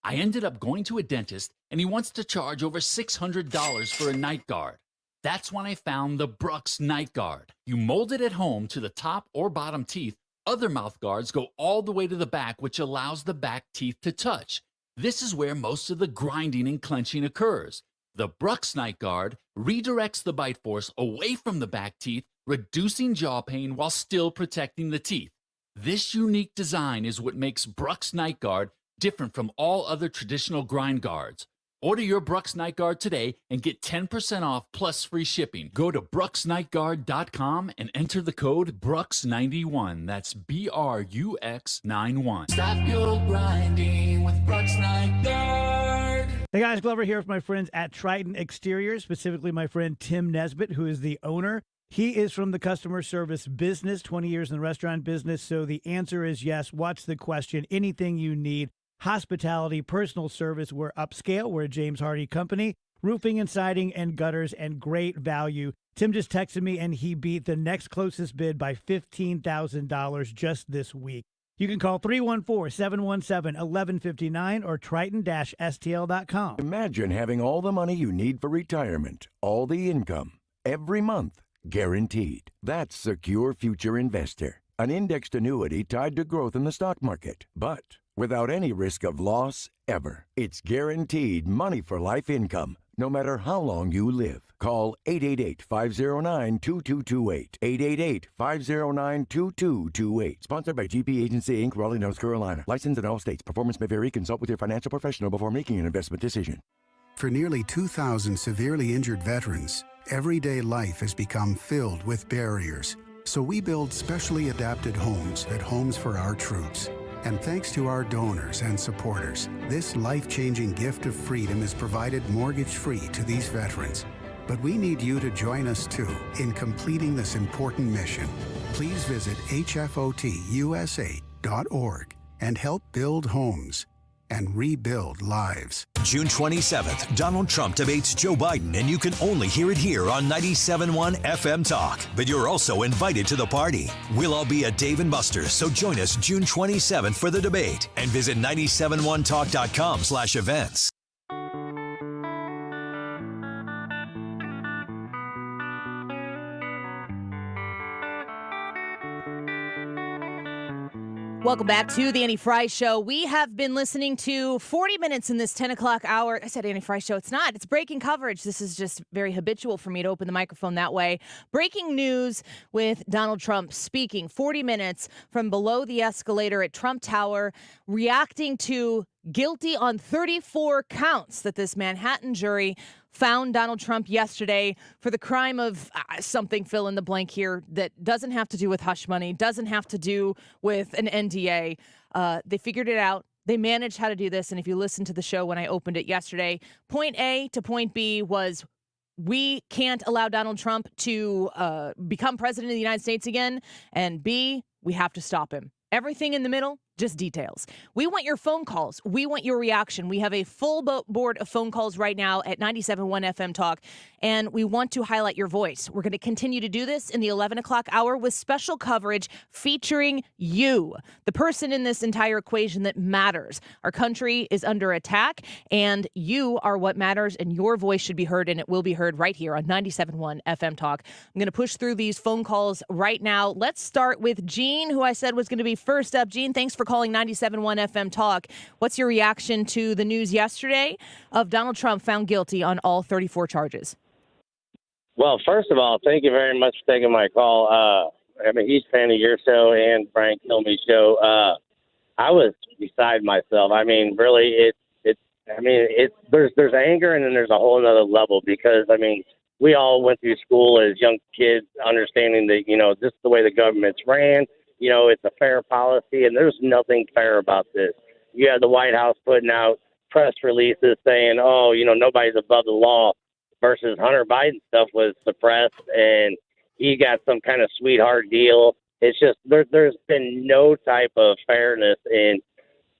I ended up going to a dentist and he wants to charge over $600 for a night guard. That's when I found the Brooks Night Guard. You mold it at home to the top or bottom teeth. Other mouth guards go all the way to the back, which allows the back teeth to touch. This is where most of the grinding and clenching occurs. The Brooks Night Guard redirects the bite force away from the back teeth, reducing jaw pain while still protecting the teeth. This unique design is what makes Brooks Night Guard different from all other traditional grind guards. Order your Brooks Night Guard today and get 10% off plus free shipping. Go to brooksnightguard.com and enter the code BRUX91. That's BRUX91. Stop your grinding with Brooks Night Guard. Hey guys, Glover here with my friends at Triton Exteriors, specifically my friend Tim Nesbitt, who is the owner. He is from the customer service business, 20 years in the restaurant business. So the answer is yes. What's the question? Anything you need. Hospitality, personal service. We're upscale. We're a James Hardy company. Roofing and siding and gutters and great value. Tim just texted me and he beat the next closest bid by $15,000 just this week. You can call 314-717-1159 or triton-stl.com. Imagine having all the money you need for retirement, all the income, every month, guaranteed. That's Secure Future Investor, an indexed annuity tied to growth in the stock market, but without any risk of loss ever. It's guaranteed money for life income, no matter how long you live. Call 888-509-2228. 888-509-2228. Sponsored by GP Agency, Inc., Raleigh, North Carolina. Licensed in all states. Performance may vary. Consult with your financial professional before making an investment decision. For nearly 2,000 severely injured veterans, everyday life has become filled with barriers. So we build specially adapted homes at Homes for Our Troops. And thanks to our donors and supporters, this life-changing gift of freedom is provided mortgage-free to these veterans. But we need you to join us, too, in completing this important mission. Please visit hfotusa.org and help build homes and rebuild lives. June 27th, Donald Trump debates Joe Biden, and you can only hear it here on 97.1 FM Talk. But you're also invited to the party. We'll all be at Dave & Buster's, so join us June 27th for the debate and visit 971talk.com/events. Welcome back to the Annie Fry Show. We have been listening to 40 minutes in this 10 o'clock hour. I said Annie Fry Show. It's not. It's breaking coverage. This is just very habitual for me to open the microphone that way. Breaking news with Donald Trump speaking 40 minutes from below the escalator at Trump Tower, reacting to guilty on 34 counts that this Manhattan jury found Donald Trump yesterday for the crime of something, fill in the blank here, that doesn't have to do with hush money, doesn't have to do with an NDA. They figured it out. They managed how to do this. And if you listen to the show when I opened it yesterday, point A to point B was we can't allow Donald Trump to become president of the United States again. And B, we have to stop him. Everything in the middle, just details. We want your phone calls. We want your reaction. We have a full board of phone calls right now at 97.1 FM Talk, and we want to highlight your voice. We're going to continue to do this in the 11 o'clock hour with special coverage featuring you, the person in this entire equation that matters. Our country is under attack, and you are what matters, and your voice should be heard, and it will be heard right here on 97.1 FM Talk. I'm going to push through these phone calls right now. Let's start with Gene, who I said was going to be first up. Gene, thanks for calling 97.1 FM Talk. What's your reaction to the news yesterday of Donald Trump found guilty on all 34 charges? Well, first of all, thank you very much for taking my call. I'm a huge fan of your show and Brian Kilmeade's show. I was beside myself. I mean, really, there's anger, and then there's a whole other level because, I mean, we all went through school as young kids understanding that, this is the way the government's ran. It's a fair policy, and there's nothing fair about this. You have the White House putting out press releases saying, nobody's above the law, versus Hunter Biden stuff was suppressed, and he got some kind of sweetheart deal. It's just there's been no type of fairness in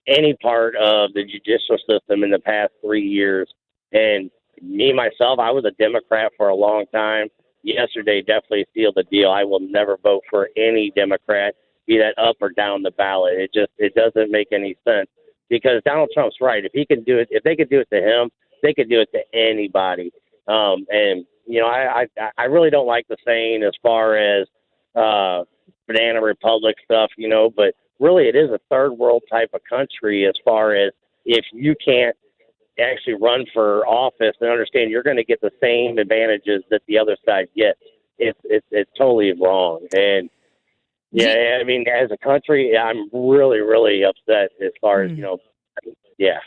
any part of the judicial system in the past 3 years. And me, myself, I was a Democrat for a long time. Yesterday definitely sealed the deal. I will never vote for any Democrat, be that up or down the ballot. It doesn't make any sense. because Donald Trump's right. If he can do it, if they could do it to him, they could do it to anybody. And you know, I really don't like the saying as far as banana republic stuff, you know, but really it is a third world type of country as far as if you can't actually run for office and understand you're going to get the same advantages that the other side gets. It's totally wrong. And yeah, I mean, as a country, I'm really, really upset as far as, you know, yeah.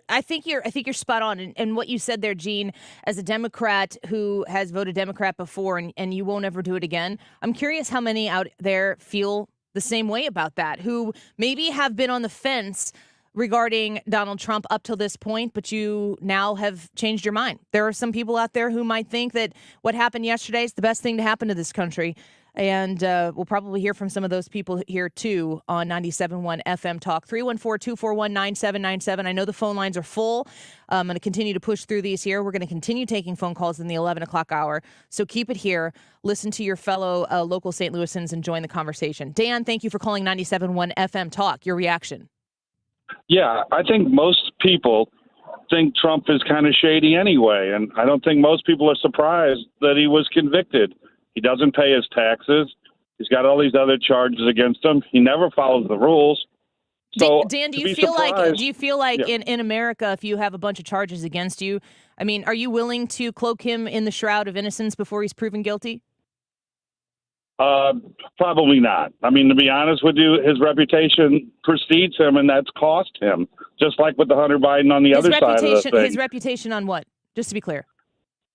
I think you're spot on. And what you said there, Gene, as a Democrat who has voted Democrat before and you won't ever do it again, I'm curious how many out there feel the same way about that, who maybe have been on the fence regarding Donald Trump up till this point, but you now have changed your mind. There are some people out there who might think that what happened yesterday is the best thing to happen to this country. And we'll probably hear from some of those people here, too, on 97.1 FM Talk. 314-241-9797. I know the phone lines are full. I'm going to continue to push through these here. We're going to continue taking phone calls in the 11 o'clock hour. So keep it here. Listen to your fellow local St. Louisans and join the conversation. Dan, thank you for calling 97.1 FM Talk. Your reaction? Yeah, I think most people think Trump is kind of shady anyway, and I don't think most people are surprised that he was convicted. He doesn't pay his taxes. He's got all these other charges against him. He never follows the rules. So, Dan, do you feel like in America, if you have a bunch of charges against you, I mean, are you willing to cloak him in the shroud of innocence before he's proven guilty? Probably not. I mean, to be honest with you, his reputation precedes him, and that's cost him. Just like with the Hunter Biden on the other side of the thing. His reputation on what? Just to be clear.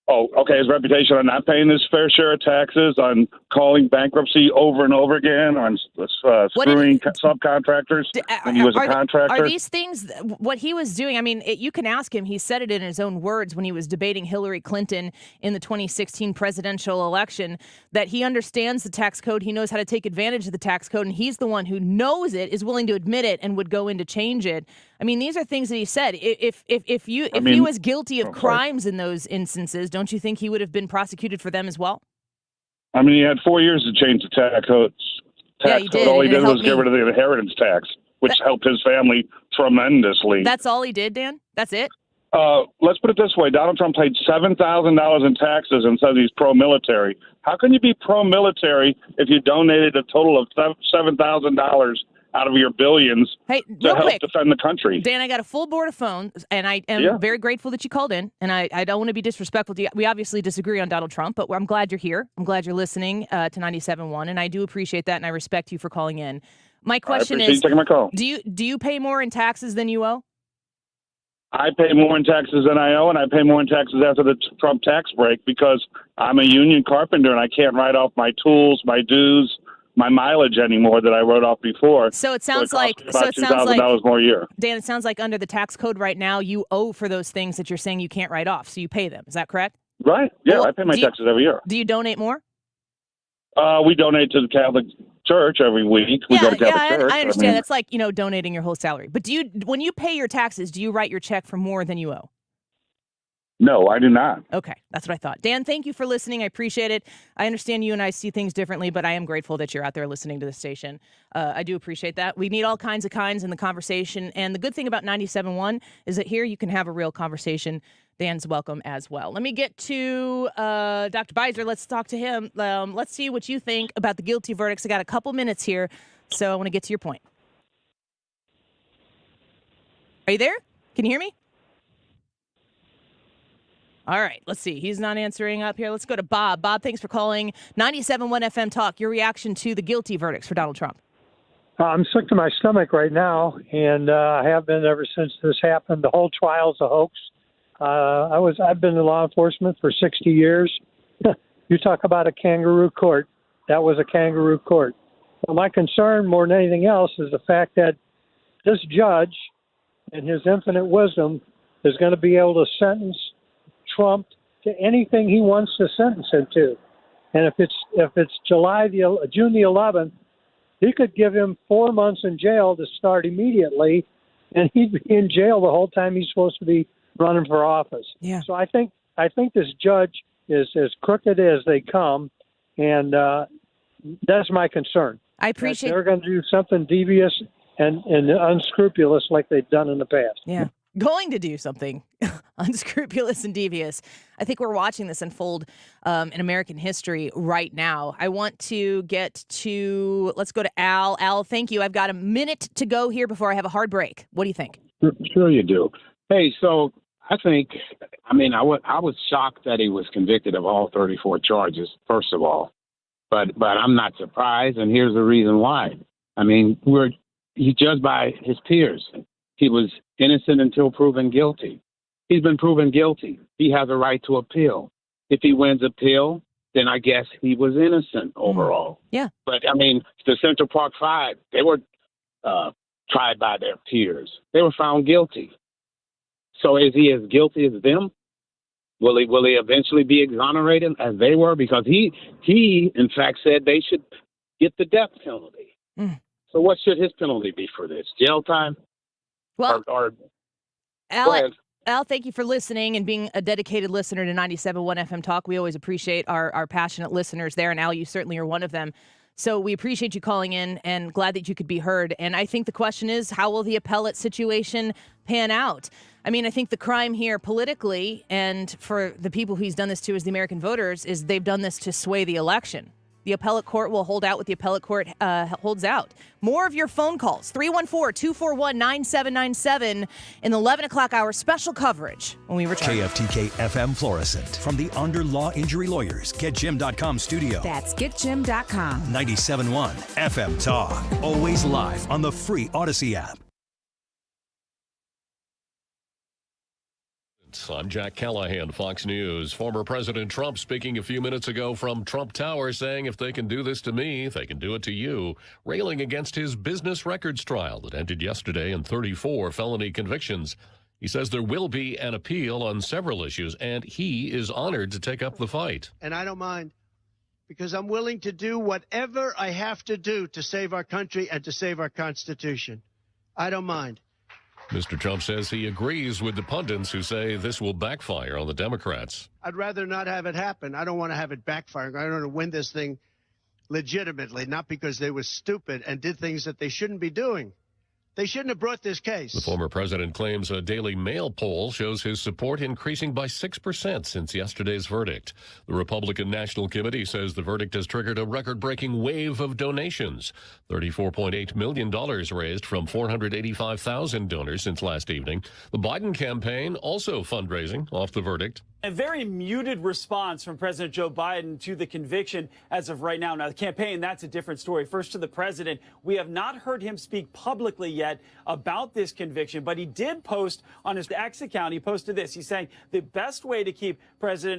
Oh, okay. His reputation on not paying his fair share of taxes, on calling bankruptcy over and over again, on screwing subcontractors when he was a contractor. Are these things what he was doing? I mean, you can ask him. He said it in his own words when he was debating Hillary Clinton in the 2016 presidential election that he understands the tax code. He knows how to take advantage of the tax code, and he's the one who knows it, is willing to admit it, and would go in to change it. I mean, these are things that he said. If he was guilty of crimes in those instances, don't you think he would have been prosecuted for them as well? I mean, he had 4 years to change the tax code. All he did was get rid of the inheritance tax, which helped his family tremendously. That's all he did, Dan? That's it? Let's put it this way. Donald Trump paid $7,000 in taxes and says he's pro-military. How can you be pro-military if you donated a total of $7,000 out of your billions to help defend the country? Dan, I got a full board of phones, and I am very grateful that you called in, and I don't want to be disrespectful to you. We obviously disagree on Donald Trump, but I'm glad you're here. I'm glad you're listening to 97.1, and I do appreciate that, and I respect you for calling in. My question is, you taking my call. Do you pay more in taxes than you owe? I pay more in taxes than I owe, and I pay more in taxes after the Trump tax break because I'm a union carpenter, and I can't write off my tools, my dues, my mileage anymore that I wrote off before. So it sounds like $2,000 more a year. Dan, it sounds like under the tax code right now, you owe for those things that you're saying you can't write off, so you pay them. Is that correct? Right. Yeah, I pay my taxes every year. Do you donate more? We donate to the Catholic Church every week. We go to Catholic Church. I understand. That's like, donating your whole salary. But when you pay your taxes, do you write your check for more than you owe? No, I do not. Okay, that's what I thought. Dan, thank you for listening. I appreciate it. I understand you and I see things differently, but I am grateful that you're out there listening to the station. I do appreciate that. We need all kinds in the conversation. And the good thing about 97.1 is that here you can have a real conversation. Dan's welcome as well. Let me get to Dr. Beiser. Let's talk to him. Let's see what you think about the guilty verdicts. I got a couple minutes here, so I want to get to your point. Are you there? Can you hear me? All right, let's see. He's not answering up here. Let's go to Bob. Bob, thanks for calling 97.1 FM Talk. Your reaction to the guilty verdicts for Donald Trump. I'm sick to my stomach right now, and I have been ever since this happened. The whole trial's a hoax. I've been in law enforcement for 60 years. You talk about a kangaroo court. That was a kangaroo court. But my concern more than anything else is the fact that this judge, in his infinite wisdom, is going to be able to sentence Trump to anything he wants to sentence him to. And if it's June the 11th, he could give him 4 months in jail to start immediately, and he'd be in jail the whole time he's supposed to be running for office. Yeah. So I think this judge is as crooked as they come, and that's my concern. I appreciate they're going to do something devious and unscrupulous like they've done in the past. Yeah. Going to do something unscrupulous and devious. I think we're watching this unfold in American history right now. I want to let's go to Al. Al, thank you. I've got a minute to go here before I have a hard break. What do you think? Sure you do. Hey, so I was shocked that he was convicted of all 34 charges, first of all. But I'm not surprised, and here's the reason why. I mean, he's judged by his peers. He was innocent until proven guilty. He's been proven guilty. He has a right to appeal. If he wins appeal, then I guess he was innocent overall. Yeah. But, I mean, the Central Park Five, they were tried by their peers. They were found guilty. So is he as guilty as them? Will he eventually be exonerated as they were? Because he in fact said they should get the death penalty. So what should his penalty be for this? Jail time? Well, or Al, thank you for listening and being a dedicated listener to 97.1 FM Talk. We always appreciate our passionate listeners there, and Al, you certainly are one of them. So we appreciate you calling in and glad that you could be heard. And I think the question is, how will the appellate situation pan out? I mean, I think the crime here politically and for the people he's done this to as the American voters is they've done this to sway the election. The appellate court will hold out what the appellate court holds out. More of your phone calls, 314-241-9797 in the 11 o'clock hour special coverage when we return. KFTK FM Florissant. From the Under Law Injury Lawyers, GetJim.com studio. That's GetJim.com. 97.1 FM Talk. Always live on the free Odyssey app. I'm Jack Callahan, Fox News. Former President Trump speaking a few minutes ago from Trump Tower saying if they can do this to me, they can do it to you, railing against his business records trial that ended yesterday in 34 felony convictions. He says there will be an appeal on several issues, and he is honored to take up the fight. And I don't mind, because I'm willing to do whatever I have to do to save our country and to save our Constitution. I don't mind. Mr. Trump says he agrees with the pundits who say this will backfire on the Democrats. I'd rather not have it happen. I don't want to have it backfire. I want to win this thing legitimately, not because they were stupid and did things that they shouldn't be doing. They shouldn't have brought this case. The former president claims a Daily Mail poll shows his support increasing by 6% since yesterday's verdict. The Republican National Committee says the verdict has triggered a record-breaking wave of donations. $34.8 million raised from 485,000 donors since last evening. The Biden campaign also fundraising off the verdict. A very muted response from President Joe Biden to the conviction as of right now. Now, the campaign, that's a different story. First to the president. We have not heard him speak publicly yet about this conviction, but he did post on his X account. He posted this. He's saying the best way to keep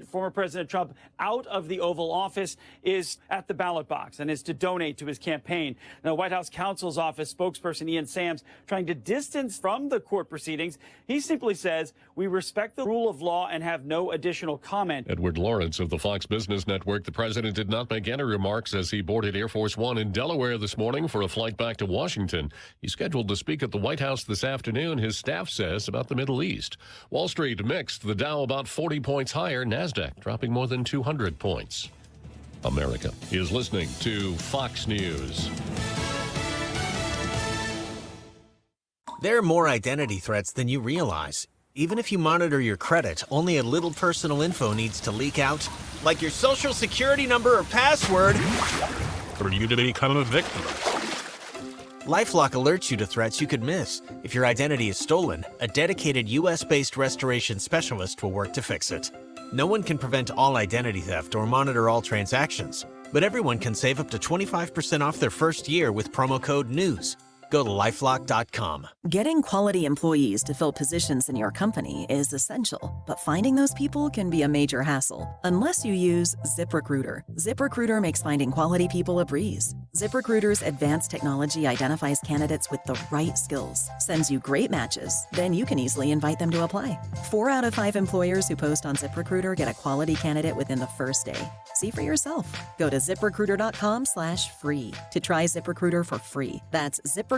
former President Trump out of the Oval Office is at the ballot box and is to donate to his campaign. Now, White House counsel's office spokesperson Ian Sams trying to distance from the court proceedings. He simply says, we respect the rule of law and have no additional comment. Edward Lawrence of the Fox Business Network. The president did not make any remarks as he boarded Air Force One in Delaware this morning for a flight back to Washington. He's scheduled to speak at the White House this afternoon, his staff says, about the Middle East. Wall Street mixed. The Dow about 40 points higher. NASDAQ dropping more than 200 points. America is listening to Fox News. There are more identity threats than you realize. Even if you monitor your credit, only a little personal info needs to leak out, like your social security number or password, for you to become a victim. LifeLock alerts you to threats you could miss. If your identity is stolen, a dedicated U.S.-based restoration specialist will work to fix it. No one can prevent all identity theft or monitor all transactions, but everyone can save up to 25% off their first year with promo code NEWS. Go to LifeLock.com. Getting quality employees to fill positions in your company is essential, but finding those people can be a major hassle unless you use ZipRecruiter. ZipRecruiter makes finding quality people a breeze. ZipRecruiter's advanced technology identifies candidates with the right skills, sends you great matches, then you can easily invite them to apply. 4 out of 5 employers who post on ZipRecruiter get a quality candidate within the first day. See for yourself. Go to ZipRecruiter.com/free to try ZipRecruiter for free. That's ZipRecruiter.com/free.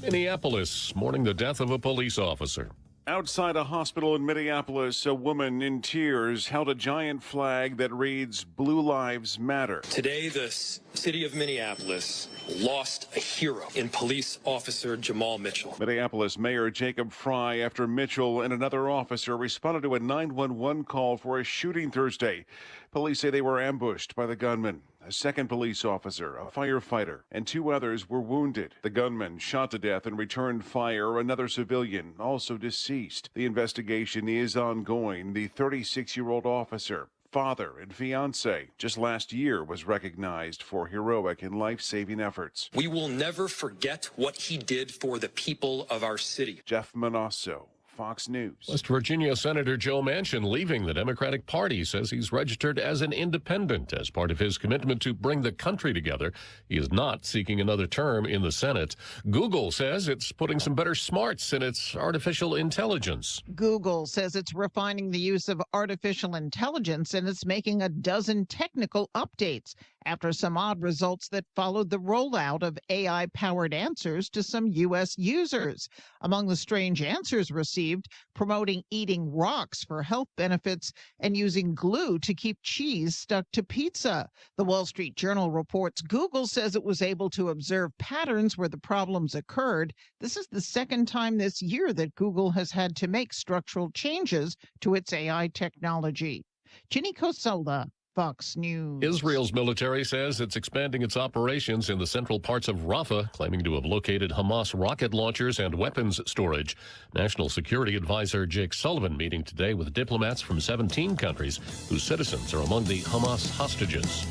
Minneapolis mourning the death of a police officer. Outside a hospital in Minneapolis, a woman in tears held a giant flag that reads, "Blue Lives Matter." Today, the city of Minneapolis lost a hero in police officer Jamal Mitchell. Minneapolis Mayor Jacob Fry, after Mitchell and another officer responded to a 911 call for a shooting Thursday. Police say they were ambushed by the gunman. A second police officer, a firefighter, and 2 others were wounded. The gunman shot to death and returned fire. Another civilian also deceased. The investigation is ongoing. The 36-year-old officer, father, and fiance just last year was recognized for heroic and life-saving efforts. We will never forget what he did for the people of our city. Jeff Manasso, Fox News. West Virginia Senator Joe Manchin, leaving the Democratic Party, says he's registered as an independent as part of his commitment to bring the country together. He is not seeking another term in the Senate. Google says it's putting some better smarts in its artificial intelligence. Google says it's refining the use of artificial intelligence, and it's making a dozen technical updates after some odd results that followed the rollout of AI-powered answers to some U.S. users. Among the strange answers received, promoting eating rocks for health benefits and using glue to keep cheese stuck to pizza. The Wall Street Journal reports Google says it was able to observe patterns where the problems occurred. This is the second time this year that Google has had to make structural changes to its AI technology. Ginny Cosola, Fox News. Israel's military says it's expanding its operations in the central parts of Rafah, claiming to have located Hamas rocket launchers and weapons storage. National Security Advisor Jake Sullivan meeting today with diplomats from 17 countries whose citizens are among the Hamas hostages.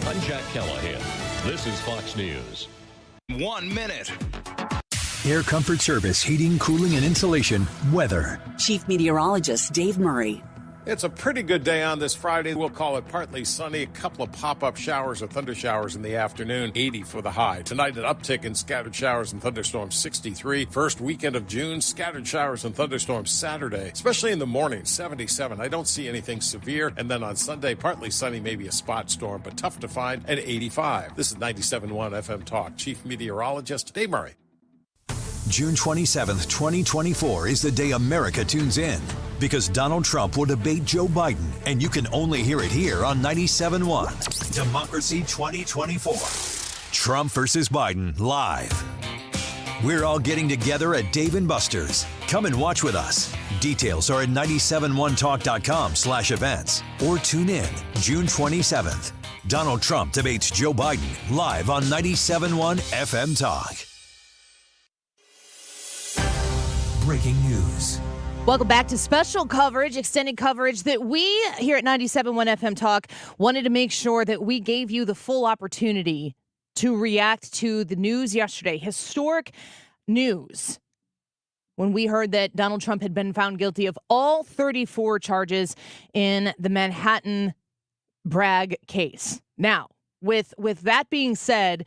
I'm Jack Callahan. This is Fox News. 1 minute. Air Comfort Service, heating, cooling, and insulation. Weather. Chief Meteorologist Dave Murray. It's a pretty good day on this Friday. We'll call it partly sunny, a couple of pop-up showers or thunder showers in the afternoon, 80 for the high. Tonight, an uptick in scattered showers and thunderstorms, 63. First weekend of June, scattered showers and thunderstorms Saturday, especially in the morning, 77. I don't see anything severe. And then on Sunday, partly sunny, maybe a spot storm, but tough to find at 85. This is 97.1 FM Talk. Chief Meteorologist Dave Murray. June 27th, 2024 is the day America tunes in because Donald Trump will debate Joe Biden, and you can only hear it here on 97.1 Democracy 2024. Trump versus Biden live. We're all getting together at Dave & Buster's. Come and watch with us. Details are at 971talk.com/events or tune in June 27th. Donald Trump debates Joe Biden live on 97.1 FM Talk. Breaking news. Welcome back to special coverage, extended coverage that we here at 97.1 FM Talk wanted to make sure that we gave you the full opportunity to react to the news yesterday. Historic news when we heard that Donald Trump had been found guilty of all 34 charges in the Manhattan Bragg case. Now, with that being said,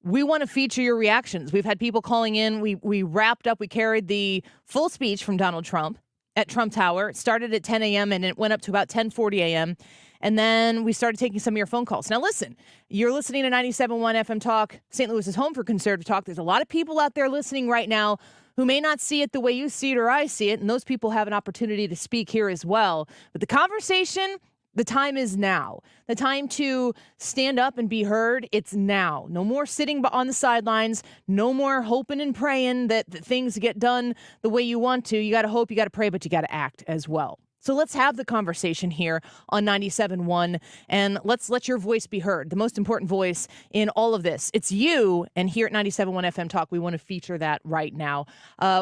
we want to feature your reactions. We've had people calling in. We wrapped up. We carried the full speech from Donald Trump at Trump Tower. It started at 10 a.m. and it went up to about 10:40 a.m. And then we started taking some of your phone calls. Now, listen, you're listening to 97.1 FM Talk. St. Louis is home for conservative talk. There's a lot of people out there listening right now who may not see it the way you see it or I see it. And those people have an opportunity to speak here as well. But the conversation, the time is now. The time to stand up and be heard, it's now. No more sitting on the sidelines. No more hoping and praying that things get done the way you want to. You got to hope, you got to pray, but you got to act as well. So let's have the conversation here on 97.1, and let's let your voice be heard. The most important voice in all of this. It's you, and here at 97.1 FM Talk, we want to feature that right now.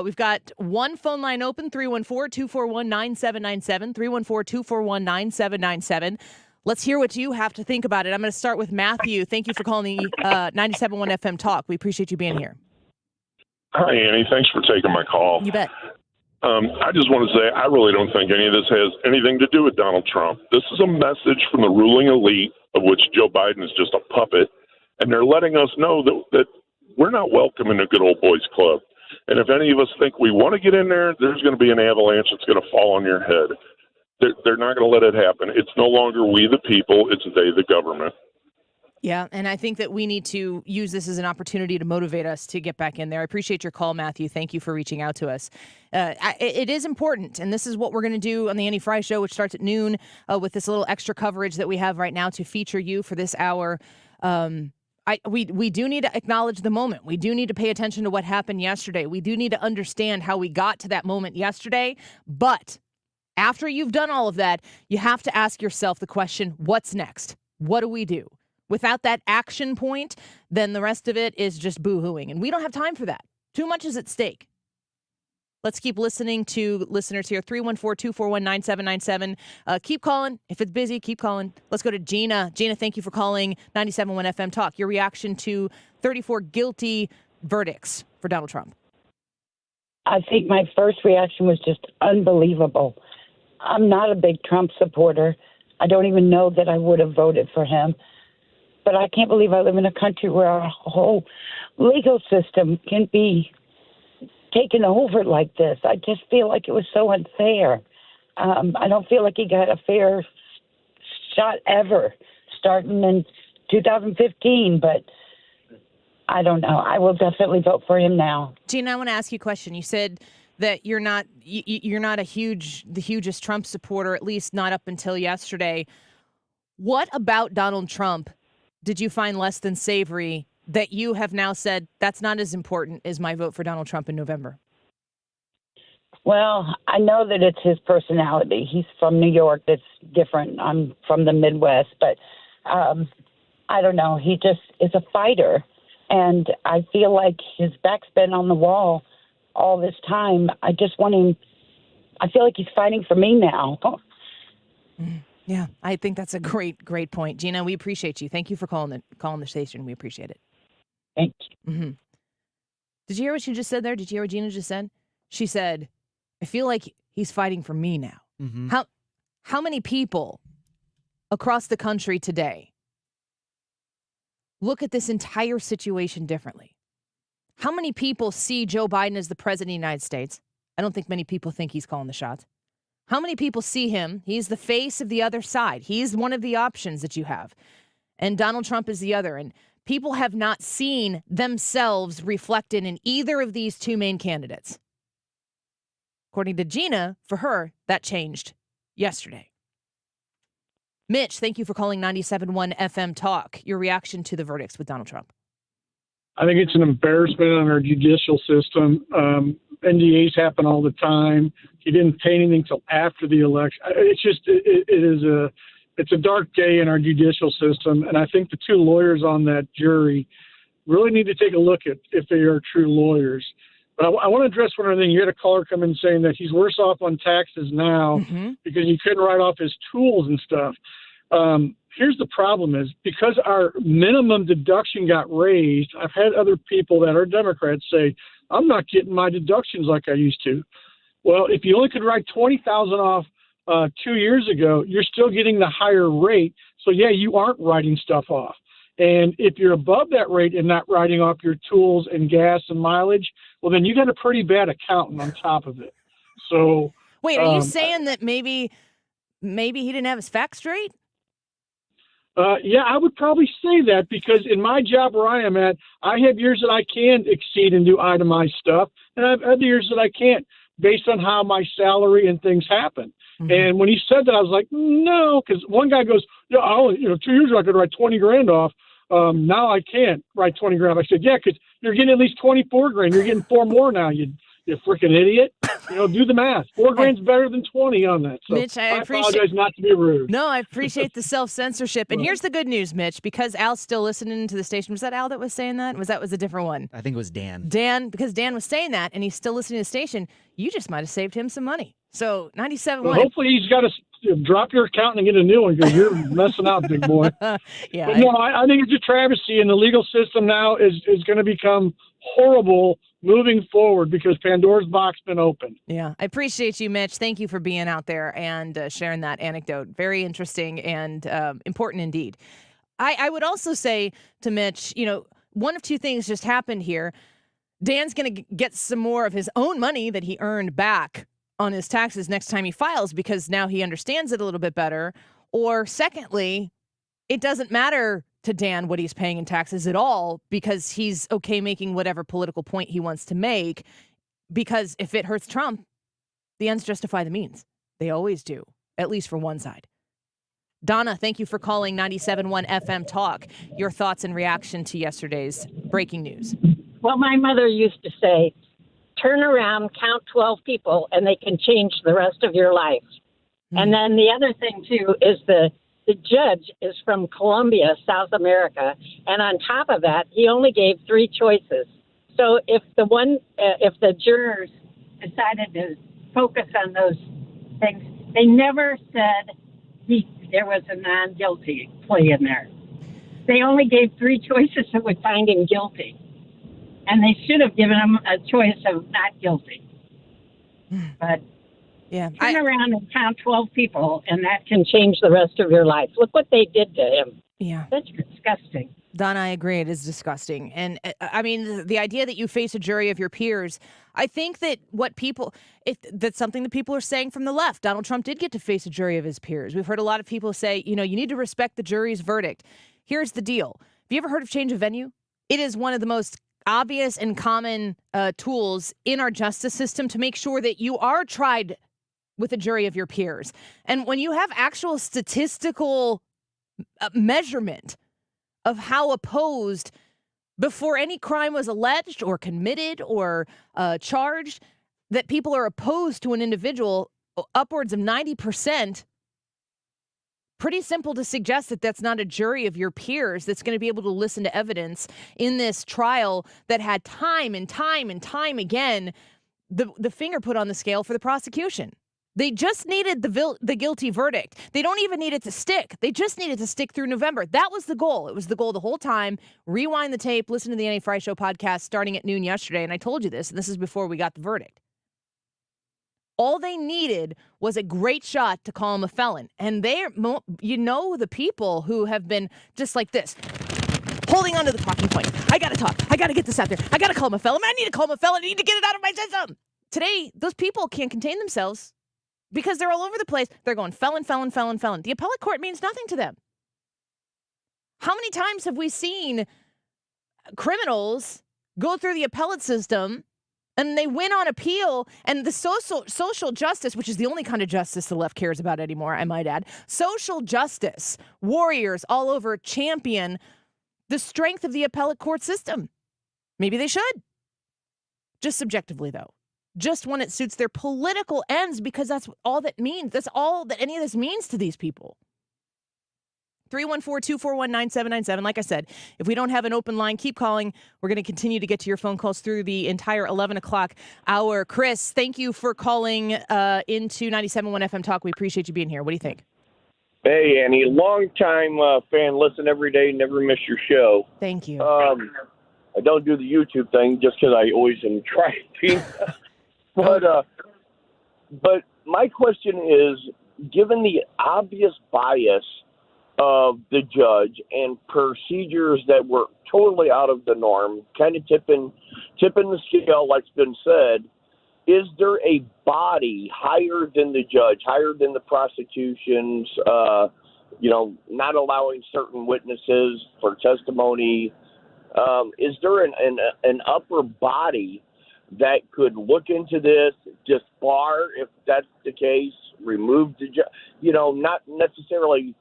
We've got one phone line open, 314-241-9797, 314-241-9797. Let's hear what you have to think about it. I'm going to start with Matthew. Thank you for calling the 97.1 FM Talk. We appreciate you being here. Hi, Annie. Thanks for taking my call. You bet. I just want to say I really don't think any of this has anything to do with Donald Trump. This is a message from the ruling elite, of which Joe Biden is just a puppet, and they're letting us know that we're not welcome in a good old boys club. And if any of us think we want to get in there, there's going to be an avalanche that's going to fall on your head. They're not going to let it happen. It's no longer we the people, it's they the government. Yeah, and I think that we need to use this as an opportunity to motivate us to get back in there. I appreciate your call, Matthew. Thank you for reaching out to us. It is important, and this is what we're going to do on the Annie Fry Show, which starts at noon with this little extra coverage that we have right now to feature you for this hour. We do need to acknowledge the moment. We do need to pay attention to what happened yesterday. We do need to understand how we got to that moment yesterday. But after you've done all of that, you have to ask yourself the question, what's next? What do we do? Without that action point, then the rest of it is just boo-hooing. And we don't have time for that. Too much is at stake. Let's keep listening to listeners here. 314-241-9797. Keep calling. If it's busy, keep calling. Let's go to Gina. Gina, thank you for calling 97.1 FM Talk. Your reaction to 34 guilty verdicts for Donald Trump. I think my first reaction was just unbelievable. I'm not a big Trump supporter. I don't even know that I would have voted for him. But I can't believe I live in a country where our whole legal system can be taken over like this. I just feel like it was so unfair. I don't feel like he got a fair shot ever, starting in 2015. But I don't know. I will definitely vote for him now. Gina, I want to ask you a question. You said that you're not the hugest Trump supporter, at least not up until yesterday. What about Donald Trump did you find less than savory that you have now said that's not as important as my vote for Donald Trump in November? Well, I know that it's his personality. He's from New York. That's different. I'm from the Midwest. But I don't know. He just is a fighter. And I feel like his back's been on the wall all this time. I just want him. I feel like he's fighting for me now. Yeah, I think that's a great point. Gina, we appreciate you. Thank you for calling the station. We appreciate it. Thank you. Mm-hmm. Did you hear what she just said there? Did you hear what Gina just said? She said, I feel like he's fighting for me now. Mm-hmm. How many people across the country today look at this entire situation differently? How many people see Joe Biden as the president of the United States? I don't think many people think he's calling the shots. How many people see him? He's the face of the other side. He's one of the options that you have. And Donald Trump is the other. And people have not seen themselves reflected in either of these two main candidates. According to Gina, for her, that changed yesterday. Mitch, thank you for calling 97.1 FM Talk. Your reaction to the verdicts with Donald Trump. I think it's an embarrassment on our judicial system. NDAs happen all the time. He didn't pay anything till after the election. It's a dark day in our judicial system, and I think the two lawyers on that jury really need to take a look at if they are true lawyers. But I want to address one other thing. You had a caller come in saying that he's worse off on taxes now because he couldn't write off his tools and stuff. Here's the problem is because our minimum deduction got raised, I've had other people that are Democrats say, I'm not getting my deductions like I used to. Well, if you only could write $20,000 off 2 years ago, you're still getting the higher rate. So, yeah, you aren't writing stuff off. And if you're above that rate and not writing off your tools and gas and mileage, well, then you got a pretty bad accountant on top of it. So, wait, are you saying that maybe he didn't have his facts straight? Yeah, I would probably say that because in my job where I am at, I have years that I can exceed and do itemized stuff, and I have other years that I can't based on how my salary and things happen. Mm-hmm. And when he said that, I was like, no, because one guy goes, 2 years ago I could write 20 grand off. Now I can't write 20 grand. I said, yeah, because you're getting at least 24 grand. You're getting 4 more now, you freaking idiot. Do the math. 4 grand's better than 20 on that. So Mitch, I apologize not to be rude. No, I appreciate the self-censorship. And here's the good news, Mitch, because Al's still listening to the station. Was that Al that was saying that? Was a different one? I think it was Dan. Because Dan was saying that, and he's still listening to the station. You just might have saved him some money. So 97.1. Well, hopefully he's got to drop your account and get a new one because you're messing out, big boy. Yeah. But no, I think it's a travesty, and the legal system now is going to become horrible moving forward because Pandora's box been opened. Yeah, I appreciate you, Mitch. Thank you for being out there and sharing that anecdote. Very interesting and important indeed. I would also say to Mitch, one of two things just happened here. Dan's going to get some more of his own money that he earned back on his taxes next time he files because now he understands it a little bit better. Or secondly, it doesn't matter to Dan what he's paying in taxes at all because he's okay making whatever political point he wants to make. Because if it hurts Trump, the ends justify the means. They always do, at least for one side. Donna, thank you for calling 97.1 FM Talk. Your thoughts and reaction to yesterday's breaking news. Well, my mother used to say, turn around, count 12 people, and they can change the rest of your life. And then the other thing, too, is the judge is from Colombia, South America. And on top of that, he only gave 3 choices. So if the jurors decided to focus on those things, they never said there was a non-guilty plea in there. They only gave 3 choices that would find him guilty. And they should have given him a choice of not guilty. But turn around and count 12 people, and that can change the rest of your life. Look what they did to him. Yeah. That's disgusting. Don, I agree. It is disgusting. And I mean, the idea that you face a jury of your peers, I think that that's something that people are saying from the left. Donald Trump did get to face a jury of his peers. We've heard a lot of people say, you need to respect the jury's verdict. Here's the deal. Have you ever heard of change of venue? It is one of the most obvious and common tools in our justice system to make sure that you are tried with a jury of your peers. And when you have actual statistical measurement of how opposed before any crime was alleged or committed or charged, that people are opposed to an individual upwards of 90%, pretty simple to suggest that that's not a jury of your peers that's going to be able to listen to evidence in this trial that had time and time and time again the finger put on the scale for the prosecution. They just needed the guilty verdict. They don't even need it to stick. They just needed to stick through November. That was the goal. It was the goal the whole time. Rewind the tape, listen to the Annie Fry Show podcast starting at noon yesterday, and I told you this, and this is before we got the verdict. All they needed was a great shot to call him a felon. And the people who have been just like this, holding on to the talking point. I got to talk. I got to get this out there. I got to call him a felon. I need to call him a felon. I need to get it out of my system. Today, those people can't contain themselves because they're all over the place. They're going felon, felon, felon, felon. The appellate court means nothing to them. How many times have we seen criminals go through the appellate system and they win on appeal, and the social justice, which is the only kind of justice the left cares about anymore, I might add, social justice warriors all over champion the strength of the appellate court system. Maybe they should. Just subjectively, though. Just when it suits their political ends, because that's all that means. That's all that any of this means to these people. 314-241-9797. Like I said, if we don't have an open line, keep calling. We're going to continue to get to your phone calls through the entire 11 o'clock hour. Chris, thank you for calling into 97.1 FM Talk. We appreciate you being here. What do you think? Hey, Annie, long-time fan, listen every day, never miss your show. Thank you. I don't do the YouTube thing just because I always am trying. But my question is, given the obvious bias of the judge and procedures that were totally out of the norm, kind of tipping the scale, like's been said, is there a body higher than the judge, higher than the prosecutions, not allowing certain witnesses for testimony? Is there an upper body that could look into this, disbar if that's the case, remove the judge? Not necessarily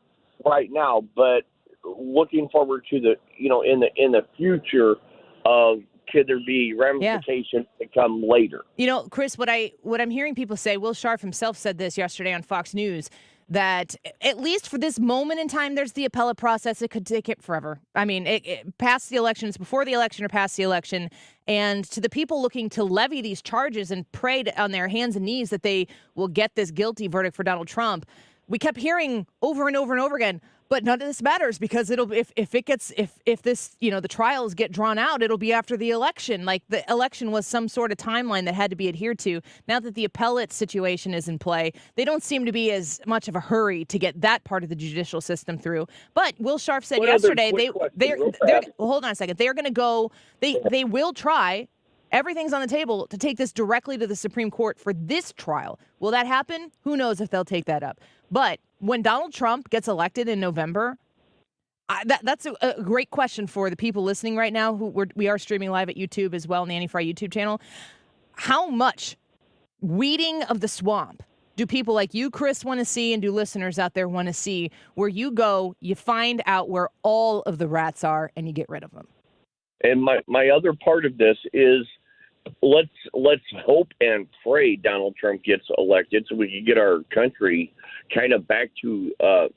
right now, but looking forward to the in the future of, could there be ramifications that come later? Chris, what I'm hearing people say, Will Scharf himself said this yesterday on Fox News, that at least for this moment in time, there's the appellate process. It could take it forever. I mean, it past the election, it's before the election or past the election. And to the people looking to levy these charges and pray on their hands and knees that they will get this guilty verdict for Donald Trump, we kept hearing over and over and over again, but none of this matters because if this, the trials get drawn out, it'll be after the election. Like the election was some sort of timeline that had to be adhered to. Now that the appellate situation is in play, they don't seem to be as much of a hurry to get that part of the judicial system through. But Will Scharf said yesterday, hold on a second. They're going to go, they will try. Everything's on the table to take this directly to the Supreme Court for this trial. Will that happen? Who knows if they'll take that up. But when Donald Trump gets elected in November, That's a great question for the people listening right now. We are streaming live at YouTube as well on the Annie Fry YouTube channel. How much weeding of the swamp do people like you, Chris, want to see, and do listeners out there want to see, where you go, you find out where all of the rats are, and you get rid of them? And my other part of this is let's hope and pray Donald Trump gets elected so we can get our country kind of back to a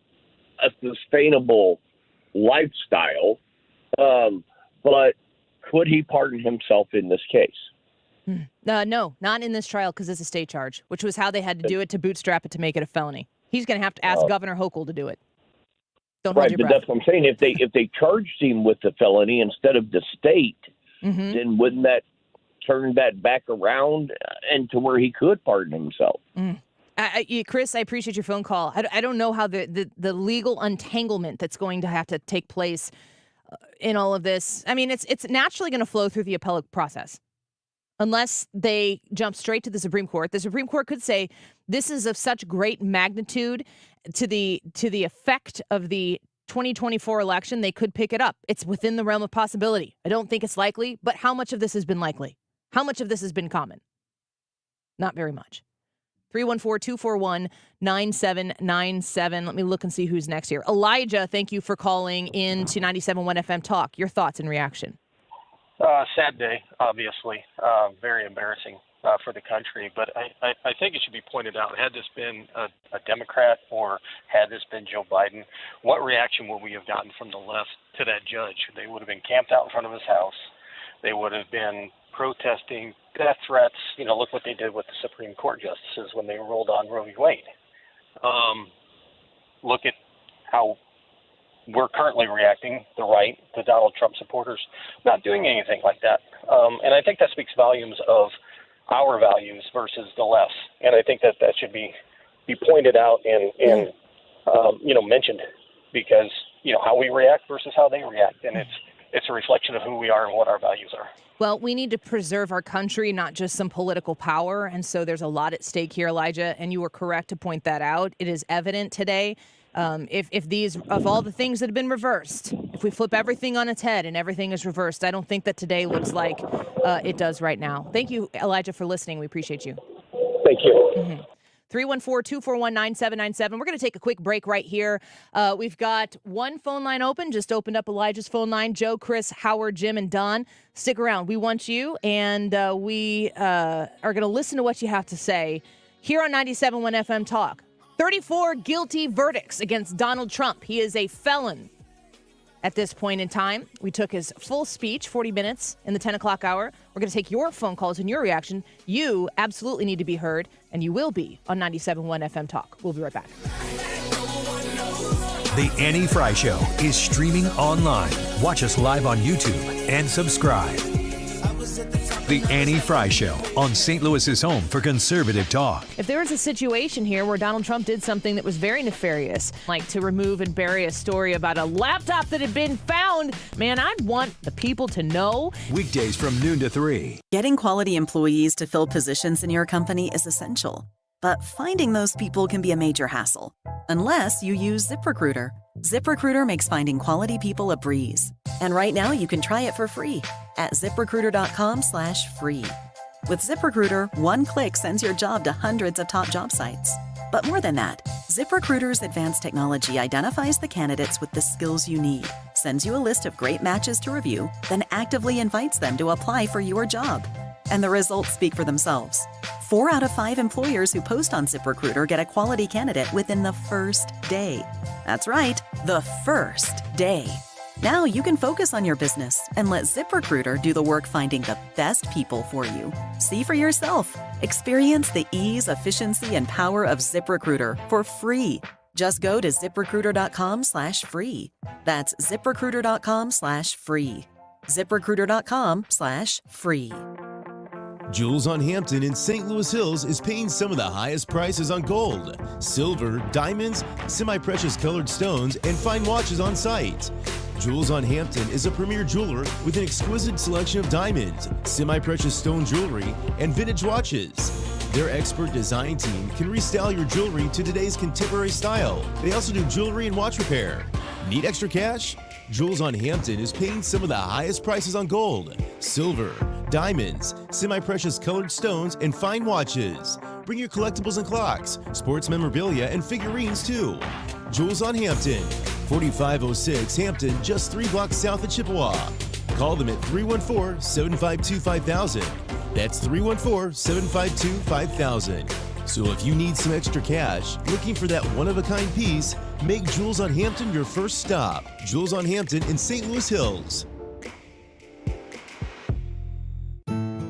sustainable lifestyle. But could he pardon himself in this case? No, not in this trial, because it's a state charge, which was how they had to do it to bootstrap it to make it a felony. He's going to have to ask Governor Hochul to do it. Don't hold your breath. That's what I'm saying. If they charged him with the felony instead of the state, then wouldn't that turn that back around and to where he could pardon himself? Chris, I appreciate your phone call. I don't know how the legal untanglement that's going to have to take place in all of this. I mean, it's naturally going to flow through the appellate process. Unless they jump straight to the Supreme Court. The Supreme Court could say this is of such great magnitude to the effect of the 2024 election, they could pick it up. It's within the realm of possibility. I don't think it's likely, but how much of this has been likely? How much of this has been common? Not very much. 314-241-9797. Let me look and see who's next here. Elijah, thank you for calling in to 97.1 FM Talk. Your thoughts and reaction. Sad day, obviously. Very embarrassing for the country. But I think it should be pointed out, had this been a Democrat or had this been Joe Biden, what reaction would we have gotten from the left to that judge? They would have been camped out in front of his house. They would have been protesting, death threats. Look what they did with the Supreme Court justices when they rolled on Roe v. Wade. Look at how we're currently reacting, the right, the Donald Trump supporters, not doing anything like that. And I think that speaks volumes of our values versus the left. And I think that should be pointed out and mentioned, because, how we react versus how they react. And it's a reflection of who we are and what our values are. Well, we need to preserve our country, not just some political power. And so there's a lot at stake here, Elijah, and you were correct to point that out. It is evident today. If these, of all the things that have been reversed, if we flip everything on its head and everything is reversed, I don't think that today looks like it does right now. Thank you, Elijah, for listening. We appreciate you. Thank you. 314-241-9797. We're going to take a quick break right here. We've got one phone line open. Just opened up Elijah's phone line. Joe, Chris, Howard, Jim, and Don. Stick around. We want you, and we are going to listen to what you have to say here on 97.1 FM Talk. 34 guilty verdicts against Donald Trump. He is a felon at this point in time. We took his full speech, 40 minutes in the 10 o'clock hour. We're going to take your phone calls and your reaction. You absolutely need to be heard, and you will be on 97.1 FM Talk. We'll be right back. The Annie Fry Show is streaming online. Watch us live on YouTube and subscribe. The Annie Fry Show on St. Louis's home for conservative talk. If there was a situation here where Donald Trump did something that was very nefarious, like to remove and bury a story about a laptop that had been found, man, I'd want the people to know. Weekdays from noon to 3. Getting quality employees to fill positions in your company is essential. But finding those people can be a major hassle, unless you use ZipRecruiter. ZipRecruiter makes finding quality people a breeze. And right now you can try it for free at ZipRecruiter.com/free. With ZipRecruiter, one click sends your job to hundreds of top job sites. But more than that, ZipRecruiter's advanced technology identifies the candidates with the skills you need, sends you a list of great matches to review, then actively invites them to apply for your job. And the results speak for themselves. 4 out of 5 employers who post on ZipRecruiter get a quality candidate within the first day. That's right, the first day. Now you can focus on your business and let ZipRecruiter do the work finding the best people for you. See for yourself. Experience the ease, efficiency, and power of ZipRecruiter for free. Just go to ZipRecruiter.com/free. That's ZipRecruiter.com/free. ZipRecruiter.com/free. Jewels on Hampton in St. Louis Hills is paying some of the highest prices on gold, silver, diamonds, semi-precious colored stones, and fine watches on site. Jewels on Hampton is a premier jeweler with an exquisite selection of diamonds, semi-precious stone jewelry, and vintage watches. Their expert design team can restyle your jewelry to today's contemporary style. They also do jewelry and watch repair. Need extra cash? Jewels on Hampton is paying some of the highest prices on gold, silver, diamonds, semi-precious colored stones, and fine watches. Bring your collectibles and clocks, sports memorabilia, and figurines too. Jewels on Hampton, 4506 Hampton, just 3 blocks south of Chippewa. Call them at 314-752-5000. That's 314-752-5000. So if you need some extra cash, looking for that one-of-a-kind piece, make Jewels on Hampton your first stop. Jewels on Hampton in St. Louis Hills.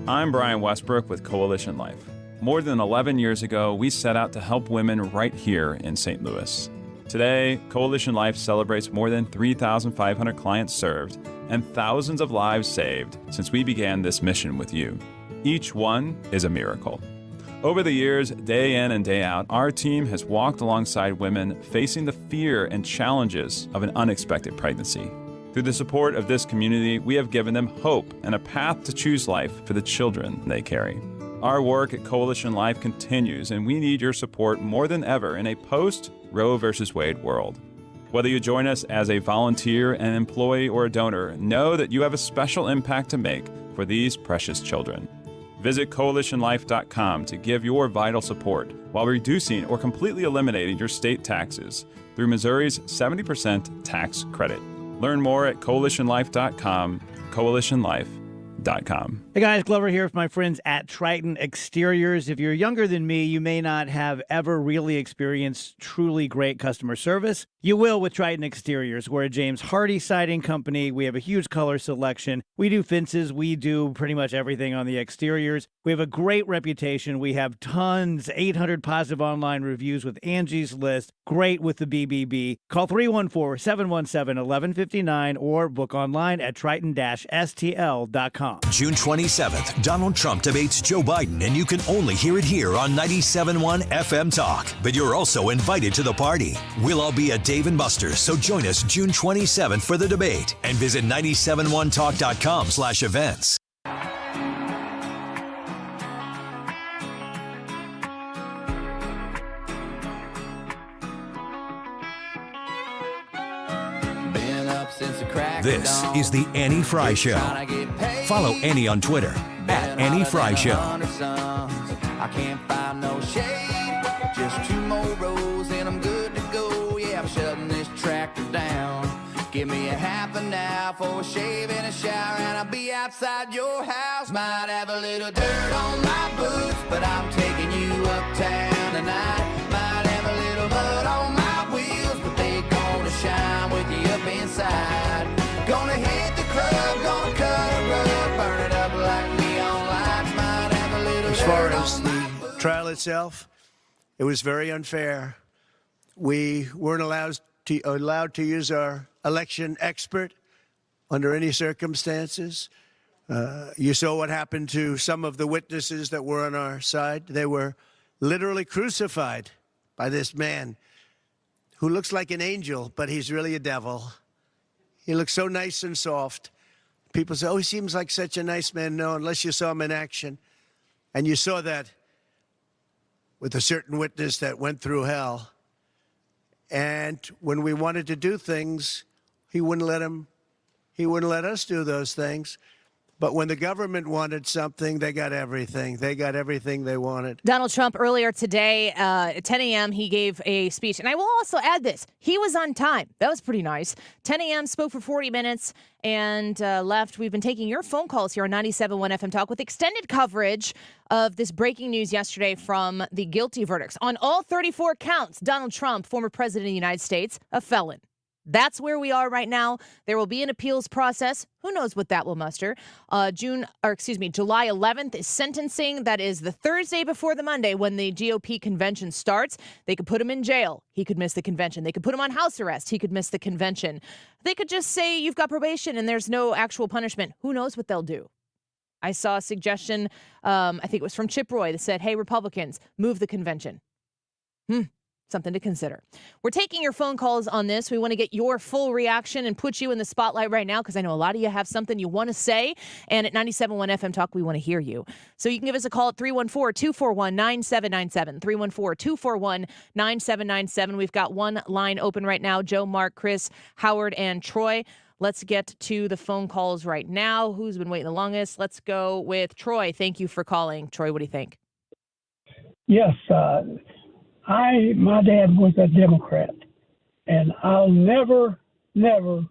I'm Brian Westbrook with Coalition Life. More than 11 years ago, we set out to help women right here in St. Louis. Today, Coalition Life celebrates more than 3,500 clients served and thousands of lives saved since we began this mission with you. Each one is a miracle. Over the years, day in and day out, our team has walked alongside women facing the fear and challenges of an unexpected pregnancy. Through the support of this community, we have given them hope and a path to choose life for the children they carry. Our work at Coalition Life continues, and we need your support more than ever in a post-Roe v. Wade world. Whether you join us as a volunteer, an employee, or a donor, know that you have a special impact to make for these precious children. Visit coalitionlife.com to give your vital support while reducing or completely eliminating your state taxes through Missouri's 70% tax credit. Learn more at coalitionlife.com, coalitionlife.com. Hey guys, Glover here with my friends at Triton Exteriors. If you're younger than me, you may not have ever really experienced truly great customer service. You will with Triton Exteriors. We're a James Hardy siding company. We have a huge color selection. We do fences. We do pretty much everything on the exteriors. We have a great reputation. We have tons, 800 positive online reviews with Angie's List. Great with the BBB. Call 314-717-1159 or book online at triton-stl.com. June 27th, Donald Trump debates Joe Biden, and you can only hear it here on 97.1 FM Talk. But you're also invited to the party. We'll all be at Dave & Buster's, so join us June 27th for the debate and visit 971talk.com/events. This is the Annie Fry Show. Follow Annie on Twitter at Annie Fry Show. I can't find no shade, just 2 more rows and I'm good to go. Yeah, I'm shutting this tractor down. Give me a half an hour for a shave and a shower, and I'll be outside your house. Might have a little dirt on my boots, but I'm taking you uptown tonight. Might have a little mud on my wheels, but they gonna shine with you up inside. Gonna hit the club, gonna cut a rug, burn it up like neon lights. Might have a little As far as the trial itself, it was very unfair. We weren't allowed to use our election expert under any circumstances. You saw what happened to some of the witnesses that were on our side. They were literally crucified by this man who looks like an angel, but he's really a devil. He looks so nice and soft. People say, oh, he seems like such a nice man. No, unless you saw him in action. And you saw that with a certain witness that went through hell. And when we wanted to do things, he wouldn't let us do those things. But when the government wanted something, they got everything. They got everything they wanted. Donald Trump earlier today at 10 a.m., he gave a speech. And I will also add this. He was on time. That was pretty nice. 10 a.m., spoke for 40 minutes and left. We've been taking your phone calls here on 97.1 FM Talk with extended coverage of this breaking news yesterday from the guilty verdicts. On all 34 counts, Donald Trump, former president of the United States, a felon. That's where we are right now. There will be an appeals process. Who knows what that will muster? July 11th is sentencing. That is the Thursday before the Monday when the GOP convention starts. They could put him in jail. He could miss the convention. They could put him on house arrest. He could miss the convention. They could just say you've got probation and there's no actual punishment. Who knows what they'll do? I saw a suggestion, I think it was from Chip Roy, that said, hey, Republicans, move the convention. Something to consider. We're taking your phone calls on this. We want to get your full reaction and put you in the spotlight right now because I know a lot of you have something you want to say. And at 97.1 FM Talk, we want to hear you. So you can give us a call at 314-241-9797. 314-241-9797. We've got one line open right now. Joe, Mark, Chris, Howard, and Troy. Let's get to the phone calls right now. Who's been waiting the longest? Let's go with Troy. Thank you for calling. Troy, what do you think? Yes, my dad was a Democrat, and I'll never, ever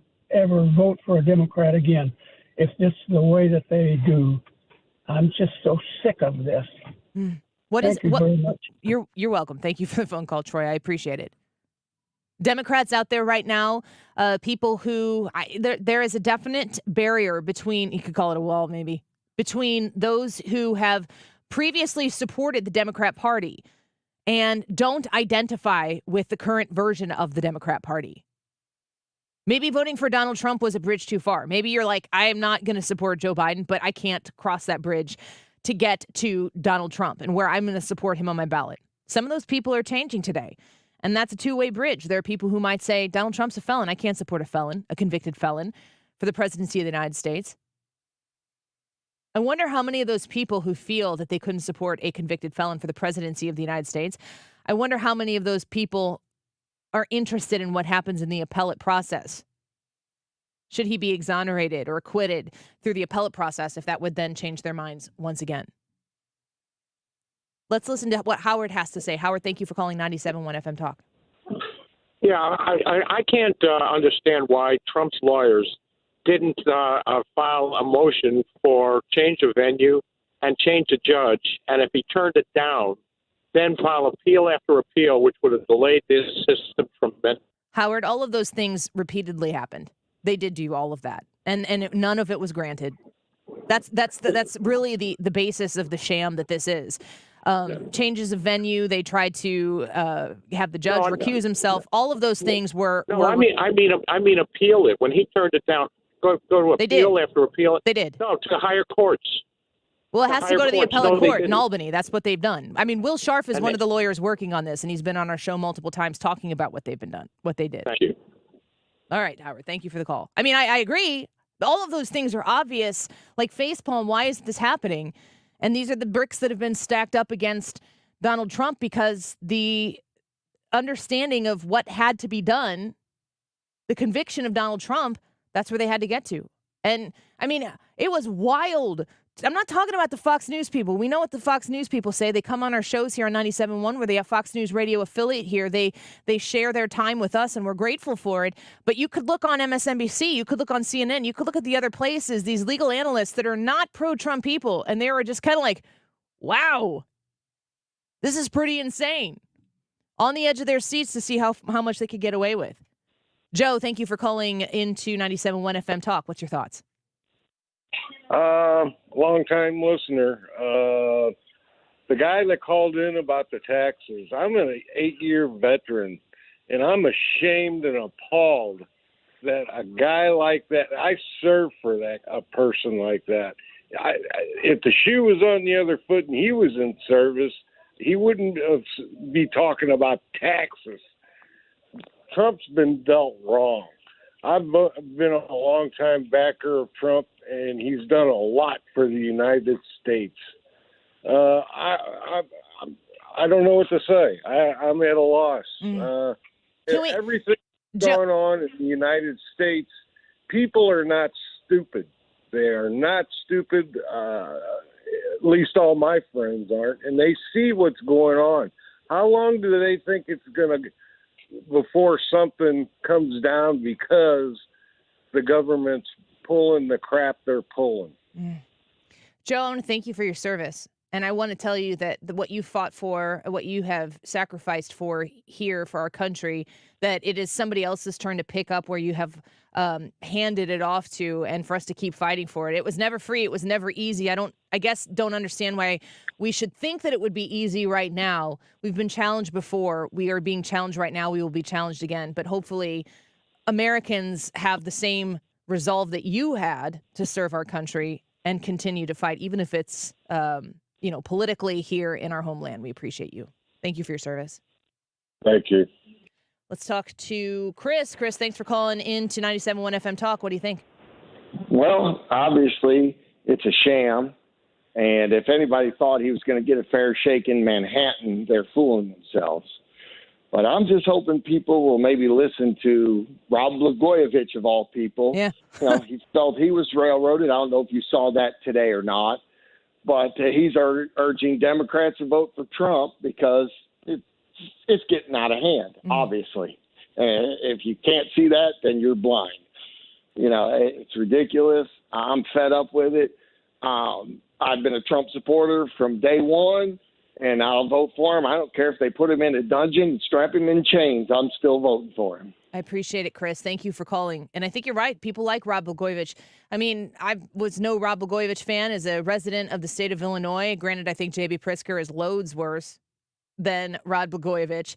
vote for a Democrat again if this is the way that they do. I'm just so sick of this. Thank you very much. You're welcome. Thank you for the phone call, Troy. I appreciate it. Democrats out there right now, people who there is a definite barrier between, you could call it a wall maybe, between those who have previously supported the Democrat Party and don't identify with the current version of the Democrat Party. Maybe voting for Donald Trump was a bridge too far. Maybe you're like, I am not going to support Joe Biden, but I can't cross that bridge to get to Donald Trump and where I'm going to support him on my ballot. Some of those people are changing today, and that's a two-way bridge. There are people who might say, Donald Trump's a felon. I can't support a felon, a convicted felon, for the presidency of the United States. I wonder how many of those people who feel that they couldn't support a convicted felon for the presidency of the United States, I wonder how many of those people are interested in what happens in the appellate process. Should he be exonerated or acquitted through the appellate process if that would then change their minds once again? Let's listen to what Howard has to say. Howard, thank you for calling 97.1 FM Talk. Yeah, I can't understand why Trump's lawyers didn't file a motion for change of venue and change the judge, and if he turned it down, then file appeal after appeal, which would have delayed this system from being. Howard, all of those things repeatedly happened. They did do all of that, and none of it was granted. That's really the basis of the sham that this is. Changes of venue. They tried to have the judge recuse himself. All of those things were. No, I mean appeal it. When he turned it down, go to appeal after appeal. They did. No, to the higher courts. Well, it has to go to the appellate court in didn't. Albany. That's what they've done. I mean, Will Scharf is one of the lawyers working on this, and he's been on our show multiple times talking about what they did. Thank you. All right, Howard, thank you for the call. I mean, I agree. All of those things are obvious, like facepalm. Why is this happening? And these are the bricks that have been stacked up against Donald Trump because the understanding of what had to be done, the conviction of Donald Trump, that's where they had to get to. And, I mean, it was wild. I'm not talking about the Fox News people. We know what the Fox News people say. They come on our shows here on 97.1 where they have Fox News Radio affiliate here. They share their time with us, and we're grateful for it. But you could look on MSNBC. You could look on CNN. You could look at the other places, these legal analysts that are not pro-Trump people, and they were just kind of like, wow, this is pretty insane. On the edge of their seats to see how much they could get away with. Joe, thank you for calling into 97.1 FM Talk. What's your thoughts? Long time listener. The guy that called in about the taxes, I'm an 8-year veteran, and I'm ashamed and appalled that a guy like that, I served for a person like that. If the shoe was on the other foot and he was in service, he wouldn't be talking about taxes. Trump's been dealt wrong. I've been a long-time backer of Trump, and he's done a lot for the United States. I don't know what to say. I'm at a loss. Everything going on in the United States, people are not stupid. They are not stupid. At least all my friends aren't, and they see what's going on. How long do they think it's going to before something comes down because the government's pulling the crap they're pulling? Joe, I want to thank you for your service. And I want to tell you that what you fought for, what you have sacrificed for here for our country, that it is somebody else's turn to pick up where you have handed it off to, and for us to keep fighting for it. It was never free. It was never easy. I don't understand why we should think that it would be easy right now. We've been challenged before. We are being challenged right now. We will be challenged again. But hopefully Americans have the same resolve that you had to serve our country and continue to fight, even if it's politically here in our homeland. We appreciate you. Thank you for your service. Thank you. Let's talk to Chris. Chris, thanks for calling in to 97.1 FM Talk. What do you think? Well, obviously, it's a sham. And if anybody thought he was going to get a fair shake in Manhattan, they're fooling themselves. But I'm just hoping people will maybe listen to Rob Blagojevich, of all people. Yeah. He felt he was railroaded. I don't know if you saw that today or not. But he's urging Democrats to vote for Trump because it's getting out of hand, obviously. If you can't see that, then you're blind. It's ridiculous. I'm fed up with it. I've been a Trump supporter from day one, and I'll vote for him. I don't care if they put him in a dungeon and strap him in chains. I'm still voting for him. I appreciate it, Chris. Thank you for calling. And I think you're right. People like Rod Blagojevich. I mean, I was no Rod Blagojevich fan as a resident of the state of Illinois. Granted, I think J.B. Pritzker is loads worse than Rod Blagojevich.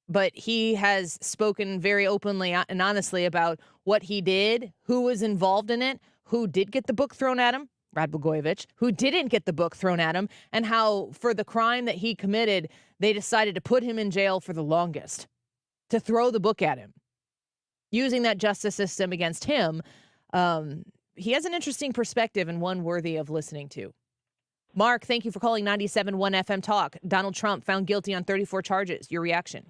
But he has spoken very openly and honestly about what he did, who was involved in it, who did get the book thrown at him, Rod Blagojevich, who didn't get the book thrown at him, and how for the crime that he committed, they decided to put him in jail for the longest, to throw the book at him, using that justice system against him. He has an interesting perspective and one worthy of listening to. Mark, thank you for calling 97.1 FM Talk. Donald Trump found guilty on 34 charges. Your reaction?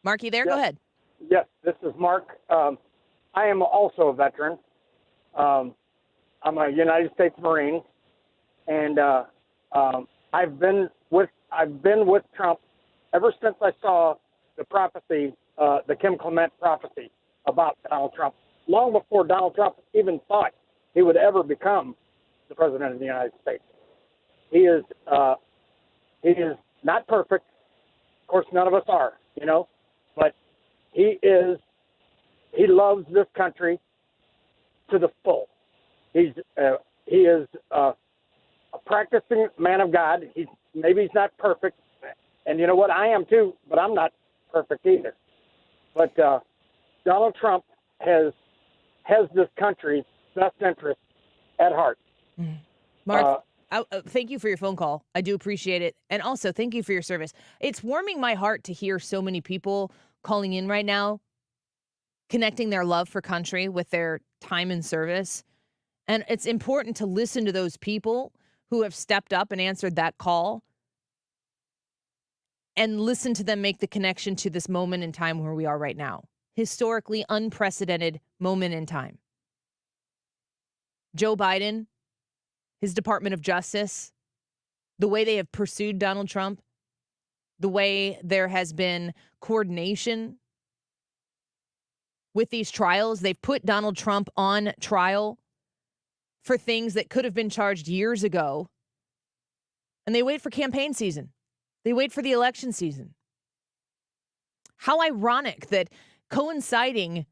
Mark, you there? Yes. Go ahead. Yes, this is Mark. I am also a veteran. I'm a United States Marine, and I've been with Trump ever since I saw the prophecy, the Kim Clement prophecy about Donald Trump, long before Donald Trump even thought he would ever become the president of the United States. He is not perfect. Of course, none of us are, but he loves this country to the full. He is a practicing man of God. Maybe he's not perfect, and you know what? I am too, but I'm not perfect either. But Donald Trump has this country's best interest at heart. Mark, thank you for your phone call. I do appreciate it. And also, thank you for your service. It's warming my heart to hear so many people calling in right now, connecting their love for country with their time in service. And it's important to listen to those people who have stepped up and answered that call and listen to them make the connection to this moment in time where we are right now. Historically unprecedented moment in time. Joe Biden, his Department of Justice, the way they have pursued Donald Trump, the way there has been coordination with these trials. They've put Donald Trump on trial for things that could have been charged years ago. And they wait for campaign season. They wait for the election season. How ironic that coinciding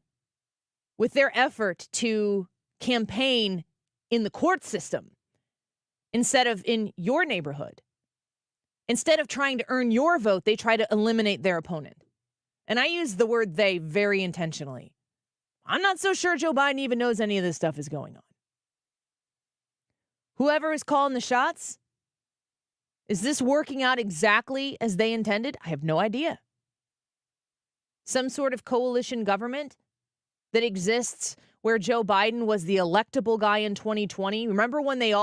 with their effort to campaign in the court system instead of in your neighborhood, instead of trying to earn your vote, they try to eliminate their opponent. And I use the word they very intentionally. I'm not so sure Joe Biden even knows any of this stuff is going on. Whoever is calling the shots, is this working out exactly as they intended? I have no idea. Some sort of coalition government that exists where Joe Biden was the electable guy in 2020. Remember when you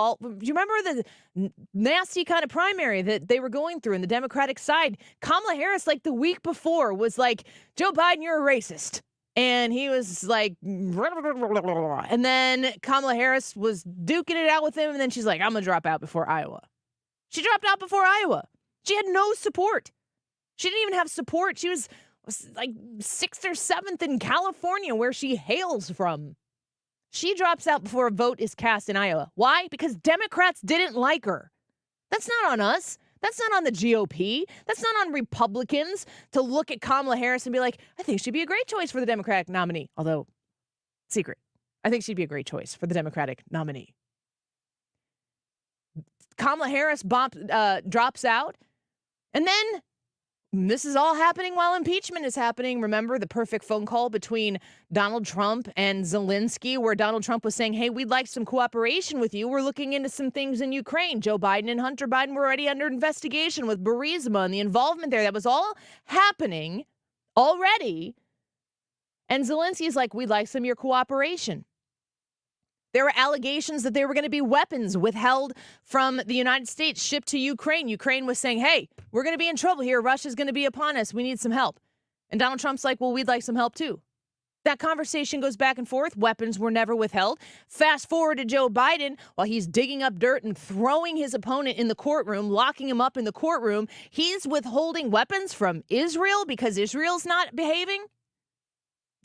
remember the nasty kind of primary that they were going through in the Democratic side? Kamala Harris, like the week before, was like, Joe Biden, you're a racist. And he was like, and then Kamala Harris was duking it out with him. And then she's like, I'm going to drop out before Iowa. She dropped out before Iowa. She had no support. She didn't even have support. She was like 6th or 7th in California, where she hails from. She drops out before a vote is cast in Iowa. Why? Because Democrats didn't like her. That's not on us. That's not on the GOP. That's not on Republicans to look at Kamala Harris and be like, I think she'd be a great choice for the Democratic nominee. Although, secret, I think she'd be a great choice for the Democratic nominee. Kamala Harris drops out. And then This is all happening while impeachment is happening. Remember the perfect phone call between Donald Trump and Zelensky, where Donald Trump was saying, hey, we'd like some cooperation with you. We're looking into some things in Ukraine. Joe Biden and Hunter Biden were already under investigation with Burisma and the involvement there. That was all happening already. And Zelensky's like, we'd like some of your cooperation. There were allegations that there were going to be weapons withheld from the United States shipped to Ukraine. Ukraine was saying, hey, we're going to be in trouble here. Russia's going to be upon us. We need some help. And Donald Trump's like, well, we'd like some help too. That conversation goes back and forth. Weapons were never withheld. Fast forward to Joe Biden while he's digging up dirt and throwing his opponent in the courtroom, locking him up in the courtroom. He's withholding weapons from Israel because Israel's not behaving.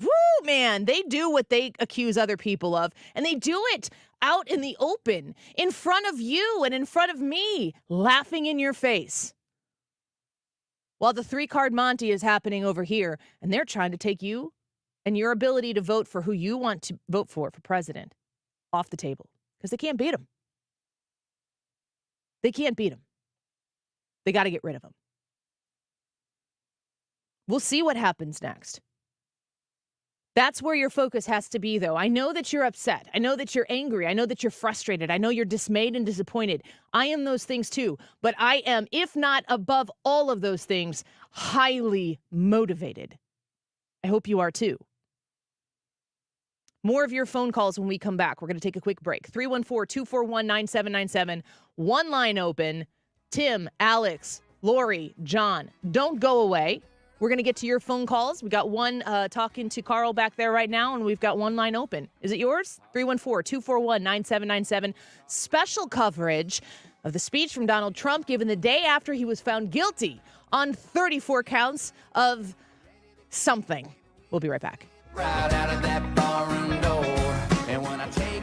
Woo, man, they do what they accuse other people of, and they do it out in the open, in front of you and in front of me, laughing in your face. While the three-card Monty is happening over here, and they're trying to take you and your ability to vote for who you want to vote for president off the table, because they can't beat him. They can't beat him. They got to get rid of him. We'll see what happens next. That's where your focus has to be, though. I know that you're upset. I know that you're angry. I know that you're frustrated. I know you're dismayed and disappointed. I am those things, too. But I am, if not above all of those things, highly motivated. I hope you are, too. More of your phone calls when we come back. We're going to take a quick break. 314-241-9797. One line open. Tim, Alex, Lori, John, don't go away. We're going to get to your phone calls. We got one talking to Carl back there right now, and we've got one line open. Is it yours? 314-241-9797. Special coverage of the speech from Donald Trump given the day after he was found guilty on 34 counts of something. We'll be right back.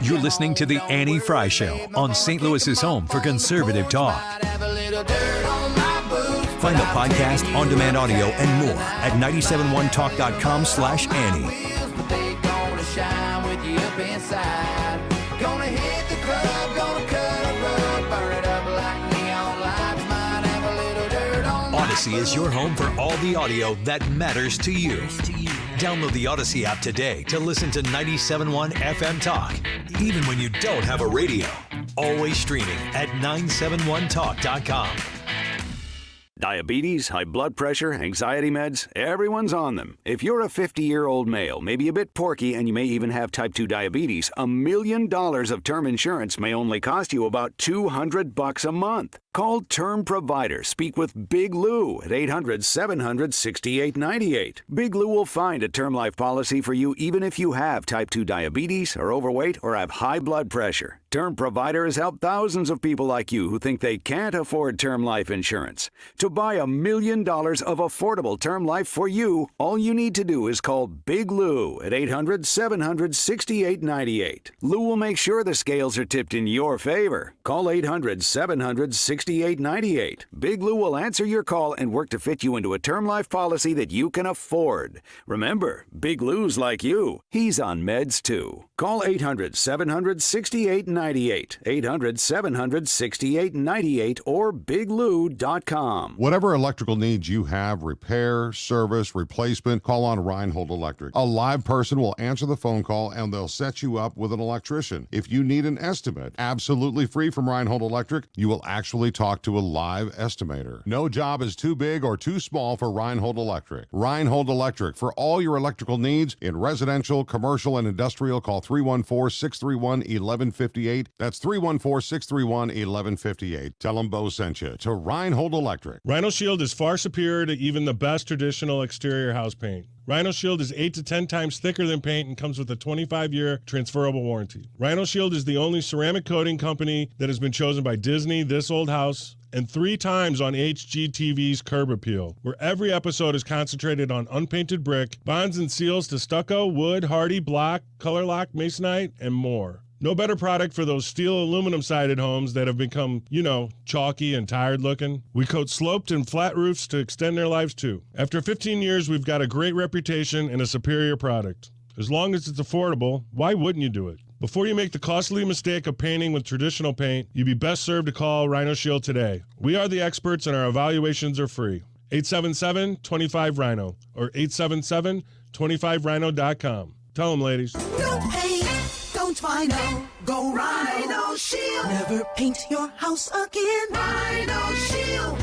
You're listening to The Annie Fry Show on St. Louis's home for conservative talk. Find the podcast, on-demand audio, and more at 971talk.com/Annie. Odyssey is your home for all the audio that matters to you. Download the Odyssey app today to listen to 97.1 FM Talk, even when you don't have a radio. Always streaming at 971talk.com. Diabetes, high blood pressure, anxiety meds, everyone's on them. If you're a 50-year-old male, maybe a bit porky, and you may even have type 2 diabetes, $1 million of term insurance may only cost you about $200 a month. Call Term Provider. Speak with Big Lou at 800-700-6898. Big Lou will find a term life policy for you even if you have type 2 diabetes, are overweight, or have high blood pressure. Term Provider has helped thousands of people like you who think they can't afford term life insurance. To buy $1 million of affordable term life for you, all you need to do is call Big Lou at 800-700-6898. Lou will make sure the scales are tipped in your favor. Call 800-700-6898. Big Lou will answer your call and work to fit you into a term life policy that you can afford. Remember, Big Lou's like you. He's on meds too. Call 800-700-6898. 800-700-6898 or biglou.com. Whatever electrical needs you have, repair, service, replacement, call on Reinhold Electric. A live person will answer the phone call and they'll set you up with an electrician. If you need an estimate, absolutely free from Reinhold Electric, you will actually talk to a live estimator. No job is too big or too small for Reinhold Electric. Reinhold Electric, for all your electrical needs in residential, commercial, and industrial, call 314-631-1158. That's 314-631-1158. Tell them Bo sent you to Reinhold Electric. Rhino Shield is far superior to even the best traditional exterior house paint. Rhino Shield is 8 to 10 times thicker than paint and comes with a 25-year transferable warranty. Rhino Shield is the only ceramic coating company that has been chosen by Disney, This Old House, and 3 times on HGTV's Curb Appeal, where every episode is concentrated on unpainted brick, bonds and seals to stucco, wood, hardy, block, color lock, masonite, and more. No better product for those steel aluminum-sided homes that have become, chalky and tired looking. We coat sloped and flat roofs to extend their lives too. After 15 years, we've got a great reputation and a superior product. As long as it's affordable, why wouldn't you do it? Before you make the costly mistake of painting with traditional paint, you'd be best served to call Rhino Shield today. We are the experts and our evaluations are free. 877-25-RHINO or 877-25rhino.com. Tell them, ladies. No pain, don't Rhino. Go Rhino Shield. Never paint your house again. Rhino Shield.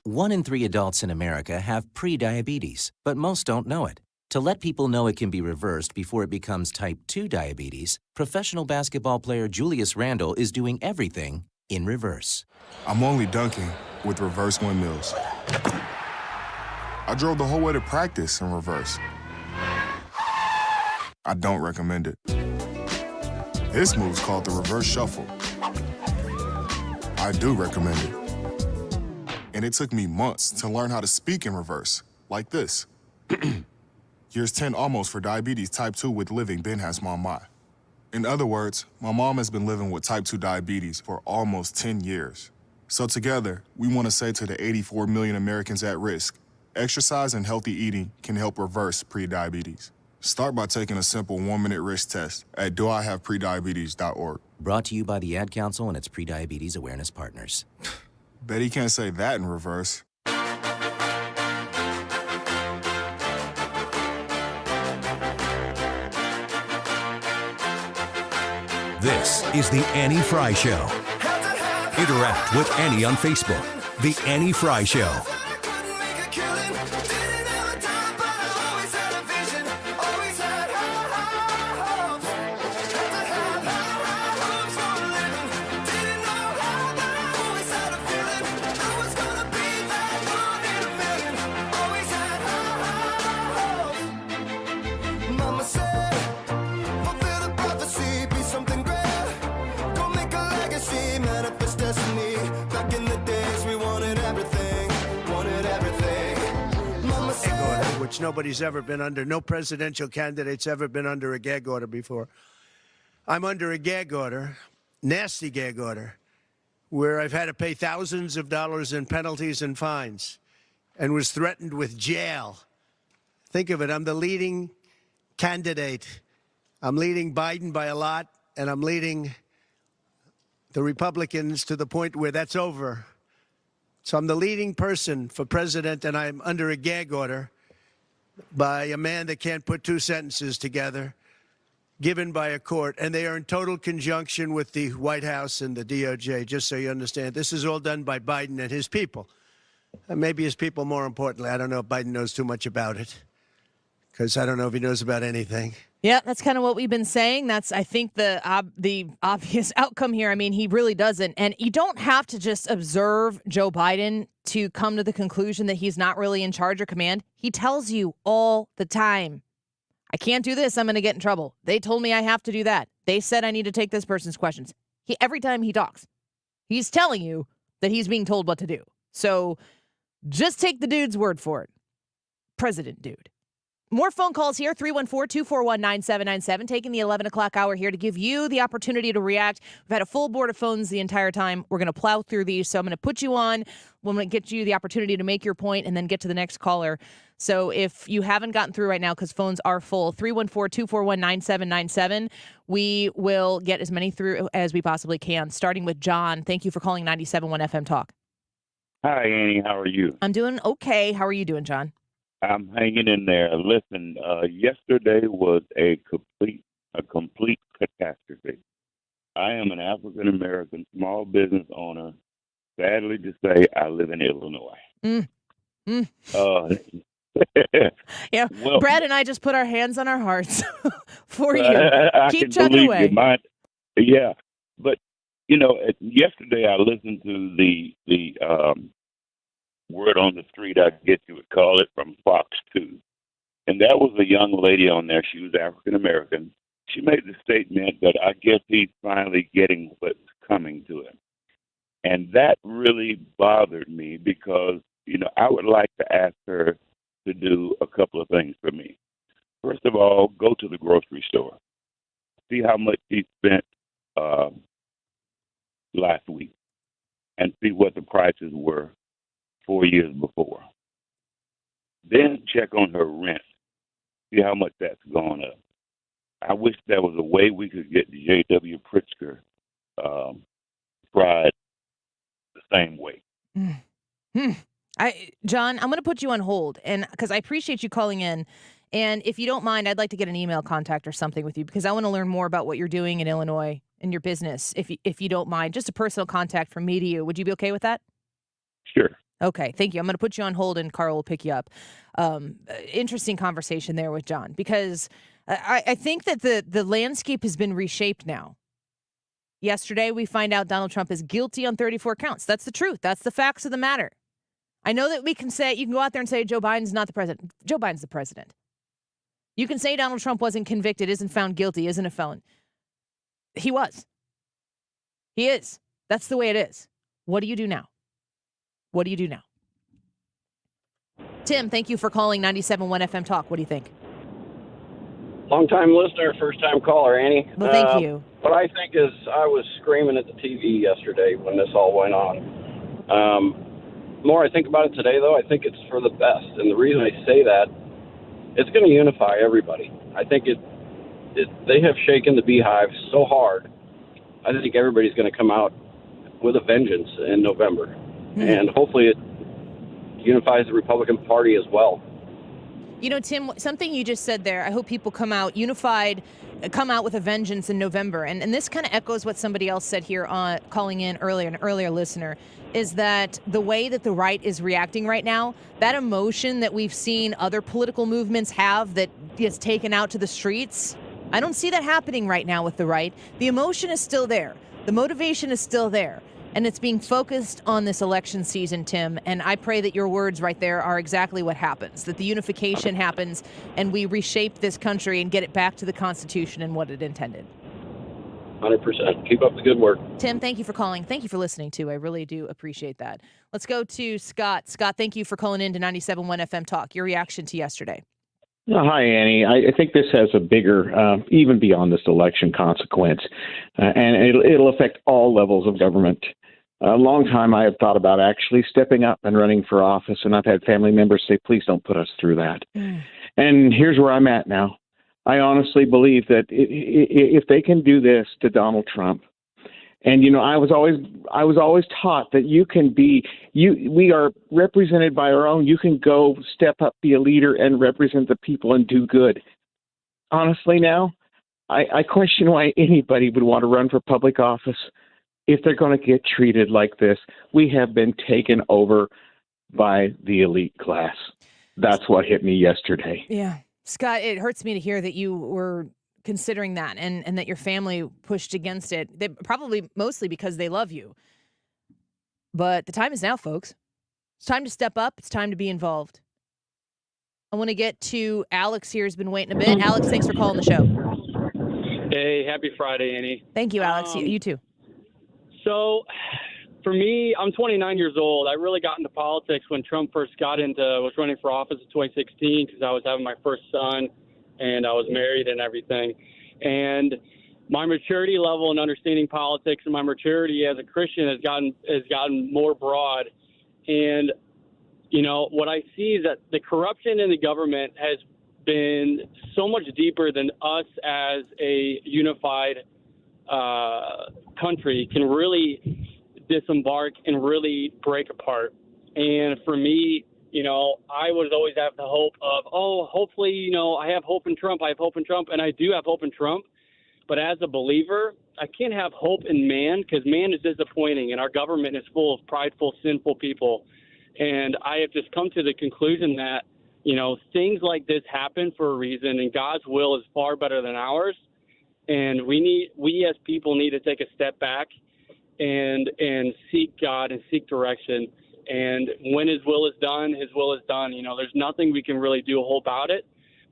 1 in 3 adults in America have prediabetes, but most don't know it. To let people know it can be reversed before it becomes type 2 diabetes, professional basketball player Julius Randle is doing everything in reverse. I'm only dunking with reverse windmills. I drove the whole way to practice in reverse. I don't recommend it. This move's called the reverse shuffle. I do recommend it. And it took me months to learn how to speak in reverse, like this. Years 10 almost for diabetes type 2 with living Ben has mom my. In other words, my mom has been living with type 2 diabetes for almost 10 years. So together, we want to say to the 84 million Americans at risk, exercise and healthy eating can help reverse prediabetes. Start by taking a simple 1-minute risk test at doihaveprediabetes.org. Brought to you by the Ad Council and its prediabetes awareness partners. Bet he can't say that in reverse. This is the Annie Fry Show. Interact with Annie on Facebook. The Annie Fry Show. Which nobody's ever been under. No presidential candidate's ever been under a gag order before. I'm under a gag order, nasty gag order, where I've had to pay thousands of dollars in penalties and fines and was threatened with jail. Think of it. I'm the leading candidate. I'm leading Biden by a lot, and I'm leading the Republicans to the point where that's over. So I'm the leading person for president, and I'm under a gag order by a man that can't put two sentences together, given by a court, and they are in total conjunction with the White House and the DOJ, just so you understand. This is all done by Biden and his people. And maybe his people more importantly. I don't know if Biden knows too much about it, because I don't know if he knows about anything. Yeah, that's kind of what we've been saying. That's, I think, the obvious outcome here. I mean, he really doesn't. And you don't have to just observe Joe Biden to come to the conclusion that he's not really in charge or command. He tells you all the time, I can't do this. I'm going to get in trouble. They told me I have to do that. They said I need to take this person's questions. Every time he talks, he's telling you that he's being told what to do. So just take the dude's word for it. President dude. More phone calls here, 314-241-9797, taking the 11 o'clock hour here to give you the opportunity to react. We've had a full board of phones the entire time. We're going to plow through these, so I'm going to put you on. We're going to get you the opportunity to make your point and then get to the next caller. So if you haven't gotten through right now because phones are full, 314-241-9797, we will get as many through as we possibly can, starting with John. Thank you for calling 97.1 FM Talk. Hi, Annie. How are you? I'm doing okay. How are you doing, John? I'm hanging in there. Listen, yesterday was a complete catastrophe. I am an African-American small business owner. Sadly to say, I live in Illinois. Yeah, well, Brad and I just put our hands on our hearts for you. I Keep chugging away. Yeah, but, yesterday I listened to the word on the street, I guess you would call it, from Fox 2. And that was a young lady on there. She was African-American. She made the statement that I guess he's finally getting what's coming to him. And that really bothered me because, I would like to ask her to do a couple of things for me. First of all, go to the grocery store. See how much he spent last week and see what the prices were 4 years before. Then check on her rent. See how much that's gone up. I wish there was a way we could get J.W. Pritzker fried the same way. John, I'm going to put you on hold, and because I appreciate you calling in. And if you don't mind, I'd like to get an email contact or something with you because I want to learn more about what you're doing in Illinois and your business. If you don't mind, just a personal contact from me to you. Would you be okay with that? Sure. Okay, thank you. I'm going to put you on hold, and Carl will pick you up. Interesting conversation there with John because I think that the landscape has been reshaped now. Yesterday, we find out Donald Trump is guilty on 34 counts. That's the truth. That's the facts of the matter. I know that you can go out there and say Joe Biden's not the president. Joe Biden's the president. You can say Donald Trump wasn't convicted, isn't found guilty, isn't a felon. He was. He is. That's the way it is. What do you do now? What do you do now? Tim, thank you for calling 97.1 FM Talk. What do you think? Long-time listener, first-time caller, Annie. Well, thank you. What I think is I was screaming at the TV yesterday when this all went on. The more I think about it today, though, I think it's for the best. And the reason I say that, it's going to unify everybody. I think they have shaken the beehive so hard. I think everybody's going to come out with a vengeance in November. And hopefully it unifies the Republican Party as well. You know, Tim, something you just said there, I hope people come out unified, come out with a vengeance in November. And this kind of echoes what somebody else said here on calling in earlier, an earlier listener, is that the way that the right is reacting right now, that emotion that we've seen other political movements have that gets taken out to the streets, I don't see that happening right now with the right. The emotion is still there. The motivation is still there. And it's being focused on this election season, Tim. And I pray that your words right there are exactly what happens, that the unification happens and we reshape this country and get it back to the Constitution and what it intended. 100%. Keep up the good work. Tim, thank you for calling. Thank you for listening, too. I really do appreciate that. Let's go to Scott. Scott, thank you for calling in to 97.1 FM Talk. Your reaction to yesterday. Hi, Annie. I think this has a bigger, even beyond this election, consequence, and it'll affect all levels of government. A long time I have thought about actually stepping up and running for office, and I've had family members say, please don't put us through that. And here's where I'm at now. I honestly believe that if they can do this to Donald Trump, and, you know, I was always taught that we are represented by our own. You can go step up, be a leader, and represent the people and do good. Honestly, now, I question why anybody would want to run for public office if they're going to get treated like this. We have been taken over by the elite class. That's what hit me yesterday. Yeah. Scott, it hurts me to hear that you were considering that and that your family pushed against it. They probably mostly because they love you. But the time is now, folks. It's time to step up. It's time to be involved. I want to get to Alex here, who's been waiting a bit. Alex, thanks for calling the show. Hey, happy Friday, Annie. Thank you, Alex. You too. So, for me, I'm 29 years old. I really got into politics when Trump first was running for office in 2016 because I was having my first son and I was married and everything. And my maturity level in understanding politics and my maturity as a Christian has gotten more broad. And, you know, what I see is that the corruption in the government has been so much deeper than us as a unified country can really disembark and really break apart. And for me, you know, I would always have the hope of, hopefully, you know, I have hope in Trump. And I do have hope in Trump. But as a believer, I can't have hope in man because man is disappointing and our government is full of prideful, sinful people. And I have just come to the conclusion that, you know, things like this happen for a reason and God's will is far better than ours. And we as people need to take a step back and seek God and seek direction. And when his will is done, his will is done. You know, there's nothing we can really do about it.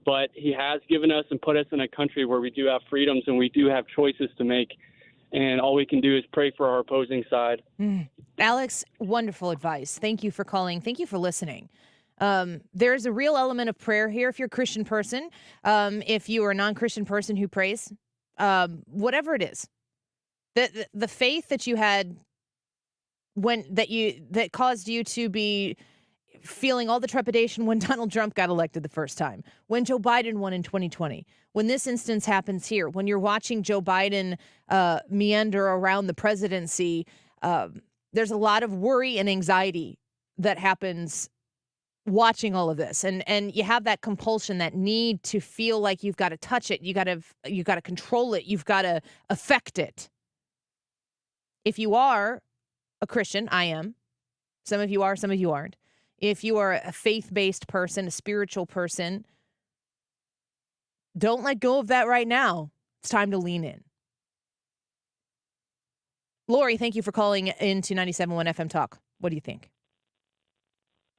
But he has given us and put us in a country where we do have freedoms and we do have choices to make. And all we can do is pray for our opposing side. Alex, wonderful advice. Thank you for calling. Thank you for listening. There's a real element of prayer here if you're a Christian person. If you are a non-Christian person who prays, whatever it is, the faith that you had that caused you to be feeling all the trepidation when Donald Trump got elected the first time, when Joe Biden won in 2020, when this instance happens here, when you're watching Joe Biden meander around the presidency, there's a lot of worry and anxiety that happens watching all of this, and you have that compulsion, that need to feel like you've got to touch it, you got to control it, you've got to affect it. If you are a Christian, I am. Some of you are, some of you aren't. If you are a faith-based person, a spiritual person, don't let go of that right now. It's time to lean in. Lori, thank you for calling into 97.1 FM Talk. What do you think?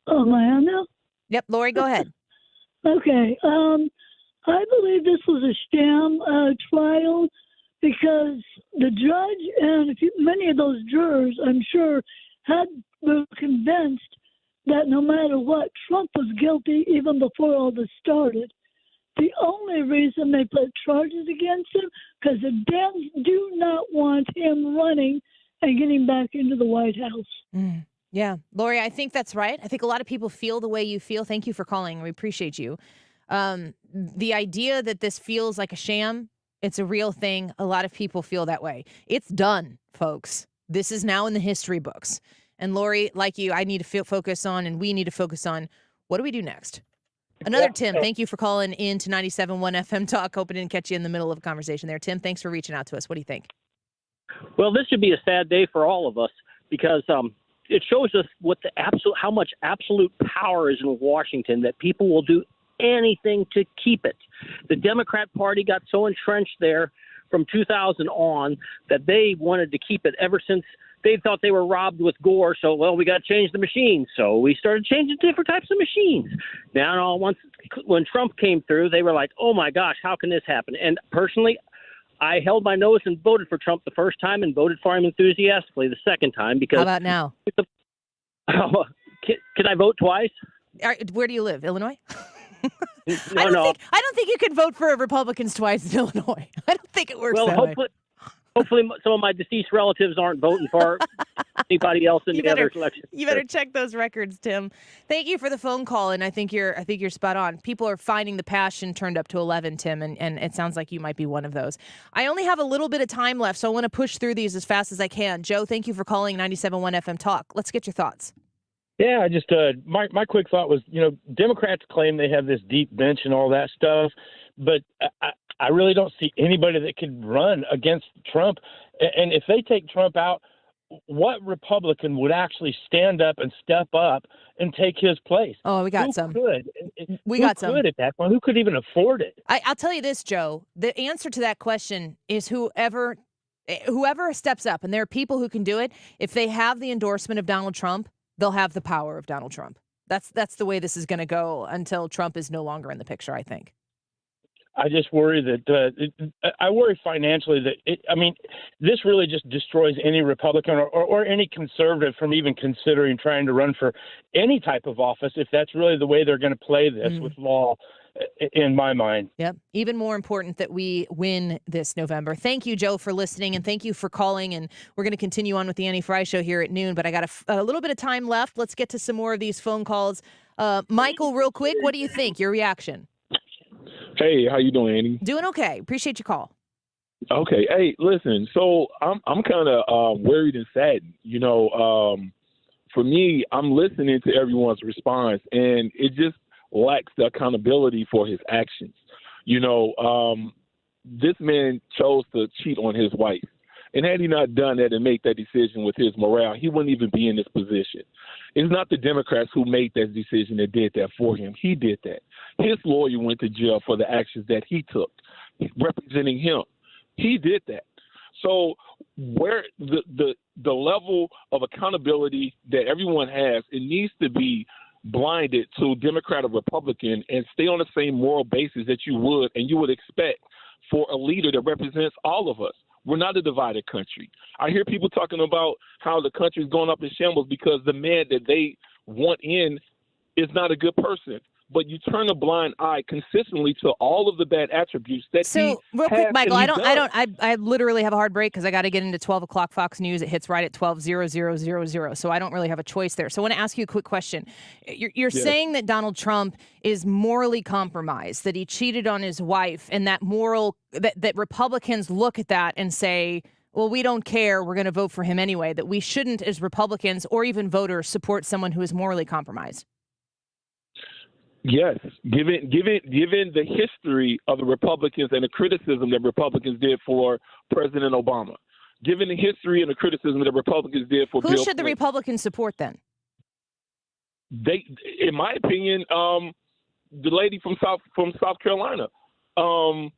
Oh, am I on now? Yep, Lori, go ahead. Okay. I believe this was a sham trial because the judge and many of those jurors, I'm sure, were convinced that no matter what, Trump was guilty even before all this started. The only reason they put charges against him, because the Dems do not want him running and getting back into the White House. Yeah. Lori, I think that's right. I think a lot of people feel the way you feel. Thank you for calling. We appreciate you. The idea that this feels like a sham, it's a real thing. A lot of people feel that way. It's done, folks. This is now in the history books. And Lori, like you, I need to focus on, and we need to focus on, what do we do next? Another Tim, thank you for calling in to 97.1 FM Talk. Hope I didn't catch you in the middle of a conversation there. Tim, thanks for reaching out to us. What do you think? Well, this should be a sad day for all of us because it shows us how much absolute power is in Washington, that people will do anything to keep it. The Democrat Party got so entrenched there from 2000 on that they wanted to keep it ever since they thought they were robbed with Gore. So, we got to change the machines. So we started changing different types of machines. Now, when Trump came through, they were like, oh my gosh, how can this happen? And personally, I held my nose and voted for Trump the first time and voted for him enthusiastically the second time because. How about now? Can I vote twice? Where do you live? Illinois? I don't think you can vote for Republicans twice in Illinois. I don't think it works that way. Hopefully some of my deceased relatives aren't voting for anybody else in the other election. You better check those records, Tim. Thank you for the phone call, and I think you're spot on. People are finding the passion turned up to 11, Tim, and it sounds like you might be one of those. I only have a little bit of time left, so I want to push through these as fast as I can. Joe, thank you for calling 97.1 FM Talk. Let's get your thoughts. Yeah, just my quick thought was, Democrats claim they have this deep bench and all that stuff, but I really don't see anybody that could run against Trump. And if they take Trump out, what Republican would actually stand up and step up and take his place? Oh, we got some. Who could? We got some. Who could at that point? Who could even afford it? I'll tell you this, Joe. The answer to that question is whoever steps up, and there are people who can do it. If they have the endorsement of Donald Trump, they'll have the power of Donald Trump. That's the way this is going to go until Trump is no longer in the picture, I think. I just worry that I worry financially that this really just destroys any Republican or any conservative from even considering trying to run for any type of office if that's really the way they're going to play this with law, in my mind. Yep. Even more important that we win this November. Thank you, Joe, for listening, and thank you for calling. And we're going to continue on with the Annie Fry Show here at noon, but I got a little bit of time left. Let's get to some more of these phone calls. Michael, real quick, what do you think? Your reaction? Hey, how you doing, Annie? Doing okay. Appreciate your call. Okay. Hey, listen. So I'm kind of worried and saddened. For me, I'm listening to everyone's response, and it just lacks the accountability for his actions. This man chose to cheat on his wife, and had he not done that and make that decision with his morale, he wouldn't even be in this position. It's not the Democrats who made that decision and did that for him. He did that. His lawyer went to jail for the actions that he took, representing him. He did that. So where the level of accountability that everyone has, it needs to be blinded to Democrat or Republican and stay on the same moral basis that you would expect for a leader that represents all of us. We're not a divided country. I hear people talking about how the country is going up in shambles because the man that they want in is not a good person. But you turn a blind eye consistently to all of the bad attributes that So real quick, Michael, I literally have a hard break because I got to get into 12 o'clock Fox News. It hits right at 12:00. So I don't really have a choice there. So I want to ask you a quick question. You're saying that Donald Trump is morally compromised, that he cheated on his wife, and that that Republicans look at that and say, well, we don't care, we're going to vote for him anyway, that we shouldn't, as Republicans or even voters, support someone who is morally compromised? Yes, given the history of the Republicans and the criticism that Republicans did for President Obama, given the history and the criticism that Republicans did for Who Bill should the Clinton, Republicans support then? they, in my opinion, the lady from South Carolina,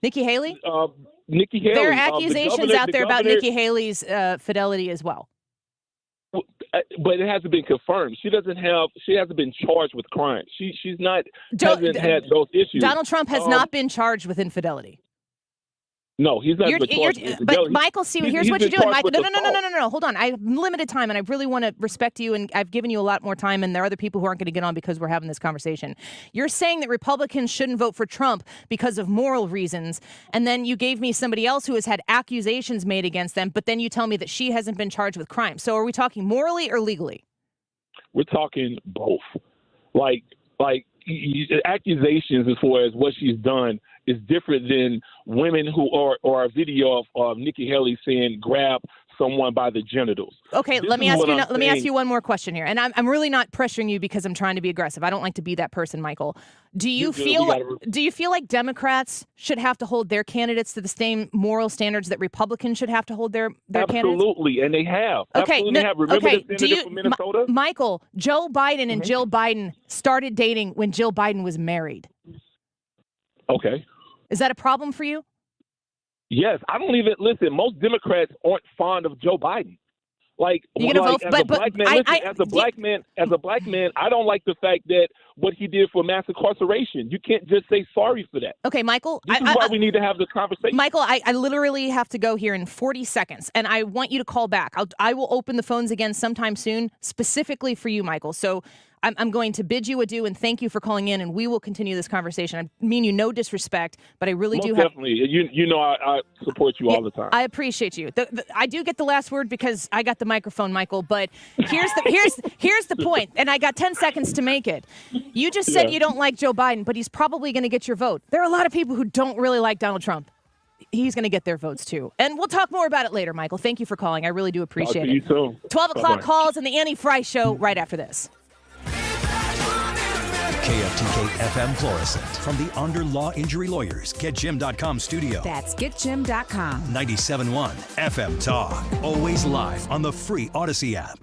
Nikki Haley. Nikki Haley. There are accusations out there about Nikki Haley's fidelity as well. But it hasn't been confirmed. She hasn't been charged with crime. She's not hasn't had those issues. Donald Trump has not been charged with infidelity. No, he's not. But Michael, see, here's what you're doing, Michael. No. Hold on. I have limited time, and I really want to respect you, and I've given you a lot more time, and there are other people who aren't going to get on because we're having this conversation. You're saying that Republicans shouldn't vote for Trump because of moral reasons, and then you gave me somebody else who has had accusations made against them, but then you tell me that she hasn't been charged with crime. So are we talking morally or legally? We're talking both. Like accusations as far as what she's done is different than women who or a video of Nikki Haley saying grab someone by the genitals. Okay, let me ask you one more question here, and I'm really not pressuring you because I'm trying to be aggressive. I don't like to be that person, Michael. Do you feel like Democrats should have to hold their candidates to the same moral standards that Republicans should have to hold their candidates? Absolutely, and they have. Okay, absolutely have. Remember the senator from Minnesota? Michael, Joe Biden and Jill Biden started dating when Jill Biden was married. Okay. Is that a problem for you? Yes, I don't even listen. Most Democrats aren't fond of Joe Biden. Like, you're gonna vote, as a black man, I don't like the fact that what he did for mass incarceration. You can't just say sorry for that. Okay, Michael. This is why we need to have the conversation. Michael, I literally have to go here in 40 seconds, and I want you to call back. I will open the phones again sometime soon, specifically for you, Michael. So I'm going to bid you adieu and thank you for calling in, and we will continue this conversation. I mean you no disrespect, but I really Most do definitely. You know I support you all the time. I appreciate you. I do get the last word because I got the microphone, Michael. But here's the point, and I got 10 seconds to make it. You just said you don't like Joe Biden, but he's probably going to get your vote. There are a lot of people who don't really like Donald Trump. He's going to get their votes too. And we'll talk more about it later, Michael. Thank you for calling. I really do appreciate it. You soon. 12 o'clock calls and the Annie Fry Show right after this. KFTK FM Florissant. From the Under Law Injury Lawyers, GetJim.com studio. That's GetJim.com. 97.1 FM Talk. Always live on the free Odyssey app.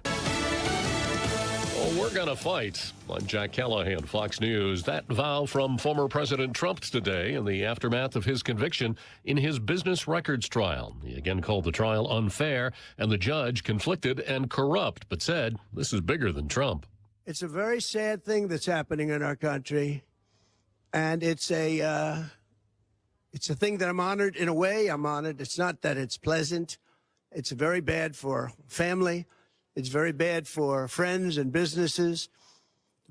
Oh, we're going to fight. I'm Jack Callahan, Fox News. That vow from former President Trump today in the aftermath of his conviction in his business records trial. He again called the trial unfair and the judge conflicted and corrupt, but said this is bigger than Trump. It's a very sad thing that's happening in our country, and it's a thing that I'm honored. In a way, I'm honored. It's not that it's pleasant. It's very bad for family. It's very bad for friends and businesses.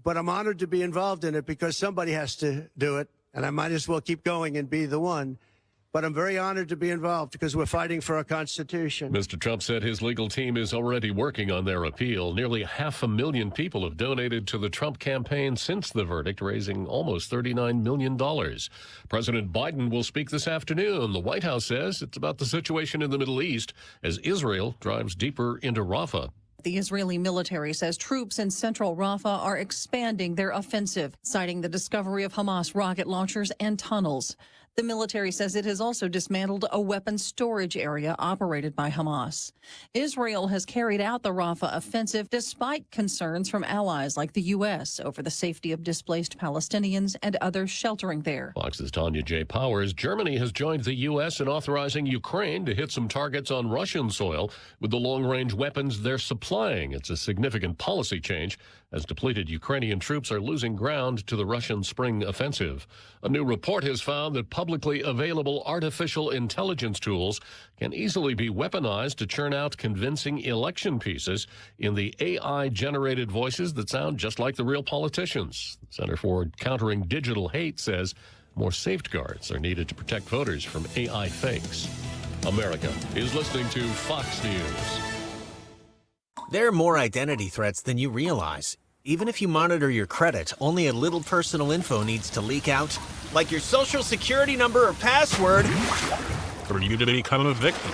But I'm honored to be involved in it because somebody has to do it, and I might as well keep going and be the one. But I'm very honored to be involved because we're fighting for our Constitution. Mr. Trump said his legal team is already working on their appeal. Nearly 500,000 people have donated to the Trump campaign since the verdict, raising almost $39 million. President Biden will speak this afternoon. The White House says it's about the situation in the Middle East as Israel drives deeper into Rafah. The Israeli military says troops in central Rafah are expanding their offensive, citing the discovery of Hamas rocket launchers and tunnels. The military says it has also dismantled a weapons storage area operated by Hamas. Israel has carried out the Rafah offensive despite concerns from allies like the U.S. over the safety of displaced Palestinians and others sheltering there. Fox's Tanya J. Powers. Germany has joined the U.S. in authorizing Ukraine to hit some targets on Russian soil with the long-range weapons they're supplying. It's a significant policy change as depleted Ukrainian troops are losing ground to the Russian spring offensive. A new report has found that publicly available artificial intelligence tools can easily be weaponized to churn out convincing election pieces in the AI-generated voices that sound just like the real politicians. The Center for Countering Digital Hate says more safeguards are needed to protect voters from AI fakes. America is listening to Fox News. There are more identity threats than you realize. Even if you monitor your credit, only a little personal info needs to leak out, like your social security number or password, for you to become a victim.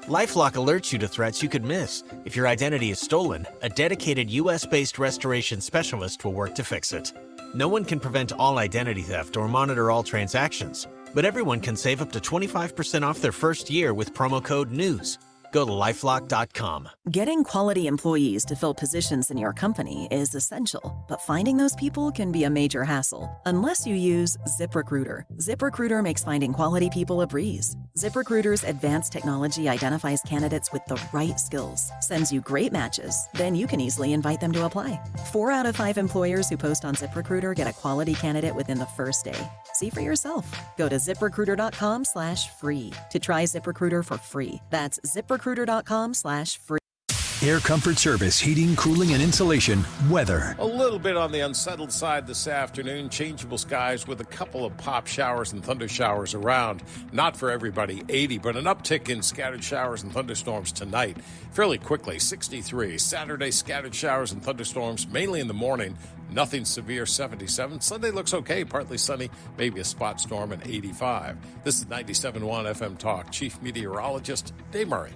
LifeLock alerts you to threats you could miss. If your identity is stolen, a dedicated U.S.-based restoration specialist will work to fix it. No one can prevent all identity theft or monitor all transactions, but everyone can save up to 25% off their first year with promo code NEWS. Go to LifeLock.com. Getting quality employees to fill positions in your company is essential, but finding those people can be a major hassle unless you use ZipRecruiter. ZipRecruiter makes finding quality people a breeze. ZipRecruiter's advanced technology identifies candidates with the right skills, sends you great matches, then you can easily invite them to apply. 4 out of 5 employers who post on ZipRecruiter get a quality candidate within the first day. See for yourself. Go to ZipRecruiter.com/free to try ZipRecruiter for free. That's ZipRecruiter.com/free. Air Comfort Service, heating, cooling, and insulation. Weather. A little bit on the unsettled side this afternoon. Changeable skies with a couple of pop showers and thunder showers around. Not for everybody, 80, but an uptick in scattered showers and thunderstorms tonight. Fairly quickly, 63. Saturday, scattered showers and thunderstorms, mainly in the morning. Nothing severe, 77. Sunday looks okay, partly sunny, maybe a spot storm, and 85. This is 97.1 FM Talk. Chief Meteorologist Dave Murray.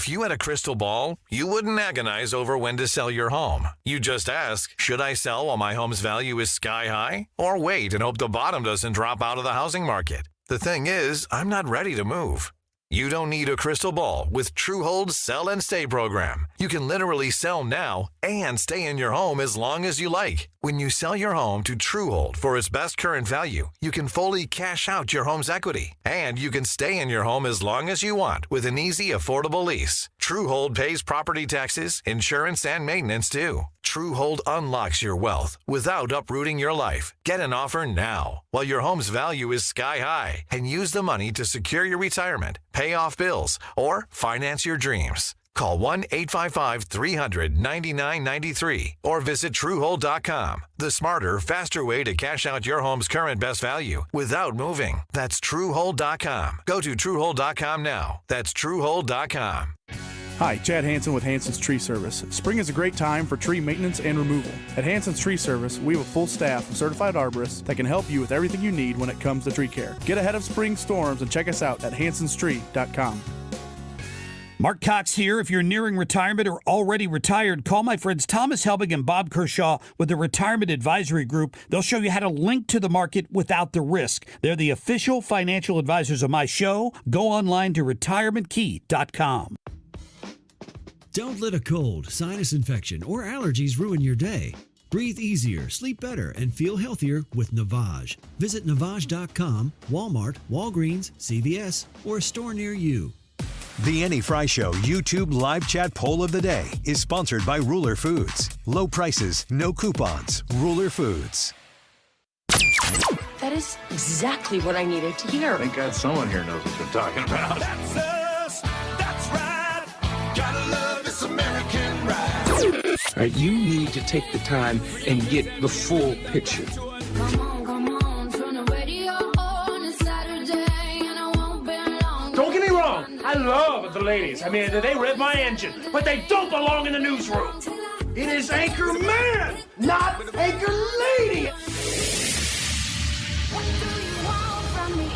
If you had a crystal ball, you wouldn't agonize over when to sell your home. You just ask, should I sell while my home's value is sky high? Or wait and hope the bottom doesn't drop out of the housing market? The thing is, I'm not ready to move. You don't need a crystal ball with Truehold's Sell and Stay program. You can literally sell now and stay in your home as long as you like. When you sell your home to Truehold for its best current value, you can fully cash out your home's equity. And you can stay in your home as long as you want with an easy, affordable lease. Truehold pays property taxes, insurance, and maintenance too. Truehold unlocks your wealth without uprooting your life. Get an offer now while your home's value is sky high and use the money to secure your retirement, pay off bills, or finance your dreams. Call 1-855-300-9993 or visit Truehold.com. The smarter, faster way to cash out your home's current best value without moving. That's Truehold.com. Go to Truehold.com now. That's Truehold.com. Hi, Chad Hansen with Hansen's Tree Service. Spring is a great time for tree maintenance and removal. At Hansen's Tree Service, we have a full staff of certified arborists that can help you with everything you need when it comes to tree care. Get ahead of spring storms and check us out at hansenstree.com. Mark Cox here. If you're nearing retirement or already retired, call my friends Thomas Helbig and Bob Kershaw with the Retirement Advisory Group. They'll show you how to link to the market without the risk. They're the official financial advisors of my show. Go online to retirementkey.com. Don't let a cold, sinus infection, or allergies ruin your day. Breathe easier, sleep better, and feel healthier with Navage. Visit Navage.com, Walmart, Walgreens, CVS, or a store near you. The Annie Fry Show YouTube live chat poll of the day is sponsored by Ruler Foods. Low prices, no coupons. Ruler Foods. That is exactly what I needed to hear. Thank God someone here knows what they're talking about. That's us. That's right. Gotta love this American ride. You need to take the time and get the full picture. Don't get me wrong, I love the ladies. I mean, they rev my engine, but they don't belong in the newsroom. It is Anchor Man, not Anchor Lady. What do you want from me?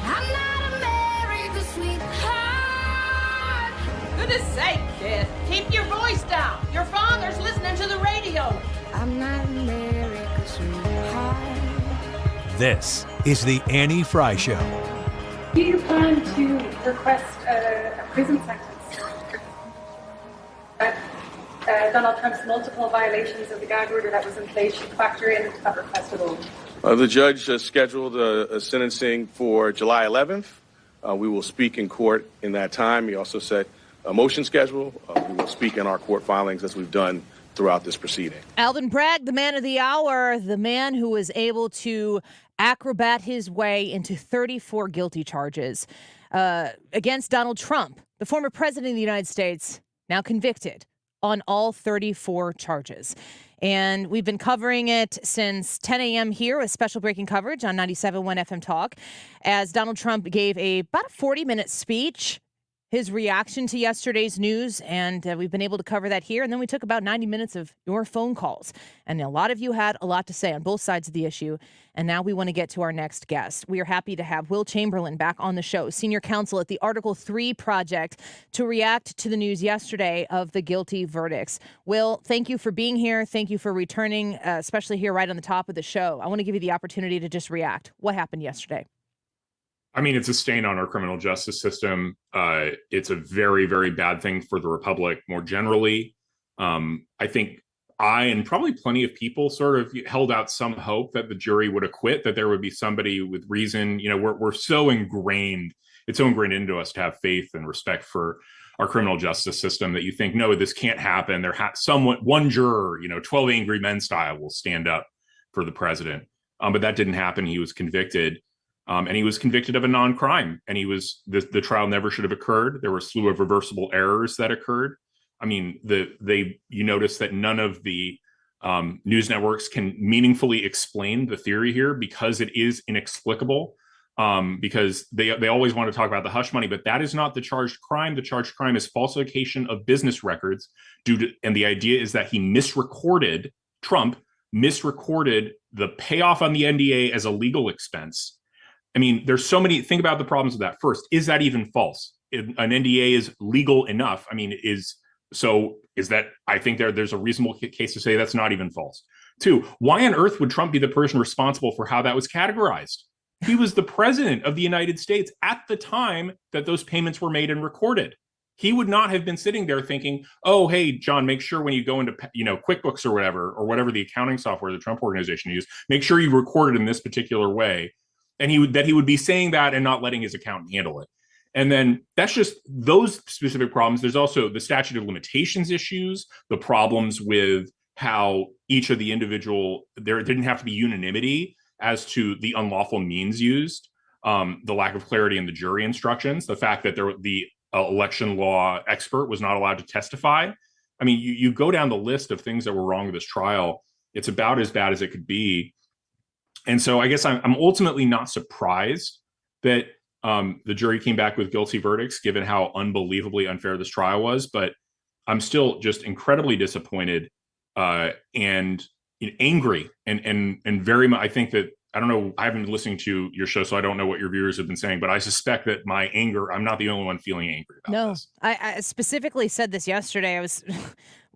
I'm not America's sweetheart. Goodness sake, kid. Keep your voice down. Your father's listening to the radio. I'm not America's sweetheart. This is the Annie Fry Show. Do you plan to request a prison sentence? Donald Trump's multiple violations of the gag order that was in place should factor into that request at all? The judge scheduled a sentencing for July 11th. We will speak in court in that time. He also set a motion schedule. We will speak in our court filings as we've done throughout this proceeding. Alvin Bragg, the man of the hour, the man who was able to acrobat his way into 34 guilty charges against Donald Trump, the former president of the United States, now convicted on all 34 charges. And we've been covering it since 10 a.m. here with special breaking coverage on 97.1 FM Talk as Donald Trump gave about a 40-minute speech. his reaction to yesterday's news, and we've been able to cover that here. And then we took about 90 minutes of your phone calls. And a lot of you had a lot to say on both sides of the issue. And now we want to get to our next guest. We are happy to have Will Chamberlain back on the show, senior counsel at the Article 3 Project, to react to the news yesterday of the guilty verdicts. Will, thank you for being here. Thank you for returning, especially here right on the top of the show. I want to give you the opportunity to just react. What happened yesterday? I mean, it's a stain on our criminal justice system. It's a very, very bad thing for the Republic more generally. I think I and probably plenty of people sort of held out some hope that the jury would acquit, that there would be somebody with reason. You know, we're so ingrained, it's so ingrained into us to have faith and respect for our criminal justice system that you think, no, this can't happen. One juror, 12 Angry Men style, will stand up for the president. But that didn't happen. He was convicted. And he was convicted of a non-crime, and the trial never should have occurred. There were a slew of reversible errors that occurred. I mean, you notice that none of the news networks can meaningfully explain the theory here because it is inexplicable. Because they always want to talk about the hush money, but that is not the charged crime. The charged crime is falsification of business records and the idea is that Trump misrecorded the payoff on the NDA as a legal expense. I mean, there's so many. Think about the problems with that. First, is that even false? An NDA is legal enough. I mean, is that? I think there's a reasonable case to say that's not even false. Two, why on earth would Trump be the person responsible for how that was categorized? He was the president of the United States at the time that those payments were made and recorded. He would not have been sitting there thinking, "Oh, hey, John, make sure when you go into QuickBooks or whatever the accounting software the Trump organization used, make sure you record it in this particular way." And he would be saying that and not letting his accountant handle it. And then that's just those specific problems. There's also the statute of limitations issues, the problems with how each of the there didn't have to be unanimity as to the unlawful means used, the lack of clarity in the jury instructions, the fact that the election law expert was not allowed to testify. I mean, you go down the list of things that were wrong with this trial. It's about as bad as it could be. And so I guess I'm ultimately not surprised that the jury came back with guilty verdicts, given how unbelievably unfair this trial was. But I'm still just incredibly disappointed and angry and very much. I think that, I don't know, I haven't been listening to your show, so I don't know what your viewers have been saying, but I suspect that my anger, I'm not the only one feeling angry about this. I specifically said this yesterday. I was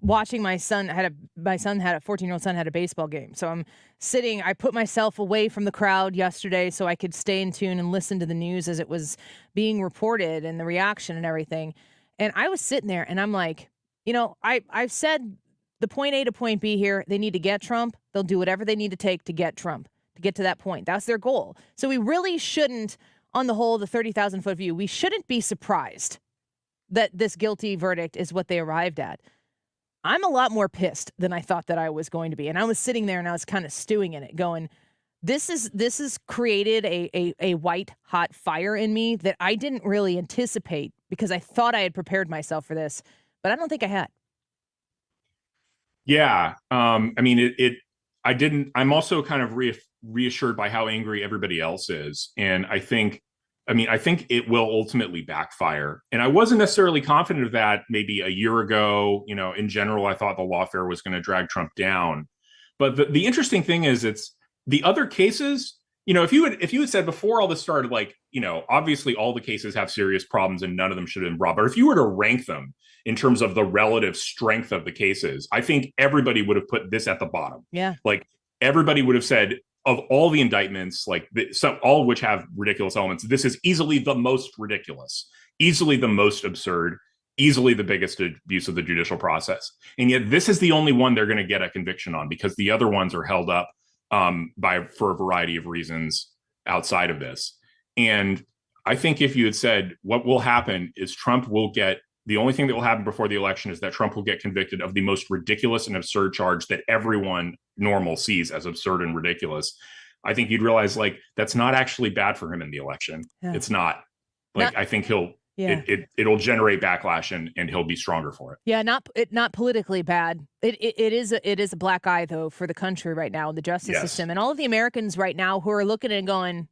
watching my son had a 14-year-old son had a baseball game. So I'm sitting, I put myself away from the crowd yesterday so I could stay in tune and listen to the news as it was being reported and the reaction and everything. And I was sitting there and I'm like, I've said the point A to point B here, they need to get Trump. They'll do whatever they need to take to get Trump, to get to that point. That's their goal. So we really shouldn't, on the whole, the 30,000-foot view, we shouldn't be surprised that this guilty verdict is what they arrived at. I'm a lot more pissed than I thought that I was going to be. And I was sitting there and I was kind of stewing in it going, this has created a white hot fire in me that I didn't really anticipate because I thought I had prepared myself for this, but I don't think I had. Yeah. I mean, I didn't, I'm also kind of reassured by how angry everybody else is. And I think it will ultimately backfire. And I wasn't necessarily confident of that maybe a year ago. In general, I thought the lawfare was going to drag Trump down. But the interesting thing is, it's the other cases, if you had said before all this started, obviously all the cases have serious problems and none of them should have been brought. But if you were to rank them in terms of the relative strength of the cases, I think everybody would have put this at the bottom. Yeah. Everybody would have said, of all the indictments, all of which have ridiculous elements, this is easily the most ridiculous, easily the most absurd, easily the biggest abuse of the judicial process. And yet this is the only one they're going to get a conviction on because the other ones are held up for a variety of reasons outside of this. And I think if you had said what will happen is the only thing that will happen before the election is that Trump will get convicted of the most ridiculous and absurd charge that everyone normal sees as absurd and ridiculous, I think you'd realize that's not actually bad for him in the election. Yeah. It's not. I think it'll generate backlash and he'll be stronger for it. Yeah, not politically bad. It is a black eye though for the country right now in the justice system and all of the Americans right now who are looking at it and going,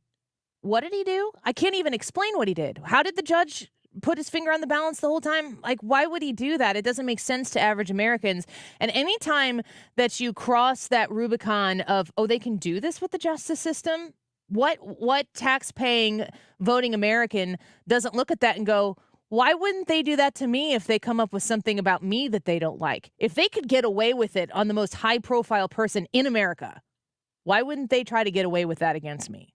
what did he do? I can't even explain what he did. How did the judge put his finger on the balance the whole time? Like, why would he do that? It doesn't make sense to average Americans. And anytime that you cross that Rubicon of, oh, they can do this with the justice system, what tax-paying voting American doesn't look at that and go, why wouldn't they do that to me if they come up with something about me that they don't like? If they could get away with it on the most high-profile person in America, why wouldn't they try to get away with that against me?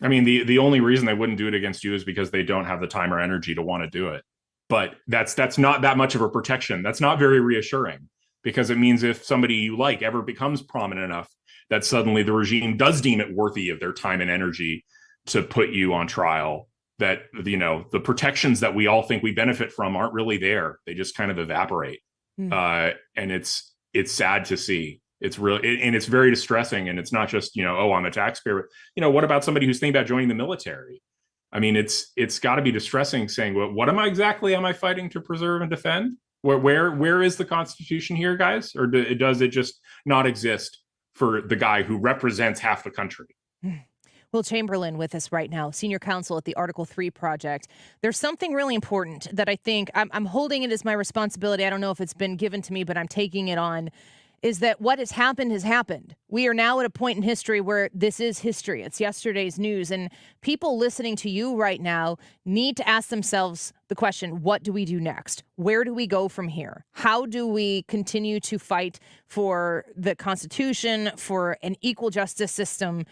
I mean, the only reason they wouldn't do it against you is because they don't have the time or energy to want to do it. But that's not that much of a protection. That's not very reassuring, because it means if somebody you like ever becomes prominent enough that suddenly the regime does deem it worthy of their time and energy to put you on trial, that, you know, the protections that we all think we benefit from aren't really there. They just kind of evaporate. And it's sad to see. It's really, and it's very distressing. And it's not just, you know, oh, I'm a taxpayer. You know, what about somebody who's thinking about joining the military? I mean, it's got to be distressing saying, well, what am I fighting to preserve and defend? Where is the Constitution here, guys? Or does it just not exist for the guy who represents half the country? Will Chamberlain with us right now, senior counsel at the Article 3 Project. There's something really important that I think I'm holding it as my responsibility. I don't know if it's been given to me, but I'm taking it on, is that what has happened has happened. We are now at a point in history where this is history. It's yesterday's news. And people listening to you right now need to ask themselves the question, what do we do next? Where do we go from here? How do we continue to fight for the Constitution, for an equal justice system?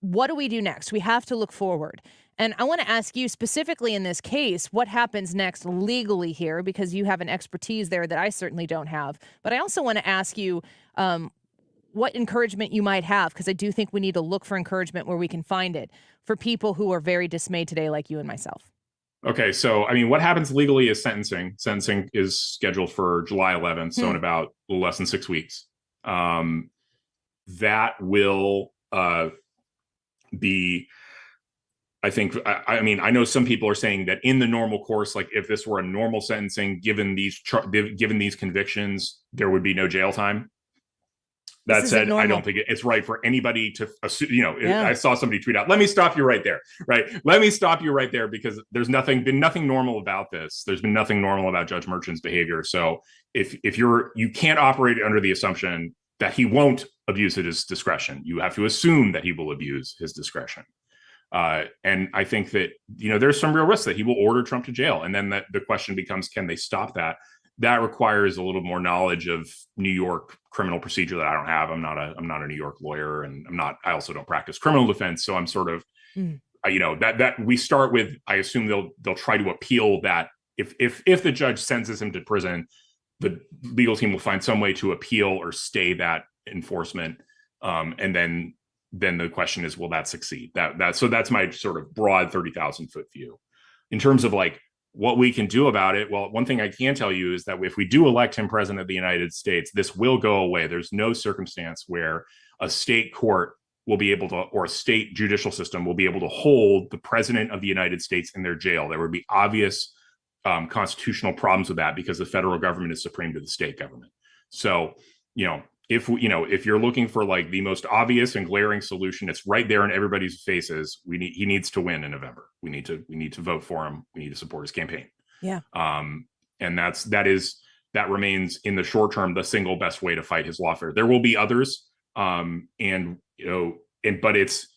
What do we do next? We have to look forward. And I want to ask you specifically in this case, what happens next legally here, because you have an expertise there that I certainly don't have. But I also want to ask you what encouragement you might have, because I do think we need to look for encouragement where we can find it for people who are very dismayed today, like you and myself. Okay, so, I mean, what happens legally is sentencing. Sentencing is scheduled for July 11th, so in about a little less than 6 weeks. That will be, I think, I mean, I know some people are saying that in the normal course, like if this were a normal sentencing, given these convictions, there would be no jail time. That said, I don't think it's right for anybody to assume, you know, I saw somebody tweet out, let me stop you right there, right? Let me stop you right there, because there's been nothing normal about this. There's been nothing normal about Judge Merchant's behavior. So if you can't operate under the assumption that he won't abuse his discretion. You have to assume that he will abuse his discretion. And I think that, you know, there's some real risk that he will order Trump to jail. And then the question becomes, can they stop that? That requires a little more knowledge of New York criminal procedure that I don't have. I'm not a New York lawyer, and I also don't practice criminal defense. So I'm sort of, you know, that we start with, I assume they'll try to appeal that. If the judge sentences him to prison, the legal team will find some way to appeal or stay that enforcement. And then the question is, will that succeed? So that's my sort of broad 30,000 foot view. In terms of like what we can do about it, well, one thing I can tell you is that if we do elect him president of the United States, this will go away. There's no circumstance where a state court will be able to, or a state judicial system will be able to hold the president of the United States in their jail. There would be obvious constitutional problems with that, because the federal government is supreme to the state government. So, you know, if you're looking for like the most obvious and glaring solution, it's right there in everybody's faces. He needs to win in November. We need to vote for him. We need to support his campaign. Yeah. And that remains in the short term the single best way to fight his lawfare. There will be others, but it's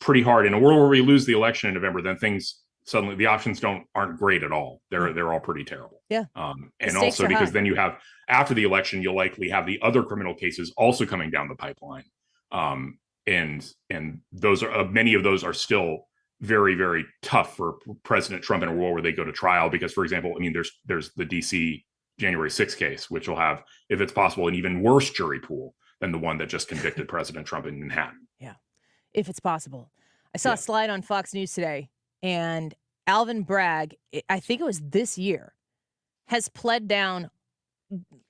pretty hard in a world where we lose the election in November. Then things suddenly, the options aren't great at all. They're all pretty terrible. Yeah. And also because then you have, after the election, you'll likely have the other criminal cases also coming down the pipeline. And those are, many of those are still very, very tough for President Trump in a world where they go to trial. Because, for example, I mean, there's the DC January 6th case, which will have, if it's possible, an even worse jury pool than the one that just convicted President Trump in Manhattan. Yeah, if it's possible. I saw a slide on Fox News today, and Alvin Bragg, I think it was this year, has pled down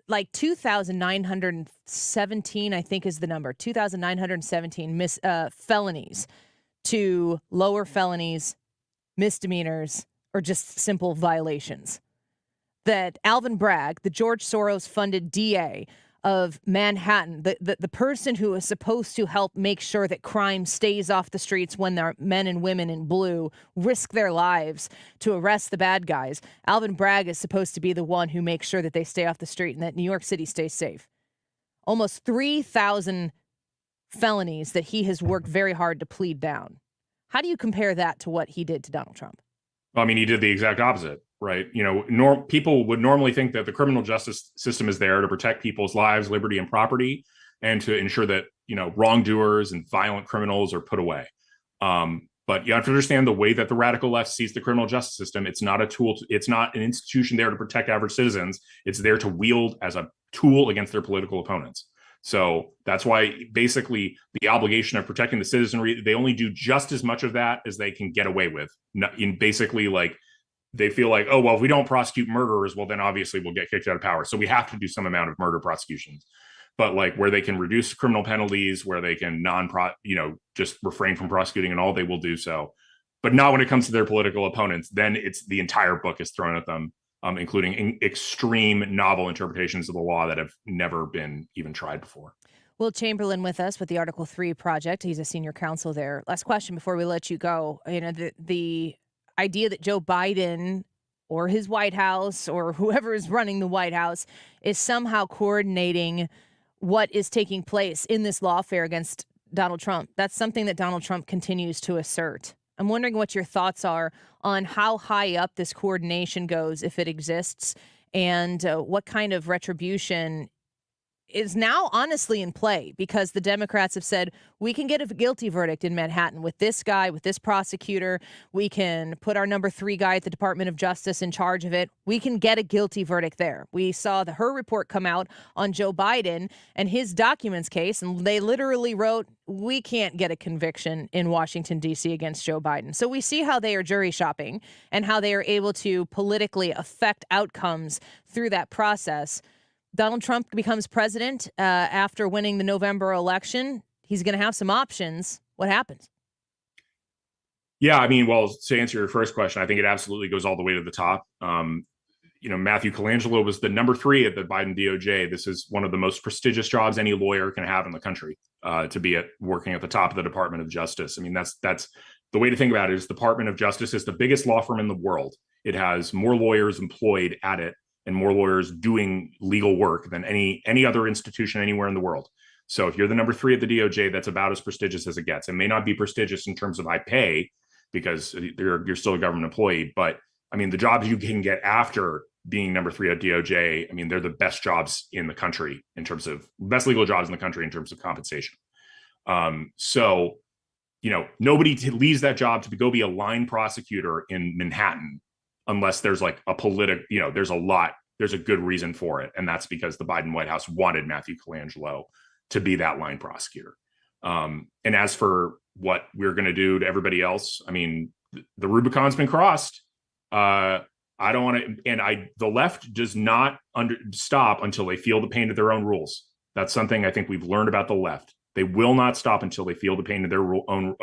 like 2,917, I think is the number, 2,917 felonies to lower felonies, misdemeanors, or just simple violations. That Alvin Bragg, the George Soros-funded DA, of Manhattan, the person who is supposed to help make sure that crime stays off the streets when their men and women in blue risk their lives to arrest the bad guys. Alvin Bragg is supposed to be the one who makes sure that they stay off the street and that New York City stays safe. Almost 3,000 felonies that he has worked very hard to plead down. How do you compare that to what he did to Donald Trump? I mean, he did the exact opposite, right? You know, people would normally think that the criminal justice system is there to protect people's lives, liberty, and property, and to ensure that, you know, wrongdoers and violent criminals are put away. But you have to understand the way that the radical left sees the criminal justice system. It's not a tool. It's not an institution there to protect average citizens. It's there to wield as a tool against their political opponents. So that's why basically the obligation of protecting the citizenry, they only do just as much of that as they can get away with. In basically, like, they feel like, oh, well, if we don't prosecute murderers, well, then obviously we'll get kicked out of power. So we have to do some amount of murder prosecutions. But like where they can reduce criminal penalties, where they can just refrain from prosecuting and all, they will do so. But not when it comes to their political opponents. Then it's the entire book is thrown at them. Including extreme novel interpretations of the law that have never been even tried before. Will Chamberlain with us with the Article 3 project. He's a senior counsel there. Last question before we let you go. You know, the idea that Joe Biden or his White House or whoever is running the White House is somehow coordinating what is taking place in this lawfare against Donald Trump. That's something that Donald Trump continues to assert. I'm wondering what your thoughts are on how high up this coordination goes, if it exists, and what kind of retribution is now honestly in play, because the Democrats have said we can get a guilty verdict in Manhattan with this guy, with this prosecutor. We can put our number 3 guy at the Department of Justice in charge of it. We can get a guilty verdict there. We saw her report come out on Joe Biden and his documents case, and they literally wrote, we can't get a conviction in Washington, D.C. against Joe Biden. So we see how they are jury shopping and how they are able to politically affect outcomes through that process. Donald Trump becomes president after winning the November election. He's going to have some options. What happens? Yeah, I mean, well, to answer your first question, I think it absolutely goes all the way to the top. Matthew Colangelo was the number 3 at the Biden DOJ. This is one of the most prestigious jobs any lawyer can have in the country, to be working at the top of the Department of Justice. I mean, that's the way to think about it. Is the Department of Justice is the biggest law firm in the world. It has more lawyers employed at it and more lawyers doing legal work than any other institution anywhere in the world. So if you're the number 3 at the DOJ, that's about as prestigious as it gets. It may not be prestigious in terms of high pay because you're still a government employee, but I mean, the jobs you can get after being number 3 at DOJ, I mean, they're the best jobs in the country in terms of best legal jobs in the country in terms of compensation. So, nobody leaves that job to go be a line prosecutor in Manhattan unless there's like there's a good reason for it. And that's because the Biden White House wanted Matthew Colangelo to be that line prosecutor. And as for what we're going to do to everybody else, I mean, the Rubicon's been crossed. I don't want to, and the left does not stop until they feel the pain of their own rules. That's something I think we've learned about the left. They will not stop until they feel the pain of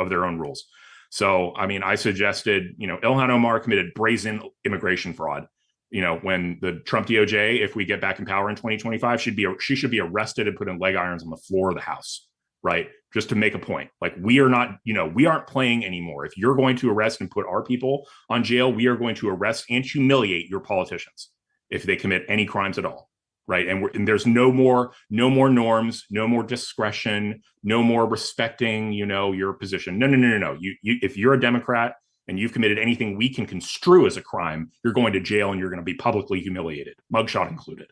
their own rules. So, I mean, I suggested, Ilhan Omar committed brazen immigration fraud. When the Trump DOJ, if we get back in power in 2025, she should be arrested and put in leg irons on the floor of the House, right? Just to make a point. Like, we aren't playing anymore. If you're going to arrest and put our people on jail, we are going to arrest and humiliate your politicians if they commit any crimes at all, right? And there's no more norms, no more discretion, no more respecting, your position. No. If you're a Democrat and you've committed anything we can construe as a crime, you're going to jail and you're going to be publicly humiliated, mugshot included.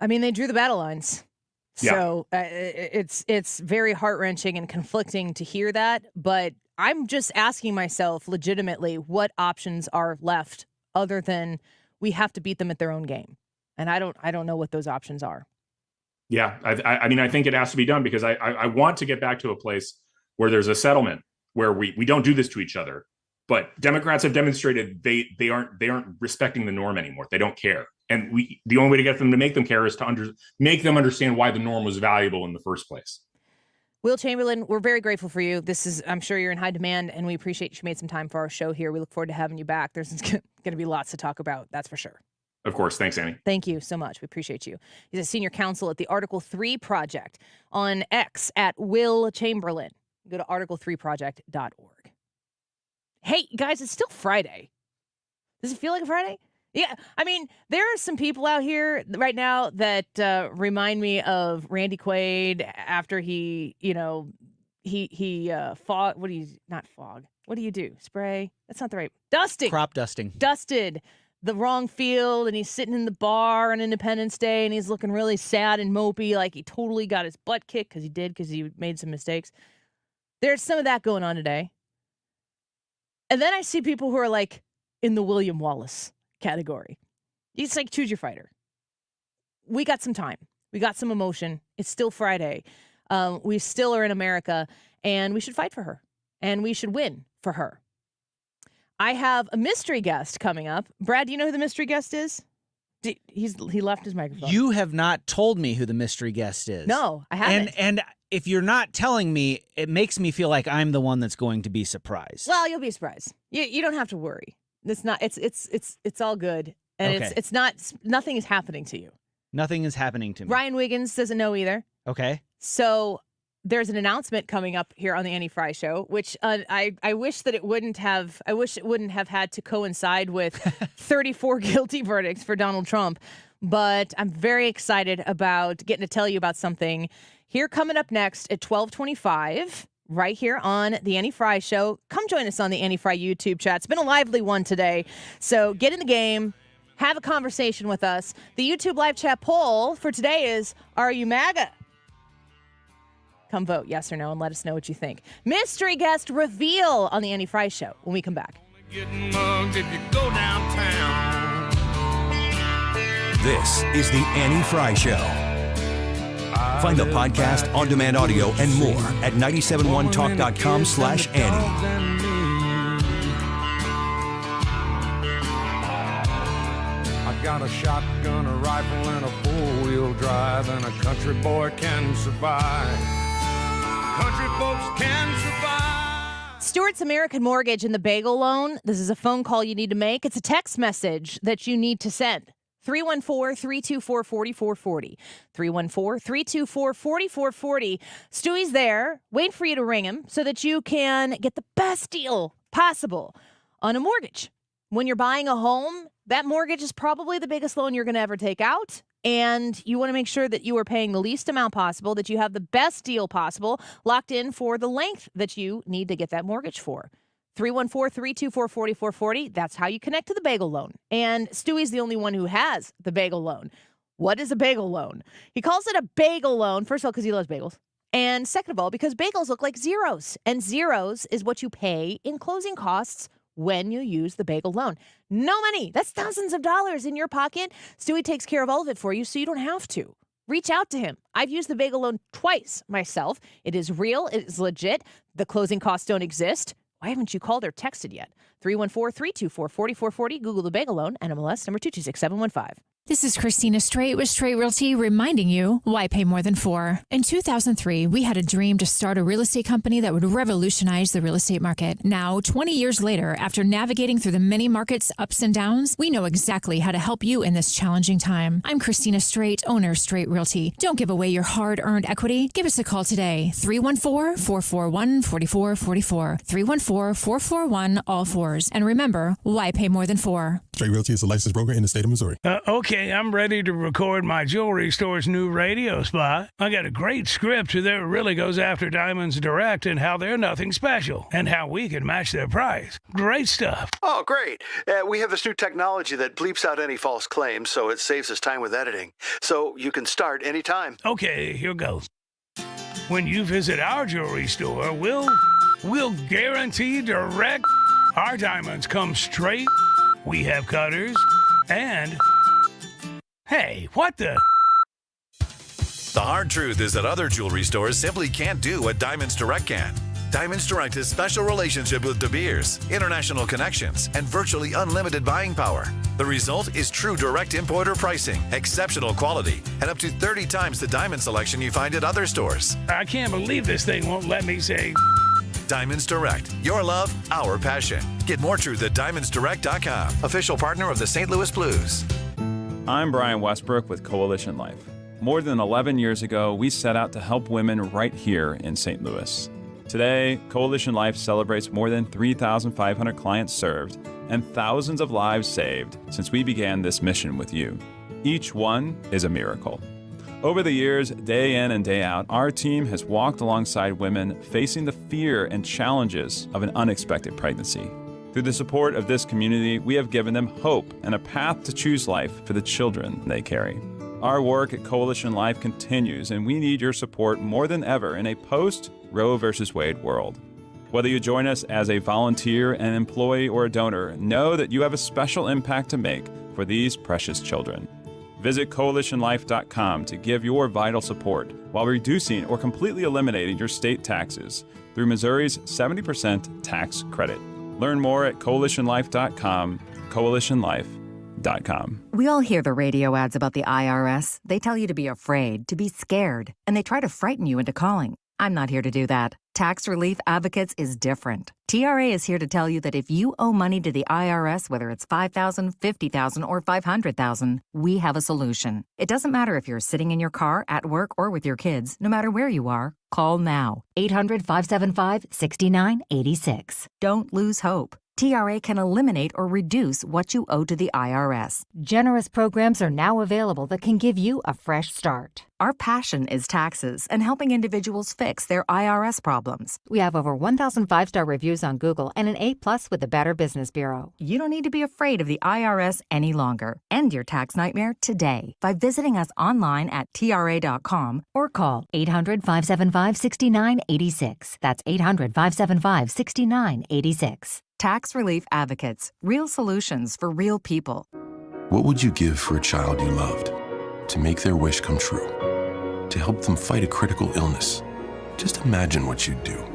I mean, they drew the battle lines. So it's very heart-wrenching and conflicting to hear that. But I'm just asking myself legitimately what options are left other than we have to beat them at their own game. And I don't know what those options are. Yeah, I mean, I think it has to be done because I want to get back to a place where there's a settlement where we don't do this to each other. But Democrats have demonstrated they aren't respecting the norm anymore. They don't care. And the only way to get them to make them care is to make them understand why the norm was valuable in the first place. Will Chamberlain, we're very grateful for you. I'm sure you're in high demand, and we appreciate you made some time for our show here. We look forward to having you back. There's going to be lots to talk about, that's for sure. Of course. Thanks, Annie. Thank you so much. We appreciate you. He's a senior counsel at the Article 3 Project on X at Will Chamberlain. Go to article3project.org. Hey, guys, it's still Friday. Does it feel like a Friday? Yeah. I mean, there are some people out here right now that remind me of Randy Quaid after he fog. Not fog. What do you do? Spray? That's not the right. Dusting. Crop dusting. Dusted the wrong field, and he's sitting in the bar on Independence Day, and he's looking really sad and mopey, like he totally got his butt kicked because he made some mistakes. There's some of that going on today. And then I see people who are like in the William Wallace category. It's like, choose your fighter. We got some time. We got some emotion. It's still Friday. We still are in America, and we should fight for her, and we should win for her. I have a mystery guest coming up. Brad, do you know who the mystery guest is? He left his microphone. You have not told me who the mystery guest is. No, I haven't. And if you're not telling me, it makes me feel like I'm the one that's going to be surprised. Well, you'll be surprised. You don't have to worry. It's not. It's all good, and Okay. it's not. Nothing is happening to you. Nothing is happening to me. Ryan Wiggins doesn't know either. Okay. So there's an announcement coming up here on the Annie Fry Show, which I wish that it wouldn't have. I wish it wouldn't have had to coincide with 34 guilty verdicts for Donald Trump. But I'm very excited about getting to tell you about something here coming up next at 12:25. Right here on the Annie Fry Show. Come join us on the Annie Fry YouTube chat. It's been a lively one today. So get in the game. Have a conversation with us. The YouTube live chat poll for today is, are you MAGA? Come vote yes or no and let us know what you think. Mystery guest reveal on the Annie Fry Show when we come back. Getting mugged if you go downtown. This is the Annie Fry Show. Find the podcast, on-demand audio, and more at 971talk.com/Annie. I got a shotgun, a rifle, and a four-wheel drive, and a country boy can survive. Country folks can survive. Stewart's American Mortgage and the Bagel Loan. This is a phone call you need to make. It's a text message that you need to send. 314-324-4440. 314-324-4440. Stewie's there, waiting for you to ring him so that you can get the best deal possible on a mortgage. When you're buying a home, that mortgage is probably the biggest loan you're going to ever take out. And you want to make sure that you are paying the least amount possible, that you have the best deal possible locked in for the length that you need to get that mortgage for. 314-324-4440. That's how you connect to the bagel loan. And Stewie's the only one who has the bagel loan. What is a bagel loan? He calls it a bagel loan, first of all, because he loves bagels. And second of all, because bagels look like zeros. And zeros is what you pay in closing costs when you use the bagel loan. No money. That's thousands of dollars in your pocket. Stewie takes care of all of it for you so you don't have to. Reach out to him. I've used the bagel loan twice myself. It is real. It is legit. The closing costs don't exist. Why haven't you called or texted yet? 314-324-4440. Google the bagel loan. NMLS number 226715. This is Christina Straight with Straight Realty reminding you why pay more than 4. In 2003, we had a dream to start a real estate company that would revolutionize the real estate market. Now, 20 years later, after navigating through the many markets' ups and downs, we know exactly how to help you in this challenging time. I'm Christina Straight, owner of Straight Realty. Don't give away your hard-earned equity. Give us a call today, 314-441-4444, 314-441-all-4s. And remember, why pay more than 4? Straight Realty is a licensed broker in the state of Missouri. Okay, I'm ready to record my jewelry store's new radio spot. I got a great script that really goes after Diamonds Direct and how they're nothing special and how we can match their price. Great stuff. Oh, great. We have this new technology that bleeps out any false claims, so it saves us time with editing. So you can start anytime. Okay, here goes. When you visit our jewelry store, we'll guarantee direct. Our diamonds come straight. We have cutters and... Hey, what the... The hard truth is that other jewelry stores simply can't do what Diamonds Direct can. Diamonds Direct has special relationship with De Beers, international connections, and virtually unlimited buying power. The result is true direct importer pricing, exceptional quality, and up to 30 times the diamond selection you find at other stores. I can't believe this thing won't let me say... Diamonds Direct. Your love, our passion. Get more truth at diamondsdirect.com. Official partner of the St. Louis Blues. I'm Brian Westbrook with Coalition Life. More than 11 years ago, we set out to help women right here in St. Louis. Today, Coalition Life celebrates more than 3,500 clients served and thousands of lives saved since we began this mission with you. Each one is a miracle. Over the years, day in and day out, our team has walked alongside women facing the fear and challenges of an unexpected pregnancy. Through the support of this community, we have given them hope and a path to choose life for the children they carry. Our work at Coalition Life continues, and we need your support more than ever in a post-Roe v. Wade world. Whether you join us as a volunteer, an employee, or a donor, know that you have a special impact to make for these precious children. Visit coalitionlife.com to give your vital support while reducing or completely eliminating your state taxes through Missouri's 70% tax credit. Learn more at coalitionlife.com, coalitionlife.com. We all hear the radio ads about the IRS. They tell you to be afraid, to be scared, and they try to frighten you into calling. I'm not here to do that. Tax Relief Advocates is different. TRA is here to tell you that if you owe money to the IRS, whether it's $5,000, $50,000, or $500,000, we have a solution. It doesn't matter if you're sitting in your car, at work, or with your kids. No matter where you are, call now. 800-575-6986. Don't lose hope. TRA can eliminate or reduce what you owe to the IRS. Generous programs are now available that can give you a fresh start. Our passion is taxes and helping individuals fix their IRS problems. We have over 1,000 5-star reviews on Google and an A+ with the Better Business Bureau. You don't need to be afraid of the IRS any longer. End your tax nightmare today by visiting us online at TRA.com or call 800-575-6986. That's 800-575-6986. Tax Relief Advocates. Real solutions for real people. What would you give for a child you loved? To make their wish come true? To help them fight a critical illness? Just imagine what you'd do.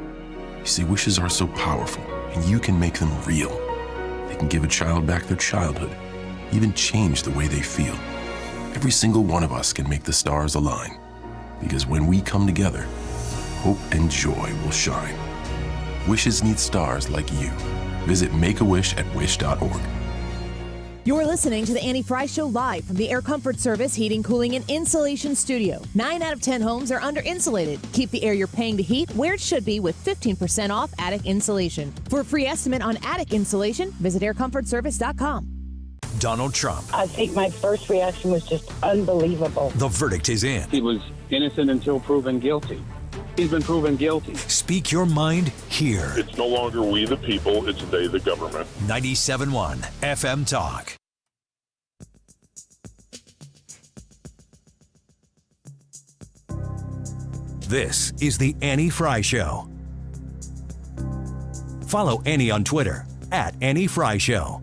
You see, wishes are so powerful, and you can make them real. They can give a child back their childhood, even change the way they feel. Every single one of us can make the stars align. Because when we come together, hope and joy will shine. Wishes need stars like you. Visit makeawish@wish.org. You're listening to the Annie Fry Show live from the Air Comfort Service Heating, Cooling, and Insulation Studio. 9 out of 10 homes are under-insulated. Keep the air you're paying to heat where it should be with 15% off attic insulation. For a free estimate on attic insulation, visit aircomfortservice.com. Donald Trump. I think my first reaction was just unbelievable. The verdict is in. He was innocent until proven guilty. He's been proven guilty. Speak your mind here. It's no longer we the people, it's they the government. 97.1 FM Talk. This is the Annie Fry Show. Follow Annie on Twitter at Annie Fry Show.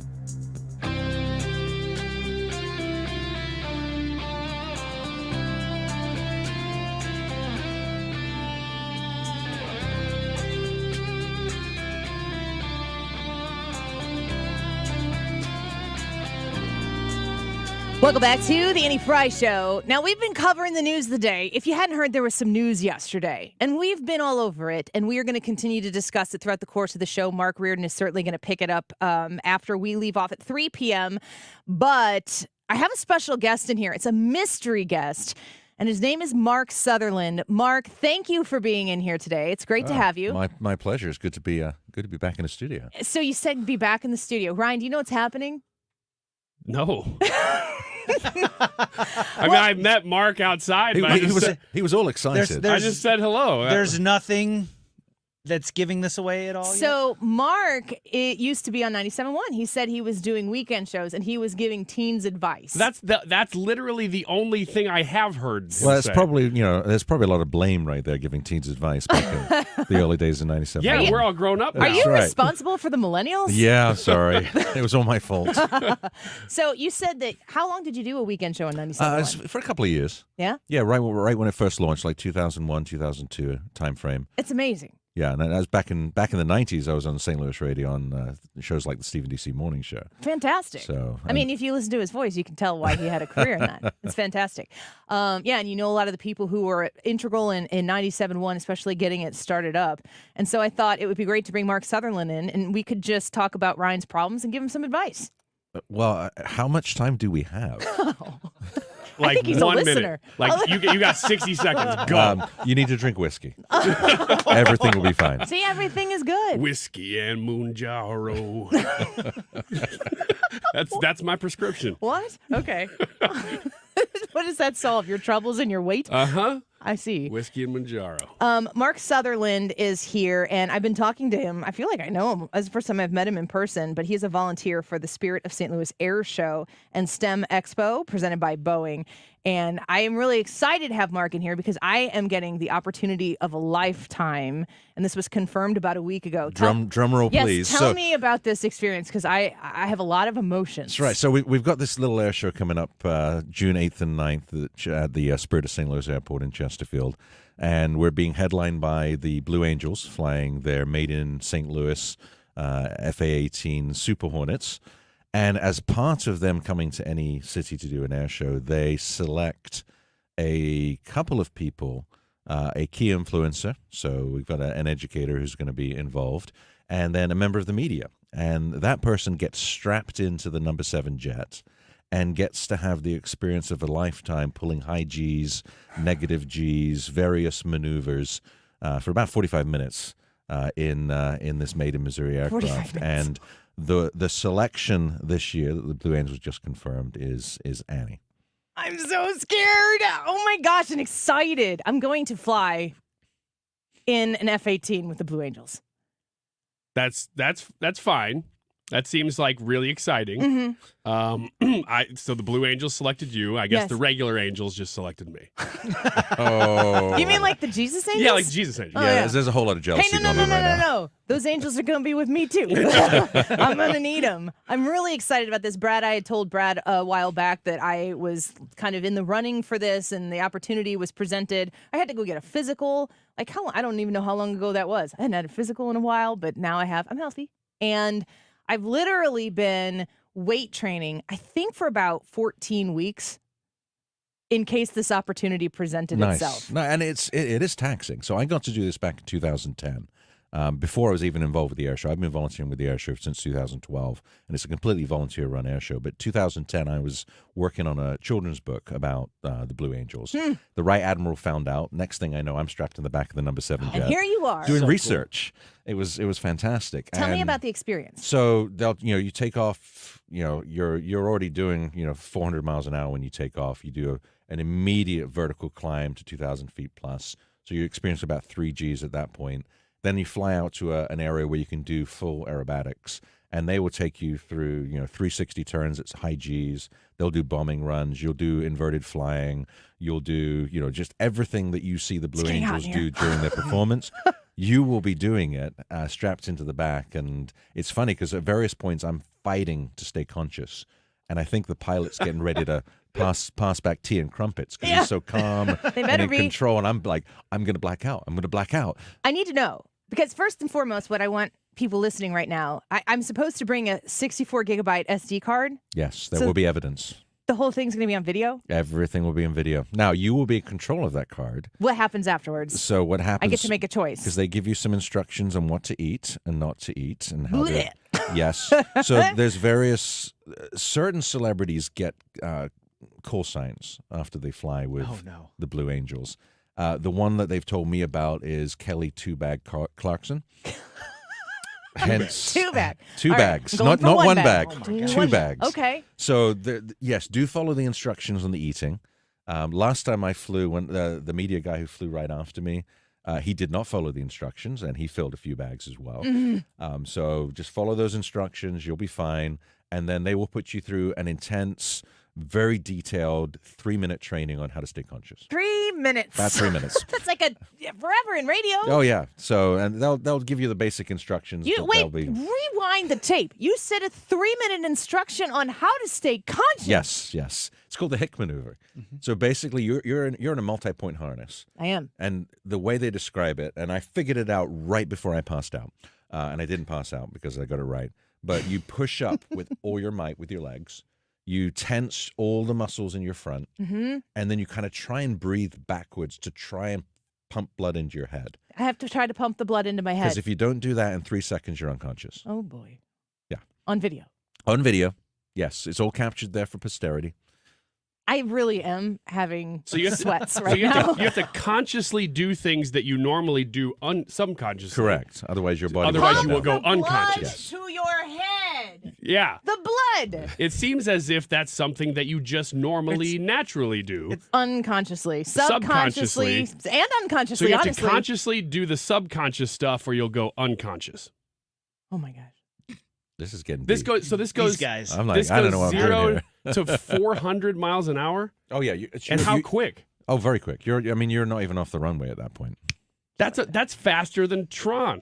Welcome back to the Annie Fry Show. Now, we've been covering the news of the day. If you hadn't heard, there was some news yesterday, and we've been all over it, and we are going to continue to discuss it throughout the course of the show. Mark Reardon is certainly going to pick it up after we leave off at 3 p.m., but I have a special guest in here. It's a mystery guest, and his name is Mark Sutherland. Mark, thank you for being in here today. It's great to have you. My pleasure. It's good to be back in the studio. So you said be back in the studio. Ryan, do you know what's happening? No. I mean, I met Mark outside. He was all excited. I just said hello. There's nothing that's giving this away at all So Mark, it used to be on 97.1. He said he was doing weekend shows and he was giving teens advice. That's literally the only thing I have heard. Well, it's probably there's probably a lot of blame right there giving teens advice back in the early days of 97. Yeah, we're all grown up now. Are you responsible for the millennials? Yeah, sorry. It was all my fault. So you said that, how long did you do a weekend show on 97.1? For a couple of years. Yeah? Yeah, right when it first launched, like 2001, 2002 time frame. It's amazing. Yeah, and that was back in the 90s. I was on St. Louis radio on shows like the Stephen D.C. Morning Show. Fantastic. So, I mean, if you listen to his voice, you can tell why he had a career in that. It's fantastic. Yeah, and you know a lot of the people who were integral in 97.1, especially getting it started up. And so I thought it would be great to bring Mark Sutherland in, and we could just talk about Ryan's problems and give him some advice. Well, how much time do we have? I think he's 1 a minute. listener. Like you got 60 seconds. Go. You need to drink whiskey. Everything will be fine. See, everything is good. Whiskey and Moonjaro. That's my prescription. What? Okay. What does that solve? Your troubles and your weight? Uh-huh. I see. Whiskey and Moonjaro. Mark Sutherland is here, and I've been talking to him. I feel like I know him. It's the first time I've met him in person, but he's a volunteer for the Spirit of St. Louis Air Show and STEM Expo presented by Boeing. And I am really excited to have Mark in here because I am getting the opportunity of a lifetime, and this was confirmed about a week ago. Drum roll, please. Yes, tell me about this experience because I have a lot of emotions. That's right. So we've got this little air show coming up June 8th and 9th at the Spirit of St. Louis Airport in Chesterfield. And we're being headlined by the Blue Angels flying their made in St. Louis FA-18 Super Hornets. And as part of them coming to any city to do an air show, they select a couple of people, a key influencer. So we've got an educator who's going to be involved, and then a member of the media. And that person gets strapped into the number 7 jet and gets to have the experience of a lifetime pulling high Gs, negative Gs, various maneuvers for about 45 minutes in this made in Missouri aircraft. And the selection this year that the Blue Angels just confirmed is Annie. I'm so scared. Oh my gosh, and excited. I'm going to fly in an F-18 with the Blue Angels. That's fine. That seems like really exciting. Mm-hmm. So the Blue Angels selected you. I guess Yes. the regular Angels just selected me. Oh. You mean like the Jesus Angels? Yeah, like Jesus Angels. Yeah, there's a whole lot of jealousy Hey, no, going on right now. no. Those angels are going to be with me, too. I'm going to need them. I'm really excited about this. I had told Brad a while back that I was kind of in the running for this, and the opportunity was presented. I had to go get a physical. Like, I don't even know how long ago that was. I hadn't had a physical in a while, but now I have. I'm healthy. And I've literally been weight training, I think, for about 14 weeks in case this opportunity presented itself. No, and it is taxing. So I got to do this back in 2010. Before I was even involved with the air show. I've been volunteering with the air show since 2012, and it's a completely volunteer-run air show. But 2010, I was working on a children's book about the Blue Angels. The Right Admiral found out. Next thing I know, I'm strapped in the back of the number 7 jet. And here you are. Doing So research. Cool. It was fantastic. Tell me about the experience. So you take off, you're already doing 400 miles an hour when you take off. You do an immediate vertical climb to 2,000 feet plus. So you experience about 3 Gs at that point. Then you fly out to an area where you can do full aerobatics, and they will take you through 360 turns. It's high Gs. They'll do bombing runs. You'll do inverted flying. You'll do just everything that you see the Blue Angels do during their performance. You will be doing it strapped into the back, and it's funny because at various points I'm fighting to stay conscious, and I think the pilot's getting ready to pass back tea and crumpets because he's so calm and in control, and I'm like, I'm going to black out. I'm going to black out. I need to know, because first and foremost, what I want people listening right now, I'm supposed to bring a 64 gigabyte SD card. Yes, there will be evidence. The whole thing's going to be on video? Everything will be in video. Now, you will be in control of that card. What happens afterwards? So what happens? I get to make a choice. Because they give you some instructions on what to eat and not to eat and how to... Yes. So there's various... certain celebrities get call signs after they fly with the Blue Angels. The one that they've told me about is Kelly Two-Bag Clarkson. Hence, two bags, not one bag, Oh 2 bags. Okay. So yes, do follow the instructions on the eating. Last time I flew, when the media guy who flew right after me, he did not follow the instructions, and he filled a few bags as well. So just follow those instructions, you'll be fine, and then they will put you through an intense, very detailed 3-minute training on how to stay conscious. 3 minutes. About 3 minutes. That's like forever in radio. Oh yeah. So and they'll give you the basic instructions. Rewind the tape. You said a 3-minute instruction on how to stay conscious. Yes. It's called the Hick maneuver. So basically, you're in a multi-point harness. I am. And the way they describe it, and I figured it out right before I passed out, and I didn't pass out because I got it right. But you push up with all your might with your legs. You tense all the muscles in your front, and then you kind of try and breathe backwards to try and pump blood into your head. I have to try to pump the blood into my head. Because if you don't do that in 3 seconds, you're unconscious. Oh, boy. Yeah. On video. On video. Yes, it's all captured there for posterity. I really am having sweats right so you now. You have to consciously do things that you normally do subconsciously. Correct. Otherwise, your body. Otherwise, you will Pump go the blood unconscious. to your head. Yeah. The blood. It seems as if that's something that you just normally, naturally do. It's unconsciously, subconsciously, and unconsciously. So you have honestly. to consciously do the subconscious stuff, or you'll go unconscious. Oh my gosh. This is getting This deep. goes. So this goes. These guys. I'm like, This I don't goes know what I'm 0 doing here. to 400 miles an hour. Oh yeah, and how quick? Oh, very quick. You're not even off the runway at that point. That's faster than Tron.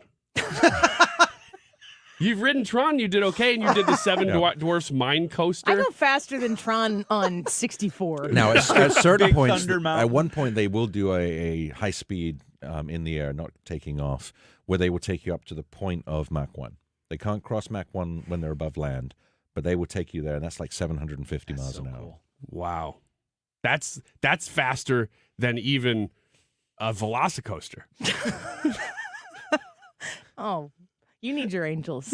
You've ridden Tron, you did okay, and you did the Seven Dwarfs Mine Coaster. I go faster than Tron on 64. Now, at certain Big points, Thunder Mountain. at one point, they will do a high speed in the air, not taking off, where they will take you up to the point of Mach 1. They can't cross Mach 1 when they're above land, but they will take you there, and that's like 750 miles an hour. Cool. Wow, that's faster than even a Velocicoaster. Oh, you need your angels.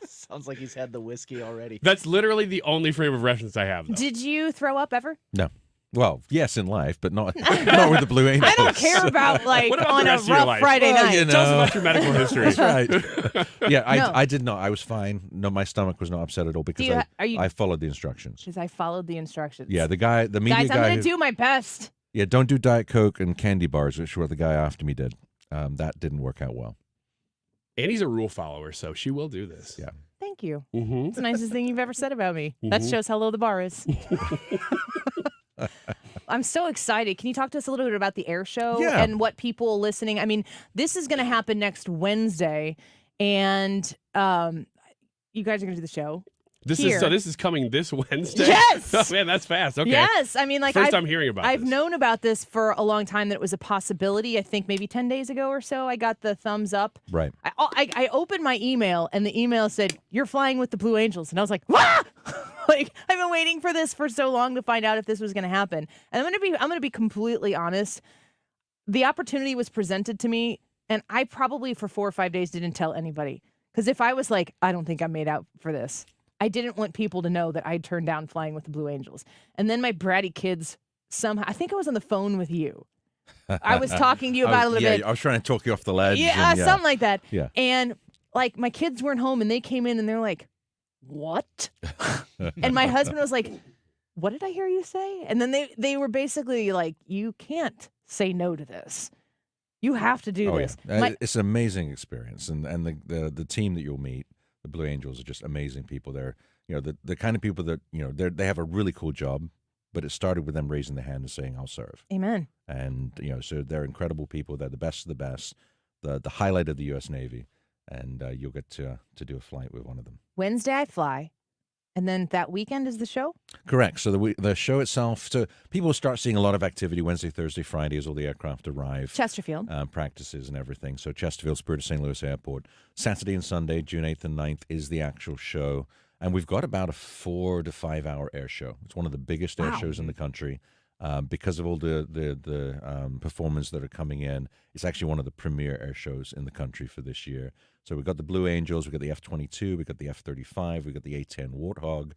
Sounds like he's had the whiskey already. That's literally the only frame of reference I have, though. Did you throw up ever? No. Well, yes, in life, but not with the Blue Angels. I don't care about What about on the a rest of your rough life? Friday night. you know. Tell us about your medical history. That's right. Yeah, No. I did not. I was fine. No, my stomach was not upset at all because I followed the instructions. Because I followed the instructions. Yeah, the media Guys, guy. I'm going to do my best. Yeah, don't do Diet Coke and candy bars, which is what the guy after me did. That didn't work out well. Annie's a rule follower, so she will do this. Yeah. Thank you. Mm-hmm. It's the nicest thing you've ever said about me. That shows how low the bar is. I'm so excited. Can you talk to us a little bit about the air show and what people listening? I mean, this is going to happen next Wednesday, and you guys are going to do the show. This is coming this Wednesday. Yes. Oh man, that's fast. Okay. Yes. I mean, like first I'm hearing about. I've this. known about this for a long time. That it was a possibility. I think maybe 10 days ago or so, I got the thumbs up. Right. I opened my email and the email said, "You're flying with the Blue Angels," and I was like, "Wah!" Like I've been waiting for this for so long to find out if this was going to happen. And I'm going to be completely honest. The opportunity was presented to me, and I probably for 4 or 5 days didn't tell anybody, because if I was like, I don't think I'm made out for this, I didn't want people to know that I turned down flying with the Blue Angels. And then my bratty kids somehow, I think I was on the phone with you. I was talking to you about it a little bit. I was trying to talk you off the ledge. Yeah, something like that. Yeah. And like my kids weren't home and they came in and they're like, "What?" And my husband was like, "What did I hear you say?" And then they were basically like, "You can't say no to this. You have to do this." Yeah. It's an amazing experience, and the team that you'll meet, the Blue Angels, are just amazing people. They're the kind of people that they have a really cool job, but it started with them raising their hand and saying, "I'll serve." Amen. And so they're incredible people. They're the best of the best, the highlight of the U.S. Navy, and you'll get to do a flight with one of them. Wednesday I fly, and then that weekend is the show? Correct. So the show itself, so people will start seeing a lot of activity Wednesday, Thursday, Friday as all the aircraft arrive. Chesterfield. Practices and everything. So Chesterfield, Spirit of St. Louis Airport. Saturday and Sunday, June 8th and 9th, is the actual show. And we've got about a 4 to 5 hour air show. It's one of the biggest air shows in the country. Because of all the performers that are coming in, it's actually one of the premier air shows in the country for this year. So we've got the Blue Angels, we've got the F-22, we've got the F-35, we've got the A-10 Warthog,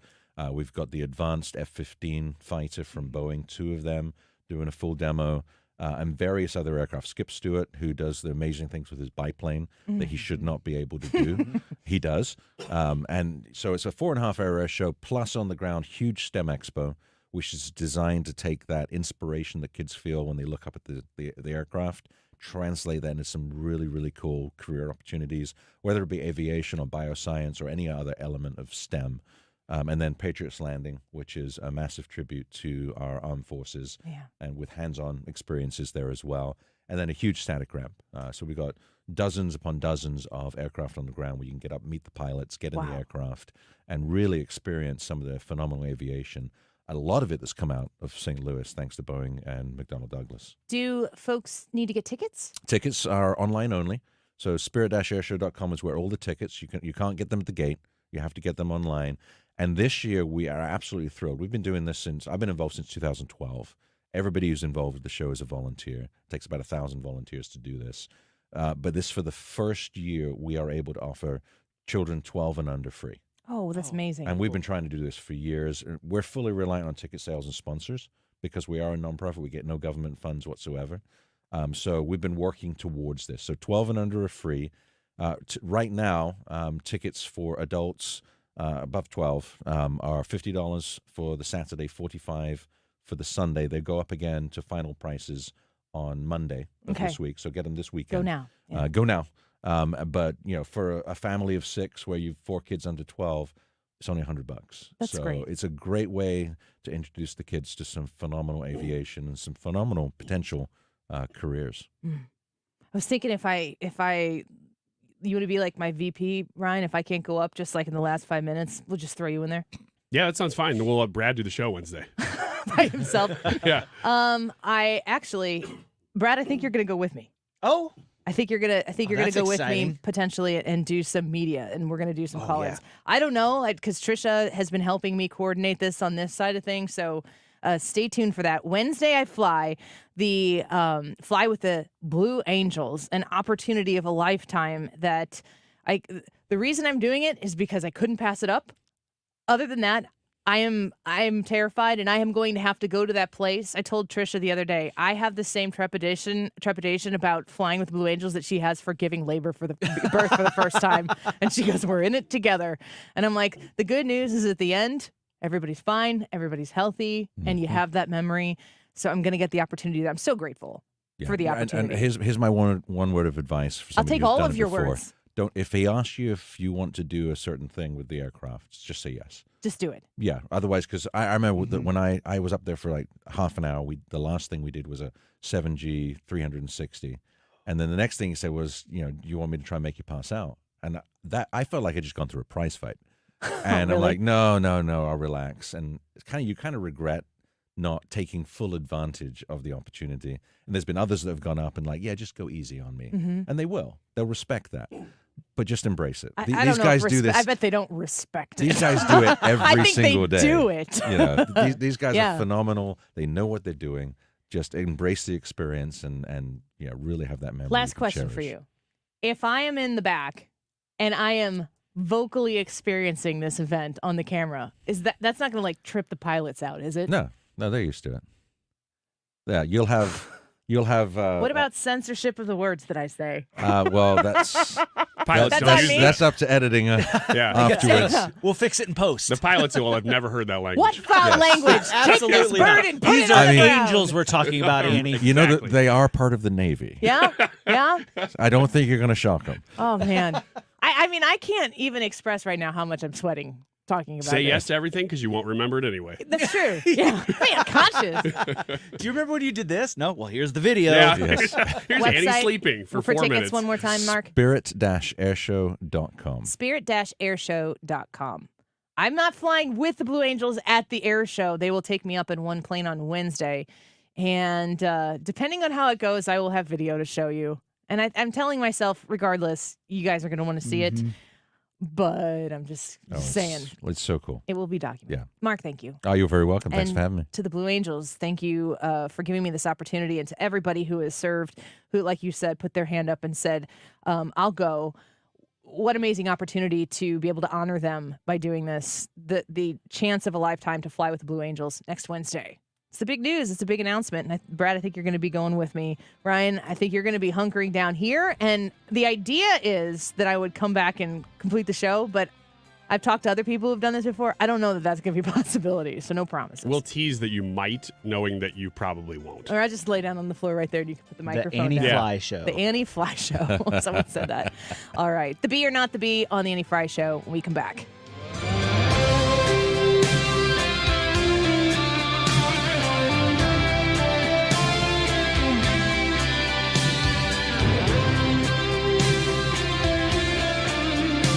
we've got the advanced F-15 fighter from Boeing, 2 of them doing a full demo, and various other aircraft. Skip Stewart, who does the amazing things with his biplane that he should not be able to do, he does. And so it's a 4.5 hour air show, plus on the ground, huge STEM expo, which is designed to take that inspiration that kids feel when they look up at the aircraft, translate that into some really, really cool career opportunities, whether it be aviation or bioscience or any other element of STEM. And then Patriots Landing, which is a massive tribute to our armed forces, and with hands-on experiences there as well. And then a huge static ramp. So we got dozens upon dozens of aircraft on the ground where you can get up, meet the pilots, get in the aircraft, and really experience some of the phenomenal aviation. A lot of it that's come out of St. Louis, thanks to Boeing and McDonnell Douglas. Do folks need to get tickets? Tickets are online only. So spirit-airshow.com is where all the tickets, you can't get them at the gate. You have to get them online. And this year, we are absolutely thrilled. We've been doing this I've been involved since 2012. Everybody who's involved with the show is a volunteer. It takes about 1,000 volunteers to do this. But this, for the first year, we are able to offer children 12 and under free. Oh, that's amazing. And we've been trying to do this for years. We're fully reliant on ticket sales and sponsors because we are a nonprofit. We get no government funds whatsoever. So we've been working towards this. So 12 and under are free. Right now, tickets for adults above 12 are $50 for the Saturday, $45 for the Sunday. They go up again to final prices on Monday of this week. So get them this weekend. Go now. Yeah. Go now. But for a family of 6 where you've 4 kids under 12, it's only $100. That's great. It's a great way to introduce the kids to some phenomenal aviation and some phenomenal potential careers. I was thinking if you want to be like my VP, Ryan, if I can't go up just like in the last 5 minutes, we'll just throw you in there. Yeah, that sounds fine. We'll let Brad do the show Wednesday. By himself. Yeah. Brad, I think you're going to go with me. Oh. I think you're gonna that's go with exciting. me potentially and do some media, and we're gonna do some call-ins. Yeah. I don't know, because Trisha has been helping me coordinate this on this side of things, so stay tuned for that. Wednesday, I fly with the Blue Angels, an opportunity of a lifetime. That the reason I'm doing it is because I couldn't pass it up. Other than that, I am terrified, and I am going to have to go to that place. I told Trisha the other day, I have the same trepidation about flying with Blue Angels that she has for giving labor for the birth for the first time. And she goes, we're in it together. And I'm like, the good news is at the end, everybody's fine, everybody's healthy, and you have that memory. So I'm going to get the opportunity. I'm so grateful for the opportunity. And here's my one word of advice for I'll somebody take who's all done of it your before. words. If he asks you if you want to do a certain thing with the aircraft, just say yes. Just do it. Yeah. Otherwise, because I remember that when I was up there for like half an hour, the last thing we did was a 7G 360. And then the next thing he said was, do you want me to try and make you pass out? And that I felt like I'd just gone through a prize fight. And Really? I'm like, no, I'll relax. And it's you kind of regret not taking full advantage of the opportunity. And there's been others that have gone up and like, yeah, just go easy on me. And they will. They'll respect that. But just embrace it. I These don't know guys if do this. I bet they don't respect it. These guys do it I every think single they day. do it. These guys Yeah. are phenomenal. They know what they're doing. Just embrace the experience and really have that memory. Last you can question for cherish. you. If I am in the back and I am vocally experiencing this event on the camera, that's not going to like trip the pilots out, is it? No, they're used to it. Yeah, you'll have. What about censorship of the words that I say? Well, that's Pilots up to editing afterwards. We'll fix it in post. The pilots will have never heard that language. What foul language? Take this Absolutely bird not. and put These it are on the ground. angels we're talking about, Annie. You know that they are part of the Navy. Yeah? Yeah? I don't think you're going to shock them. Oh, man. I mean, I can't even express right now how much I'm sweating talking about Say this. yes to everything because you won't remember it anyway. That's true. Yeah. I'm conscious. Do you remember when you did this? No? Well, here's the video. Yeah. Yes. Here's Website Annie sleeping for 4 tickets minutes. one more time, Mark. Spirit-airshow.com. Spirit-airshow.com. I'm not flying with the Blue Angels at the air show. They will take me up in one plane on Wednesday. And depending on how it goes, I will have video to show you. And I'm telling myself, regardless, you guys are going to want to see it. But I'm just saying. It's so cool. It will be documented. Yeah. Mark, thank you. Oh, you're very welcome. Thanks And for having me. to the Blue Angels, thank you for giving me this opportunity, and to everybody who has served, who, like you said, put their hand up and said, I'll go. What amazing opportunity to be able to honor them by doing this. The chance of a lifetime to fly with the Blue Angels next Wednesday. It's the big news. It's a big announcement. And Brad, I think you're going to be going with me. Ryan, I think you're going to be hunkering down here. And the idea is that I would come back and complete the show, but I've talked to other people who've done this before. I don't know that that's going to be a possibility, so no promises. We'll tease that you might, knowing that you probably won't. Or I just lay down on the floor right there and you can put the microphone Annie down. Fly Show. The Annie Fly Show. Someone said that. All right. The Bee or Not the Bee on the Annie Fry Show when we come back.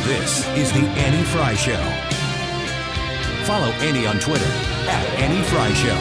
This is the Annie Fry Show. Follow Annie on Twitter @Annie Fry Show.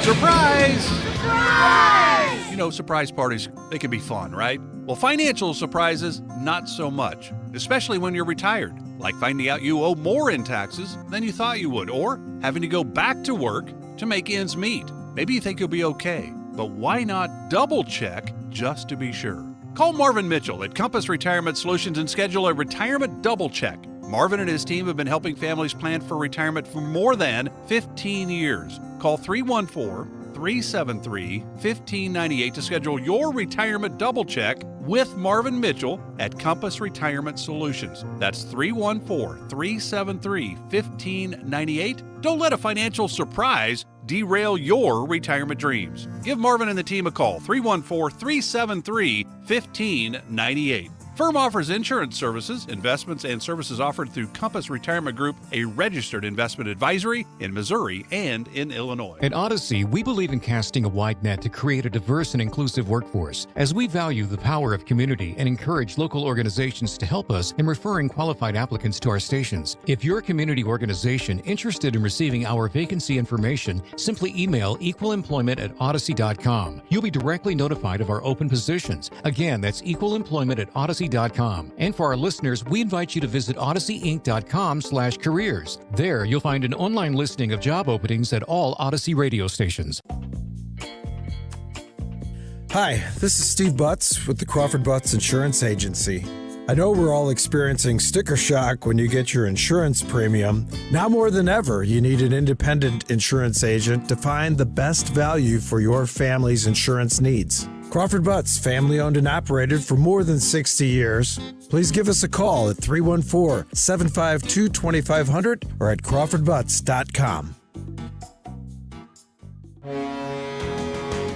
Surprise! Surprise! You know, surprise parties, they can be fun, right? Well, financial surprises, not so much, especially when you're retired. like finding out you owe more in taxes than you thought you would, or having to go back to work to make ends meet. Maybe you think you'll be okay, but why not double check just to be sure? Call Marvin Mitchell at Compass Retirement Solutions and schedule a retirement double check. Marvin and his team have been helping families plan for retirement for more than 15 years. Call 314-373-1598 to schedule your retirement double check with Marvin Mitchell at Compass Retirement Solutions. That's 314-373-1598. Don't let a financial surprise derail your retirement dreams. Give Marvin and the team a call, 314-373-1598. Firm offers insurance services, investments, and services offered through Compass Retirement Group, a registered investment advisory in Missouri and in Illinois. At Odyssey, we believe in casting a wide net to create a diverse and inclusive workforce, as we value the power of community and encourage local organizations to help us in referring qualified applicants to our stations. If you're a community organization interested in receiving our vacancy information, simply email equalemployment@odyssey.com. You'll be directly notified of our open positions. Again, that's equalemployment@odyssey.com. And for our listeners, we invite you to visit odysseyinc.com/careers. There, you'll find an online listing of job openings at all Odyssey radio stations. Hi, this is Steve Butts with the Crawford Butts Insurance Agency. I know we're all experiencing sticker shock when you get your insurance premium. Now more than ever, you need an independent insurance agent to find the best value for your family's insurance needs. Crawford Butts, family owned and operated for more than 60 years. Please give us a call at 314-752-2500 or at crawfordbutts.com.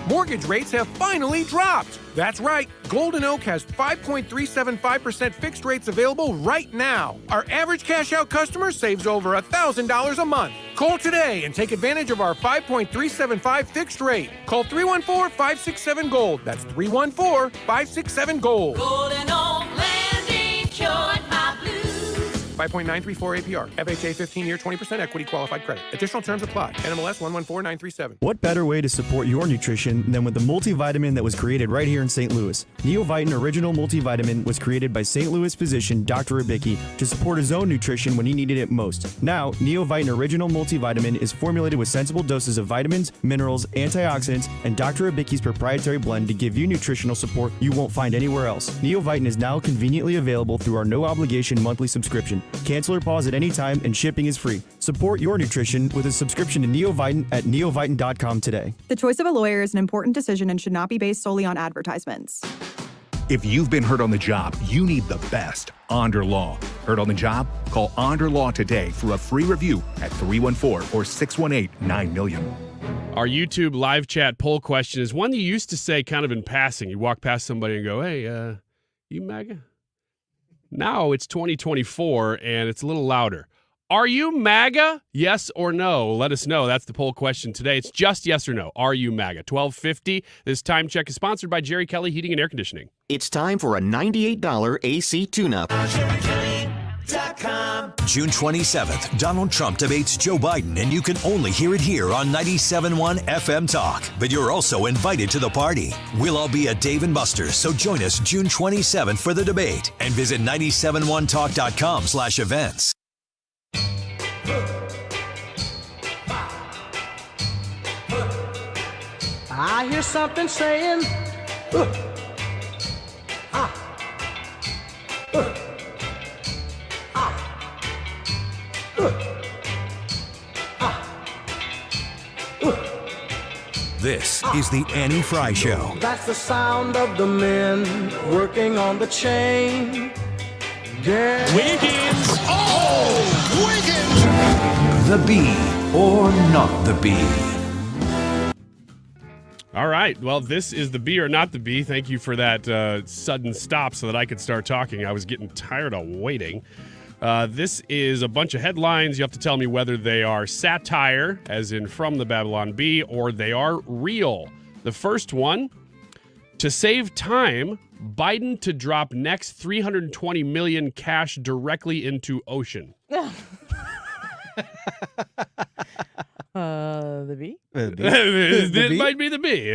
Mortgage rates have finally dropped. That's right. Golden Oak has 5.375% fixed rates available right now. Our average cash-out customer saves over $1,000 a month. Call today and take advantage of our 5.375 fixed rate. Call 314-567-GOLD. That's 314-567-GOLD. Golden Oak Lending cured my blues. 5.934 APR. FHA 15-year 20% equity qualified credit. Additional terms apply. NMLS 114937. What better way to support your nutrition than with the multivitamin that was created right here in St. Louis? Neovitin Original Multivitamin was created by St. Louis physician Dr. Abicki to support his own nutrition when he needed it most. Now, Neovitin Original Multivitamin is formulated with sensible doses of vitamins, minerals, antioxidants, and Dr. Abicki's proprietary blend to give you nutritional support you won't find anywhere else. Neovitin is now conveniently available through our no-obligation monthly subscription. Cancel or pause at any time, and shipping is free. Support your nutrition with a subscription to Neovitin at neovitin.com today. The choice of a lawyer is an important decision and should not be based solely on advertisements. If you've been hurt on the job, you need the best. Onder Law. Hurt on the job? Call Onder Law today for a free review at 314 or 618-9000000. Our YouTube live chat poll question is one that you used to say kind of in passing. You walk past somebody and go, hey, you MAGA? Now it's 2024 and it's a little louder. Are you MAGA? Yes or no? Let us know. That's the poll question today. It's just yes or no. Are you MAGA? 1250. This time check is sponsored by Jerry Kelly Heating and Air Conditioning. It's time for a $98 AC tune-up. June 27th, Donald Trump debates Joe Biden, and you can only hear it here on 97.1 FM Talk. But you're also invited to the party. We'll all be at Dave & Buster's, so join us June 27th for the debate and visit 971talk.com/events. I hear something saying, This is the Annie Fry Show. That's the sound of the men working on the chain. Yeah. Wiggins! Oh! Wiggins! The bee or not the bee? All right. Well, this is the bee or not the bee. Thank you for that sudden stop so that I could start talking. I was getting tired of waiting. This is a bunch of headlines. You have to tell me whether they are satire, as in from the Babylon Bee, or they are real. The first one, to save time, Biden to drop next $320 million cash directly into ocean. The bee? It might be the bee.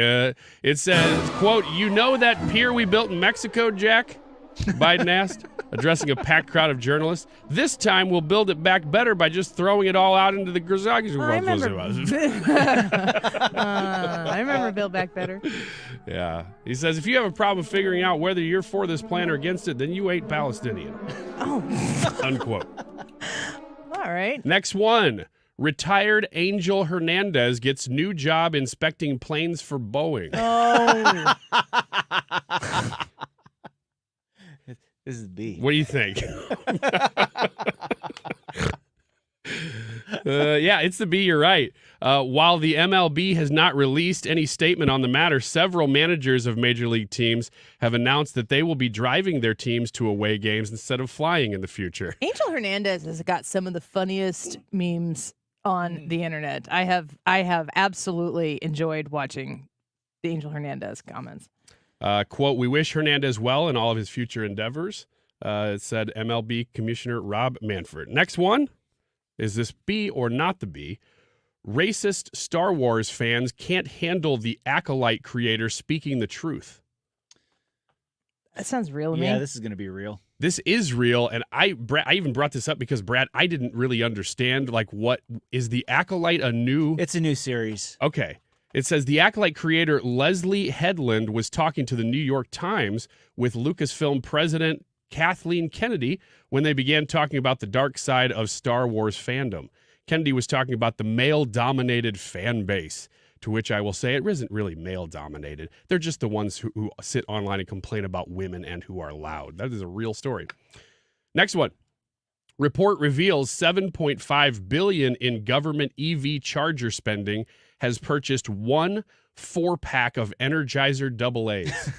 It says, quote, you know that pier we built in Mexico, Jack? Biden asked, addressing a packed crowd of journalists. This time we'll build it back better by just throwing it all out into the Grizzlies. I remember Build Back Better. Yeah. He says, if you have a problem figuring out whether you're for this plan or against it, then you ain't Palestinian. Oh. Unquote. All right. Next one. Retired Angel Hernandez gets new job inspecting planes for Boeing. Oh. This is B. What do you think? Yeah, it's the B. You're right. While the MLB has not released any statement on the matter, several managers of major league teams have announced that they will be driving their teams to away games instead of flying in the future. Angel Hernandez has got some of the funniest memes on the internet. I have absolutely enjoyed watching the Angel Hernandez comments. Quote, we wish Hernandez well in all of his future endeavors, said MLB Commissioner Rob Manfred. Next one. Is this B or not the B? Racist Star Wars fans can't handle the Acolyte creator speaking the truth. That sounds real to me. Yeah, this is going to be real. This is real, and I even brought this up because, Brad, I didn't really understand, like, what is the Acolyte a new... It's a new series. Okay. It says the Acolyte creator Leslie Headland was talking to the New York Times with Lucasfilm president Kathleen Kennedy when they began talking about the dark side of Star Wars fandom. Kennedy was talking about the male-dominated fan base, to which I will say it isn't really male-dominated. They're just the ones who sit online and complain about women and who are loud. That is a real story. Next one. Report reveals $7.5 billion in government EV charger spending has purchased one 4-pack of Energizer AA's.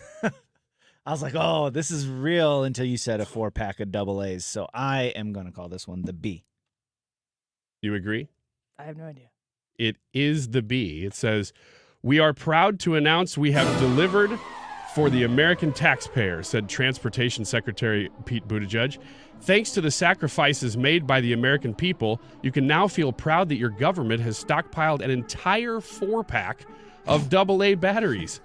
I was like, oh, this is real until you said a 4-pack of AA's. So I am going to call this one the B. You agree? I have no idea. It is the B. It says, we are proud to announce we have delivered for the American taxpayer, said Transportation Secretary Pete Buttigieg. Thanks to the sacrifices made by the American people, you can now feel proud that your government has stockpiled an entire 4-pack of AA batteries.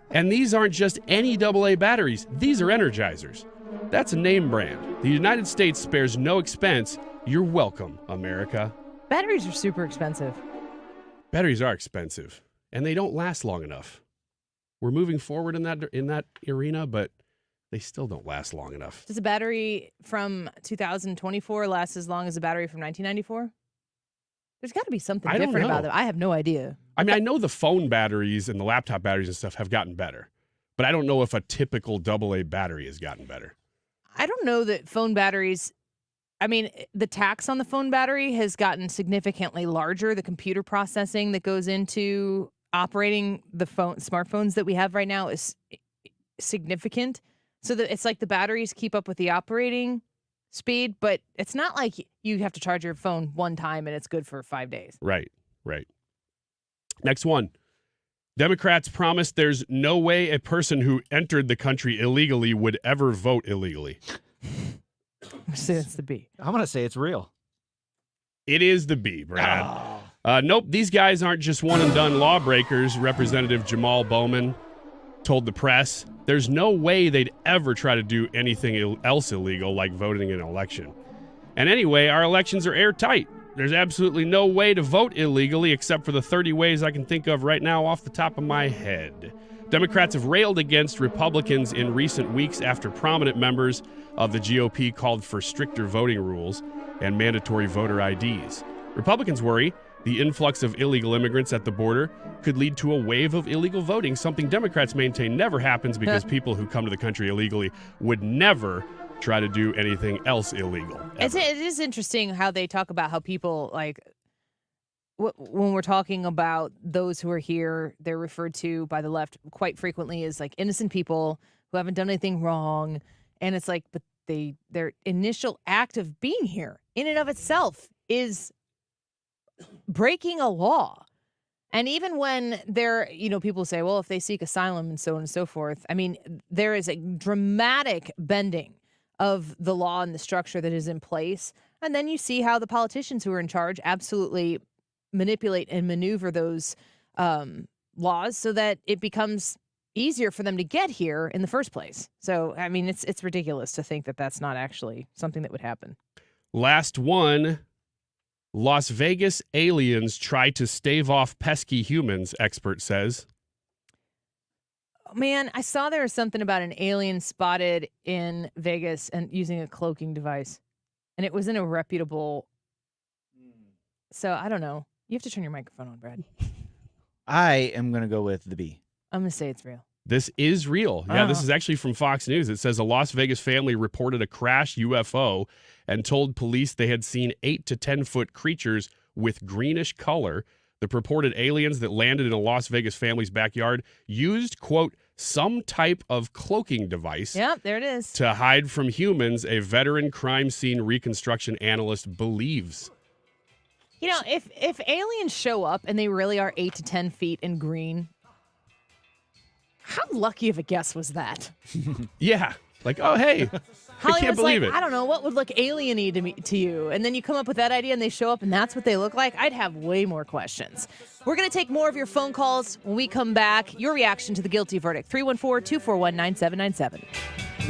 And these aren't just any AA batteries. These are Energizers. That's a name brand. The United States spares no expense. You're welcome, America. Batteries are super expensive. Batteries are expensive, and they don't last long enough. We're moving forward in that arena, but they still don't last long enough. Does a battery from 2024 last as long as a battery from 1994? There's got to be something different about them. I have no idea. I mean, I know the phone batteries and the laptop batteries and stuff have gotten better, but I don't know if a typical AA battery has gotten better. I don't know that phone batteries, I mean, the tax on the phone battery has gotten significantly larger. The computer processing that goes into operating the smartphones that we have right now is significant. So that it's like the batteries keep up with the operating speed, but it's not like you have to charge your phone one time and it's good for 5 days. Right. Next one. Democrats promised there's no way a person who entered the country illegally would ever vote illegally. So it's the B. I'm going to say it's real. It is the B, Brad. Nope, these guys aren't just one-and-done lawbreakers, Representative Jamal Bowman told the press. There's no way they'd ever try to do anything else illegal like voting in an election. And anyway, our elections are airtight. There's absolutely no way to vote illegally except for the 30 ways I can think of right now off the top of my head. Democrats have railed against Republicans in recent weeks after prominent members of the GOP called for stricter voting rules and mandatory voter IDs. Republicans worry the influx of illegal immigrants at the border could lead to a wave of illegal voting, something Democrats maintain never happens because people who come to the country illegally would never try to do anything else illegal. It is interesting how they talk about how people, like, when we're talking about those who are here, they're referred to by the left quite frequently as, like, innocent people who haven't done anything wrong. And it's like, but their initial act of being here in and of itself is breaking a law. And even when people say, well, if they seek asylum and so on and so forth, I mean, there is a dramatic bending of the law and the structure that is in place. And then you see how the politicians who are in charge absolutely manipulate and maneuver those laws so that it becomes easier for them to get here in the first place. So, I mean, it's ridiculous to think that that's not actually something that would happen. Last one. Las Vegas aliens try to stave off pesky humans, expert says. Man, I saw there was something about an alien spotted in Vegas and using a cloaking device. And it was in a reputable. So I don't know. You have to turn your microphone on, Brad. I am going to go with the B. I'm going to say it's real. This is real. Yeah, this is actually from Fox News. It says a Las Vegas family reported a crashed UFO and told police they had seen 8 to 10 foot creatures with greenish color. The purported aliens that landed in a Las Vegas family's backyard used, quote, some type of cloaking device. Yep, there it is. To hide from humans, a veteran crime scene reconstruction analyst believes. You know, if aliens show up and they really are 8 to 10 feet in green, how lucky of a guess was that? Yeah. Like, oh, hey, I can't believe it. I don't know, what would look alien-y to you? And then you come up with that idea and they show up and that's what they look like? I'd have way more questions. We're going to take more of your phone calls when we come back. Your reaction to the guilty verdict, 314-241-9797.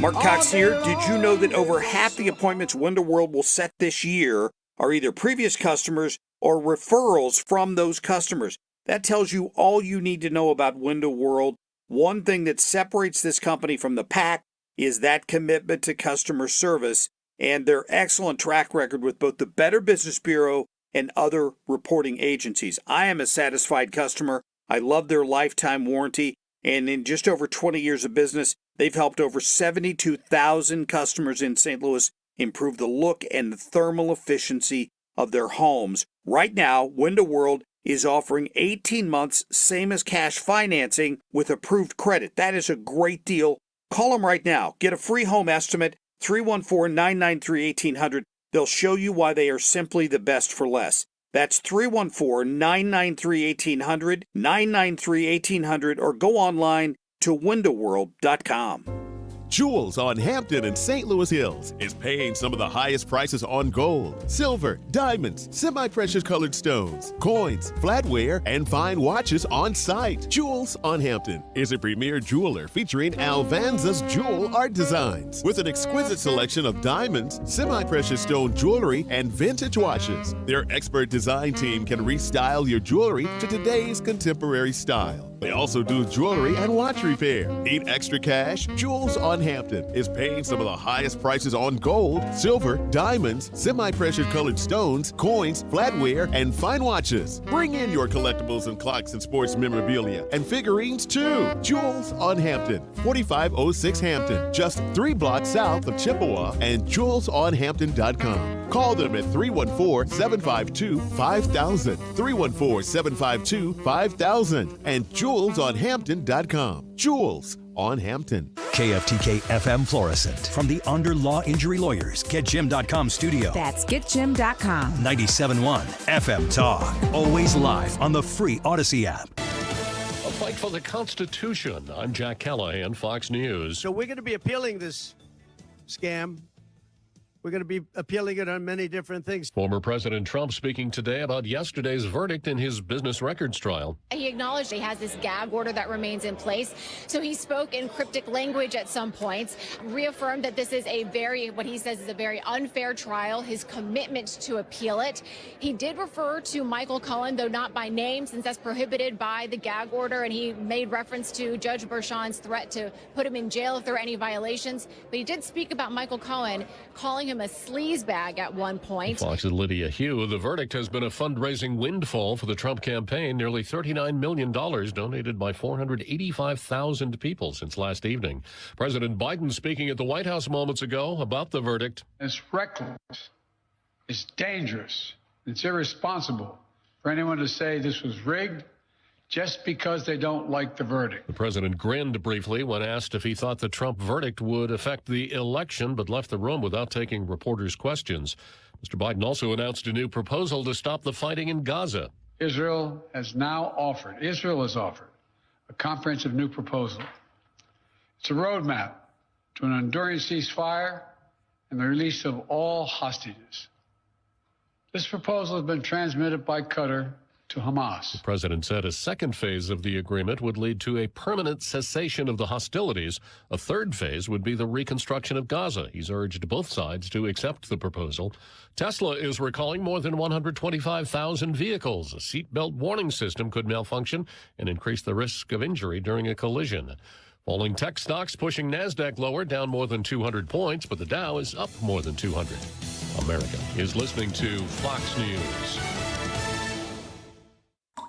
Mark Cox here. Did you know that over half the appointments Window World will set this year are either previous customers or referrals from those customers? That tells you all you need to know about Window World. One thing that separates this company from the pack is that commitment to customer service and their excellent track record with both the Better Business Bureau and other reporting agencies. I am a satisfied customer. I love their lifetime warranty, and in just over 20 years of business, they've helped over 72,000 customers in St. Louis improve the look and the thermal efficiency of their homes. Right now, Window World is offering 18 months, same as cash financing with approved credit. That is a great deal. Call them right now. Get a free home estimate, 314-993-1800. They'll show you why they are simply the best for less. That's 314-993-1800, 993-1800, or go online to windowworld.com. Jewels on Hampton and St. Louis Hills is paying some of the highest prices on gold, silver, diamonds, semi-precious colored stones, coins, flatware, and fine watches on site. Jewels on Hampton is a premier jeweler featuring Alvanza's jewel art designs with an exquisite selection of diamonds, semi-precious stone jewelry, and vintage watches. Their expert design team can restyle your jewelry to today's contemporary style. They also do jewelry and watch repair. Need extra cash? Jewels on Hampton is paying some of the highest prices on gold, silver, diamonds, semi-precious colored stones, coins, flatware, and fine watches. Bring in your collectibles and clocks and sports memorabilia and figurines too. Jewels on Hampton, 4506 Hampton, just 3 blocks south of Chippewa, and jewelsonhampton.com. Call them at 314-752-5000, 314-752-5000, and jewelsonhampton.com. Jewels on Hampton. KFTK FM Florissant. From the Under Law Injury Lawyers, GetJim.com studio. That's GetJim.com. 97.1 FM Talk. Always live on the free Odyssey app. A fight for the Constitution. I'm Jack Callahan, Fox News. So we're going to be appealing this scam. We're going to be appealing it on many different things. Former President Trump speaking today about yesterday's verdict in his business records trial. He acknowledged he has this gag order that remains in place. So he spoke in cryptic language at some points, reaffirmed that this is what he says is a very unfair trial, his commitment to appeal it. He did refer to Michael Cohen, though not by name, since that's prohibited by the gag order. And he made reference to Judge Bershon's threat to put him in jail if there are any violations. But he did speak about Michael Cohen, calling him a sleazebag at one point. Fox's Lydia Hugh. The verdict has been a fundraising windfall for the Trump campaign. Nearly $39 million donated by 485,000 people since last evening. President Biden speaking at the White House moments ago about the verdict. It's reckless. It's dangerous. It's irresponsible for anyone to say this was rigged just because they don't like the verdict. The president grinned briefly when asked if he thought the Trump verdict would affect the election, but left the room without taking reporters' questions. Mr. Biden also announced a new proposal to stop the fighting in Gaza. Israel has offered a comprehensive new proposal. It's a roadmap to an enduring ceasefire and the release of all hostages. This proposal has been transmitted by Qatar to Hamas. The president said a second phase of the agreement would lead to a permanent cessation of the hostilities. A third phase would be the reconstruction of Gaza. He's urged both sides to accept the proposal. Tesla is recalling more than 125,000 vehicles. A seatbelt warning system could malfunction and increase the risk of injury during a collision. Falling tech stocks pushing NASDAQ lower, down more than 200 points, but the Dow is up more than 200. America is listening to Fox News.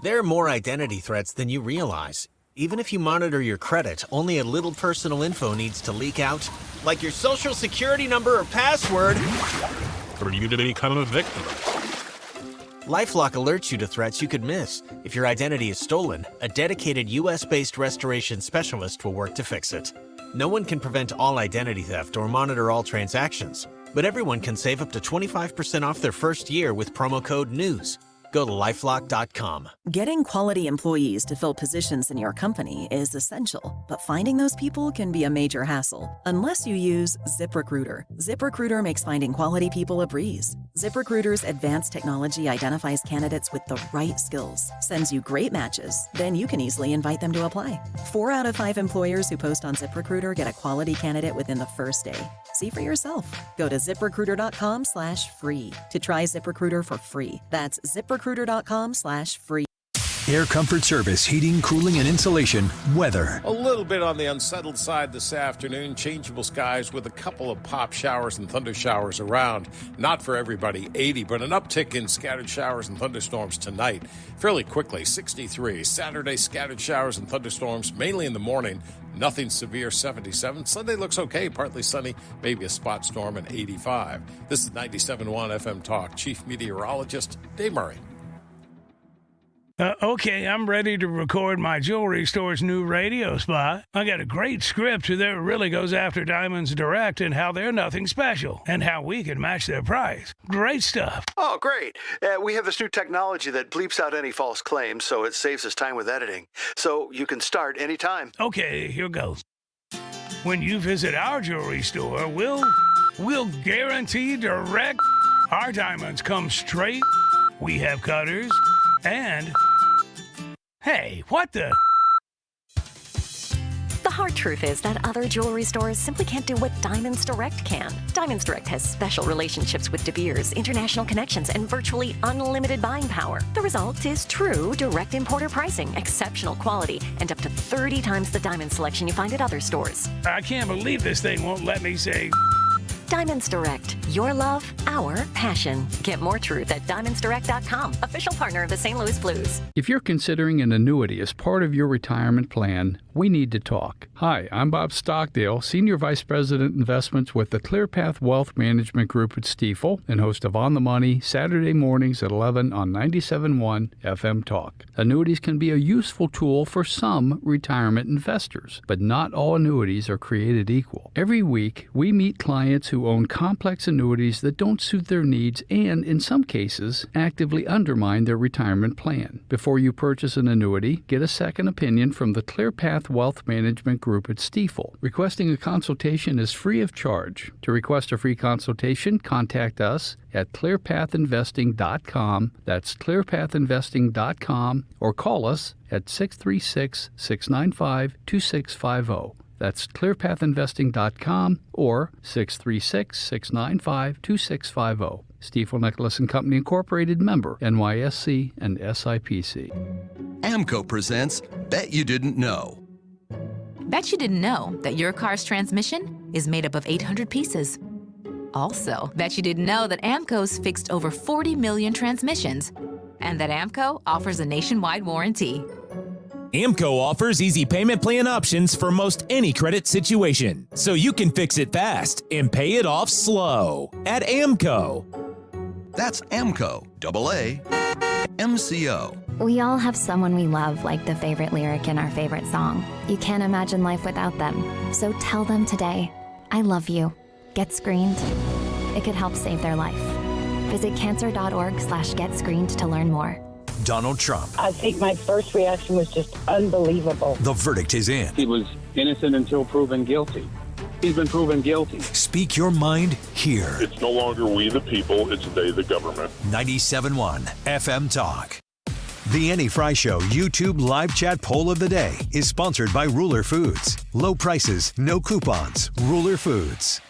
There are more identity threats than you realize. Even if you monitor your credit, only a little personal info needs to leak out, like your social security number or password, for you to become a victim. LifeLock alerts you to threats you could miss. If your identity is stolen, a dedicated U.S.-based restoration specialist will work to fix it. No one can prevent all identity theft or monitor all transactions, but everyone can save up to 25% off their first year with promo code NEWS. Go to LifeLock.com. Getting quality employees to fill positions in your company is essential, but finding those people can be a major hassle unless you use ZipRecruiter. ZipRecruiter makes finding quality people a breeze. ZipRecruiter's advanced technology identifies candidates with the right skills, sends you great matches, then you can easily invite them to apply. 4 out of 5 employers who post on ZipRecruiter get a quality candidate within the first day. See for yourself. Go to ZipRecruiter.com/free to try ZipRecruiter for free. That's ZipRecruiter.com/free. Air Comfort Service, heating, cooling, and insulation, weather. A little bit on the unsettled side this afternoon. Changeable skies with a couple of pop showers and thunder showers around. Not for everybody, 80, but an uptick in scattered showers and thunderstorms tonight. Fairly quickly, 63. Saturday, scattered showers and thunderstorms, mainly in the morning. Nothing severe, 77. Sunday looks okay, partly sunny, maybe a spot storm, and 85. This is 97.1 FM Talk. Chief Meteorologist Dave Murray. Okay, I'm ready to record my jewelry store's new radio spot. I got a great script that really goes after Diamonds Direct and how they're nothing special and how we can match their price. Great stuff. Oh, great. We have this new technology that bleeps out any false claims, so it saves us time with editing. So you can start anytime. Okay, here goes. When you visit our jewelry store, we'll guarantee direct. Our diamonds come straight. We have cutters. And, hey, what the? The hard truth is that other jewelry stores simply can't do what Diamonds Direct can. Diamonds Direct has special relationships with De Beers, international connections, and virtually unlimited buying power. The result is true direct importer pricing, exceptional quality, and up to 30 times the diamond selection you find at other stores. I can't believe this thing won't let me say. Diamonds Direct. Your love, our passion. Get more truth at DiamondsDirect.com, official partner of the St. Louis Blues. If you're considering an annuity as part of your retirement plan, we need to talk. Hi, I'm Bob Stockdale, Senior Vice President Investments with the ClearPath Wealth Management Group at Stifel and host of On the Money, Saturday mornings at 11 on 97.1 FM Talk. Annuities can be a useful tool for some retirement investors, but not all annuities are created equal. Every week, we meet clients who own complex annuities that don't suit their needs and, in some cases, actively undermine their retirement plan. Before you purchase an annuity, get a second opinion from the ClearPath Wealth Management Group at Stifel. Requesting a consultation is free of charge. To request a free consultation, contact us at clearpathinvesting.com. That's clearpathinvesting.com, or call us at 636-695-2650. That's clearpathinvesting.com or 636-695-2650. Stifel Nicholas & Company Incorporated, member NYSE and SIPC. AMCO presents Bet You Didn't Know. Bet you didn't know that your car's transmission is made up of 800 pieces. Also, bet you didn't know that AMCO's fixed over 40 million transmissions and that AMCO offers a nationwide warranty. AMCO offers easy payment plan options for most any credit situation, so you can fix it fast and pay it off slow at AMCO. That's AMCO, AA, MCO. We all have someone we love, like the favorite lyric in our favorite song. You can't imagine life without them. So tell them today, I love you. Get screened. It could help save their life. Visit cancer.org/getscreened to learn more. Donald Trump. I think my first reaction was just unbelievable. The verdict is in. He was innocent until proven guilty. He's been proven guilty. Speak your mind here. It's no longer we the people, it's they the government. 97.1 FM Talk. The Annie Fry Show YouTube live chat poll of the day is sponsored by Ruler Foods. Low prices, no coupons. Ruler Foods.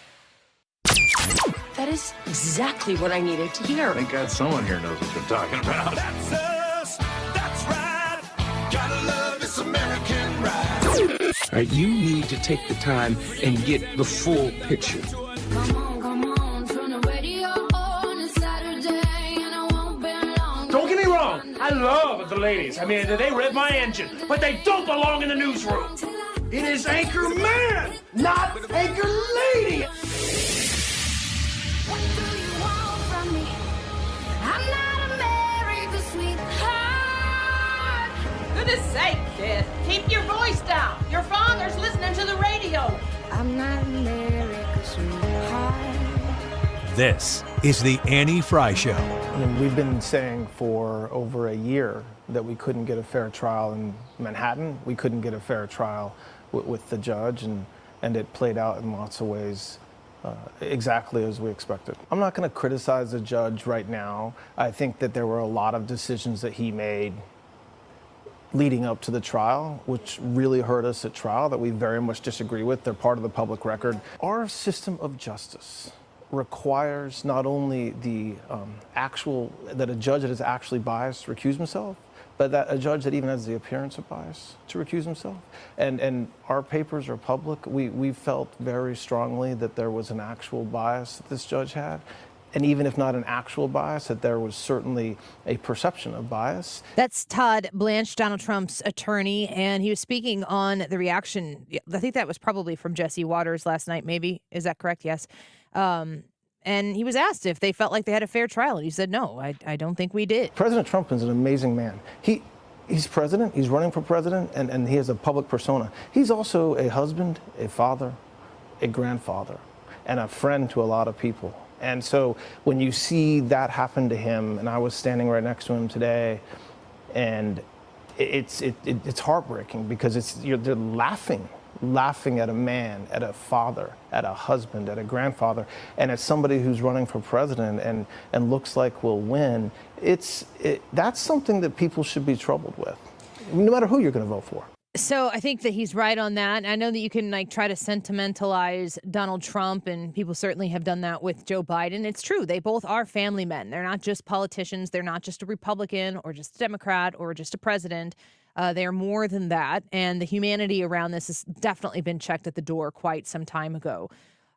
That is exactly what I needed to hear. Thank God someone here knows what you're talking about. That's us. That's right. Gotta love this American ride. All right, you need to take the time and get the full picture. Don't get me wrong, I love the ladies. I mean, they rev my engine, but they don't belong in the newsroom. It is Anchor Man, not Anchor Lady. What do you want from me? I'm not America's sweetheart. Goodness sake, kid. Keep your voice down. Your father's listening to the radio. I'm not America's sweetheart. This is the Annie Fry Show. I mean, we've been saying for over a year that we couldn't get a fair trial in Manhattan. We couldn't get a fair trial with the judge, and it played out in lots of ways exactly as we expected. I'm not going to criticize the judge right now. I think that there were a lot of decisions that he made leading up to the trial, which really hurt us at trial, that we very much disagree with. They're part of the public record. Our system of justice requires not only the that a judge that is actually biased recuse himself, but that a judge that even has the appearance of bias to recuse himself. And our papers are public. We felt very strongly that there was an actual bias that this judge had. And even if not an actual bias, that there was certainly a perception of bias. That's Todd Blanche, Donald Trump's attorney, and he was speaking on the reaction. I think that was probably from Jesse Waters last night, maybe. Is that correct? Yes. And he was asked if they felt like they had a fair trial, and he said, no, I don't think we did. President Trump is an amazing man. He's president, he's running for president, and he has a public persona. He's also a husband, a father, a grandfather, and a friend to a lot of people. And so when you see that happen to him, and I was standing right next to him today, and it's heartbreaking because they're laughing at a man, at a father, at a husband, at a grandfather, and at somebody who's running for president and looks like will win. That's something that people should be troubled with, no matter who you're going to vote for. So I think that he's right on that. I know that you can try to sentimentalize Donald Trump, and people certainly have done that with Joe Biden. It's true. They both are family men. They're not just politicians. They're not just a Republican or just a Democrat or just a president. They are more than that. And the humanity around this has definitely been checked at the door quite some time ago.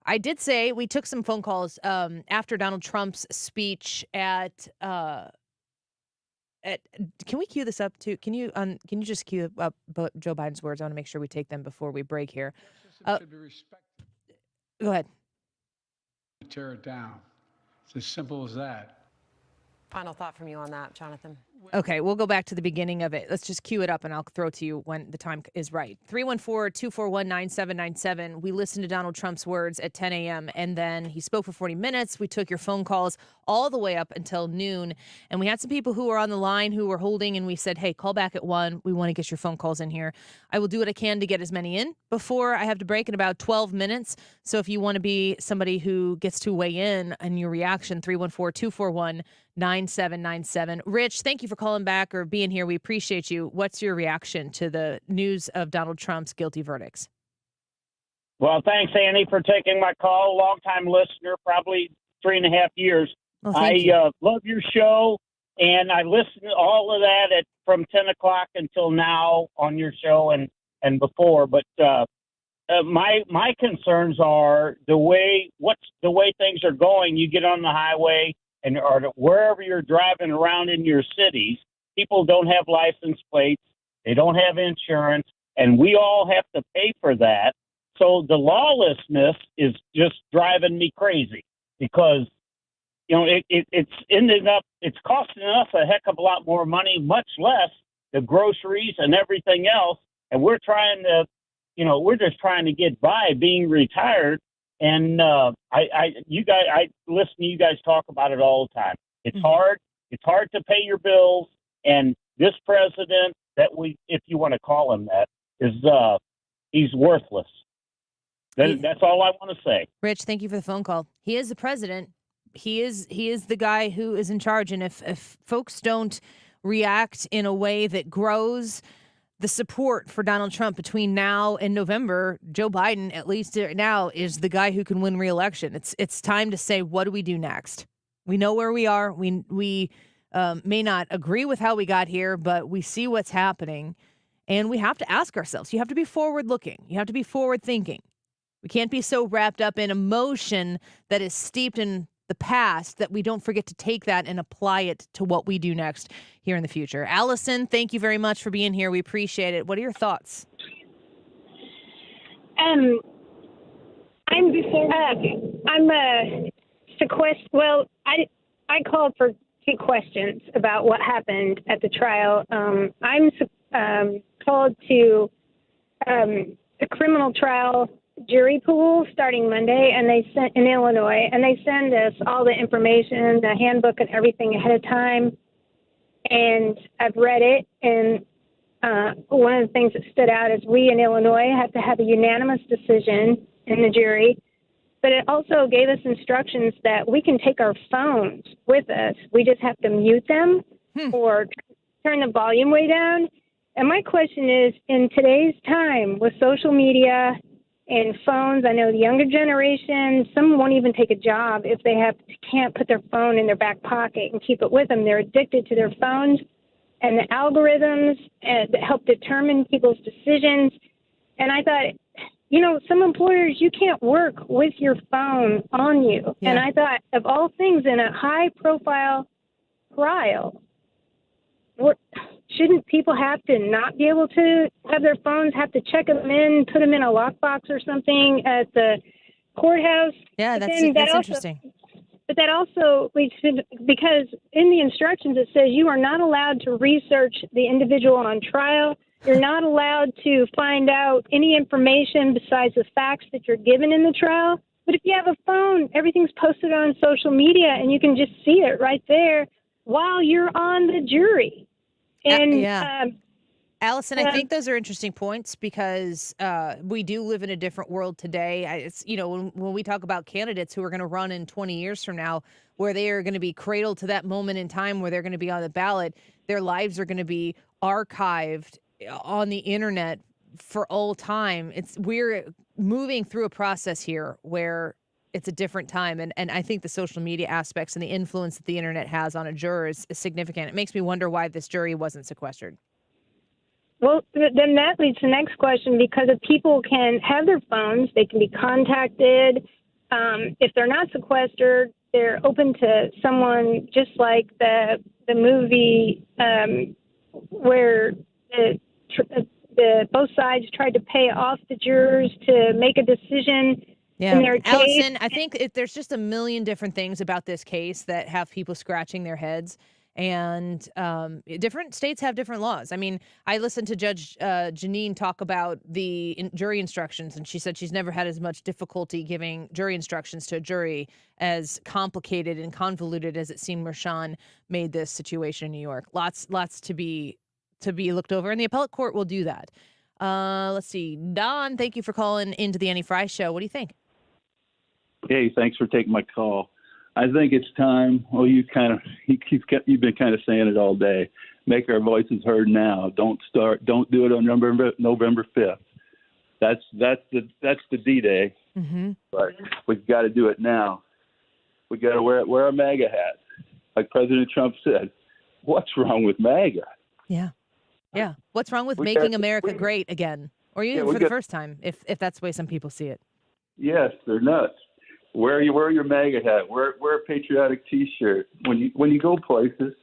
I did say we took some phone calls after Donald Trump's speech at can we cue this up too? Can you just cue up Joe Biden's words? I want to make sure we take them before we break here. Should be respected. Go ahead. Tear it down. It's as simple as that. Final thought from you on that, Jonathan. Okay, we'll go back to the beginning of it. Let's just cue it up, and I'll throw it to you when the time is right. 314-241-9797. We listened to Donald Trump's words at 10 a.m., and then he spoke for 40 minutes. We took your phone calls all the way up until noon, and we had some people who were on the line who were holding, and we said, hey, call back at 1. We want to get your phone calls in here. I will do what I can to get as many in before I have to break in about 12 minutes. So if you want to be somebody who gets to weigh in on your reaction, 314-241-9797. Rich, thank you for calling back or being here. We appreciate you. What's your reaction to the news of Donald Trump's guilty verdicts? Well, thanks, Annie, for taking my call. Longtime listener, probably 3.5 years. Well, I love your show, and I listen to all of that from 10 o'clock until now on your show and before. But my concerns are the way things are going. You get on the highway or wherever you're driving around in your cities, people don't have license plates, they don't have insurance, and we all have to pay for that. So the lawlessness is just driving me crazy because, it's costing us a heck of a lot more money, much less the groceries and everything else. And we're we're just trying to get by being retired. And I listen to you guys talk about it all the time. It's hard. It's hard to pay your bills. And this president if you want to call him that, is he's worthless. That's all I want to say. Rich, thank you for the phone call. He is the president. He is the guy who is in charge. And if folks don't react in a way that grows the support for Donald Trump between now and November, Joe Biden, at least now, is the guy who can win re-election. It's time to say, what do we do next? We know where we are. We may not agree with how we got here, but we see what's happening. And we have to ask ourselves, you have to be forward-looking. You have to be forward-thinking. We can't be so wrapped up in emotion that is steeped in the past that we don't forget to take that and apply it to what we do next here in the future. Allison, thank you very much for being here. We appreciate it. What are your thoughts? I'm sequestered. Well, I called for 2 questions about what happened at the trial. I'm called to a criminal trial jury pool starting Monday, and they sent in Illinois, and they send us all the information, the handbook, and everything ahead of time. And I've read it, and one of the things that stood out is we in Illinois have to have a unanimous decision in the jury. But it also gave us instructions that we can take our phones with us. We just have to mute them or turn the volume way down. And my question is, in today's time with social media and phones, I know the younger generation, some won't even take a job if they can't put their phone in their back pocket and keep it with them. They're addicted to their phones and the algorithms that help determine people's decisions. And I thought, some employers, you can't work with your phone on you. Yeah. And I thought, of all things, in a high-profile trial, shouldn't people have to not be able to have their phones, have to check them in, put them in a lockbox or something at the courthouse? Yeah, that's interesting. But that also leads to, because in the instructions it says you are not allowed to research the individual on trial. You're not allowed to find out any information besides the facts that you're given in the trial. But if you have a phone, everything's posted on social media, and you can just see it right there while you're on the jury. And Allison, I think those are interesting points because we do live in a different world today. When we talk about candidates who are going to run in 20 years from now, where they are going to be cradled to that moment in time where they're going to be on the ballot, their lives are going to be archived on the internet for all time. We're moving through a process here where it's a different time. And I think the social media aspects and the influence that the internet has on a juror is significant. It makes me wonder why this jury wasn't sequestered. Well, then that leads to the next question, because if people can have their phones, they can be contacted. If they're not sequestered, they're open to someone just like the movie where the both sides tried to pay off the jurors to make a decision in their case. Allison, I think there's just a million different things about this case that have people scratching their heads. And different states have different laws. I mean, I listened to Judge Janine talk about the jury instructions, and she said she's never had as much difficulty giving jury instructions to a jury as complicated and convoluted as it seemed Mershon made this situation in New York. Lots to be looked over, and the appellate court will do that. Let's see. Don, thank you for calling into the Annie Fry Show. What do you think? Hey, thanks for taking my call. I think it's time. Well, you've been kind of saying it all day. Make our voices heard now. Don't do it on November 5th. That's the D-Day. Mm-hmm. But we've got to do it now. We got to wear a MAGA hat, like President Trump said. What's wrong with MAGA? Yeah. What's wrong with making America great again, or even for the first time, if that's the way some people see it? Yes, they're nuts. Wear your MAGA hat. Wear a patriotic T-shirt. When you go places,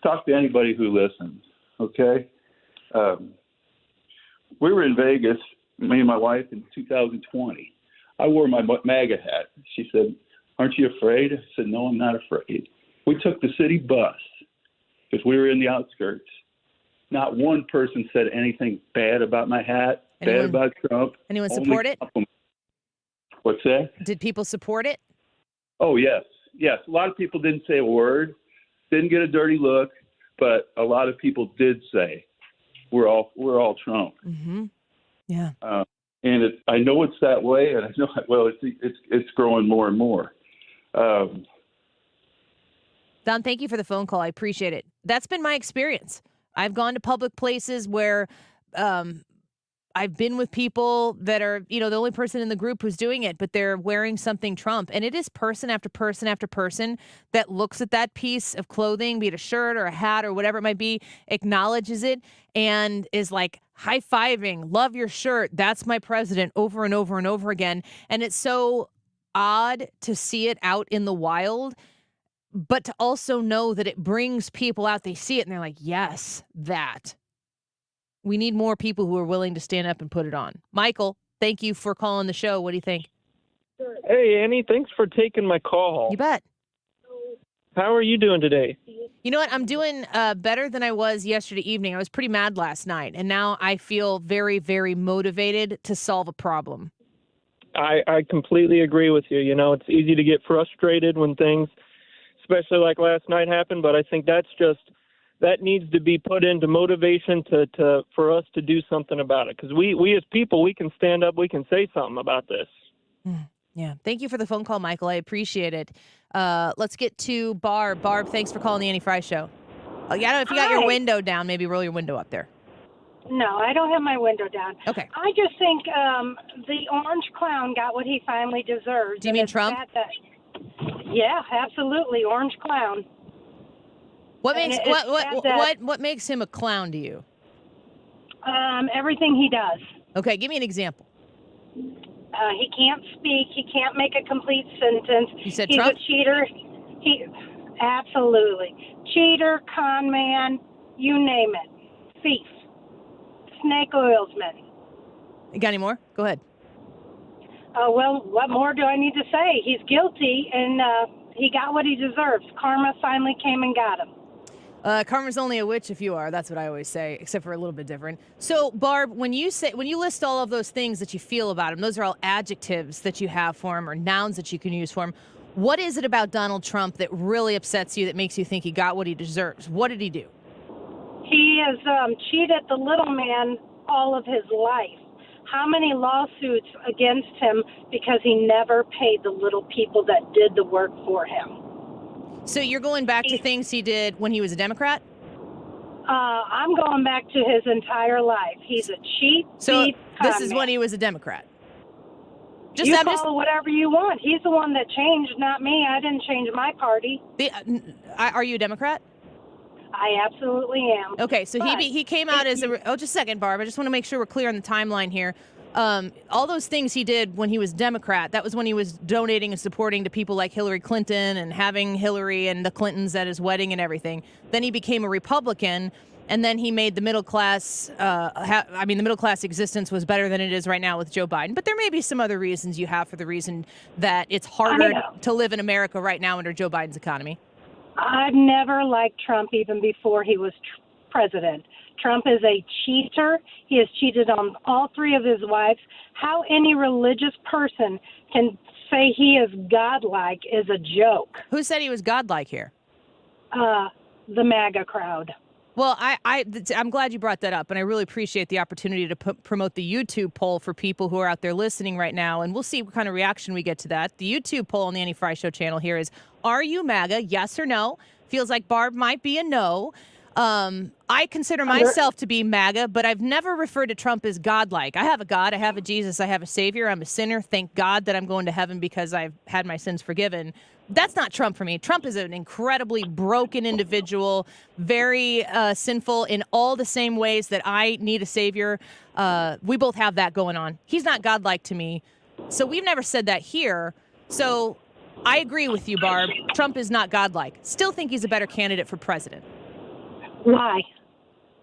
talk to anybody who listens. Okay. We were in Vegas, me and my wife, in 2020. I wore my MAGA hat. She said, "Aren't you afraid?" I said, "No, I'm not afraid." We took the city bus because we were in the outskirts. Not one person said anything bad about my hat, bad about Trump. Anyone support it? What's that? Did people support it? Oh, yes. Yes. A lot of people didn't say a word, didn't get a dirty look, but a lot of people did say, we're all Trump. Mm-hmm. Yeah. And I know it's that way, and I know, well, it's growing more and more. Don, thank you for the phone call. I appreciate it. That's been my experience. I've gone to public places where I've been with people that are, the only person in the group who's doing it, but they're wearing something Trump. And it is person after person after person that looks at that piece of clothing, be it a shirt or a hat or whatever it might be, acknowledges it and is like high-fiving, love your shirt, that's my president, over and over and over again. And it's so odd to see it out in the wild, but to also know that it brings people out. They see it and they're like, yes, that. We need more people who are willing to stand up and put it on. Michael, thank you for calling the show. What do you think? Hey, Annie, thanks for taking my call. You bet. How are you doing today? You know what? I'm doing better than I was yesterday evening. I was pretty mad last night, and now I feel very, very motivated to solve a problem. I completely agree with you. It's easy to get frustrated when things, especially like last night, happen, but I think that needs to be put into motivation for us to do something about it. Because we as people, we can stand up, we can say something about this. Yeah. Thank you for the phone call, Michael. I appreciate it. Let's get to Barb. Barb, thanks for calling the Annie Fry Show. Oh, yeah, if you got your window down, maybe roll your window up there. No, I don't have my window down. Okay. I just think the orange clown got what he finally deserves. Do you mean Trump? Yeah, absolutely. Orange clown. What makes him a clown to you? Everything he does. Okay, give me an example. He can't speak. He can't make a complete sentence. You said He's Trump? a cheater. Absolutely. Cheater, con man, you name it. Thief. Snake oilsman. You got any more? Go ahead. Well, what more do I need to say? He's guilty, and he got what he deserves. Karma finally came and got him. Karma's only a witch if you are. That's what I always say, except for a little bit different. So, Barb, when you list all of those things that you feel about him, those are all adjectives that you have for him or nouns that you can use for him. What is it about Donald Trump that really upsets you, that makes you think he got what he deserves? What did he do? He has cheated the little man all of his life. How many lawsuits against him because he never paid the little people that did the work for him? So you're going back to things he did when he was a Democrat? I'm going back to his entire life. He's a cheat. So this is when he was a Democrat. You call it whatever you want. He's the one that changed, not me. I didn't change my party. Are you a Democrat? I absolutely am. Okay, so he came out as a... Oh, just a second, Barb. I just want to make sure we're clear on the timeline here. All those things he did when he was Democrat, that was when he was donating and supporting to people like Hillary Clinton and having Hillary and the Clintons at his wedding and everything. Then he became a Republican, and then he made the middle class... the middle class existence was better than it is right now with Joe Biden. But there may be some other reasons you have for the reason that it's harder to live in America right now under Joe Biden's economy. I've never liked Trump even before he was president. Trump is a cheater. He has cheated on all three of his wives. How any religious person can say he is godlike is a joke. Who said he was godlike here? The MAGA crowd. Well, I'm glad you brought that up, and I really appreciate the opportunity to promote the YouTube poll for people who are out there listening right now, and we'll see what kind of reaction we get to that. The YouTube poll on the Annie Fry Show channel here is, are you MAGA, yes or no? Feels like Barb might be a no. I consider myself to be MAGA, but I've never referred to Trump as godlike. I have a God, I have a Jesus, I have a Savior, I'm a sinner. Thank God that I'm going to heaven because I've had my sins forgiven. That's not Trump for me. Trump is an incredibly broken individual, very sinful in all the same ways that I need a Savior. We both have that going on. He's not godlike to me. So we've never said that here. So I agree with you, Barb. Trump is not godlike. Still think he's a better candidate for president. Why?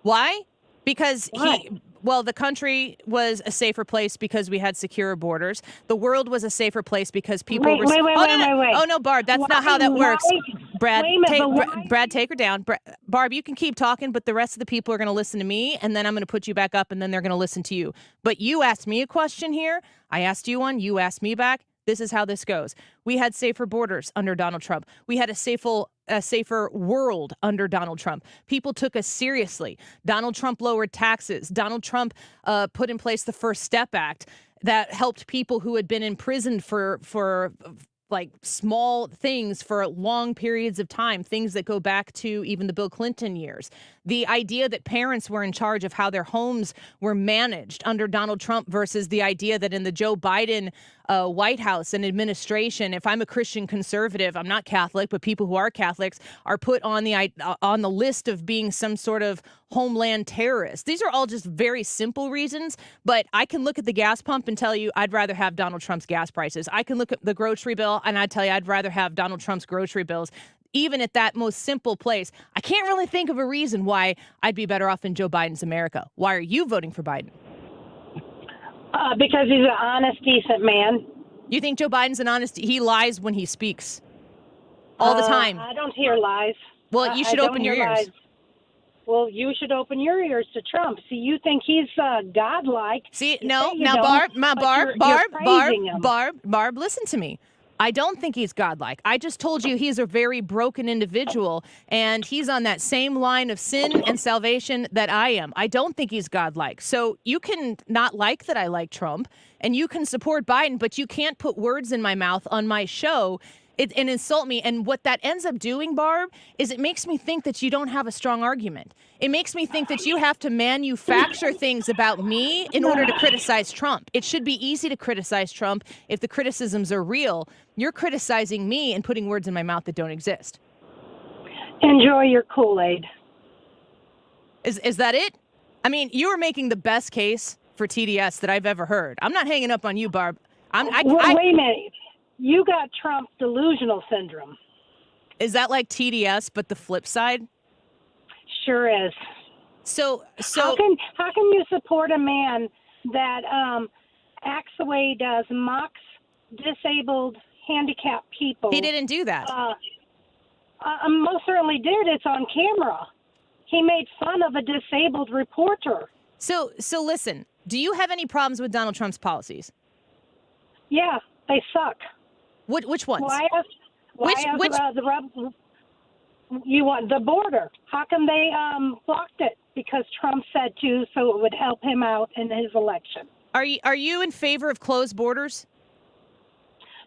Why? Because the country was a safer place because we had secure borders. The world was a safer place because people were... Wait. Oh, no, Barb, that's not how that works. Brad, take her down. Barb, you can keep talking, but the rest of the people are going to listen to me, and then I'm going to put you back up, and then they're going to listen to you. But you asked me a question here. I asked you one. You asked me back. This is how this goes. We had safer borders under Donald Trump. We had a safer world under Donald Trump. People took us seriously. Donald Trump lowered taxes. Donald Trump put in place the First Step Act that helped people who had been imprisoned for like small things for long periods of time, things that go back to even the Bill Clinton years. The idea that parents were in charge of how their homes were managed under Donald Trump versus the idea that in the Joe Biden White House and administration, if I'm a Christian conservative, I'm not Catholic, but people who are Catholics are put on the list of being some sort of homeland terrorist. These are all just very simple reasons, but I can look at the gas pump and tell you I'd rather have Donald Trump's gas prices. I can look at the grocery bill and I'd tell you I'd rather have Donald Trump's grocery bills. Even at that most simple place, I can't really think of a reason why I'd be better off in Joe Biden's America. Why are you voting for Biden? Because he's an honest, decent man. You think Joe Biden's an honest? He lies when he speaks all the time. I don't hear lies. Well, you should open your ears. Lies. Well, you should open your ears to Trump. See, you think he's godlike. See, no, now, Barb, listen to me. I don't think he's godlike. I just told you he's a very broken individual, and he's on that same line of sin and salvation that I am. I don't think he's godlike. So you can not like that I like Trump, and you can support Biden, but you can't put words in my mouth on my show and insult me. And what that ends up doing, Barb, is it makes me think that you don't have a strong argument. It makes me think that you have to manufacture things about me in order to criticize Trump. It should be easy to criticize Trump if the criticisms are real. You're criticizing me and putting words in my mouth that don't exist. Enjoy your Kool-Aid. Is that it? I mean, you are making the best case for TDS that I've ever heard. I'm not hanging up on you, Barb. Wait a minute. You got Trump delusional syndrome. Is that like TDS, but the flip side? Sure is. So how can you support a man that acts the way he does, mocks disabled, handicapped people? He didn't do that. Most certainly did. It's on camera. He made fun of a disabled reporter. So listen. Do you have any problems with Donald Trump's policies? Yeah, they suck. Which ones? You want the border? How come they blocked it? Because Trump said to, so it would help him out in his election. Are you in favor of closed borders?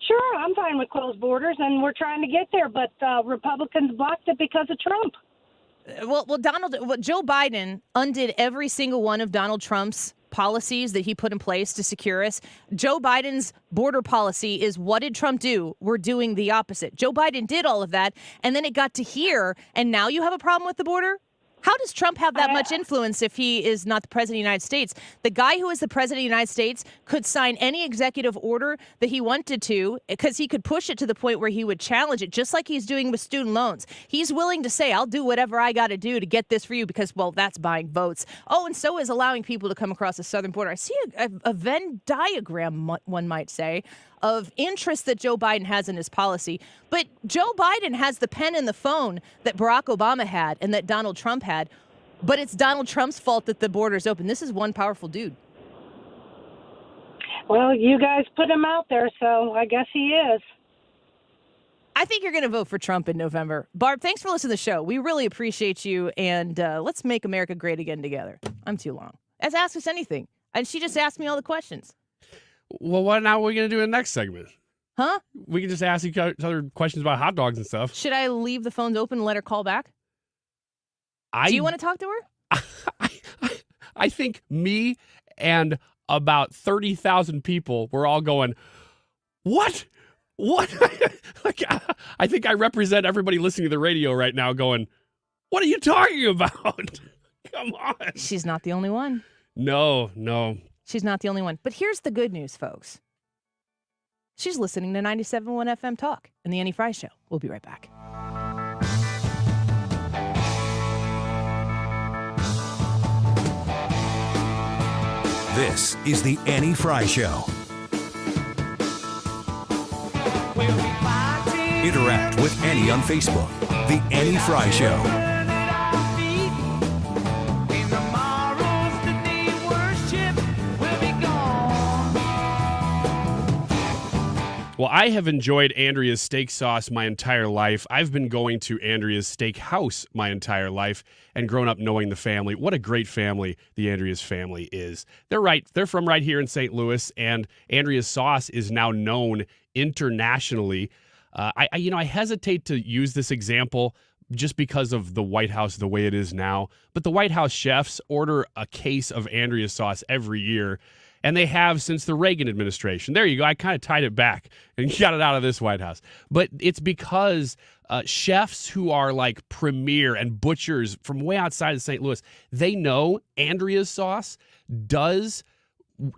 Sure, I'm fine with closed borders, and we're trying to get there, but Republicans blocked it because of Trump. Well, Joe Biden undid every single one of Donald Trump's policies that he put in place to secure us. Joe Biden's border policy is, what did Trump do? We're doing the opposite. Joe Biden did all of that, and then it got to here, and now you have a problem with the border? How does Trump have that much influence if he is not the president of the United States? The guy who is the president of the United States could sign any executive order that he wanted to because he could push it to the point where he would challenge it, just like he's doing with student loans. He's willing to say, I'll do whatever I got to do to get this for you because, well, that's buying votes. Oh, and so is allowing people to come across the southern border. I see a Venn diagram, one might say, of interest that Joe Biden has in his policy. But Joe Biden has the pen and the phone that Barack Obama had and that Donald Trump had. But it's Donald Trump's fault that the border's open. This is one powerful dude. Well, you guys put him out there, so I guess he is. I think you're going to vote for Trump in November. Barb, thanks for listening to the show. We really appreciate you, and let's make America great again together. I'm too long. Ask us anything. And she just asked me all the questions. Well, what now are we going to do in the next segment? Huh? We can just ask each other questions about hot dogs and stuff. Should I leave the phones open and let her call back? Do you want to talk to her? I think me and about 30,000 people were all going, what? What? I think I represent everybody listening to the radio right now going, what are you talking about? Come on. She's not the only one. No. She's not the only one. But here's the good news, folks. She's listening to 97.1 FM Talk and the Annie Fry Show. We'll be right back. This is the Annie Fry Show. Interact with Annie on Facebook. The Annie Fry Show. Well, I have enjoyed Andrea's steak sauce my entire life. I've been going to Andrea's Steakhouse my entire life and grown up knowing the family. What a great family the Andrea's family is. They're from right here in St. Louis, and Andrea's sauce is now known internationally. I hesitate to use this example just because of the White House the way it is now. But the White House chefs order a case of Andrea sauce every year, and they have since the Reagan administration. There you go. I kind of tied it back and got it out of this White House. But it's because chefs who are like premier and butchers from way outside of St. Louis, they know Andrea's sauce does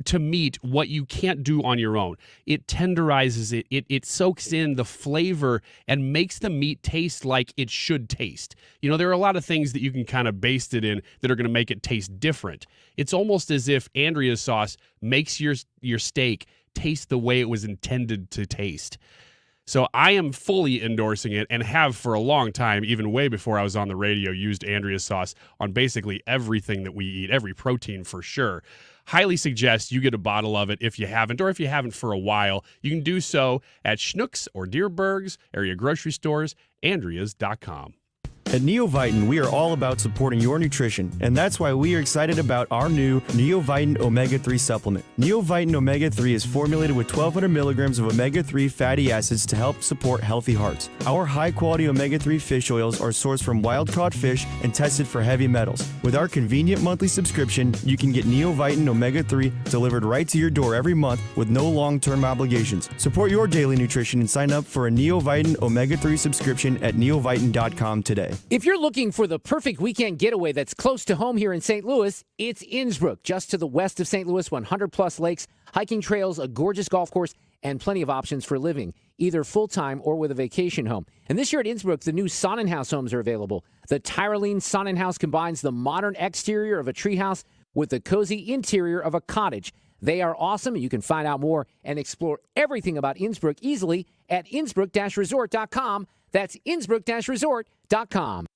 to meat what you can't do on your own. It tenderizes it. It soaks in the flavor and makes the meat taste like it should taste. You know, there are a lot of things that you can kind of baste it in that are going to make it taste different. It's almost as if Andrea's sauce makes your steak taste the way it was intended to taste. So I am fully endorsing it and have for a long time, even way before I was on the radio, used Andrea's sauce on basically everything that we eat, every protein for sure. Highly suggest you get a bottle of it if you haven't, or if you haven't for a while. You can do so at Schnucks or Deerberg's, area grocery stores, Andreas.com. At Neovitin, we are all about supporting your nutrition, and that's why we are excited about our new Neovitin Omega-3 supplement. Neovitin Omega-3 is formulated with 1,200 milligrams of omega-3 fatty acids to help support healthy hearts. Our high-quality omega-3 fish oils are sourced from wild-caught fish and tested for heavy metals. With our convenient monthly subscription, you can get Neovitin Omega-3 delivered right to your door every month with no long-term obligations. Support your daily nutrition and sign up for a Neovitin Omega-3 subscription at neovitin.com today. If you're looking for the perfect weekend getaway that's close to home here in St. Louis, it's Innsbrook, just to the west of St. Louis, 100-plus lakes, hiking trails, a gorgeous golf course, and plenty of options for living, either full-time or with a vacation home. And this year at Innsbrook, the new Sonnenhaus homes are available. The Tyrolean Sonnenhaus combines the modern exterior of a treehouse with the cozy interior of a cottage. They are awesome, and you can find out more and explore everything about Innsbrook easily at Innsbrook-resort.com. That's Innsbrook-resort.com.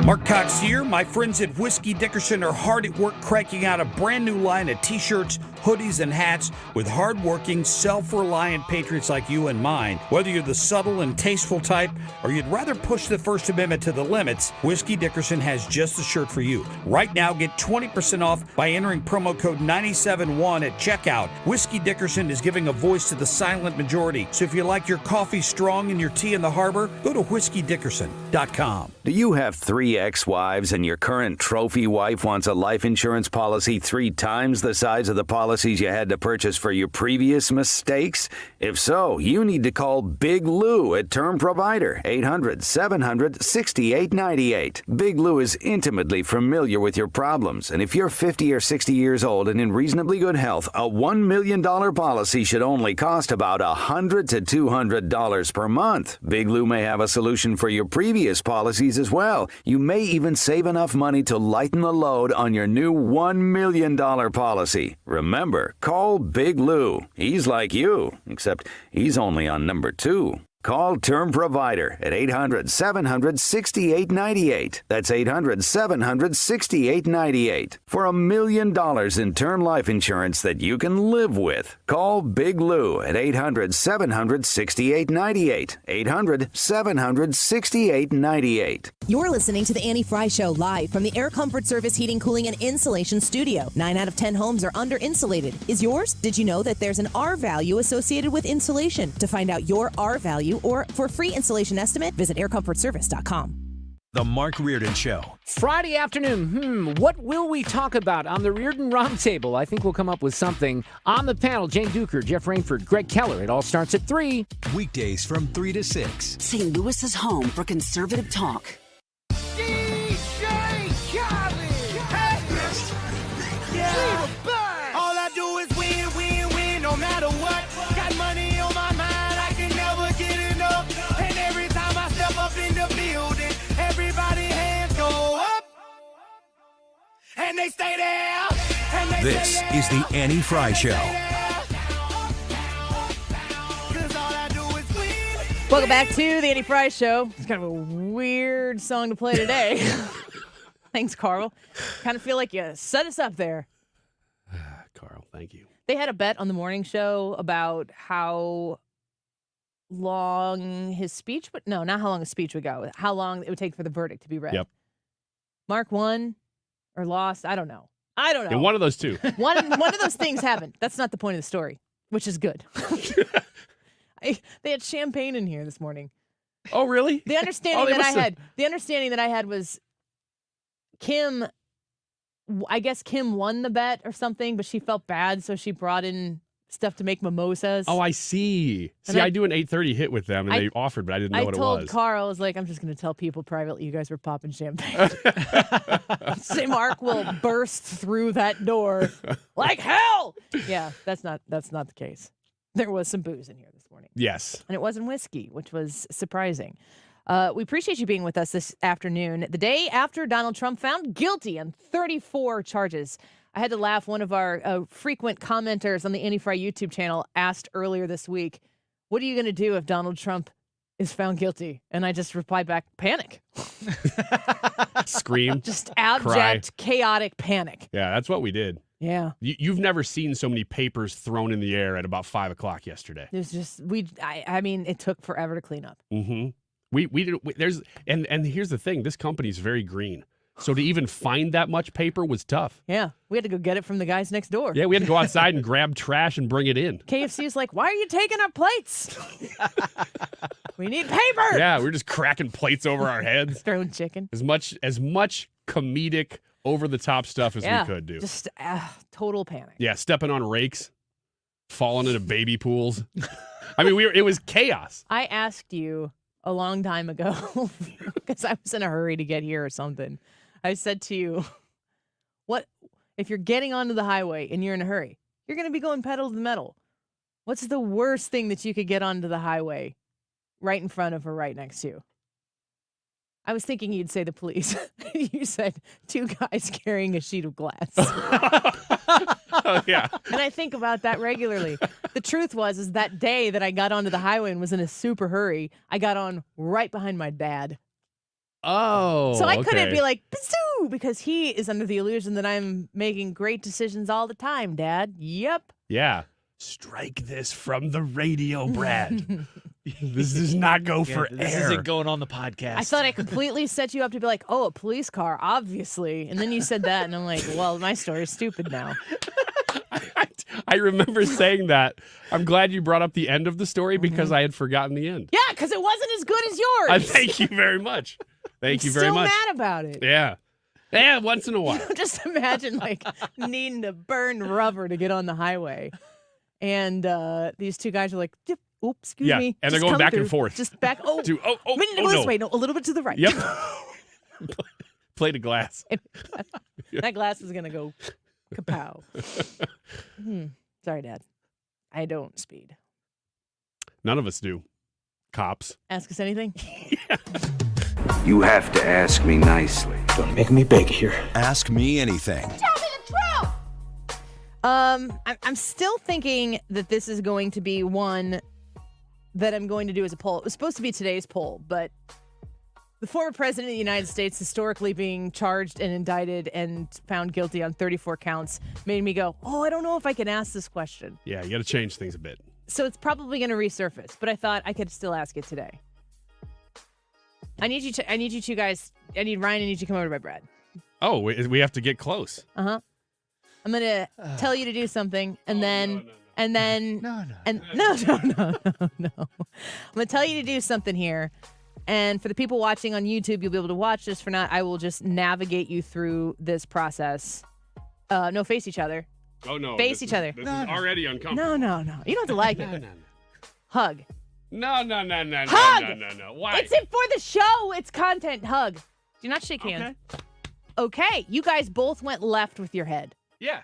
Mark Cox here. My friends at Whiskey Dickerson are hard at work cranking out a brand new line of t-shirts, hoodies, and hats with hardworking, self-reliant patriots like you and mine. Whether you're the subtle and tasteful type or you'd rather push the First Amendment to the limits, Whiskey Dickerson has just the shirt for you. Right now, get 20% off by entering promo code 971 at checkout. Whiskey Dickerson is giving a voice to the silent majority. So if you like your coffee strong and your tea in the harbor, go to whiskeydickerson.com. Do you have 3 ex-wives and your current trophy wife wants a life insurance policy 3 times the size of the policies you had to purchase for your previous mistakes? If so, you need to call Big Lou at Term Provider, 800-700-6898. Big Lou is intimately familiar with your problems, and if you're 50 or 60 years old and in reasonably good health, a $1 million policy should only cost about $100 to $200 per month. Big Lou may have a solution for your previous policies as well. You may even save enough money to lighten the load on your new $1 million policy. Remember, call Big Lou. He's like you, except he's only on number 2. Call Term Provider at 800-700-6898. That's 800-700-6898. For $1 million in term life insurance that you can live with. Call Big Lou at 800-700-6898. 800-700-6898. You're listening to The Annie Fry Show live from the Air Comfort Service Heating, Cooling, and Insulation Studio. 9 out of 10 homes are under-insulated. Is yours? Did you know that there's an R value associated with insulation? To find out your R value or for a free installation estimate, visit aircomfortservice.com. The Mark Reardon Show. Friday afternoon, what will we talk about on the Reardon Roundtable? I think we'll come up with something. On the panel, Jane Duker, Jeff Rainford, Greg Keller. It all starts at 3. Weekdays from 3 to 6. St. Louis's home for conservative talk. All I do is win, win, win, no matter what. Got money on my mind, I can never get enough. And every time I step up in the building, everybody hands go up. And they stay there. And they This is the Annie Fry Show. Welcome back to the Annie Fry Show. It's kind of a weird song to play today. Thanks, Carl. Kind of feel like you set us up there. Carl, thank you. They had a bet on the morning show about how long his speech would... No, not how long his speech would go. How long it would take for the verdict to be read. Yep. Mark won or lost. I don't know. Yeah, one of those two. One of those things happened. That's not the point of the story, which is good. They had champagne in here this morning. Oh, really? The understanding that I had was Kim. I guess Kim won the bet or something, but she felt bad, so she brought in stuff to make mimosas. Oh, I see. And I do an 8:30 hit with them, and they offered, but I didn't know what it was. I told Carl, I was like, I'm just going to tell people privately you guys were popping champagne. Say Mark will burst through that door like hell. Yeah, that's not the case. There was some booze in here this morning. Yes. And it wasn't whiskey, which was surprising. We appreciate you being with us this afternoon. The day after Donald Trump found guilty on 34 charges. I had to laugh. One of our frequent commenters on the Andy Fry YouTube channel asked earlier this week, what are you going to do if Donald Trump is found guilty? And I just replied back, panic. Scream. Just abject, chaotic panic. Yeah, that's what we did. Yeah. You've never seen so many papers thrown in the air at about 5 o'clock yesterday. There's just, I mean, it took forever to clean up. Mm-hmm. And here's the thing, this company's very green. So to even find that much paper was tough. Yeah. We had to go get it from the guys next door. Yeah, we had to go outside and grab trash and bring it in. KFC's like, why are you taking our plates? We need paper. Yeah, we're just cracking plates over our heads. Throwing chicken. As much comedic, over-the-top stuff as we could do. Just total panic. Yeah, stepping on rakes, falling into baby pools. I mean, it was chaos. I asked you a long time ago because I was in a hurry to get here or something. I said to you, what if you're getting onto the highway and you're in a hurry? You're going to be going pedal to the metal. What's the worst thing that you could get onto the highway right in front of or right next to you? I was thinking you'd say the police. You said 2 guys carrying a sheet of glass. Oh, yeah. And I think about that regularly. The truth is that day that I got onto the highway and was in a super hurry, I got on right behind my dad. Oh, so I couldn't be like, Bazoo, because he is under the illusion that I'm making great decisions all the time, Dad. Yep. Yeah. Strike this from the radio, Brad. This does not go for this air. Isn't going on the podcast. I thought I completely set you up to be like, oh, a police car, obviously. And then you said that, and I'm like, well, my story's stupid now. I remember saying that. I'm glad you brought up the end of the story because I had forgotten the end. Yeah, because it wasn't as good as yours. Thank you very much. Thank you very much. Still mad about it. Yeah. Yeah, once in a while. Just imagine needing to burn rubber to get on the highway. And these 2 guys are like, oops, excuse me. And they're going back and forth. Just back. Oh, this way. No, a little bit to the right. Yep. Plate of glass. That glass is going to go kapow. Sorry, Dad. I don't speed. None of us do. Cops. Ask us anything? Yeah. You have to ask me nicely. Don't make me beg here. Ask me anything. Tell me the truth. I'm still thinking that this is going to be one that I'm going to do as a poll. It was supposed to be today's poll, but the former president of the United States historically being charged and indicted and found guilty on 34 counts made me go, I don't know if I can ask this question. Yeah, you got to change things a bit. So it's probably going to resurface, but I thought I could still ask it today. I need you 2 guys. I need Ryan. I need you to come over to my Brad. Oh, we have to get close. I'm going to tell you to do something, and then. I'm going to tell you to do something here. And for the people watching on YouTube, you'll be able to watch this. For not, I will just navigate you through this process. No, face each other. Oh, no. Face each other. This is already uncomfortable. No. You don't have to like it. No. Hug. No. Hug! No. Why? It's it for the show. It's content. Hug. Do not shake hands. Okay. You guys both went left with your head. Yeah.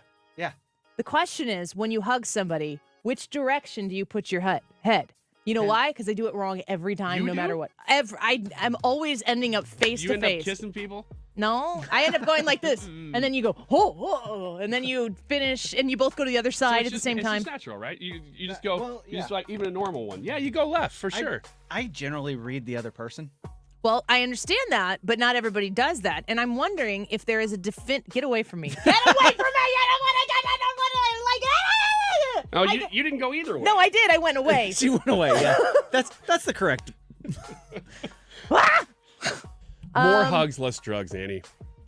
The question is, when you hug somebody, which direction do you put your head? You know why? Because I do it wrong every time, no matter what. I'm always ending up face to face. You end up kissing people? No, I end up going like this, and then you go, and then you finish, and you both go to the other side at the same time. It's just natural, right? You just go, just like even a normal one. Yeah, you go left for sure. I generally read the other person. Well, I understand that, but not everybody does that, and I'm wondering if there is a get away from me. Get away from me! I don't want to Oh, you didn't go either way. No, I did. I went away. She went away. Yeah, that's the correct. More hugs, less drugs, Annie.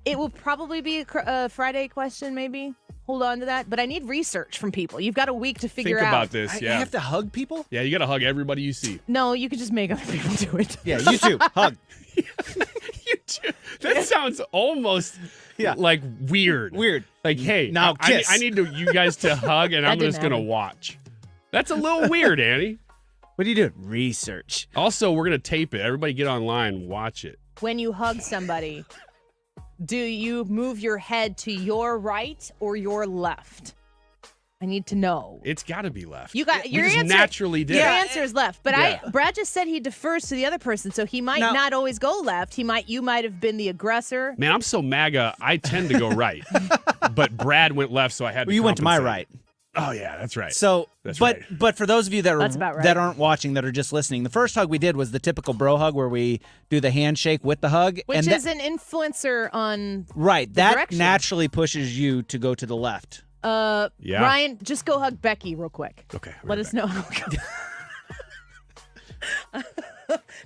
It will probably be a Friday question, maybe. hold on to that, but I need research from people. You've got a week to figure Think out. about this. Yeah. I have to hug people? Yeah, you got to hug everybody you see. No, you could just make other people do it. Yeah, you too. Hug. That sounds almost like weird. Weird. Like, hey, Now kiss. I need you guys to hug, and I'm That just didn't going to happen. watch. That's a little weird, Annie. What are you doing? Research. Also, we're going to tape it. Everybody get online, watch it. When you hug somebody, do you move your head to your right or your left? I need to know. It's got to be left. You got We your just answer. naturally did. Your answer is left, but Yeah. Brad just said he defers to the other person, so he might Now- not always go left. You might have been the aggressor. Man, I'm so MAGA, I tend to go right. But Brad went left, so I had to Well, you went to my compensate. right. Oh, yeah, that's right. So, That's but right. but for those of you that That's about right. that aren't watching, that are just listening, the first hug we did was the typical bro hug where we do the handshake with the hug, Which and is an influencer on right. the That direction. naturally pushes you to go to the left. Yeah. Ryan, just go hug Becky real quick. Okay. Let us know.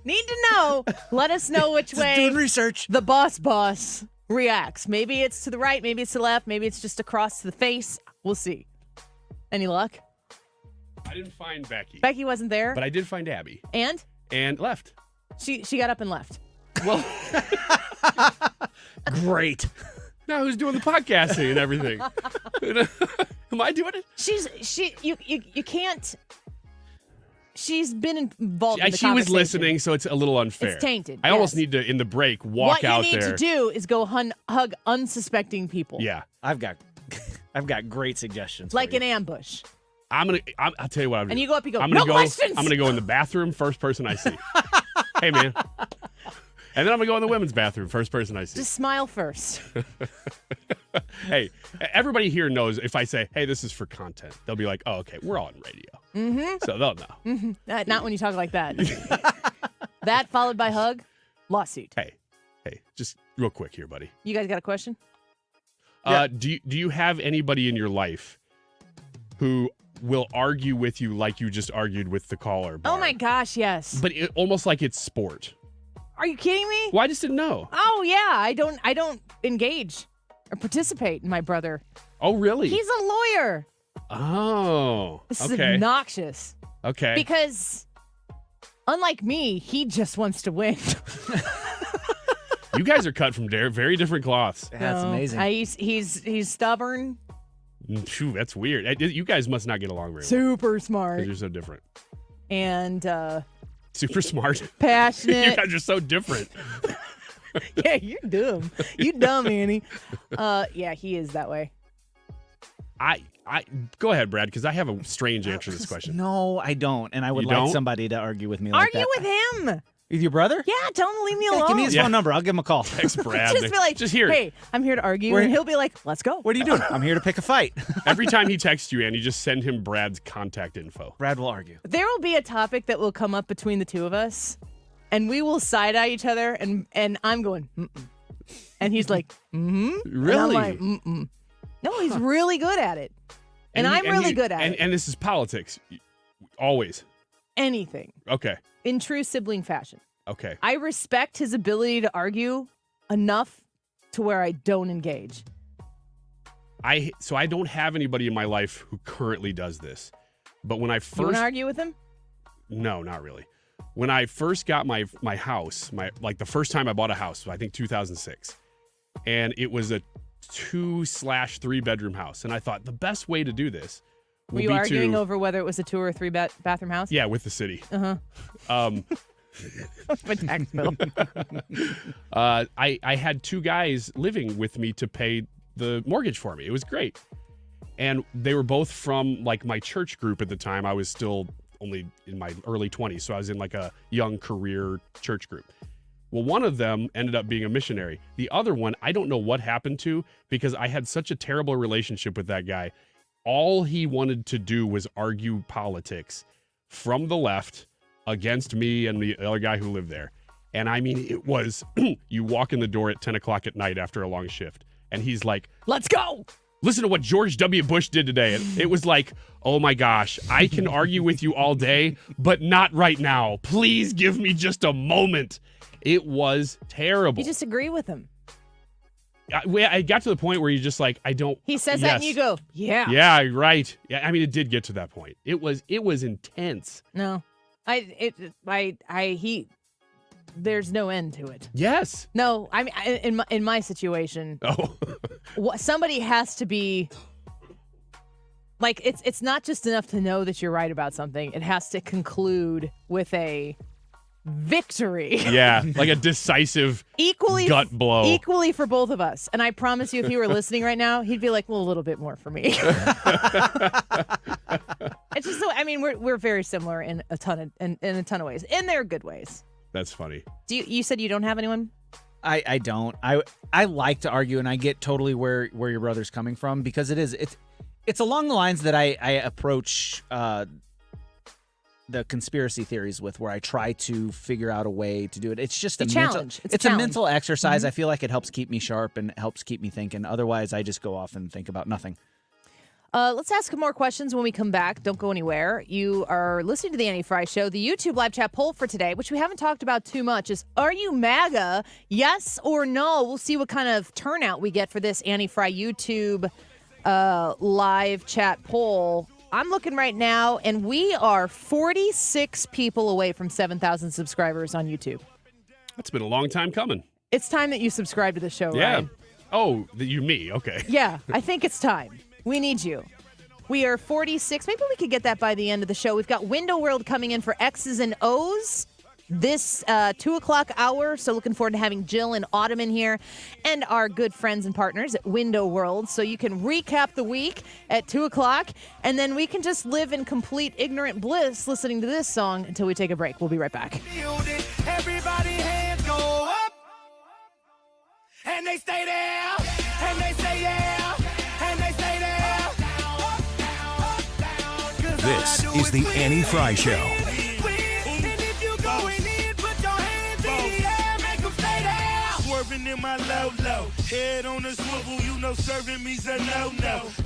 Need to know. Let us know which way Doing research. the boss reacts. Maybe it's to the right, maybe it's to the left, maybe it's just across the face. We'll see. Any luck? I didn't find Becky. Becky wasn't there. But I did find Abby. And And left. she got up and left. Well, Great. now who's doing the podcasting and everything? Am I doing it? You can't. She's been involved in the She was conversation. listening, so it's a little unfair. It's tainted, I almost yes. need to, in the break, walk out What you need there. to do is go hug unsuspecting people. Yeah. I've got great suggestions. Like for you. an ambush. I'll tell you what I'm And you go up, you go, I'm no gonna go, questions. I'm gonna go in the bathroom, first person I see. Hey man. And then I'm gonna go in the women's bathroom, first person I see. Just smile first. Hey, everybody here knows if I say, hey, this is for content, they'll be like, oh, okay, we're on radio. Mm-hmm. So they'll know. Mm-hmm. Not when you talk like that. That followed by hug, lawsuit. Hey, just real quick here, buddy. You guys got a question? Do you have anybody in your life who will argue with you like you just argued with the caller? Oh my gosh, yes. But almost like it's sport. Are you kidding me? Well, I just didn't know. Oh yeah, I don't engage or participate in my brother. Oh really? He's a lawyer. Oh. This is okay. obnoxious. Okay. Because unlike me, he just wants to win. You guys are cut from very different cloths. That's amazing. He's stubborn, Phew, that's weird. You guys must not get along very well. super smart, Because you're so different. and Super smart. passionate. You guys are so different. Yeah, you're dumb. You dumb, Annie. Yeah, he is that way. I go ahead, Brad, because I have a strange answer to this question. No, I don't, and I would You like don't? somebody to argue with me like Argue that. with him. With your brother? Yeah, tell him to leave me Yeah, alone. give me his phone number. I'll give him a call. Thanks, Brad. Just be like, just here. hey, I'm here to argue, Where- and he'll be like, let's go. What are you doing? I'm here to pick a fight. Every time he texts you, Andy, just send him Brad's contact info. Brad will argue. There will be a topic that will come up between the two of us, and we will side-eye each other, and I'm going, mm-mm. And he's like, mm-hmm. Really? And I'm like, mm-mm. No, he's really good at it. And I'm really good at it. And this is politics. Always. Anything. Okay. In true sibling fashion. Okay. I respect his ability to argue enough to where I don't engage. So I don't have anybody in my life who currently does this. But when I You want first to argue with him? No, not really. When I first got my house, the first time I bought a house, I think 2006. And it was a 2/3 bedroom house. And I thought the best way to do this Were would you be arguing to over whether it was a 2 or 3 bathroom house? Yeah, with the city. Uh-huh. My tax bill. I had two guys living with me to pay the mortgage for me. It was great. And they were both from like my church group at the time. I was still only in my early 20s, so I was in like a young career church group. Well, one of them ended up being a missionary. The other one, I don't know what happened to, because I had such a terrible relationship with that guy. All he wanted to do was argue politics from the left against me and the other guy who lived there. And I mean, it was, you walk in the door at 10 o'clock at night after a long shift, and he's like, let's go. Listen to what George W. Bush did today. And it was like, oh my gosh, I can argue with you all day, but not right now. Please give me just a moment. It was terrible. You disagree with him. I got to the point where you're just like, I don't. He says that and you go, yeah. Yeah, right. Yeah, I mean, it did get to that point. It was intense. No, there's no end to it. Yes. No, I mean, in my situation, somebody has to be like, it's not just enough to know that you're right about something. It has to conclude with a victory. Yeah, like a decisive gut blow. Equally for both of us. And I promise you, if he were listening right now, he'd be like, well, a little bit more for me. It's just so, I mean, we're very similar in a ton of ways. And they're good ways. That's funny. You said you don't have anyone? I don't. I like to argue, and I get totally where your brother's coming from, because it's along the lines that I approach the conspiracy theories with, where I try to figure out a way to do it. It's just a challenge. It's a mental exercise. I feel like it helps keep me sharp and it helps keep me thinking. Otherwise, I just go off and think about nothing. Let's ask more questions when we come back. Don't go anywhere. You are listening to the Annie Fry Show. The YouTube live chat poll for today, which we haven't talked about too much, is, are you MAGA? Yes or no? We'll see what kind of turnout we get for this Annie Fry YouTube live chat poll. I'm looking right now, and we are 46 people away from 7,000 subscribers on YouTube. That's been a long time coming. It's time that you subscribe to the show, Yeah. Ryan. Oh, me. Okay. Yeah, I think it's time. We need you. We are 46. Maybe we could get that by the end of the show. We've got Window World coming in for X's and O's this 2 o'clock hour. So looking forward to having Jill and Autumn in here, and our good friends and partners at Window World. So you can recap the week at 2 o'clock, and then we can just live in complete ignorant bliss listening to this song until we take a break. We'll be right back. Everybody hands go up, and they stay there, and they say yeah, and they stay there. This is the Annie Fry Show. Swerving in my low, head on a swivel, you know serving me's a no.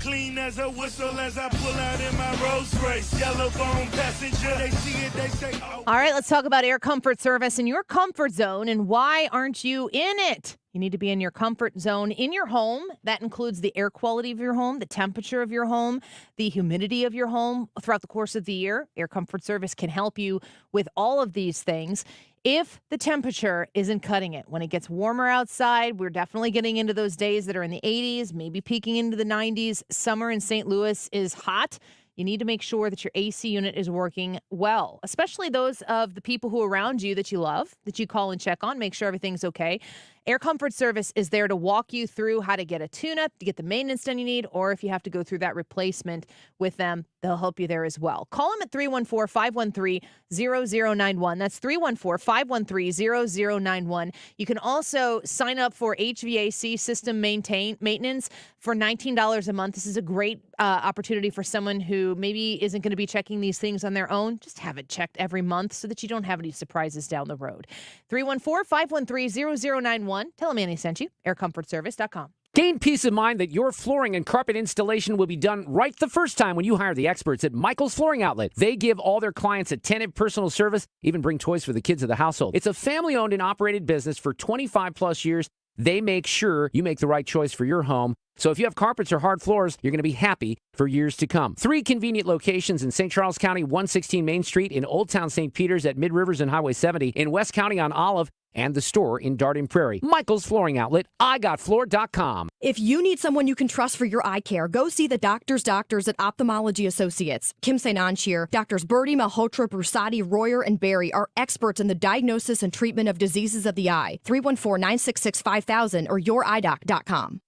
Clean as a whistle as I pull out in my Rolls Royce. Yellow bone passenger, they see it, they say, oh. All right, let's talk about Air Comfort Service in your comfort zone, and why aren't you in it? You need to be in your comfort zone in your home. That includes the air quality of your home, the temperature of your home, the humidity of your home throughout the course of the year. Air Comfort Service can help you with all of these things. If the temperature isn't cutting it, when it gets warmer outside, we're definitely getting into those days that are in the 80s, maybe peaking into the 90s. Summer in St. Louis is hot. You need to make sure that your AC unit is working well, especially those of the people who are around you that you love, that you call and check on, make sure everything's okay. Air Comfort Service is there to walk you through how to get a tune-up, to get the maintenance done you need, or if you have to go through that replacement with them, they'll help you there as well. Call them at 314-513-0091. That's 314-513-0091. You can also sign up for HVAC system maintenance for $19 a month. This is a great opportunity for someone who maybe isn't going to be checking these things on their own. Just have it checked every month so that you don't have any surprises down the road. 314-513-0091. Tell them Annie sent you. AirComfortService.com. Gain peace of mind that your flooring and carpet installation will be done right the first time when you hire the experts at Michael's Flooring Outlet. They give all their clients attentive personal service, even bring toys for the kids of the household. It's a family-owned and operated business for 25-plus years. They make sure you make the right choice for your home. So if you have carpets or hard floors, you're going to be happy for years to come. 3 convenient locations in St. Charles County, 116 Main Street, in Old Town St. Peters at Mid-Rivers and Highway 70, in West County on Olive, and the store in Darden Prairie. Michael's Flooring Outlet, IGotFloor.com. If you need someone you can trust for your eye care, go see the doctors at Ophthalmology Associates. Kim St. Ange here. Doctors Birdie, Malhotra, Brusati, Royer, and Barry are experts in the diagnosis and treatment of diseases of the eye. 314-966-5000 or youridoc.com.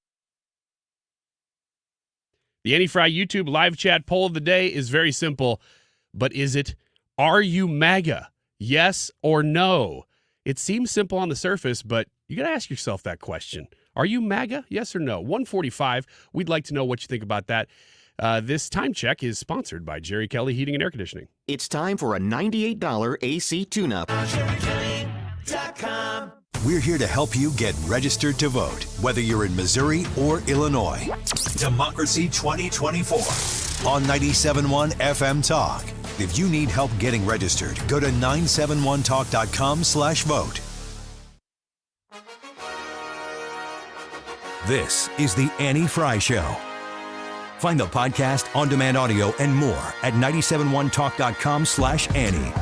The Annie Fry YouTube live chat poll of the day is very simple, but is it, are you MAGA? Yes or no? It seems simple on the surface, but you got to ask yourself that question. Are you MAGA? Yes or no? 145. We'd like to know what you think about that. This time check is sponsored by Jerry Kelly Heating and Air Conditioning. It's time for a $98 AC tune-up. We're here to help you get registered to vote, whether you're in Missouri or Illinois. Democracy 2024 on 97.1 FM Talk. If you need help getting registered, go to 971talk.com/vote. This is The Annie Fry Show. Find the podcast, on-demand audio, and more at 971talk.com/Annie.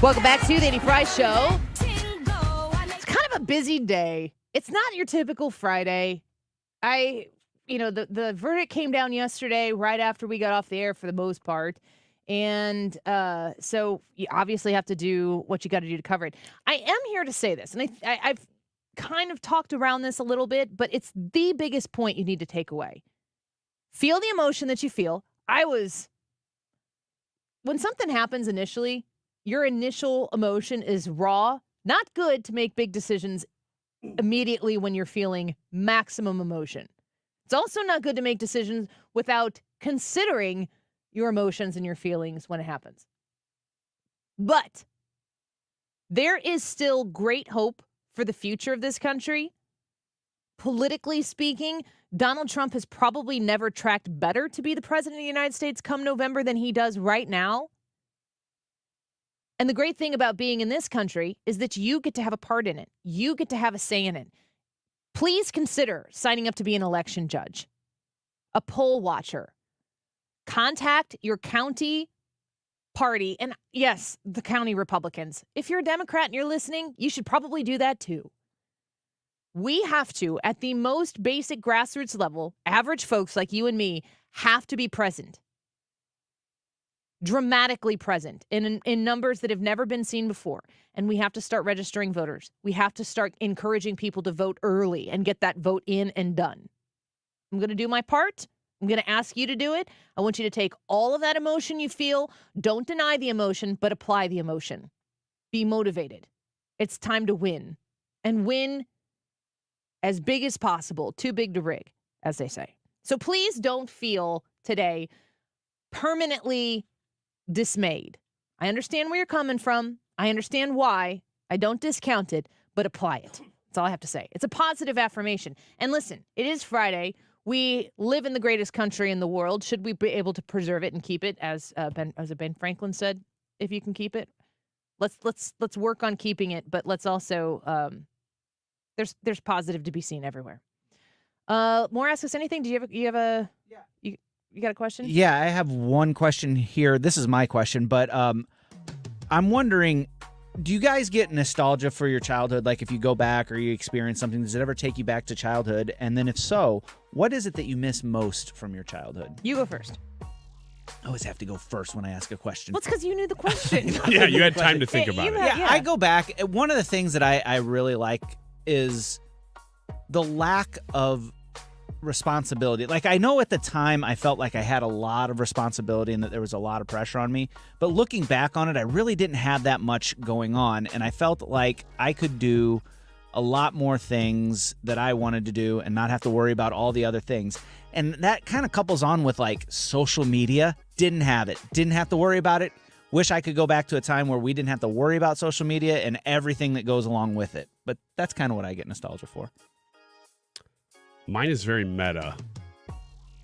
Welcome back to the Annie Fry Show. It's kind of a busy day. It's not your typical Friday. The verdict came down yesterday right after we got off the air for the most part. And so you obviously have to do what you got to do to cover it. I am here to say this, and I've kind of talked around this a little bit, but it's the biggest point you need to take away. Feel the emotion that you feel. When something happens initially, your initial emotion is raw, not good to make big decisions immediately when you're feeling maximum emotion. It's also not good to make decisions without considering your emotions and your feelings when it happens. But there is still great hope for the future of this country. Politically speaking, Donald Trump has probably never tracked better to be the president of the United States come November than he does right now. And the great thing about being in this country is that you get to have a part in it. You get to have a say in it. Please consider signing up to be an election judge, a poll watcher. Contact your county party. And yes, the county Republicans. If you're a Democrat and you're listening, you should probably do that too. We have to, at the most basic grassroots level, average folks like you and me have to be present. Dramatically present in numbers that have never been seen before. And we have to start registering voters. We have to start encouraging people to vote early and get that vote in and done. I'm going to do my part. I'm going to ask you to do it. I want you to take all of that emotion you feel. Don't deny the emotion, but apply the emotion. Be motivated. It's time to win. And win as big as possible. Too big to rig, as they say. So please don't feel today permanently dismayed. I understand where you're coming from. I understand why. I don't discount it, but apply it. That's all I have to say. It's a positive affirmation. And listen, it is Friday. We live in the greatest country in the world. Should we be able to preserve it and keep it, as Ben Franklin said, if you can keep it? Let's work on keeping it, but let's also there's positive to be seen everywhere. More Ask Us Anything. Do you have a You got a question? Yeah, I have one question here. This is my question, but I'm wondering, do you guys get nostalgia for your childhood? Like if you go back or you experience something, does it ever take you back to childhood? And then if so, what is it that you miss most from your childhood? You go first. I always have to go first when I ask a question. Well, it's because you knew the question. Yeah, you had time to think about it. Yeah, I go back. One of the things that I really like is the lack of responsibility. Like I know at the time I felt like I had a lot of responsibility and that there was a lot of pressure on me, but looking back on it, I really didn't have that much going on, and I felt like I could do a lot more things that I wanted to do and not have to worry about all the other things. And that kind of couples on with like social media. Didn't have to worry about it. Wish I could go back to a time where we didn't have to worry about social media and everything that goes along with it. But that's kind of what I get nostalgia for. Mine is very meta.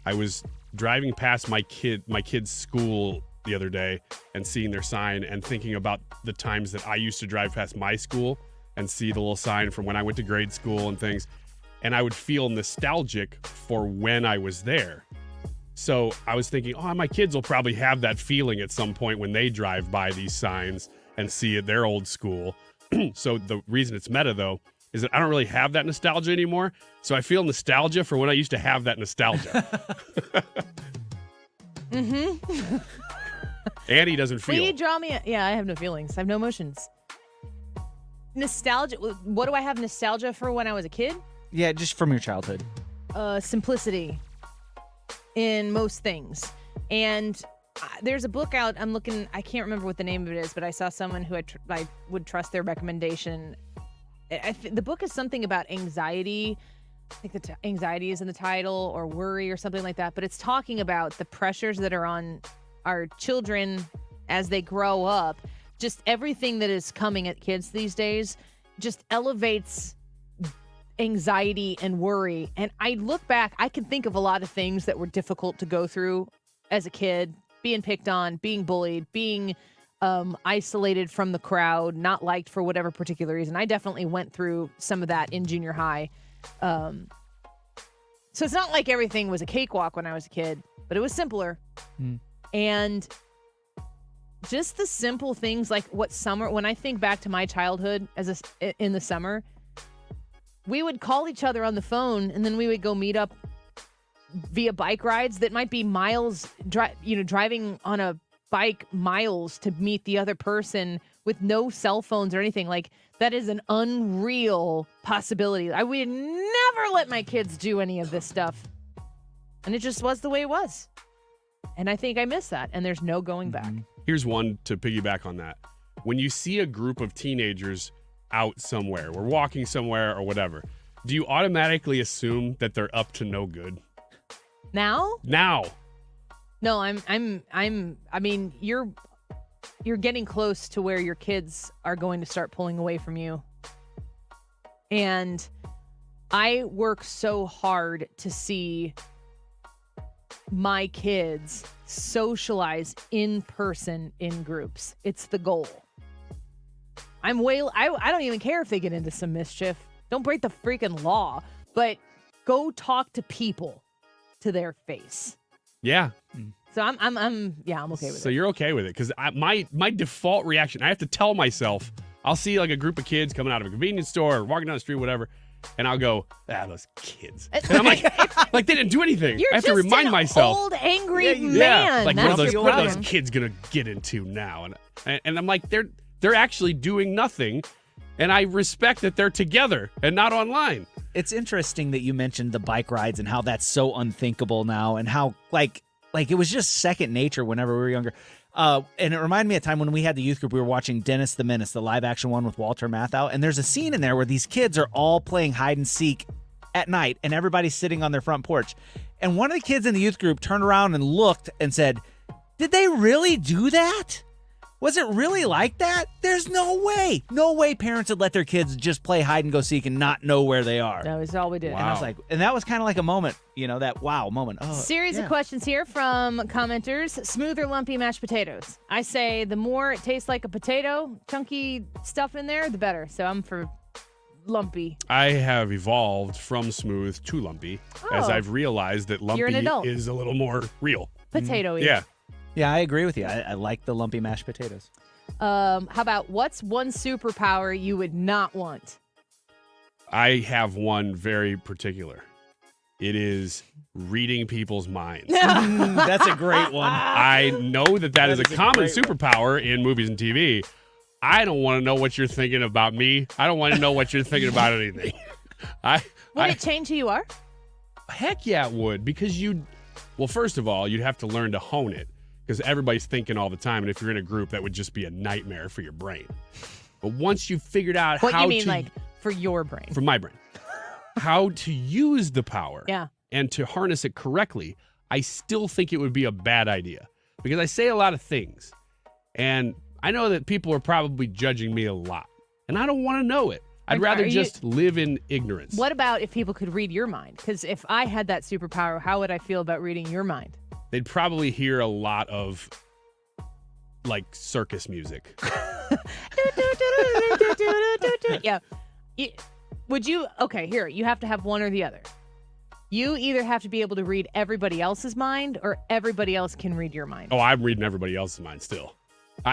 I was driving past my kid's school the other day and seeing their sign and thinking about the times that I used to drive past my school and see the little sign from when I went to grade school and things. And I would feel nostalgic for when I was there. So I was thinking, my kids will probably have that feeling at some point when they drive by these signs and see at their old school. So the reason it's meta, though, is that I don't really have that nostalgia anymore. So I feel nostalgia for when I used to have that nostalgia. Mm-hmm. Annie doesn't feel. Will you draw me? Yeah, I have no feelings. I have no emotions. Nostalgia. What do I have nostalgia for when I was a kid? Yeah, just from your childhood. Simplicity in most things. And there's a book out. I'm looking. I can't remember what the name of it is, but I saw someone who I would trust their recommendation. The book is something about anxiety. I think anxiety is in the title, or worry or something like that. But it's talking about the pressures that are on our children as they grow up just everything that is coming at kids these days just elevates anxiety and worry. And I look back, I can think of a lot of things that were difficult to go through as a kid, being picked on, being bullied, being isolated from the crowd, not liked for whatever particular reason. I definitely went through some of that in junior high. So it's not like everything was a cakewalk when I was a kid, but it was simpler. And just the simple things like when I think back to my childhood in the summer, we would call each other on the phone and then we would go meet up via bike rides that might be miles, driving on a bike miles to meet the other person with no cell phones or anything. Like, that is an unreal possibility. I would never let my kids do any of this stuff. And it just was the way it was. And I think I miss that. And there's no going back. Here's one to piggyback on that. When you see a group of teenagers out somewhere, we're walking somewhere or whatever, do you automatically assume that they're up to no good? Now? No, I mean, you're getting close to where your kids are going to start pulling away from you. And I work so hard to see my kids socialize in person in groups. It's the goal. I don't even care if they get into some mischief. Don't break the freaking law, but go talk to people to their face. Yeah. So I'm okay with it. So you're okay with it? Because my default reaction, I have to tell myself, I'll see like a group of kids coming out of a convenience store or walking down the street, whatever, and I'll go, those kids. And I'm like they didn't do anything. You're I have to remind myself. Old angry man. Yeah. Like That's what are those kids gonna get into now? And I'm like, they're actually doing nothing, and I respect that they're together and not online. It's interesting that you mentioned the bike rides and how that's so unthinkable now, and how like it was just second nature whenever we were younger. And it reminded me of a time when we had the youth group, we were watching Dennis the Menace, the live action one with Walter Matthau. And there's a scene in there where these kids are all playing hide and seek at night and everybody's sitting on their front porch. And one of the kids in the youth group turned around and looked and said, "Did they really do that? Was it really like that? There's no way. No way parents would let their kids just play hide and go seek and not know where they are." That was all we did. Wow. And I was like, and that was kind of like a moment, that wow moment. Oh, Series of questions here from commenters. Smooth or lumpy mashed potatoes? I say the more it tastes like a potato, chunky stuff in there, the better. So I'm for lumpy. I have evolved from smooth to lumpy as I've realized that lumpy is a little more real. Potato-y. Yeah. Yeah, I agree with you. I like the lumpy mashed potatoes. How about what's one superpower you would not want? I have one very particular. It is reading people's minds. That's a great one. I know that is a common superpower in movies and TV. I don't want to know what you're thinking about me. I don't want to know what you're thinking about anything. Would it change who you are? Heck yeah, it would. Because first of all, you'd have to learn to hone it. Because everybody's thinking all the time, and if you're in a group, that would just be a nightmare for your brain. But once you've figured out what you mean, like for your brain, for my brain, how to use the power, and to harness it correctly, I still think it would be a bad idea because I say a lot of things, and I know that people are probably judging me a lot, and I don't want to know it. I'd rather just live in ignorance. What about if people could read your mind? Because if I had that superpower, how would I feel about reading your mind? They'd probably hear a lot of, like, circus music. Yeah. Would you? Okay, here. You have to have one or the other. You either have to be able to read everybody else's mind or everybody else can read your mind. Oh, I'm reading everybody else's mind still.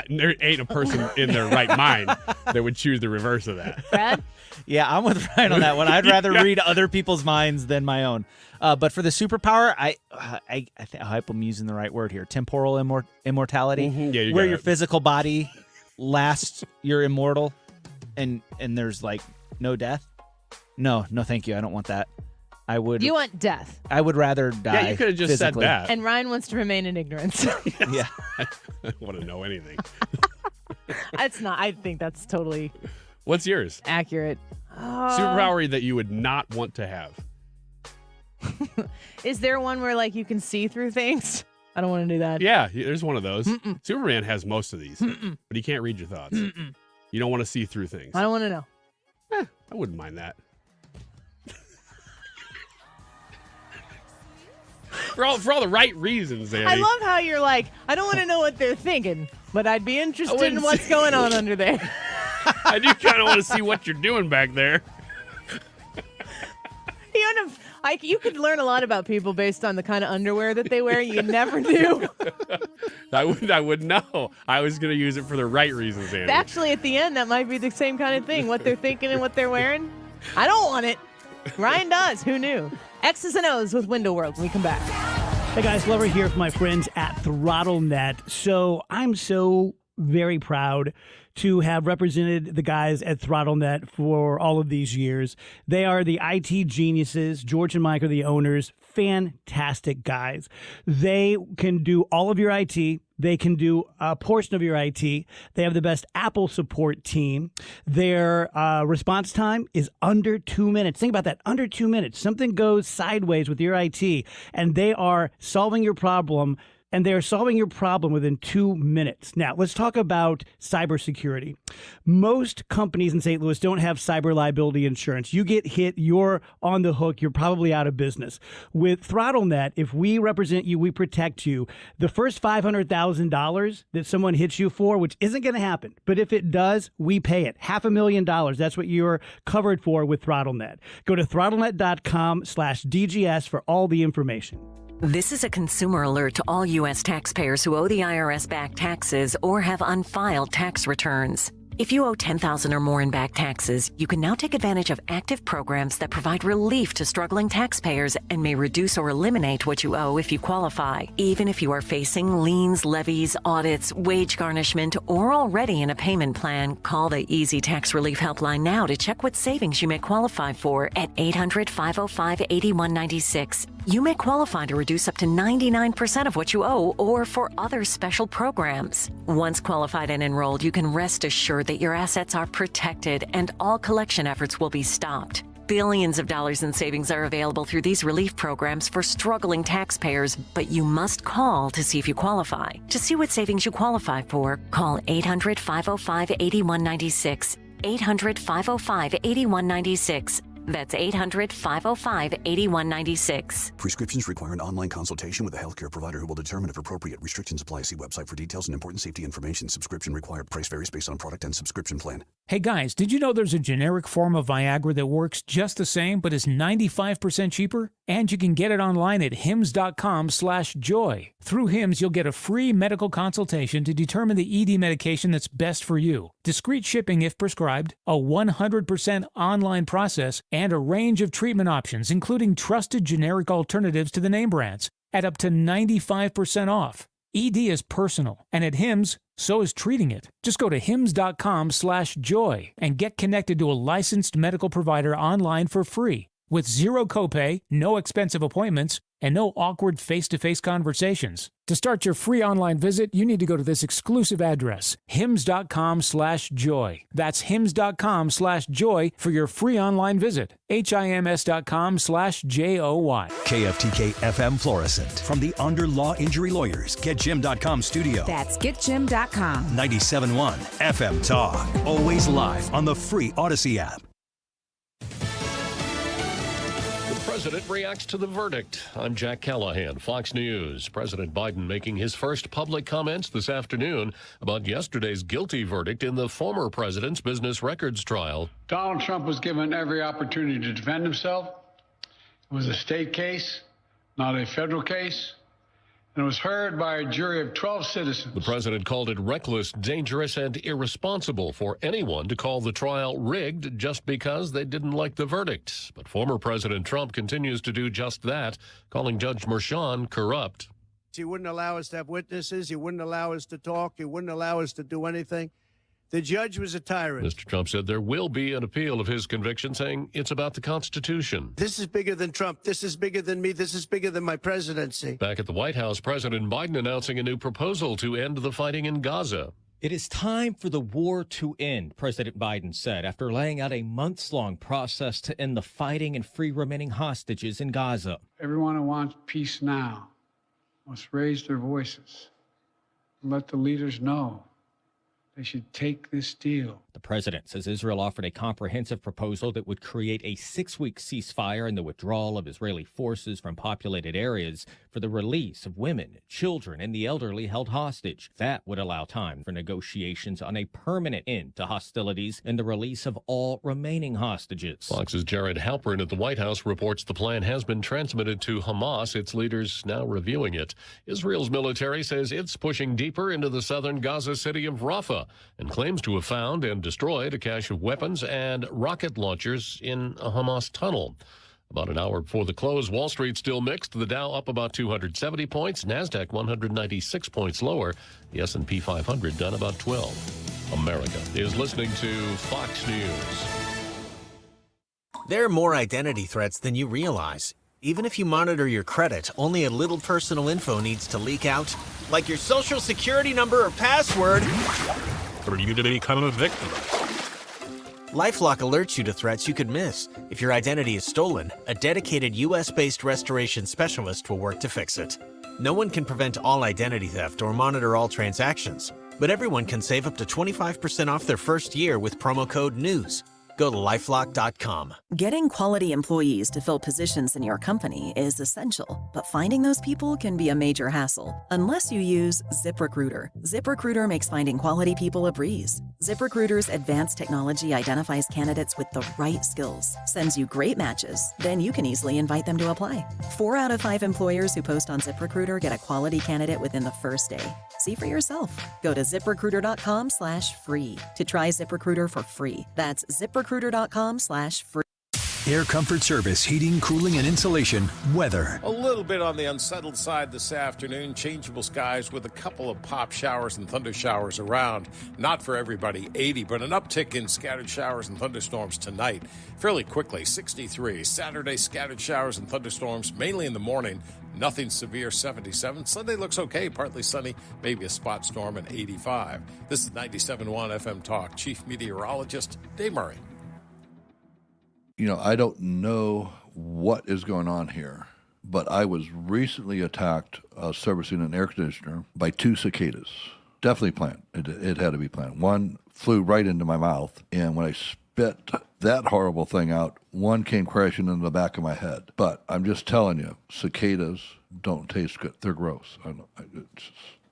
There ain't a person in their right mind that would choose the reverse of that. Brad? Yeah, I'm with Ryan on that one. I'd rather read other people's minds than my own. But for the superpower, I hope I'm using the right word here. Temporal immortality, Yeah, where your physical body lasts, you're immortal, and there's like no death. No, thank you. I don't want that. I would. You want death? I would rather die. Yeah, you could have just physically. said that. And Ryan wants to remain in ignorance. Yeah, I don't want to know anything. That's not. I think that's totally. What's yours? Accurate. Superpower that you would not want to have. Is there one where like you can see through things? I don't want to do that. Yeah, there's one of those. Superman has most of these, but he can't read your thoughts. You don't want to see through things. I don't want to know. I wouldn't mind that. For all the right reasons, Andy. I love how you're like, I don't want to know what they're thinking, but I'd be interested in what's going on under there. I do kind of want to see what you're doing back there. You could learn a lot about people based on the kind of underwear that they wear. You never knew. I would know. I was going to use it for the right reasons, Andy. Actually, at the end, that might be the same kind of thing. What they're thinking and what they're wearing. I don't want it. Ryan does. Who knew? X's and O's with Window World when we come back. Hey guys, Lover here from my friends at ThrottleNet. So I'm so very proud to have represented the guys at ThrottleNet for all of these years. They are the IT geniuses. George and Mike are the owners. Fantastic guys. They can do all of your IT. They can do a portion of your IT. They have the best Apple support team. Their response time is under 2 minutes. Think about that, under 2 minutes. Something goes sideways with your IT, and they are solving your problem. And they're solving your problem within 2 minutes. Now, let's talk about cybersecurity. Most companies in St. Louis don't have cyber liability insurance. You get hit, you're on the hook, you're probably out of business. With ThrottleNet, if we represent you, we protect you. The first $500,000 that someone hits you for, which isn't going to happen, but if it does, we pay it. $500,000. That's what you're covered for with ThrottleNet. Go to throttlenet.com/DGS for all the information. This is a consumer alert to all U.S. taxpayers who owe the IRS back taxes or have unfiled tax returns. If you owe $10,000 or more in back taxes, you can now take advantage of active programs that provide relief to struggling taxpayers and may reduce or eliminate what you owe if you qualify. Even if you are facing liens, levies, audits, wage garnishment, or already in a payment plan, call the Easy Tax Relief Helpline now to check what savings you may qualify for at 800-505-8196. You may qualify to reduce up to 99% of what you owe or for other special programs. Once qualified and enrolled, you can rest assured that your assets are protected and all collection efforts will be stopped. Billions of dollars in savings are available through these relief programs for struggling taxpayers, but you must call to see if you qualify. To see what savings you qualify for, call 800-505-8196. 800-505-8196. That's 800-505-8196. Prescriptions require an online consultation with a healthcare provider who will determine if appropriate. Restrictions apply. See website for details and important safety information. Subscription required. Price varies based on product and subscription plan. Hey guys, did you know there's a generic form of Viagra that works just the same but is 95% cheaper? And you can get it online at hims.com/joy. Through Hims, you'll get a free medical consultation to determine the ED medication that's best for you. Discreet shipping if prescribed, a 100% online process, and a range of treatment options, including trusted generic alternatives to the name brands, at up to 95% off. ED is personal, and at Hims, so is treating it. Just go to hims.com/joy and get connected to a licensed medical provider online for free, with zero copay, no expensive appointments, and no awkward face-to-face conversations. To start your free online visit, you need to go to this exclusive address, hims.com/joy. That's hims.com/joy for your free online visit. HIMS.com/JOY. KFTK FM Florissant. From the Under Law Injury Lawyers, GetJim.com studio. That's GetJim.com. 97.1 FM Talk. Always live on the free Odyssey app. The president reacts to the verdict. I'm Jack Callahan, Fox News. President Biden making his first public comments this afternoon about yesterday's guilty verdict in the former president's business records trial. Donald Trump was given every opportunity to defend himself. It was a state case, not a federal case, and it was heard by a jury of 12 citizens. The president called it reckless, dangerous, and irresponsible for anyone to call the trial rigged just because they didn't like the verdict. But former President Trump continues to do just that, calling Judge Merchan corrupt. He wouldn't allow us to have witnesses. He wouldn't allow us to talk. He wouldn't allow us to do anything. The judge was a tyrant. Mr. Trump said there will be an appeal of his conviction, saying it's about the Constitution. This is bigger than Trump. This is bigger than me. This is bigger than my presidency. Back at the White House, President Biden announcing a new proposal to end the fighting in Gaza. It is time for the war to end, President Biden said, after laying out a months-long process to end the fighting and free remaining hostages in Gaza. Everyone who wants peace now must raise their voices and let the leaders know they should take this deal. The president says Israel offered a comprehensive proposal that would create a 6-week ceasefire and the withdrawal of Israeli forces from populated areas for the release of women, children, and the elderly held hostage. That would allow time for negotiations on a permanent end to hostilities and the release of all remaining hostages. Fox's Jared Halpern at the White House reports the plan has been transmitted to Hamas, its leaders now reviewing it. Israel's military says it's pushing deeper into the southern Gaza city of Rafah and claims to have found and destroyed a cache of weapons and rocket launchers in a Hamas tunnel. About an hour before the close, Wall Street still mixed. The Dow up about 270 points, NASDAQ 196 points lower, the S&P 500 down about 12. America is listening to Fox News. There are more identity threats than you realize. Even if you monitor your credit, only a little personal info needs to leak out, like your social security number or password, for you to become a victim. LifeLock alerts you to threats you could miss. If your identity is stolen, a dedicated U.S.-based restoration specialist will work to fix it. No one can prevent all identity theft or monitor all transactions, but everyone can save up to 25% off their first year with promo code NEWS. Go to LifeLock.com. Getting quality employees to fill positions in your company is essential, but finding those people can be a major hassle unless you use ZipRecruiter. ZipRecruiter makes finding quality people a breeze. ZipRecruiter's advanced technology identifies candidates with the right skills, sends you great matches, then you can easily invite them to apply. 4 out of 5 employers who post on ZipRecruiter get a quality candidate within the first day. See for yourself. Go to ZipRecruiter.com/free to try ZipRecruiter for free. That's ZipRecruiter.com/free. Air Comfort Service, heating, cooling, and insulation, weather. A little bit on the unsettled side this afternoon. Changeable skies with a couple of pop showers and thunder showers around. Not for everybody, 80, but an uptick in scattered showers and thunderstorms tonight. Fairly quickly, 63. Saturday, scattered showers and thunderstorms, mainly in the morning. Nothing severe, 77. Sunday looks okay, partly sunny, maybe a spot storm, and 85. This is 97.1 FM Talk. Chief Meteorologist Dave Murray. You know, I don't know what is going on here, but I was recently attacked servicing an air conditioner by 2 cicadas. Definitely planned. It had to be planned. One flew right into my mouth, and when I spit that horrible thing out, one came crashing into the back of my head. But I'm just telling you, cicadas don't taste good. They're gross.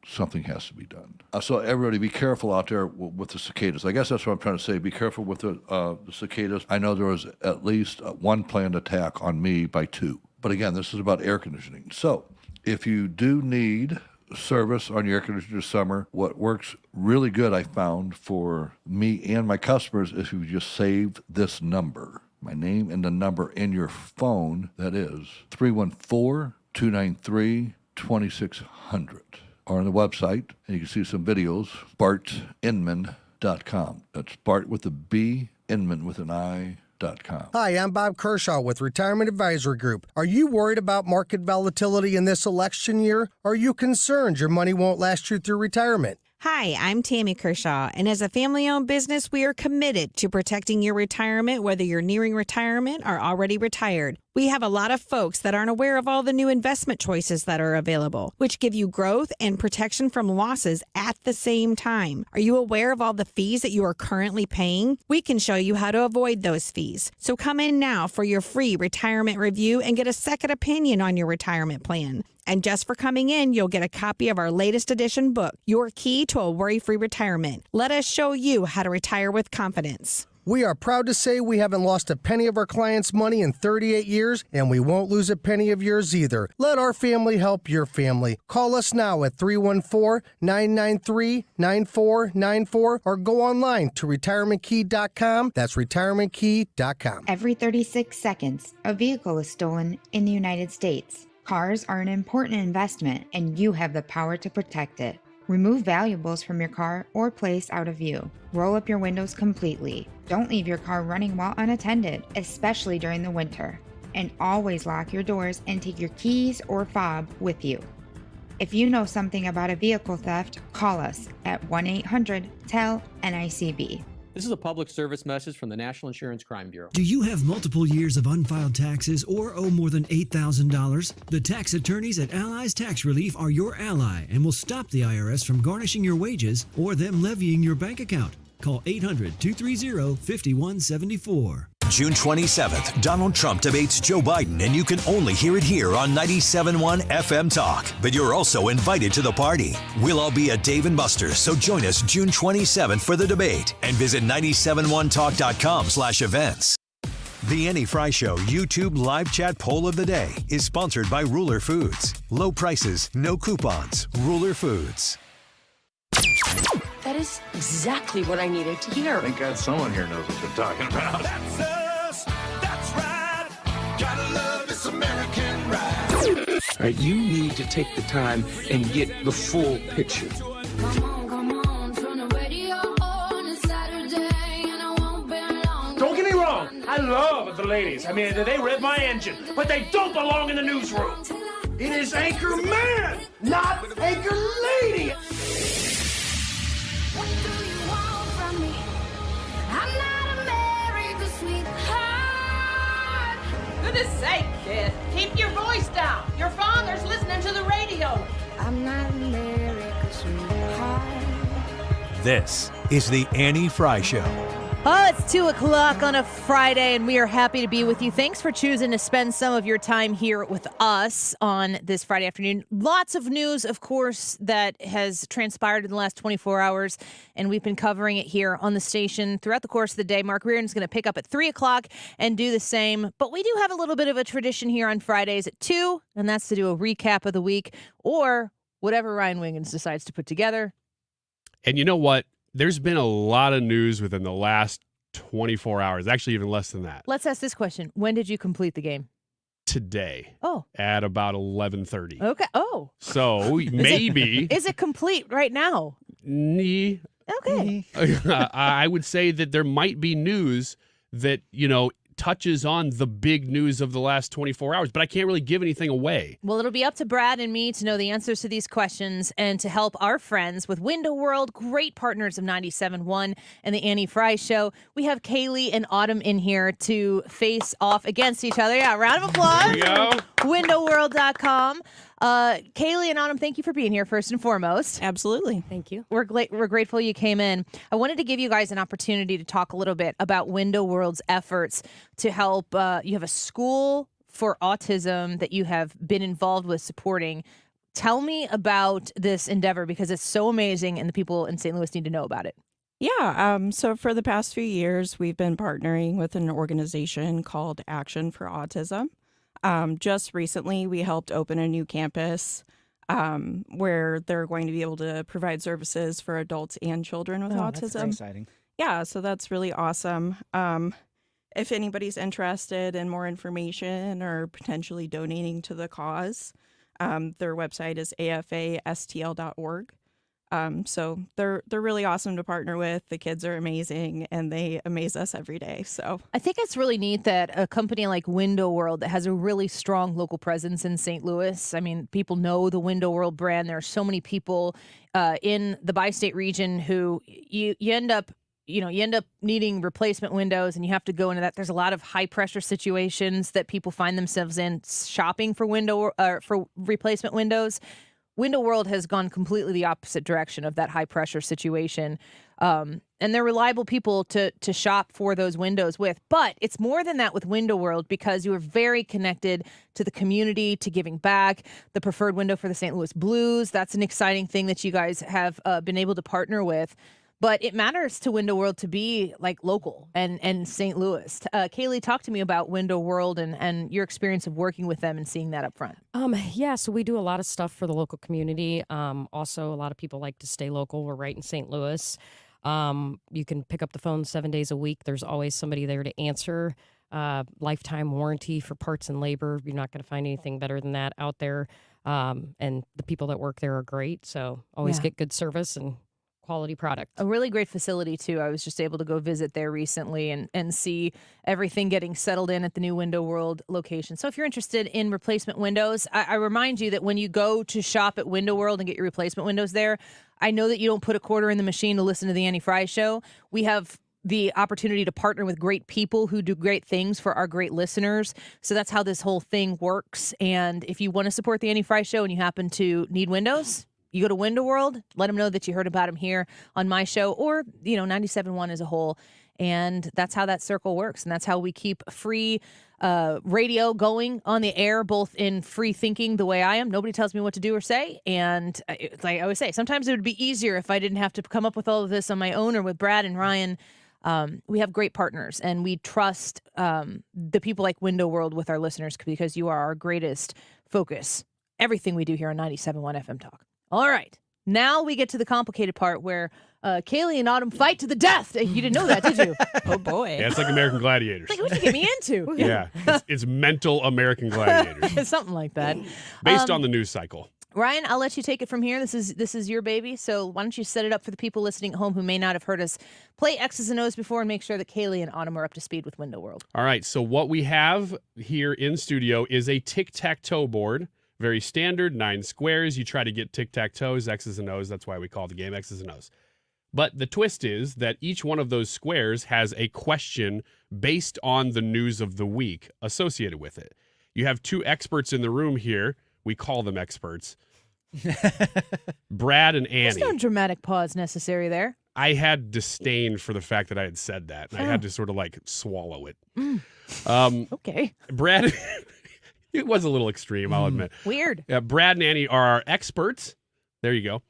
Something has to be done. So everybody be careful out there with the cicadas. I guess that's what I'm trying to say. Be careful with the cicadas. I know there was at least one planned attack on me by 2. But again, this is about air conditioning. So if you do need service on your air conditioner this summer, what works really good, I found, for me and my customers is if you just save this number, my name and the number in your phone. That is 314-293-2600. Or on the website, and you can see some videos, bartinman.com. That's Bart with a B, Inman with an I.com. Hi, I'm Bob Kershaw with Retirement Advisory Group. Are you worried about market volatility in this election year? Are you concerned your money won't last you through retirement? Hi, I'm Tammy Kershaw, and as a family-owned business, we are committed to protecting your retirement, whether you're nearing retirement or already retired. We have a lot of folks that aren't aware of all the new investment choices that are available, which give you growth and protection from losses at the same time. Are you aware of all the fees that you are currently paying? We can show you how to avoid those fees. So come in now for your free retirement review and get a second opinion on your retirement plan. And just for coming in, you'll get a copy of our latest edition book, Your Key to a Worry-Free Retirement. Let us show you how to retire with confidence. We are proud to say we haven't lost a penny of our clients' money in 38 years, and we won't lose a penny of yours either. Let our family help your family. Call us now at 314-993-9494 or go online to retirementkey.com. That's retirementkey.com. Every 36 seconds, a vehicle is stolen in the United States. Cars are an important investment, and you have the power to protect it. Remove valuables from your car or place out of view. Roll up your windows completely. Don't leave your car running while unattended, especially during the winter. And always lock your doors and take your keys or fob with you. If you know something about a vehicle theft, call us at 1-800-TEL-NICB. This is a public service message from the National Insurance Crime Bureau. Do you have multiple years of unfiled taxes or owe more than $8,000? The tax attorneys at Allies Tax Relief are your ally and will stop the IRS from garnishing your wages or them levying your bank account. Call 800-230-5174. June 27th, Donald Trump debates Joe Biden, and you can only hear it here on 97.1 FM Talk. But you're also invited to the party. We'll all be at Dave & Buster's, so join us June 27th for the debate and visit 971talk.com/events. The Annie Fry Show YouTube live chat poll of the day is sponsored by Ruler Foods. Low prices, no coupons. Ruler Foods. That is exactly what I needed to hear. Thank God someone here knows what they're talking about. That's us. That's right. Gotta love this American ride. All right, you need to take the time and get the full picture. Come on, turn the radio on. It's Saturday and I won't be long. Don't get me wrong. I love the ladies. I mean, they rev my engine, but they don't belong in the newsroom. It is Anchor Man, not Anchor Lady. What do you want from me? I'm not America's sweetheart. Goodness sake, kid. Keep your voice down. Your father's listening to the radio. I'm not America's sweetheart. This is the Annie Fry Show. Oh, it's 2 o'clock on a Friday, and we are happy to be with you. Thanks for choosing to spend some of your time here with us on this Friday afternoon. Lots of news, of course, that has transpired in the last 24 hours, and we've been covering it here on the station throughout the course of the day. Mark Reardon is going to pick up at 3 o'clock and do the same. But we do have a little bit of a tradition here on Fridays at 2, and that's to do a recap of the week or whatever Ryan Wiggins decides to put together. And you know what? There's been a lot of news within the last 24 hours, actually even less than that. Let's ask this question. When did you complete the game? Today. Oh. At about 11:30. Okay. Oh. So maybe. Is it complete right now? Okay. I would say that there might be news that, touches on the big news of the last 24 hours, but I can't really give anything away. Well, it'll be up to Brad and me to know the answers to these questions and to help our friends with Window World, great partners of 97.1 and the Annie Fry Show. We have Kaylee and Autumn in here to face off against each other. Yeah, round of applause. There we go. Windowworld.com. Kaylee and Autumn, thank you for being here first and foremost. Absolutely. Thank you. We're grateful you came in. I wanted to give you guys an opportunity to talk a little bit about Window World's efforts to help. You have a school for autism that you have been involved with supporting. Tell me about this endeavor because it's so amazing and the people in St. Louis need to know about it. Yeah. So for the past few years, we've been partnering with an organization called Action for Autism. Just recently, we helped open a new campus where they're going to be able to provide services for adults and children with autism. That's very exciting. Yeah, so that's really awesome. If anybody's interested in more information or potentially donating to the cause, their website is afastl.org. So they're really awesome to partner with. The kids are amazing, and they amaze us every day. So I think it's really neat that a company like Window World that has a really strong local presence in St. Louis. I mean, people know the Window World brand. There are so many people in the bi-state region who you end up needing replacement windows, and you have to go into that. There's a lot of high pressure situations that people find themselves in shopping for for replacement windows. Window World has gone completely the opposite direction of that high pressure situation. And they're reliable people to shop for those windows with. But it's more than that with Window World because you are very connected to the community, to giving back. The preferred window for the St. Louis Blues, that's an exciting thing that you guys have been able to partner with. But it matters to Window World to be like local and St. Louis. Kaylee, talk to me about Window World and your experience of working with them and seeing that up front. Yeah, so we do a lot of stuff for the local community. Also, a lot of people like to stay local. We're right in St. Louis. You can pick up the phone 7 days a week. There's always somebody there to answer. Lifetime warranty for parts and labor. You're not going to find anything better than that out there. And the people that work there are great. So always get good service and quality product. A really great facility, too. I was just able to go visit there recently and see everything getting settled in at the new Window World location. So if you're interested in replacement windows, I remind you that when you go to shop at Window World and get your replacement windows there, I know that you don't put a quarter in the machine to listen to the Annie Fry Show. We have the opportunity to partner with great people who do great things for our great listeners. So that's how this whole thing works. And if you want to support the Annie Fry Show and you happen to need windows, you go to Window World, let them know that you heard about them here on my show or, 97.1 as a whole. And that's how that circle works. And that's how we keep free radio going on the air, both in free thinking the way I am. Nobody tells me what to do or say. And like I always say, sometimes it would be easier if I didn't have to come up with all of this on my own or with Brad and Ryan. We have great partners, and we trust the people like Window World with our listeners because you are our greatest focus. Everything we do here on 97.1 FM Talk. All right. Now we get to the complicated part where Kaylee and Autumn fight to the death. You didn't know that, did you? Oh, boy. Yeah, it's like American Gladiators. Like, what'd you get me into? Yeah, it's mental American Gladiators. Something like that. Based on the news cycle. Ryan, I'll let you take it from here. This is your baby, so why don't you set it up for the people listening at home who may not have heard us play X's and O's before and make sure that Kaylee and Autumn are up to speed with Window World. All right, so what we have here in studio is a tic-tac-toe board. Very standard, 9 squares. You try to get tic-tac-toes, X's and O's. That's why we call the game X's and O's. But the twist is that each one of those squares has a question based on the news of the week associated with it. You have 2 experts in the room here. We call them experts. Brad and Annie. There's no dramatic pause necessary there. I had disdain for the fact that I had said that. And I had to sort of like swallow it. Okay. Brad, it was a little extreme, I'll admit. Weird. Brad and Annie are our experts. There you go.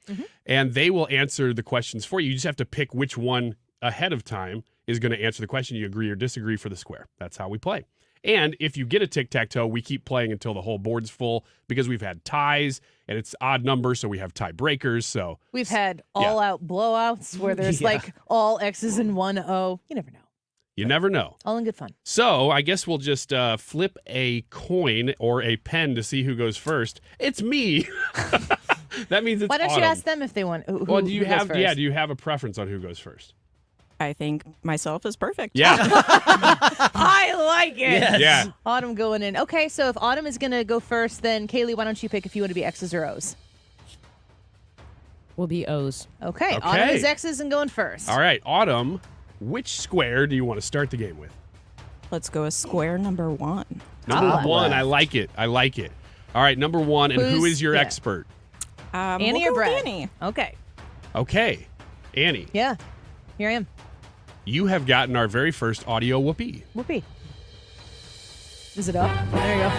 And they will answer the questions for you. You just have to pick which one ahead of time is going to answer the question. You agree or disagree for the square. That's how we play. And if you get a tic-tac-toe, we keep playing until the whole board's full because we've had ties and it's odd numbers, so we have tie breakers. So we've had all-out blowouts where there's like all X's and 1 O. You never know. You never know. All in good fun. So I guess we'll just flip a coin or a pen to see who goes first. It's me. That means it's Why don't Autumn. you ask them if they want? Who, Well, do you who goes have? first? Yeah, do you have a preference on who goes first? I think myself is perfect. Yeah. I like it. Yes. Yeah. Autumn going in. Okay, so if Autumn is going to go first, then Kaylee, why don't you pick if you want to be X's or O's? Will be O's. Okay. Autumn is X's and going first. All right, Autumn, which square do you want to start the game with? Let's go with square number 1. Number 1. I like it. I like it. All right, number 1. And who is your expert? Annie we'll or go with Brad? Annie. Okay. Okay. Annie, Yeah. Here I am. you have gotten our very first audio whoopee. Whoopee. Is it up? There you go.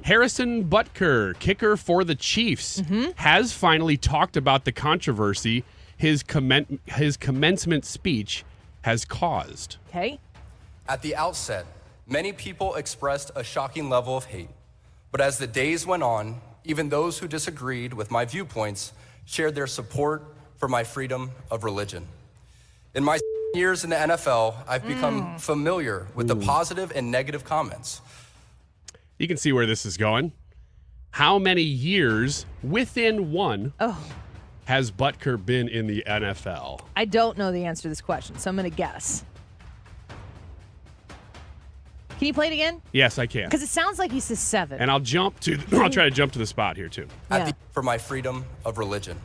Harrison Butker, kicker for the Chiefs, has finally talked about the controversy his commencement speech has caused. Okay. At the outset, many people expressed a shocking level of hate. But as the days went on, even those who disagreed with my viewpoints shared their support for my freedom of religion. In my years in the NFL, I've become familiar with the positive and negative comments. You can see where this is going. How many years within one has Butker been in the NFL? I don't know the answer to this question, so I'm going to guess. Can you play it again? Yes, I can. Because it sounds like he says 7. And I'll try to jump to the spot here too. For my freedom of religion.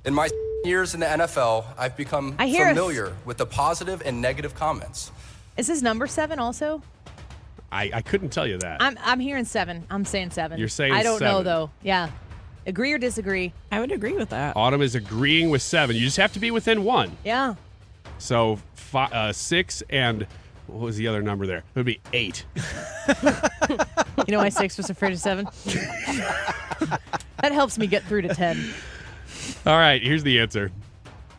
In my years in the NFL, I've become I hear familiar with the positive and negative comments. Is this number 7 also? I couldn't tell you that. I'm hearing 7. I'm saying 7. You're saying I don't know 7. though. Yeah. Agree or disagree? I would agree with that. Autumn is agreeing with 7. You just have to be within 1. Yeah. So 6 and what was the other number there? It would be 8. You know why 6 was afraid of 7? That helps me get through to 10. All right, here's the answer.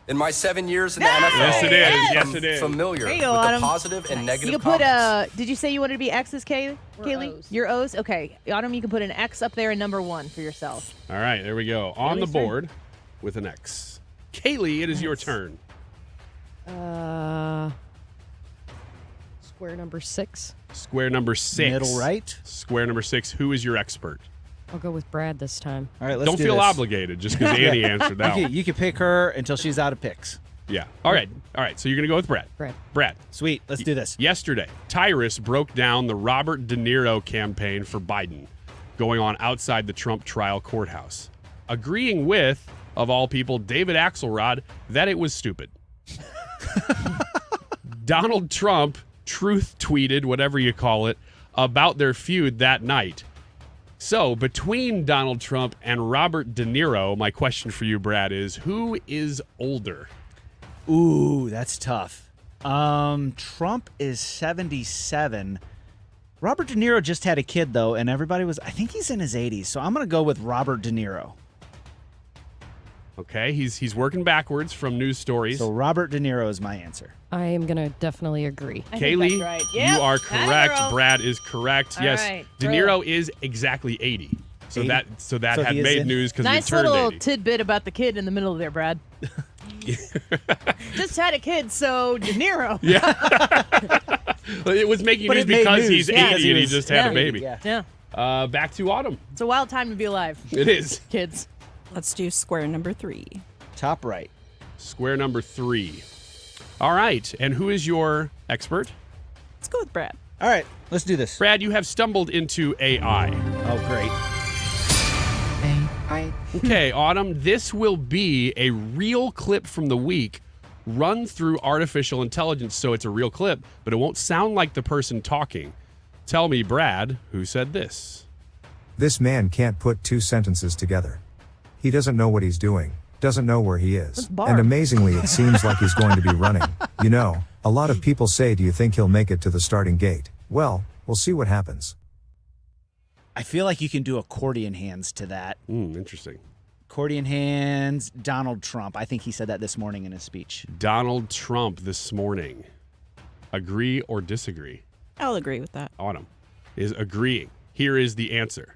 In my 7 years in the NFL, Yes, it is. I'm Yes, it is. familiar There you with go, the Autumn. positive and negative You can comments. put did you say you wanted to be X's, Kaylee? Your O's? Okay. Autumn, you can put an X up there in number 1 for yourself. All right, there we go. On the Kaylee's turn. board with an X. Kaylee, it is your turn. Square number 6. Square number 6. Middle right. Square number 6. Who is your expert? I'll go with Brad this time. All right, let's Don't do feel this. obligated just because Annie answered that one. You can pick her until she's out of picks. Yeah. All right. So you're going to go with Brad. Brad. Sweet. Let's do this. Yesterday, Tyrus broke down the Robert De Niro campaign for Biden going on outside the Trump trial courthouse, agreeing with of all people, David Axelrod, that it was stupid. Donald Trump truth tweeted, whatever you call it, about their feud that night. So, between Donald Trump and Robert De Niro, my question for you, Brad, is who is older? Ooh, that's tough. Trump is 77. Robert De Niro just had a kid, though, and everybody was, I think he's in his 80s, so I'm going to go with Robert De Niro. Okay, he's working backwards from news stories. So Robert De Niro is my answer. I am going to definitely agree. Kaylee, right. you Yep, are atta correct. girl. Brad is correct. All Yes, right, De girl. Niro is exactly 80. So 80? that So had he is made in- news because he Nice turned little 80. tidbit about the kid in the middle there, Brad. Just had a kid, so De Niro. It was making But news it made because news. he's 80 Yeah, and he was- just had a yeah. baby. Yeah. Back to Autumn. It's a wild time to be alive. It is. Kids. Let's do square number 3. Top right. Square number 3. All right. And who is your expert? Let's go with Brad. All right, let's do this. Brad, you have stumbled into AI. Oh, great. Okay, Autumn, this will be a real clip from the week run through artificial intelligence. So it's a real clip, but it won't sound like the person talking. Tell me, Brad, who said this? This man can't put two sentences together. He doesn't know what he's doing, doesn't know where he is. Barb. And amazingly, it seems like he's going to be running. You know, a lot of people say, do you think he'll make it to the starting gate? Well, we'll see what happens. I feel like you can do accordion hands to that. Interesting. Accordion hands, Donald Trump. I think he said that this morning in his speech. Donald Trump this morning. Agree or disagree? I'll agree with that. Autumn is agreeing. Here is the answer.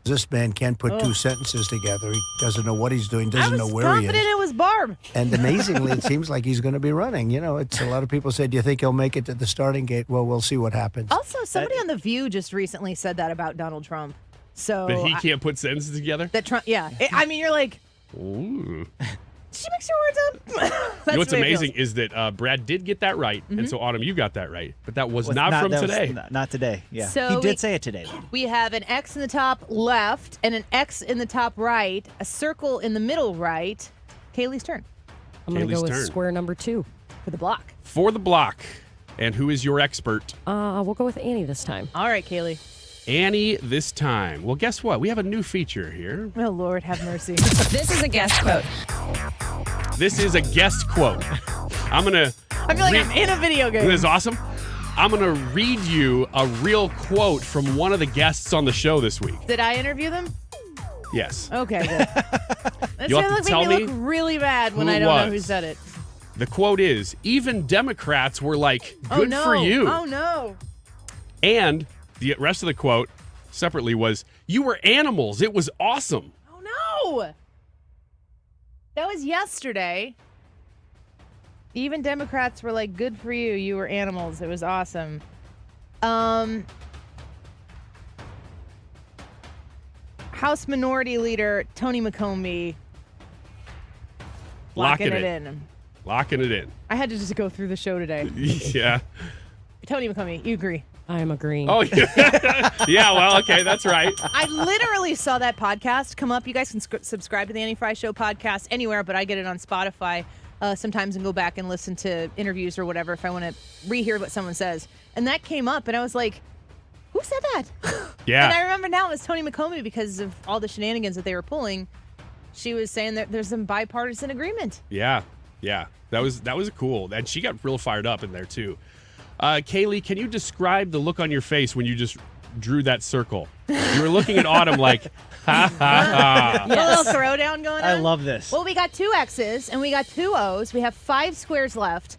This man can't put two sentences together. He doesn't know what he's doing, doesn't know where he is. Confident it was Barb. And amazingly, it seems like he's going to be running. You know, it's a lot of people say, do you think he'll make it to the starting gate? Well, we'll see what happens. Also, somebody on The View just recently said that about Donald Trump. So That he can't put sentences together? That Trump, yeah. I mean, you're like, Ooh. she makes your words up. That's You know what's the way it amazing feels. is that Brad did get that right, and so Autumn, you got that right, but that was not from that was today. not today. Yeah, So he we- did say it today. We have an X in the top left and an X in the top right, a circle in the middle right. Kaylee's turn I'm going to go Kaylee's with turn. square number 2. for the block. For the block, and who is your expert? We'll go with Annie this time. All right, Kaylee. Annie this time. Well, guess what? We have a new feature here. Oh, Lord, have mercy. This is a guest quote. This is a guest quote. I'm gonna. I feel like I'm in a video game. This is awesome. I'm gonna read you a real quote from one of the guests on the show this week. Did I interview them? Yes. Okay, good. That's You'll gonna have to make tell me me look really bad when who I it don't know who was. said it. The quote is, "Even Democrats were like, good oh, no. for you." Oh, no. And the rest of the quote, separately, was, "You were animals. It was awesome." Oh, no. That was yesterday. Even Democrats were like, good for you. You were animals. It was awesome. House Minority Leader Tony McCombie. Locking it in. Locking it in. I had to just go through the show today. Yeah. Tony McCombie, you agree? I am agreeing. Oh, yeah. Yeah, well, okay, that's right. I literally saw that podcast come up. You guys can subscribe to the Annie Fry Show podcast anywhere, but I get it on Spotify sometimes and go back and listen to interviews or whatever if I want to rehear what someone says. And that came up, and I was like, who said that? Yeah. And I remember now it was Tony McCombie because of all the shenanigans that they were pulling. She was saying that there's some bipartisan agreement. Yeah. Yeah. That was cool. And she got real fired up in there, too. Kaylee, can you describe the look on your face when you just drew that circle? You were looking at Autumn like, ha, ha, ha. A little throwdown going on. I love this. Well, we got 2 X's and we got 2 O's. We have 5 squares left.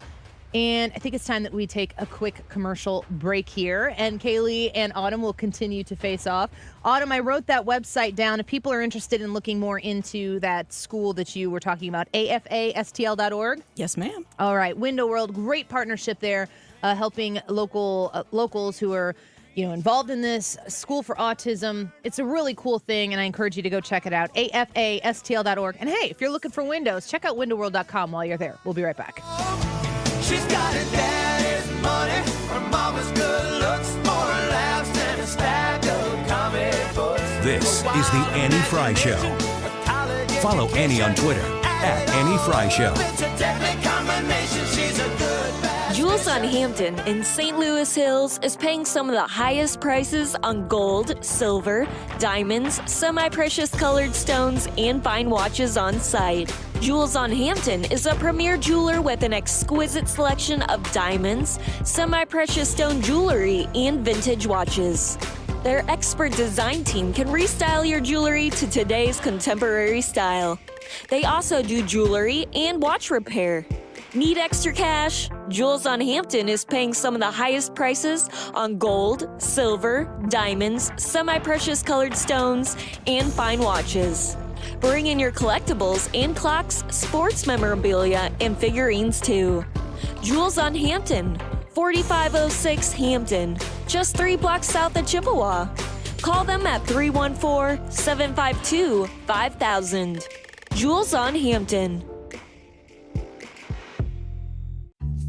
And I think it's time that we take a quick commercial break here. And Kaylee and Autumn will continue to face off. Autumn, I wrote that website down. If people are interested in looking more into that school that you were talking about, afastl.org. Yes, ma'am. All right. Window World, great partnership there, helping locals who are involved in this school for autism. It's a really cool thing, and I encourage you to go check it out, afastl.org. And hey, if you're looking for windows, check out windowworld.com while you're there. We'll be right back. She's got her daddy's money, her mama's good looks, more laughs than a stack of comic books. This is the Annie Fry Show. Follow Annie on Twitter @AnnieFryShow. Jules on Hampton in St. Louis Hills is paying some of the highest prices on gold, silver, diamonds, semi-precious colored stones, and fine watches on site. Jules on Hampton is a premier jeweler with an exquisite selection of diamonds, semi-precious stone jewelry, and vintage watches. Their expert design team can restyle your jewelry to today's contemporary style. They also do jewelry and watch repair. Need extra cash? Jules on Hampton is paying some of the highest prices on gold, silver, diamonds, semi-precious colored stones, and fine watches. Bring in your collectibles and clocks, sports memorabilia, and figurines too. Jules on Hampton, 4506 Hampton, just 3 blocks south of Chippewa. Call them at 314-752-5000. Jules on Hampton.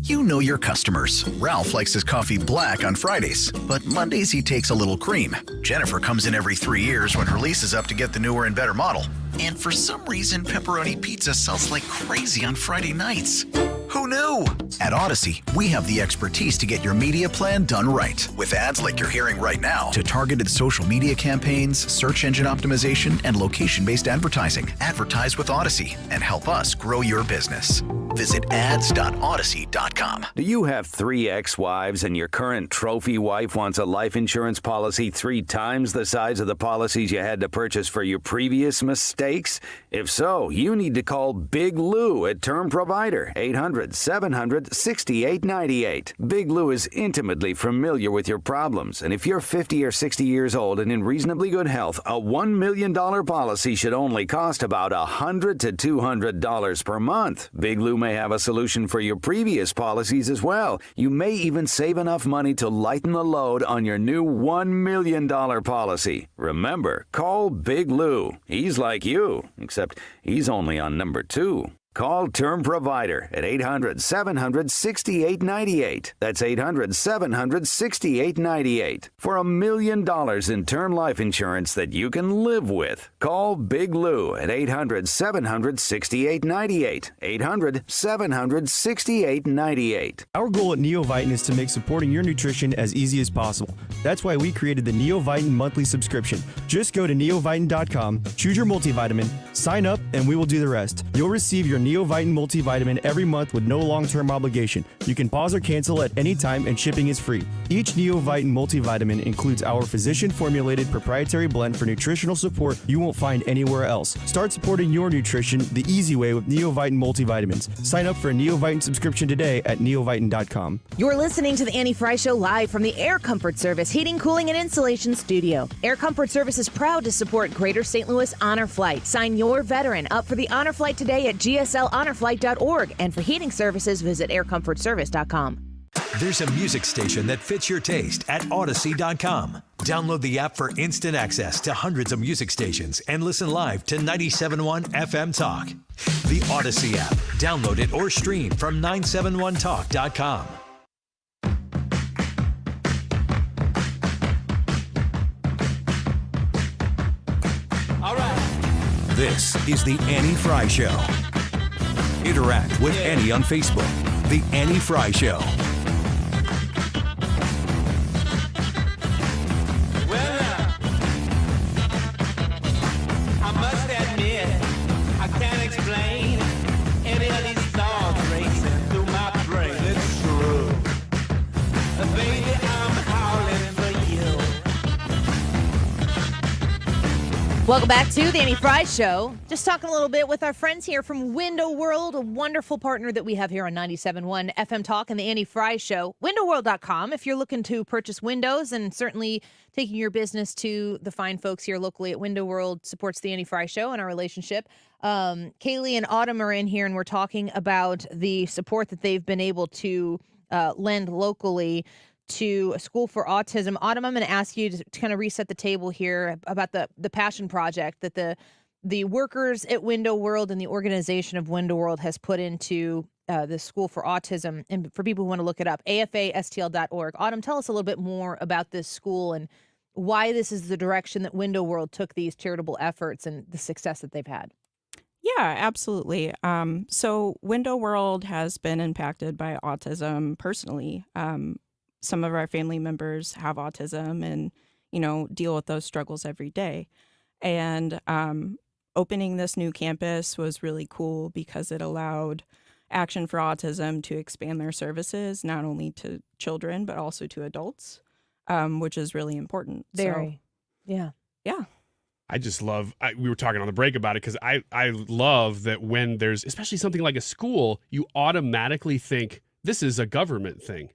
You know your customers. Ralph likes his coffee black on Fridays, but Mondays he takes a little cream. Jennifer comes in every 3 years when her lease is up to get the newer and better model. And for some reason, pepperoni pizza sells like crazy on Friday nights. Who knew? At Odyssey, we have the expertise to get your media plan done right. With ads like you're hearing right now, to targeted social media campaigns, search engine optimization, and location-based advertising. Advertise with Odyssey and help us grow your business. Visit ads.odyssey.com. Do you have 3 ex-wives and your current trophy wife wants a life insurance policy 3 times the size of the policies you had to purchase for your previous mistakes? If so, you need to call Big Lou at Term Provider, 800-700-6898. Big Lou is intimately familiar with your problems, and if you're 50 or 60 years old and in reasonably good health, a $1 million policy should only cost about $100 to $200 per month. Big Lou may have a solution for your previous policies as well. You may even save enough money to lighten the load on your new $1 million policy. Remember, call Big Lou. He's like you, except he's only on number 2. Call Term Provider at 800-700-6898. That's 800-700-6898 for $1 million in term life insurance that you can live with. Call Big Lou at 800-700-6898. 800-700-6898. Our goal at NeoVitan is to make supporting your nutrition as easy as possible. That's why we created the NeoVitan monthly subscription. Just go to neovitan.com, choose your multivitamin, sign up, and we will do the rest. You'll receive your NeoVitan multivitamin every month with no long-term obligation. You can pause or cancel at any time, and shipping is free. Each NeoVitan multivitamin includes our physician-formulated proprietary blend for nutritional support you won't find anywhere else. Start supporting your nutrition the easy way with NeoVitan multivitamins. Sign up for a NeoVitan subscription today at neovitan.com. You're listening to the Annie Fry Show live from the Air Comfort Service Heating, Cooling, and Insulation Studio. Air Comfort Service is proud to support Greater St. Louis Honor Flight. Sign your veteran up for the Honor Flight today at GSLHonorFlight.org. And for heating services, visit aircomfortservice.com. There's a music station that fits your taste at Odyssey.com. Download the app for instant access to hundreds of music stations and listen live to 97.1 FM Talk. The Odyssey app. Download it or stream from 971talk.com. All right. This is the Annie Fry Show. Interact with Annie on Facebook. The Annie Fry Show. I must admit, I can't explain any of these thoughts racing through my brain. It's true. Baby, I'm howling for you. Welcome back to the Annie Fry Show. Just talking a little bit with our friends here from Window World, a wonderful partner that we have here on 97.1 FM Talk and the Annie Fry Show. WindowWorld.com if you're looking to purchase windows, and certainly taking your business to the fine folks here locally at Window World supports the Annie Fry Show and our relationship. Kaylee and Autumn are in here, and we're talking about the support that they've been able to lend locally to a school for autism. Autumn, I'm going to ask you to kind of reset the table here about the passion project that the workers at Window World and the organization of Window World has put into the school for autism. And for people who want to look it up, afastl.org. Autumn, tell us a little bit more about this school and why this is the direction that Window World took these charitable efforts and the success that they've had. Yeah, absolutely. So Window World has been impacted by autism personally. Some of our family members have autism and, deal with those struggles every day. And opening this new campus was really cool because it allowed Action for Autism to expand their services, not only to children, but also to adults, which is really important. Very. Yeah. Yeah. I just love, we were talking on the break about it because I love that when there's, especially something like a school, you automatically think this is a government thing.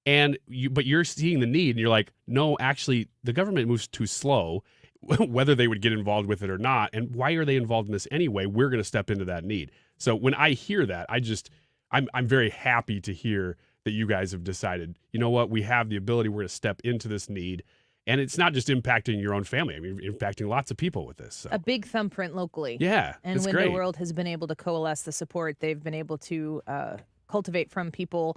But you're seeing the need and you're like, no, actually, the government moves too slow, whether they would get involved with it or not. And why are they involved in this anyway? We're going to step into that need. So when I hear that, I'm very happy to hear that you guys have decided, you know what, we have the ability, we're going to step into this need. And it's not just impacting your own family. I mean, impacting lots of people with this. So. A big thumbprint locally. Yeah, and it's Window great. World has been able to coalesce the support they've been able to cultivate from people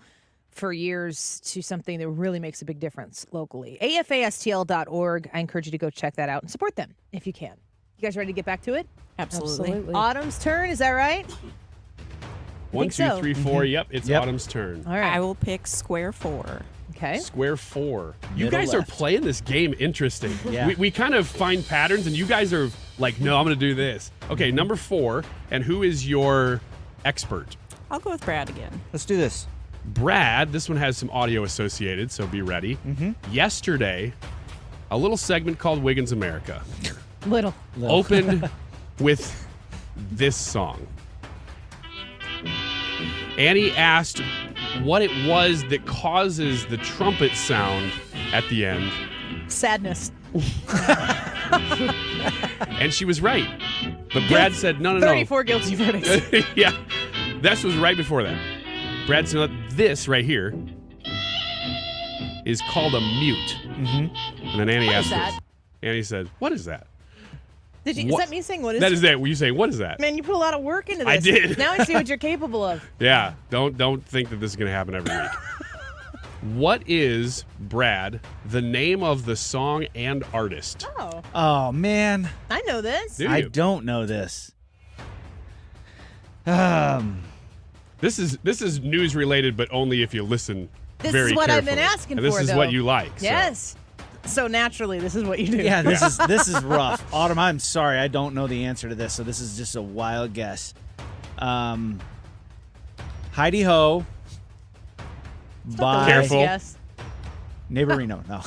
for years to something that really makes a big difference locally. AFASTL.org. I encourage you to go check that out and support them if you can. You guys ready to get back to it? Absolutely. Autumn's turn, is that right? 1, 2, 3, 4. Yep, it's Autumn's turn. All right. I will pick square 4. Okay. Square 4. You Middle guys left. are playing this game interesting. Yeah. We kind of find patterns, and you guys are like, no, I'm going to do this. Okay, number 4. And who is your expert? I'll go with Brad again. Let's do this. Brad, this one has some audio associated, so be ready. Yesterday, a little segment called Wiggins America Little. opened with this song. Annie asked what it was that causes the trumpet sound at the end. Sadness. And she was right. But Brad said, no. 34 guilty verdicts. Yeah. This was right before that. Brad said, this right here is called a mute. And then Annie What asked is that? this. Annie said, what is that? Is that me saying what is That is that. Were you saying, what is that? Man, you put a lot of work into this. I did. Now I see what you're capable of. Yeah. Don't think that this is going to happen every week. What is, Brad, the name of the song and artist? Oh, man. I know this. Do I you? don't know this. This is news related, but only if you listen This very is what I've been carefully. asking And this for, is though. what you like. so. Yes. So naturally, this is what you do. Yeah, this is rough. Autumn, I'm sorry. I don't know the answer to this, so this is just a wild guess. Heidi Ho by Careful. Yes. Neighborino. No.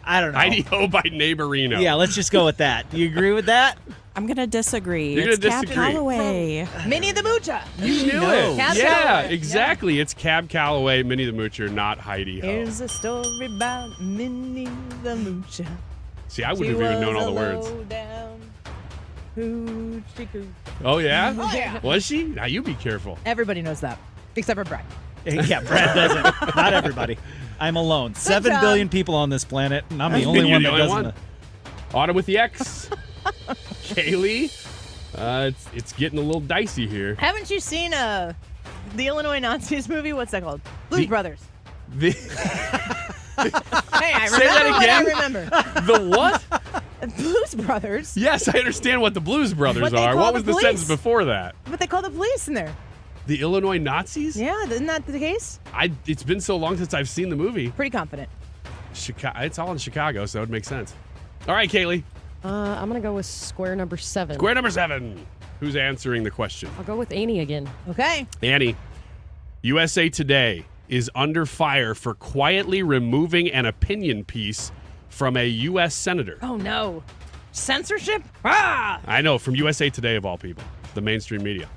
I don't know. Heidi Ho by Neighborino. Yeah, let's just go with that. You agree with that? I'm going to disagree. You're It's gonna Cab disagree. Calloway. Minnie the Moocher. You knew know. it. Cab yeah, Calloway. exactly. It's Cab Calloway, Minnie the Moocher, not Heidi Ho. Here's a story about Minnie the Moocher. See, I wouldn't have even known all the words. Oh, yeah? Oh, yeah. Was she? Now you be careful. Everybody knows that, except for Brad. Yeah, Brad doesn't. Not everybody. I'm alone. 7 job. billion people on this planet, and I'm the And only you're one the that only doesn't. one. Autumn with the X. Kaylee, it's getting a little dicey here. Haven't you seen the Illinois Nazis movie? What's that called? Blues Brothers. The, Hey, I Say that remember what I again? remember. the what? Blues Brothers. Yes, I understand what the Blues Brothers What they are. call What the was the police. sentence before that? But they call the police in there. The Illinois Nazis? Yeah, isn't that the case? It's been so long since I've seen the movie. Pretty confident. Chicago. It's all in Chicago, so it would make sense. All right, Kaylee. I'm going to go with square number 7. Square number 7. Who's answering the question? I'll go with Annie again. Okay. Annie. USA Today is under fire for quietly removing an opinion piece from a U.S. senator. Oh, no. Censorship? Ah! I know, from USA Today of all people, the mainstream media.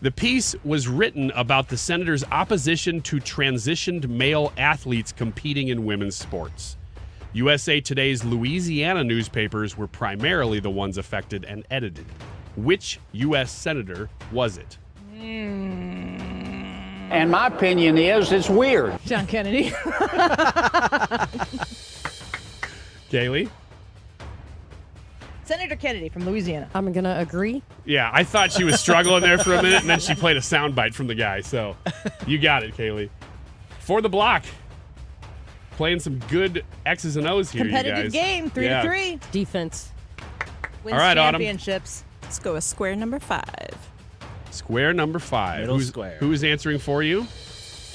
The piece was written about the senator's opposition to transitioned male athletes competing in women's sports. USA Today's Louisiana newspapers were primarily the ones affected and edited. Which U.S. senator was it? And my opinion is it's weird. John Kennedy. Kaylee? Senator Kennedy from Louisiana. I'm going to agree. Yeah, I thought she was struggling there for a minute, and then she played a soundbite from the guy. So you got it, Kaylee. For the block. Playing some good X's and O's here, you Competitive guys. game, 3-3. Defense. Wins All right, Autumn. championships. Let's go with square number 5. Square number 5. Middle square. Who's answering for you?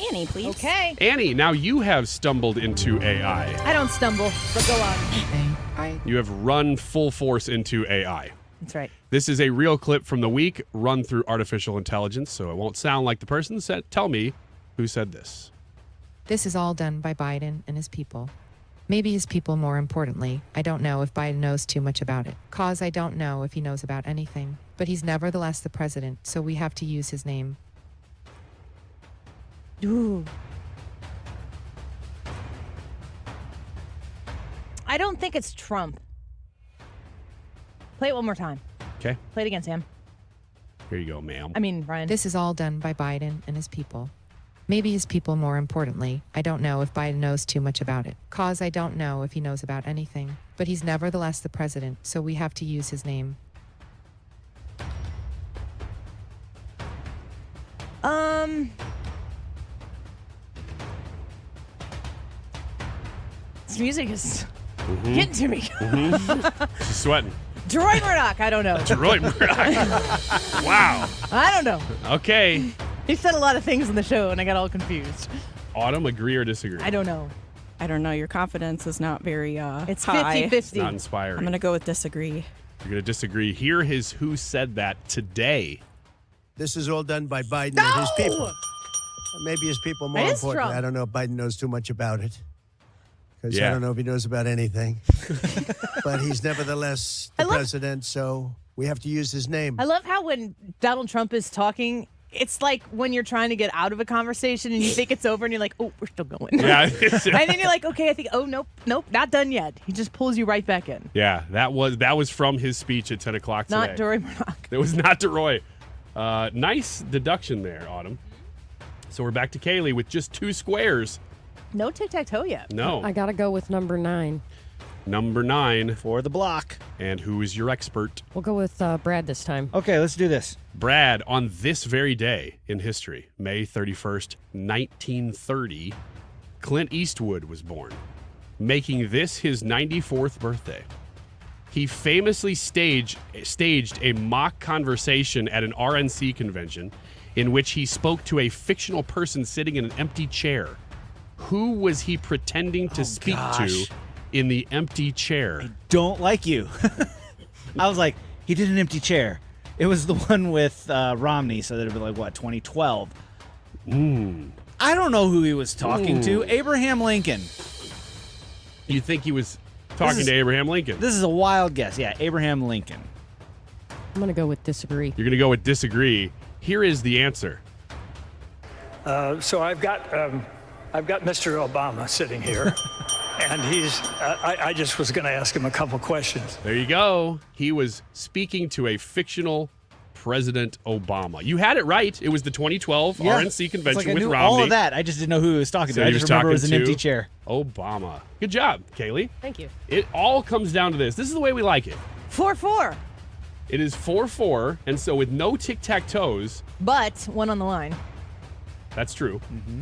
Annie, please. Okay. Annie, now you have stumbled into AI. I don't stumble, but go on. You have run full force into AI. That's right. This is a real clip from the week run through artificial intelligence, so it won't sound like the person said. Tell me who said this. This is all done by Biden and his people. Maybe his people more importantly. I don't know if Biden knows too much about it. Cause I don't know if he knows about anything. But he's nevertheless the president, so we have to use his name. Ooh. I don't think it's Trump. Play it one more time. Okay. Play it again, Sam. Here you go, ma'am. I mean, Ryan. This is all done by Biden and his people. Maybe his people more importantly. I don't know if Biden knows too much about it. Cause I don't know if he knows about anything. But he's nevertheless the president, so we have to use his name. This music is getting to me. She's sweating. Troy Murdoch, I don't know. Troy Murdoch. Wow. I don't know. Okay. He said a lot of things on the show, and I got all confused. Autumn, agree or disagree? I don't know. I don't know. Your confidence is not very It's high. 50-50. It's not inspiring. I'm going to go with disagree. You're going to disagree. Here is who said that today. This is all done by Biden and his people. Maybe his people more It is important. Trump. I don't know if Biden knows too much about it. Because Yeah. I don't know if he knows about anything. But he's nevertheless the president, so we have to use his name. I love how when Donald Trump is talking, it's like when you're trying to get out of a conversation and you think it's over and you're like, oh, we're still going. Yeah. And then you're like, okay, I think, oh, nope, not done yet. He just pulls you right back in. Yeah, that was from his speech at 10 o'clock today. Not Dory Murdoch. It was not DeRoy. Nice deduction there, Autumn. So we're back to Kaylee with just 2 squares. No tic-tac-toe yet. No. I got to go with number 9. Number 9. For the block. And who is your expert? We'll go with Brad this time. Okay, let's do this. Brad, on this very day in history, May 31st, 1930, Clint Eastwood was born, making this his 94th birthday. He famously staged a mock conversation at an RNC convention in which he spoke to a fictional person sitting in an empty chair. Who was he pretending to speak to in the empty chair? Don't like you. I was like, he did an empty chair. It was the one with Romney, so that would be like, what, 2012? I don't know who he was talking to. Abraham Lincoln. You think he was talking to Abraham Lincoln? This is a wild guess. Yeah, Abraham Lincoln. I'm going to go with disagree. You're going to go with disagree. Here is the answer. So I've got Mr. Obama sitting here, and I just was going to ask him a couple questions. There you go. He was speaking to a fictional President Obama. You had it right. It was the 2012 RNC convention I with knew Romney. all of that. I just didn't know who he was talking So to. I he just was remember it talking was an to empty chair. Obama. Good job, Kaylee. Thank you. It all comes down to this. This is the way we like it. 4-4. It is 4-4, and so with no tic-tac-toes. But one on the line. That's true.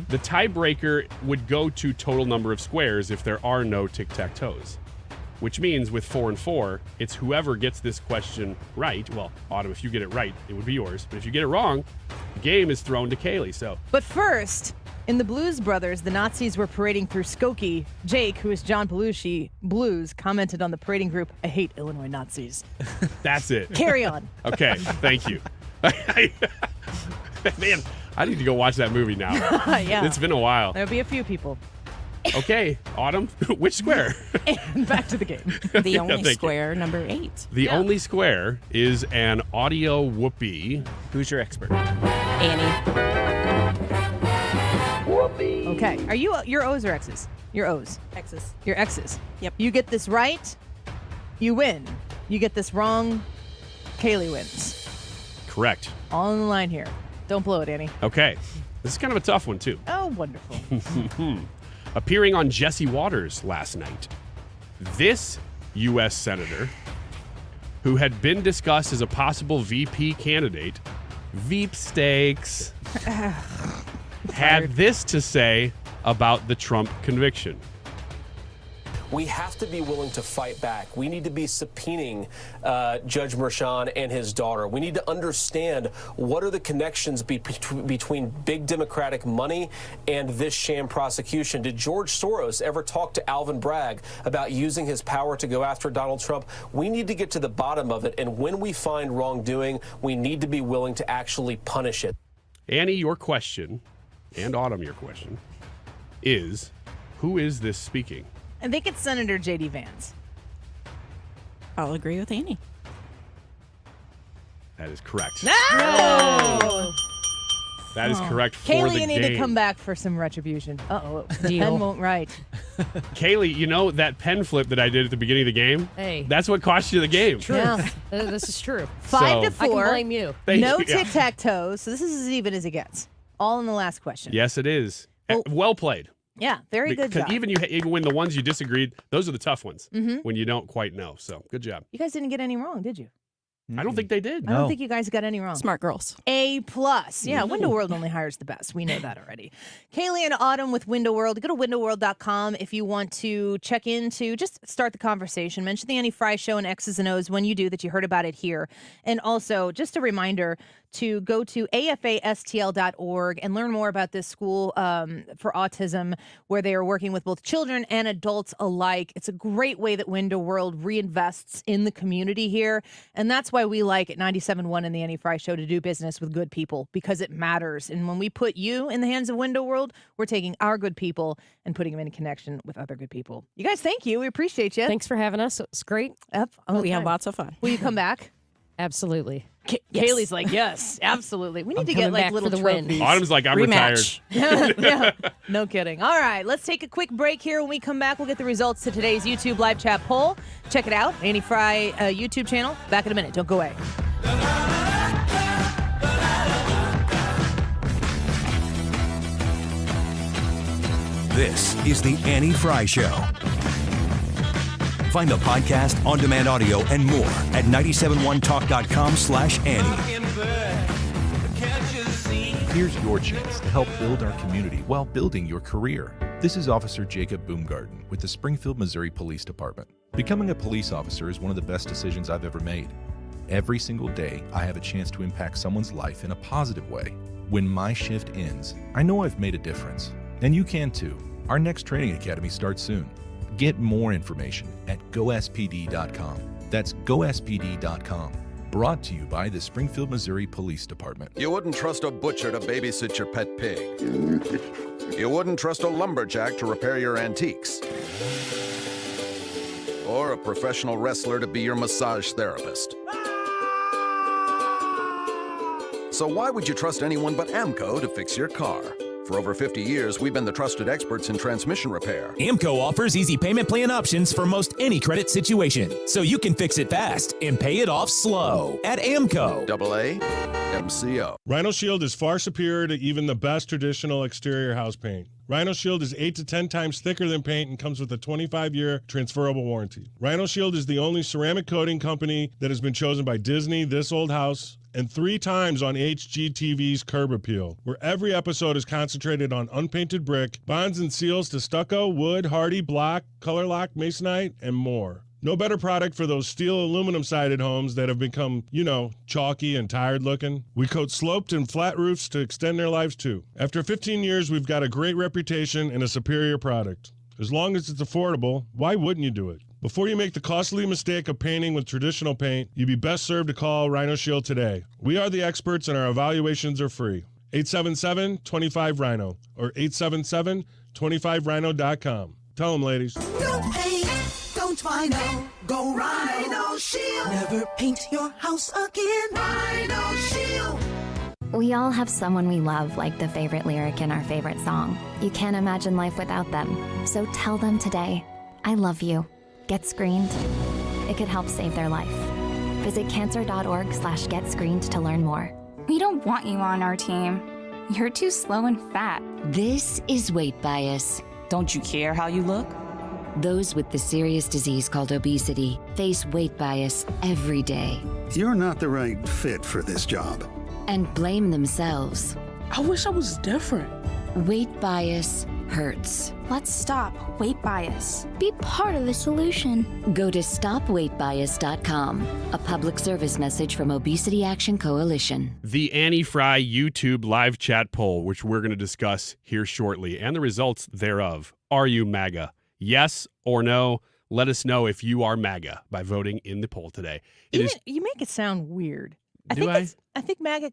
The tiebreaker would go to total number of squares if there are no tic-tac-toes, which means with 4 and 4, it's whoever gets this question right. Well, Autumn, if you get it right, it would be yours. But if you get it wrong, the game is thrown to Kaylee. So, But first, in the Blues Brothers, the Nazis were parading through Skokie. Jake, who is John Belushi, Blues, commented on the parading group, I hate Illinois Nazis. that's it. Carry on. Okay, thank you. Man, I need to go watch that movie now. Yeah. It's been a while. There'll be a few people. Okay, Autumn, which square? And back to the game. The only thank you. square, number 8. The only square is an audio whoopee. Who's your expert? Annie. Whoopee. Okay. Are you your O's or X's? Your O's. X's. Your X's. Yep. You get this right, you win. You get this wrong, Kaylee wins. Correct. All on the line here. Don't blow it, Annie. Okay. This is kind of a tough one, too. Oh, wonderful. Appearing on Jesse Waters last night, this U.S. Senator, who had been discussed as a possible VP candidate, Veep Steaks, had this to say about the Trump conviction. we have to be willing to fight back. We need to be subpoenaing Judge Merchan and his daughter. We need to understand what are the connections between big Democratic money and this sham prosecution. Did George Soros ever talk to Alvin Bragg about using his power to go after Donald Trump? We need to get to the bottom of it, and when we find wrongdoing, we need to be willing to actually punish it. Annie, your question, and Autumn, your question, is who is this speaking? I think it's Senator J.D. Vance. I'll agree with Annie. That is correct. No! That is correct for Kaylee, the you need game. to come back for some retribution. Uh-oh, the pen won't write. Kaylee, you know that pen flip that I did at the beginning of the game? Hey. That's what cost you the game. True. Yeah. This is true. 5 to 4. I can blame you. No Thank you. Yeah. tic-tac-toe, so this is as even as it gets. All in the last question. Yes, it is. Well played. Yeah, very good Because job. even when the ones you disagreed, those are the tough ones Mhm. when you don't quite know. So good job. You guys didn't get any wrong, did you? I don't think they did. I don't think you guys got any wrong. Smart girls. A+. Yeah, Window World only hires the best. We know that already. Kaylee and Autumn with Window World. Go to windowworld.com if you want to check into, just start the conversation. Mention the Annie Fry Show and X's and O's when you do that you heard about it here. And also, just a reminder to go to afastl.org and learn more about this school for autism, where they are working with both children and adults alike. It's a great way that Window World reinvests in the community here. And that's why we like at 97.1 and the Annie Fry Show to do business with good people, because it matters. And when we put you in the hands of Window World, we're taking our good people and putting them in connection with other good people. You guys, thank you. We appreciate you. Thanks for having us. It's great. Yep. We had lots of fun. Will you come back? Absolutely. Kaylee's like, yes, absolutely. We need I'm to get coming like back little for the win. trophies. Autumn's like, I'm Rematch. Yeah, no kidding. All right, let's take a quick break here. When we come back, we'll get the results to today's YouTube live chat poll. Check it out, Annie Fry YouTube channel. Back in a minute. Don't go away. This is the Annie Fry Show. Find the podcast, on-demand audio, and more at 971talk.com/Annie. Here's your chance to help build our community while building your career. This is Officer Jacob Boomgarden with the Springfield, Missouri Police Department. Becoming a police officer is one of the best decisions I've ever made. Every single day, I have a chance to impact someone's life in a positive way. When my shift ends, I know I've made a difference. And you can too. Our next training academy starts soon. Get more information at gospd.com. That's gospd.com. Brought to you by the Springfield, Missouri Police Department. You wouldn't trust a butcher to babysit your pet pig. You wouldn't trust a lumberjack to repair your antiques. Or a professional wrestler to be your massage therapist. So why would you trust anyone but AMCO to fix your car? For over 50 years, we've been the trusted experts in transmission repair. AMCO offers easy payment plan options for most any credit situation, so you can fix it fast and pay it off slow at AMCO. AA MCO. Rhino Shield is far superior to even the best traditional exterior house paint. Rhino Shield is 8 to 10 times thicker than paint and comes with a 25-year transferable warranty. Rhino Shield is the only ceramic coating company that has been chosen by Disney, This Old House, and 3 times on HGTV's Curb Appeal, where every episode is concentrated on unpainted brick, bonds and seals to stucco, wood, hardy, block, color lock, masonite, and more. No better product for those steel aluminum-sided homes that have become, chalky and tired looking. We coat sloped and flat roofs to extend their lives too. After 15 years, we've got a great reputation and a superior product. As long as it's affordable, why wouldn't you do it? Before you make the costly mistake of painting with traditional paint, you'd be best served to call Rhino Shield today. We are the experts and our evaluations are free. 877-25-RHINO or 877-25rhino.com. Tell them, ladies. Don't paint, don't Rhino, go Rhino Shield. Never paint your house again. Rhino Shield. We all have someone we love, like the favorite lyric in our favorite song. You can't imagine life without them. So tell them today, I love you. Get screened. It could help save their life. Visit cancer.org/getscreened to learn more. We don't want you on our team. You're too slow and fat. This is weight bias. Don't you care how you look? Those with the serious disease called obesity face weight bias every day. You're not the right fit for this job. And blame themselves. I wish I was different. Weight bias hurts. Let's stop weight bias. Be part of the solution. Go to stopweightbias.com. A public service message from Obesity Action Coalition. The Annie Fry YouTube live chat poll, which we're going to discuss here shortly, and the results thereof. Are you MAGA? Yes or no? Let us know if you are MAGA by voting in the poll today. You make it sound weird. I think MAGA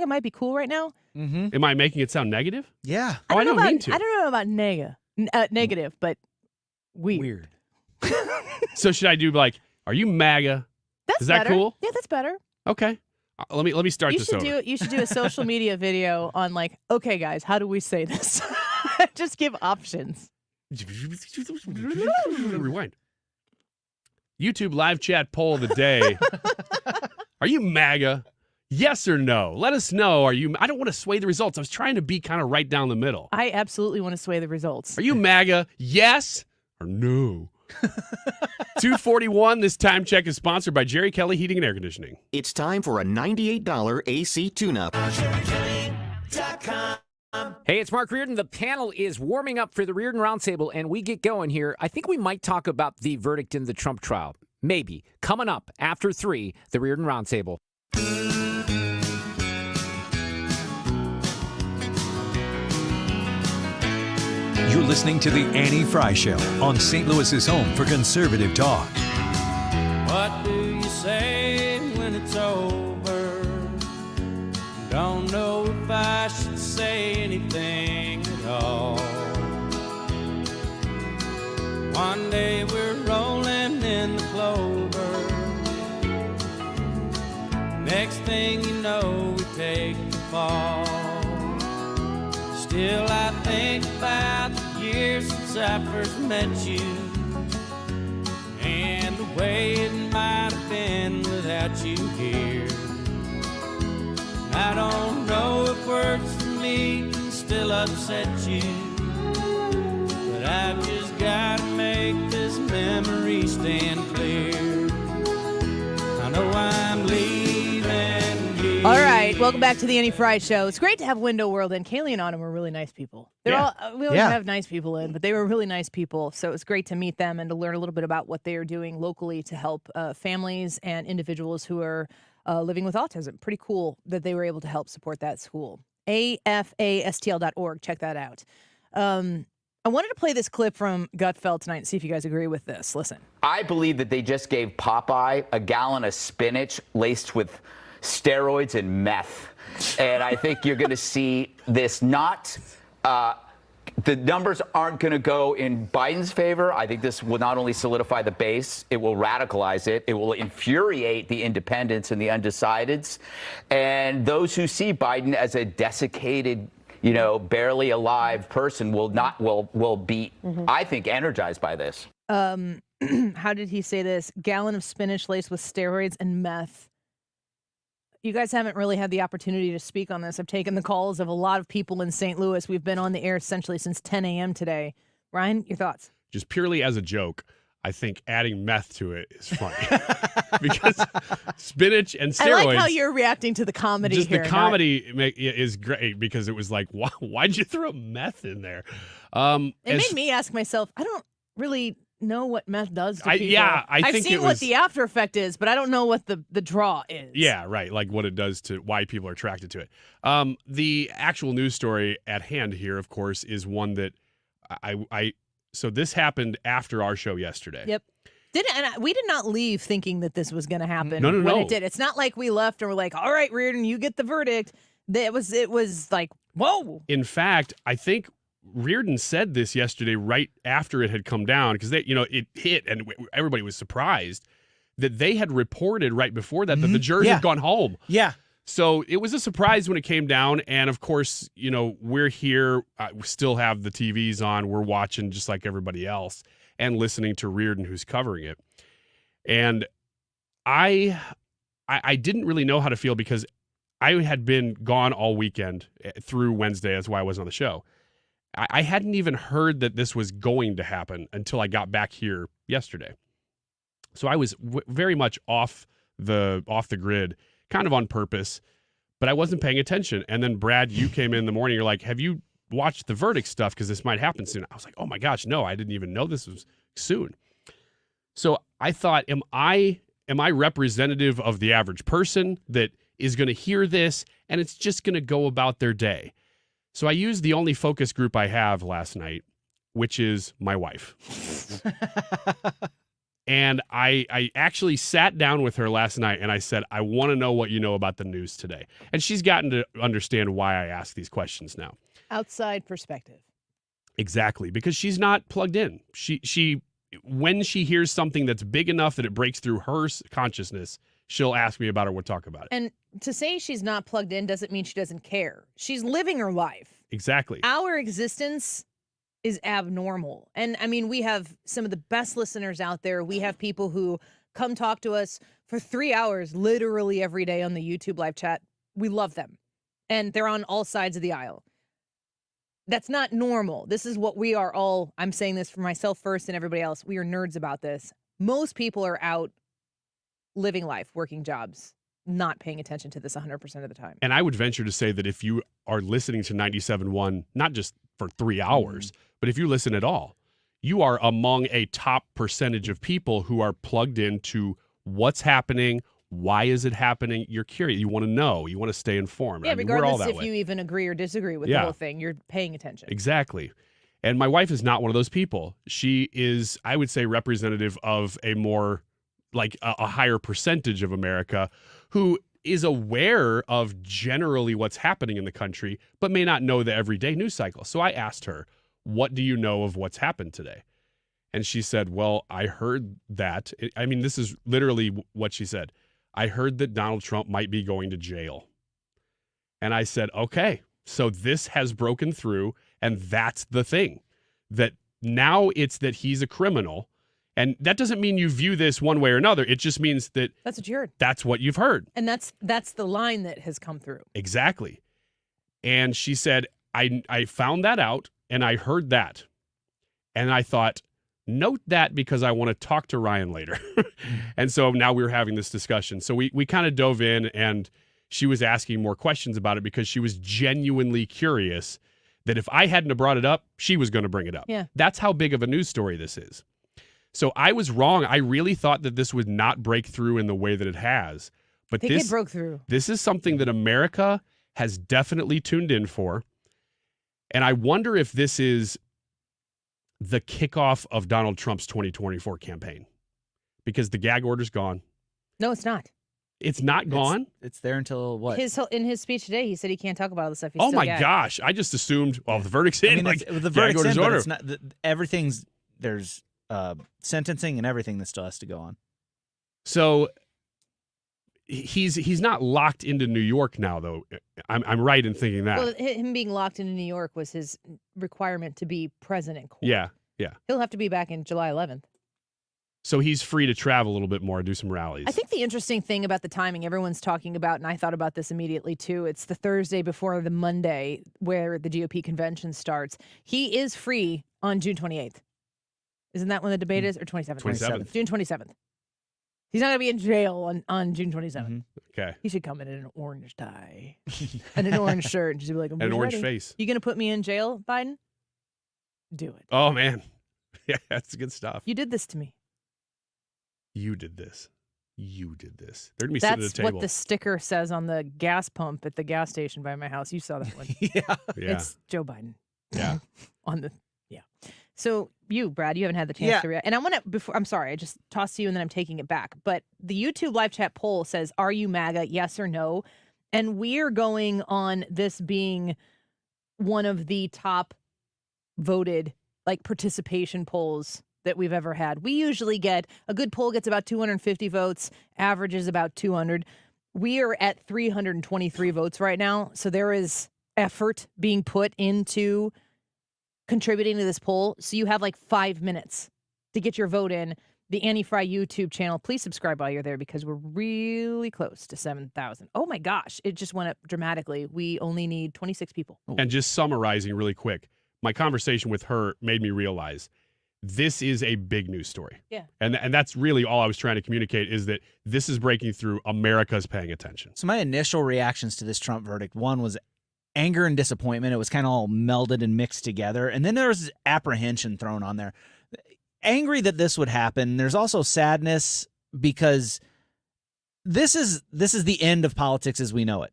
might be cool right now. Mm-hmm. Am I making it sound negative? Yeah. I don't mean to. I don't know about negative, but weird. So should I do like, are you MAGA? That's Is that better. cool? Yeah, that's better. Okay. Let me start this over. You should do a social media video on like, okay, guys, how do we say this? Just give options. Rewind. YouTube live chat poll of the day. Are you MAGA? Yes or no? Let us know. I don't want to sway the results. I was trying to be kind of right down the middle. I absolutely want to sway the results. Are you MAGA? Yes or no? 241. This time check is sponsored by Jerry Kelly Heating and Air Conditioning. It's time for a $98 AC tune-up. Hey, it's Mark Reardon. The panel is warming up for the Reardon Roundtable, and we get going here. I think we might talk about the verdict in the Trump trial. Maybe. Coming up after 3, the Reardon Roundtable. You're listening to The Annie Fry Show on St. Louis's home for conservative talk. What do you say when it's over? Don't know if I should say anything at all. One day we're rolling in the clover. Next thing you know, we take the fall. Still I think about the years since I first met you, and the way it might have been without you here. I don't know if words for me can still upset you, but I've just gotta make this memory stand clear. I know I'm leaving here. All right, welcome back to the Annie Fry Show. It's great to have Window World, and Kaylee and Autumn are really nice people. We always have nice people in, but they were really nice people, so it's great to meet them and to learn a little bit about what they are doing locally to help families and individuals who are living with autism. Pretty cool that they were able to help support that school. AFASTL.org. Check that out. I wanted to play this clip from Gutfeld tonight and see if you guys agree with this. Listen. I believe that they just gave Popeye a gallon of spinach laced with steroids and meth. And I think you're going to see this the numbers aren't going to go in Biden's favor. I think this will not only solidify the base, it will radicalize it. It will infuriate the independents and the undecideds. And those who see Biden as a desiccated, barely alive person will be, I think, energized by this. How did he say this? Gallon of spinach laced with steroids and meth. You guys haven't really had the opportunity to speak on this. I've taken the calls of a lot of people in St. Louis. We've been on the air essentially since 10 a.m. today. Ryan, your thoughts? Just purely as a joke, I think adding meth to it is funny. Because spinach and steroids. I like how you're reacting to the comedy just here. The comedy is great because it was like, why'd you throw meth in there? It made me ask myself, I don't really know what meth does to people. I've seen what the after effect is, but I don't know what the draw is. Yeah, right. Like what it does to why people are attracted to it. The actual news story at hand here, of course, is one that so this happened after our show yesterday. Yep. We did not leave thinking that this was going to happen. No. When it did. It's not like we left and we're like, all right, Reardon, you get the verdict. It was like, whoa. In fact, I think Reardon said this yesterday right after it had come down because it hit and everybody was surprised that they had reported right before that the jurors had gone home. Yeah. So it was a surprise when it came down. And of course, we're here. We still have the TVs on. We're watching just like everybody else and listening to Reardon, who's covering it. And I didn't really know how to feel because I had been gone all weekend through Wednesday. That's why I wasn't on the show. I hadn't even heard that this was going to happen until I got back here yesterday. So I was very much off the grid, kind of on purpose, but I wasn't paying attention. And then Brad, you came in the morning. You're like, have you watch the verdict stuff because this might happen soon. I was like, oh my gosh, no, I didn't even know this was soon. So I thought, am I representative of the average person that is going to hear this and it's just going to go about their day? So I used the only focus group I have last night, which is my wife. And I actually sat down with her last night and I said, I want to know what you know about the news today. And she's gotten to understand why I ask these questions now. Outside perspective. Exactly, because she's not plugged in. She when she hears something that's big enough that it breaks through her consciousness, she'll ask me about it. We'll talk about it. And to say she's not plugged in doesn't mean she doesn't care. She's living her life. Exactly. Our existence is abnormal. And I mean, we have some of the best listeners out there. We have people who come talk to us for 3 hours, literally every day on the YouTube live chat. We love them. And they're on all sides of the aisle. That's not normal. This is what we are all, I'm saying this for myself first and everybody else. We are nerds about this. Most people are out living life, working jobs, not paying attention to this 100% of the time. And I would venture to say that if you are listening to 97.1, not just for 3 hours, but if you listen at all, you are among a top percentage of people who are plugged into what's happening. Why is it happening? You're curious. You want to know. You want to stay informed. Yeah, I mean, we're all regardless that if way. you even agree or disagree with the whole thing, you're paying attention. Exactly. And my wife is not one of those people. She is, I would say, representative of a more, like a higher percentage of America who is aware of generally what's happening in the country, but may not know the everyday news cycle. So I asked her, what do you know of what's happened today? And she said, well, I heard that. I mean, this is literally what she said. I heard that Donald Trump might be going to jail. And I said, okay, so this has broken through, and that's the thing. That now it's that he's a criminal, and that doesn't mean you view this one way or another. It just means that That's what you heard. that's what you've heard. And that's the line that has come through. Exactly. And she said, I found that out, and I heard that. And I thought, note that because I want to talk to Ryan later. And so now we were having this discussion. So we kind of dove in, and she was asking more questions about it because she was genuinely curious that if I hadn't have brought it up, she was going to bring it up. Yeah. That's how big of a news story this is. So I was wrong. I really thought that this would not break through in the way that it has. But I think it broke through. This is something that America has definitely tuned in for. And I wonder if this is the kickoff of Donald Trump's 2024 campaign, because the gag order's gone. No, it's not. It's not gone? It's there until what? In his speech today, he said he can't talk about all this stuff. He's Oh still my gagged. gosh. I just assumed, well, the verdict's in. I mean, like, the gag verdict's order's in, but order. it's not. Everything's there's sentencing and everything that still has to go on. So he's not locked into New York now, though. I'm right in thinking that. Well, him being locked into New York was his requirement to be present in court. Yeah. He'll have to be back in July 11th. So he's free to travel a little bit more, do some rallies. I think the interesting thing about the timing, everyone's talking about, and I thought about this immediately too, it's the Thursday before the Monday where the GOP convention starts. He is free on June 28th. Isn't that when the debate is? Or 27th? 27th. June 27th. He's not going to be in jail on June 27th. Okay. He should come in an orange tie and an orange shirt and just be like, And an orange face. You going to put me in jail, Biden? Do it. Oh, man. Yeah, that's good stuff. You did this to me. You did this. You did this. They're going to be That's sitting at the table. what the sticker says on the gas pump at the gas station by my house. You saw that one. Yeah. It's Joe Biden. Yeah. Yeah. So you, Brad, you haven't had the chance to react. And I want to, I'm sorry, I just tossed to you and then I'm taking it back. But the YouTube live chat poll says, are you MAGA? Yes or no? And we're going on this being one of the top voted participation polls that we've ever had. We usually get, a good poll gets about 250 votes, average is about 200. We are at 323 votes right now. So there is effort being put into contributing to this poll. So you have 5 minutes to get your vote in. The Annie Fry YouTube channel, please subscribe while you're there because we're really close to 7,000. Oh my gosh, it just went up dramatically. We only need 26 people. And just summarizing really quick, my conversation with her made me realize this is a big news story. Yeah. And that's really all I was trying to communicate, is that this is breaking through. America's paying attention. So my initial reactions to this Trump verdict, one was anger and disappointment. It was kind of all melded and mixed together. And then there was apprehension thrown on there. Angry that this would happen. There's also sadness because this is the end of politics as we know it.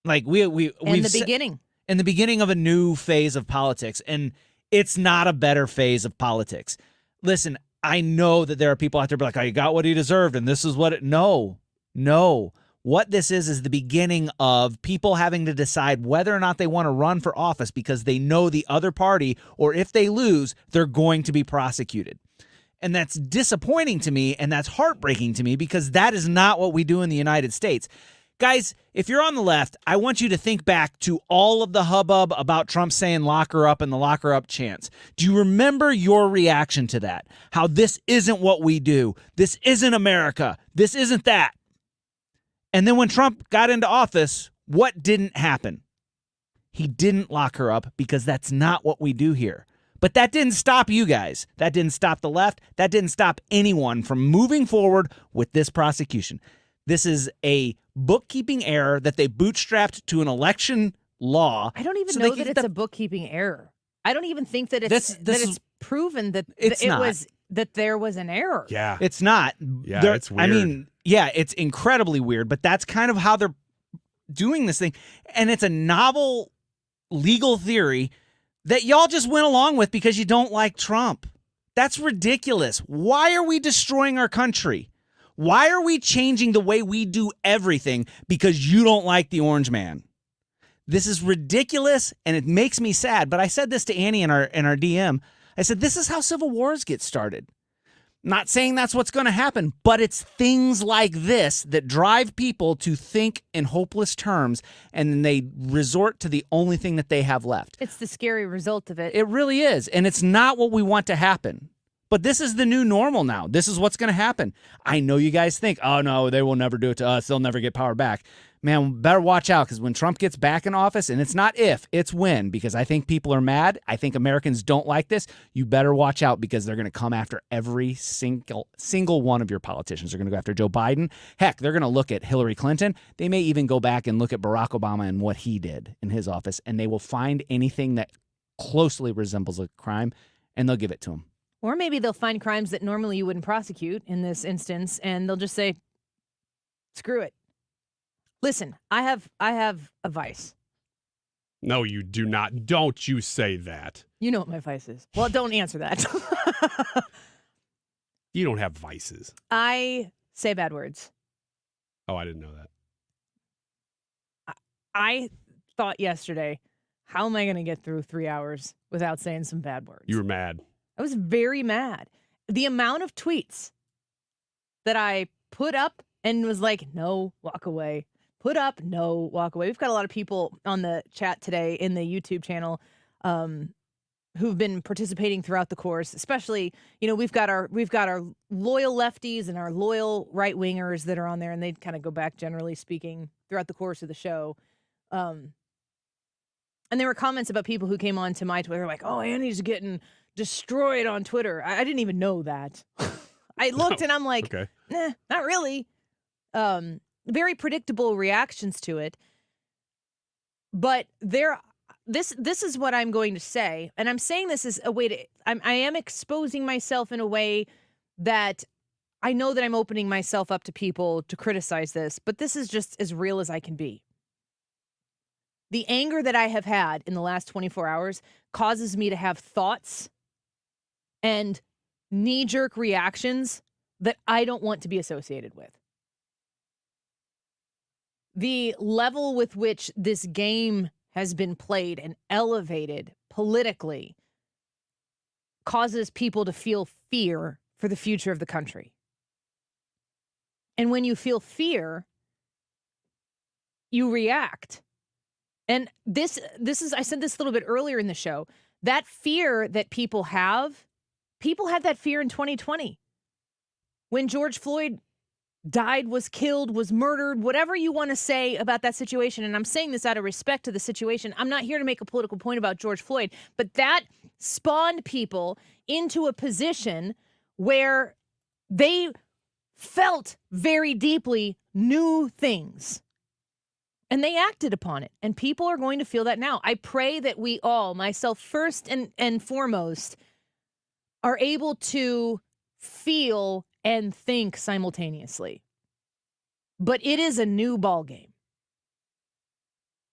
Like we've beginning. In the beginning of a new phase of politics, and it's not a better phase of politics. Listen, I know that there are people out there be like, oh, you got what he deserved, and this is what it... No. What this is the beginning of people having to decide whether or not they want to run for office because they know the other party, or if they lose, they're going to be prosecuted. And that's disappointing to me, and that's heartbreaking to me because that is not what we do in the United States. Guys, if you're on the left, I want you to think back to all of the hubbub about Trump saying lock her up and the lock her up chants. Do you remember your reaction to that? How this isn't what we do. This isn't America. This isn't that. And then when Trump got into office, what didn't happen? He didn't lock her up because that's not what we do here. But that didn't stop you guys. That didn't stop the left. That didn't stop anyone from moving forward with this prosecution. This is a bookkeeping error that they bootstrapped to an election law. I don't even know that it's a bookkeeping error. I don't even think that it's proven that that there was an error. Yeah. It's not. Yeah, it's weird. I mean, yeah, it's incredibly weird, but that's kind of how they're doing this thing. And it's a novel legal theory that y'all just went along with because you don't like Trump. That's ridiculous. Why are we destroying our country? Why are we changing the way we do everything because you don't like the orange man? This is ridiculous, and it makes me sad. But I said this to Annie in our DM. I said, this is how civil wars get started. Not saying that's what's going to happen, but it's things like this that drive people to think in hopeless terms, and then they resort to the only thing that they have left. It's the scary result of it. It really is, and it's not what we want to happen. But this is the new normal now. This is what's going to happen. I know you guys think, oh, no, they will never do it to us. They'll never get power back. Man, better watch out, because when Trump gets back in office, and it's not if, it's when, because I think people are mad. I think Americans don't like this. You better watch out, because they're going to come after every single one of your politicians. They're going to go after Joe Biden. Heck, they're going to look at Hillary Clinton. They may even go back and look at Barack Obama and what he did in his office, and they will find anything that closely resembles a crime, and they'll give it to him. Or maybe they'll find crimes that normally you wouldn't prosecute in this instance, and they'll just say, screw it. Listen, I have a vice. No, you do not. Don't you say that. You know what my vice is. Well, don't answer that. You don't have vices. I say bad words. Oh, I didn't know that. I thought yesterday, how am I going to get through 3 hours without saying some bad words? You were mad. I was very mad. The amount of tweets that I put up and was like, no, walk away. Put up, no, walk away. We've got a lot of people on the chat today in the YouTube channel who've been participating throughout the course. Especially, you know, we've got our loyal lefties and our loyal right wingers that are on there, and they kind of go back, generally speaking, throughout the course of the show. And there were comments about people who came on to my Twitter like, "Oh, Annie's getting destroyed on Twitter." I didn't even know that. I looked and I'm like, okay. Nah, not really. Very predictable reactions to it. But this is what I'm going to say. And I'm saying this as a way to, I am exposing myself in a way that I know that I'm opening myself up to people to criticize this, but this is just as real as I can be. The anger that I have had in the last 24 hours causes me to have thoughts and knee-jerk reactions that I don't want to be associated with. The level with which this game has been played and elevated politically causes people to feel fear for the future of the country. And when you feel fear, you react. And this is, I said this a little bit earlier in the show, that fear that people had that fear in 2020. When George Floyd died, was killed, was murdered, whatever you want to say about that situation, and I'm saying this out of respect to the situation. I'm not here to make a political point about George Floyd, but that spawned people into a position where they felt very deeply new things. And they acted upon it. And people are going to feel that now. I pray that we all, myself first and foremost, are able to feel and think simultaneously. But it is a new ballgame.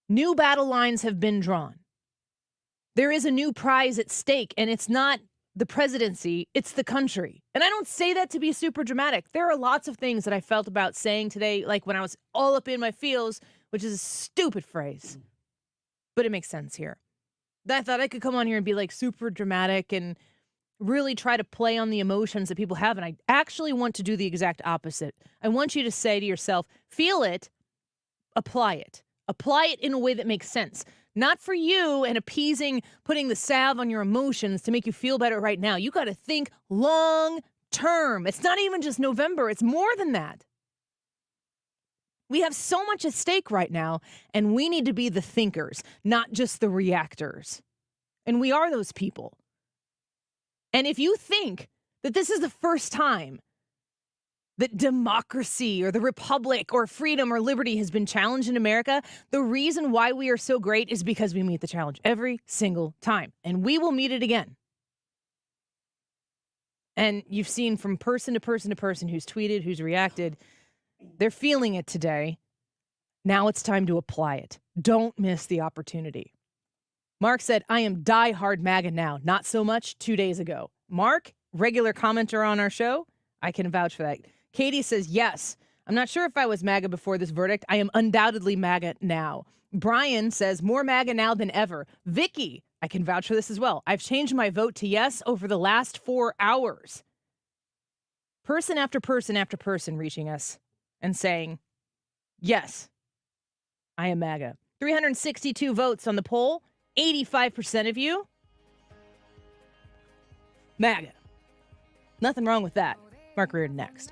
New battle lines have been drawn. There is a new prize at stake, and it's not the presidency, it's the country. And I don't say that to be super dramatic. There are lots of things that I felt about saying today, like when I was all up in my feels, which is a stupid phrase, but it makes sense here. I thought I could come on here and be like super dramatic and really try to play on the emotions that people have. And I actually want to do the exact opposite. I want you to say to yourself, feel it, apply it. Apply it in a way that makes sense. Not for you and appeasing, putting the salve on your emotions to make you feel better right now. You got to think long term. It's not even just November. It's more than that. We have so much at stake right now, and we need to be the thinkers, not just the reactors. And we are those people. And if you think that this is the first time that democracy or the republic or freedom or liberty has been challenged in America, the reason why we are so great is because we meet the challenge every single time. And we will meet it again. And you've seen from person to person to person who's tweeted, who's reacted, they're feeling it today. Now it's time to apply it. Don't miss the opportunity. Mark said, I am diehard MAGA now. Not so much 2 days ago. Mark, regular commenter on our show, I can vouch for that. Katie says, yes. I'm not sure if I was MAGA before this verdict. I am undoubtedly MAGA now. Brian says, more MAGA now than ever. Vicky, I can vouch for this as well. I've changed my vote to yes over the last 4 hours. Person after person after person reaching us and saying, yes, I am MAGA. 362 votes on the poll. 85% of you, MAGA. Nothing wrong with that. Mark Reardon next.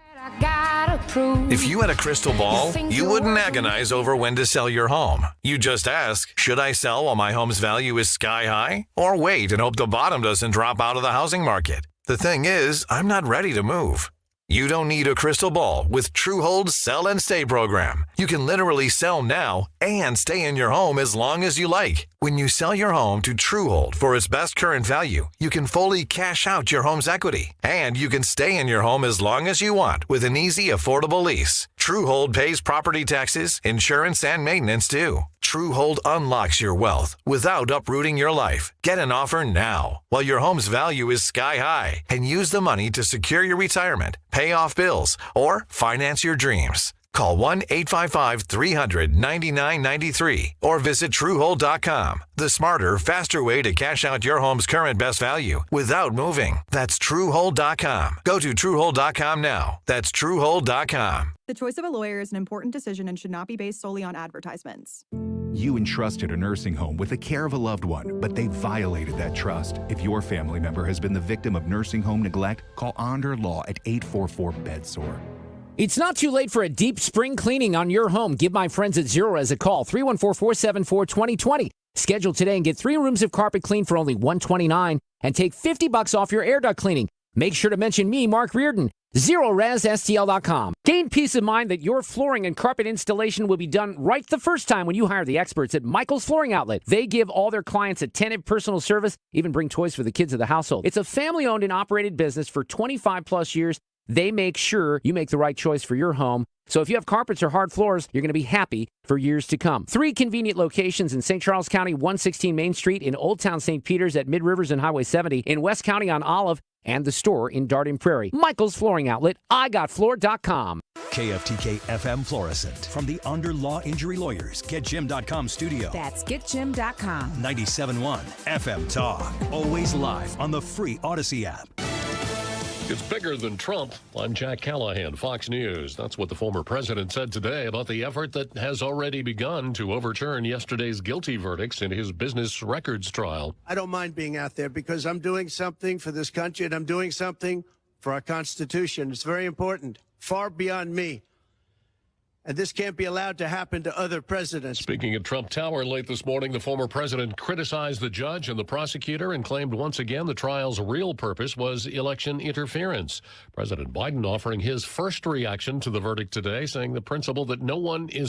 If you had a crystal ball, you wouldn't agonize over when to sell your home. You just ask, should I sell while my home's value is sky high? Or wait and hope the bottom doesn't drop out of the housing market? The thing is, I'm not ready to move. You don't need a crystal ball with Truehold's Sell and Stay program. You can literally sell now and stay in your home as long as you like. When you sell your home to Truehold for its best current value, you can fully cash out your home's equity. And you can stay in your home as long as you want with an easy, affordable lease. Truehold pays property taxes, insurance, and maintenance too. Truehold unlocks your wealth without uprooting your life. Get an offer now while your home's value is sky high and use the money to secure your retirement, pay off bills, or finance your dreams. Call 1-855-300-9993 or visit Truehold.com. The smarter, faster way to cash out your home's current best value without moving. That's Truehold.com. Go to Truehold.com now. That's Truehold.com. The choice of a lawyer is an important decision and should not be based solely on advertisements. You entrusted a nursing home with the care of a loved one, but they violated that trust. If your family member has been the victim of nursing home neglect, call Onder Law at 844-BED-SORE. It's not too late for a deep spring cleaning on your home. Give my friends at Zero as a call, 314-474-2020. Schedule today and get 3 rooms of carpet clean for only $129 and take $50 off your air duct cleaning. Make sure to mention me, Mark Reardon. ZeroResSTL.com. Gain peace of mind that your flooring and carpet installation will be done right the first time when you hire the experts at Michael's Flooring Outlet. They give all their clients attentive personal service, even bring toys for the kids of the household. It's a family-owned and operated business for 25-plus years. They make sure you make the right choice for your home. So if you have carpets or hard floors, you're going to be happy for years to come. 3 convenient locations in St. Charles County, 116 Main Street, in Old Town St. Peters at Mid-Rivers and Highway 70, in West County on Olive, and the store in Darden Prairie. Michael's Flooring Outlet, IGotFloor.com. KFTK FM Florissant. From the Under Law Injury Lawyers, GetJim.com studio. That's GetJim.com. 97.1 FM Talk. Always live on the free Odyssey app. It's bigger than Trump. I'm Jack Callahan, Fox News. That's what the former president said today about the effort that has already begun to overturn yesterday's guilty verdicts in his business records trial. I don't mind being out there because I'm doing something for this country and I'm doing something for our Constitution. It's very important, far beyond me. And this can't be allowed to happen to other presidents. Speaking at Trump Tower late this morning, the former president criticized the judge and the prosecutor and claimed once again the trial's real purpose was election interference. President Biden offering his first reaction to the verdict today, saying the principle that no one is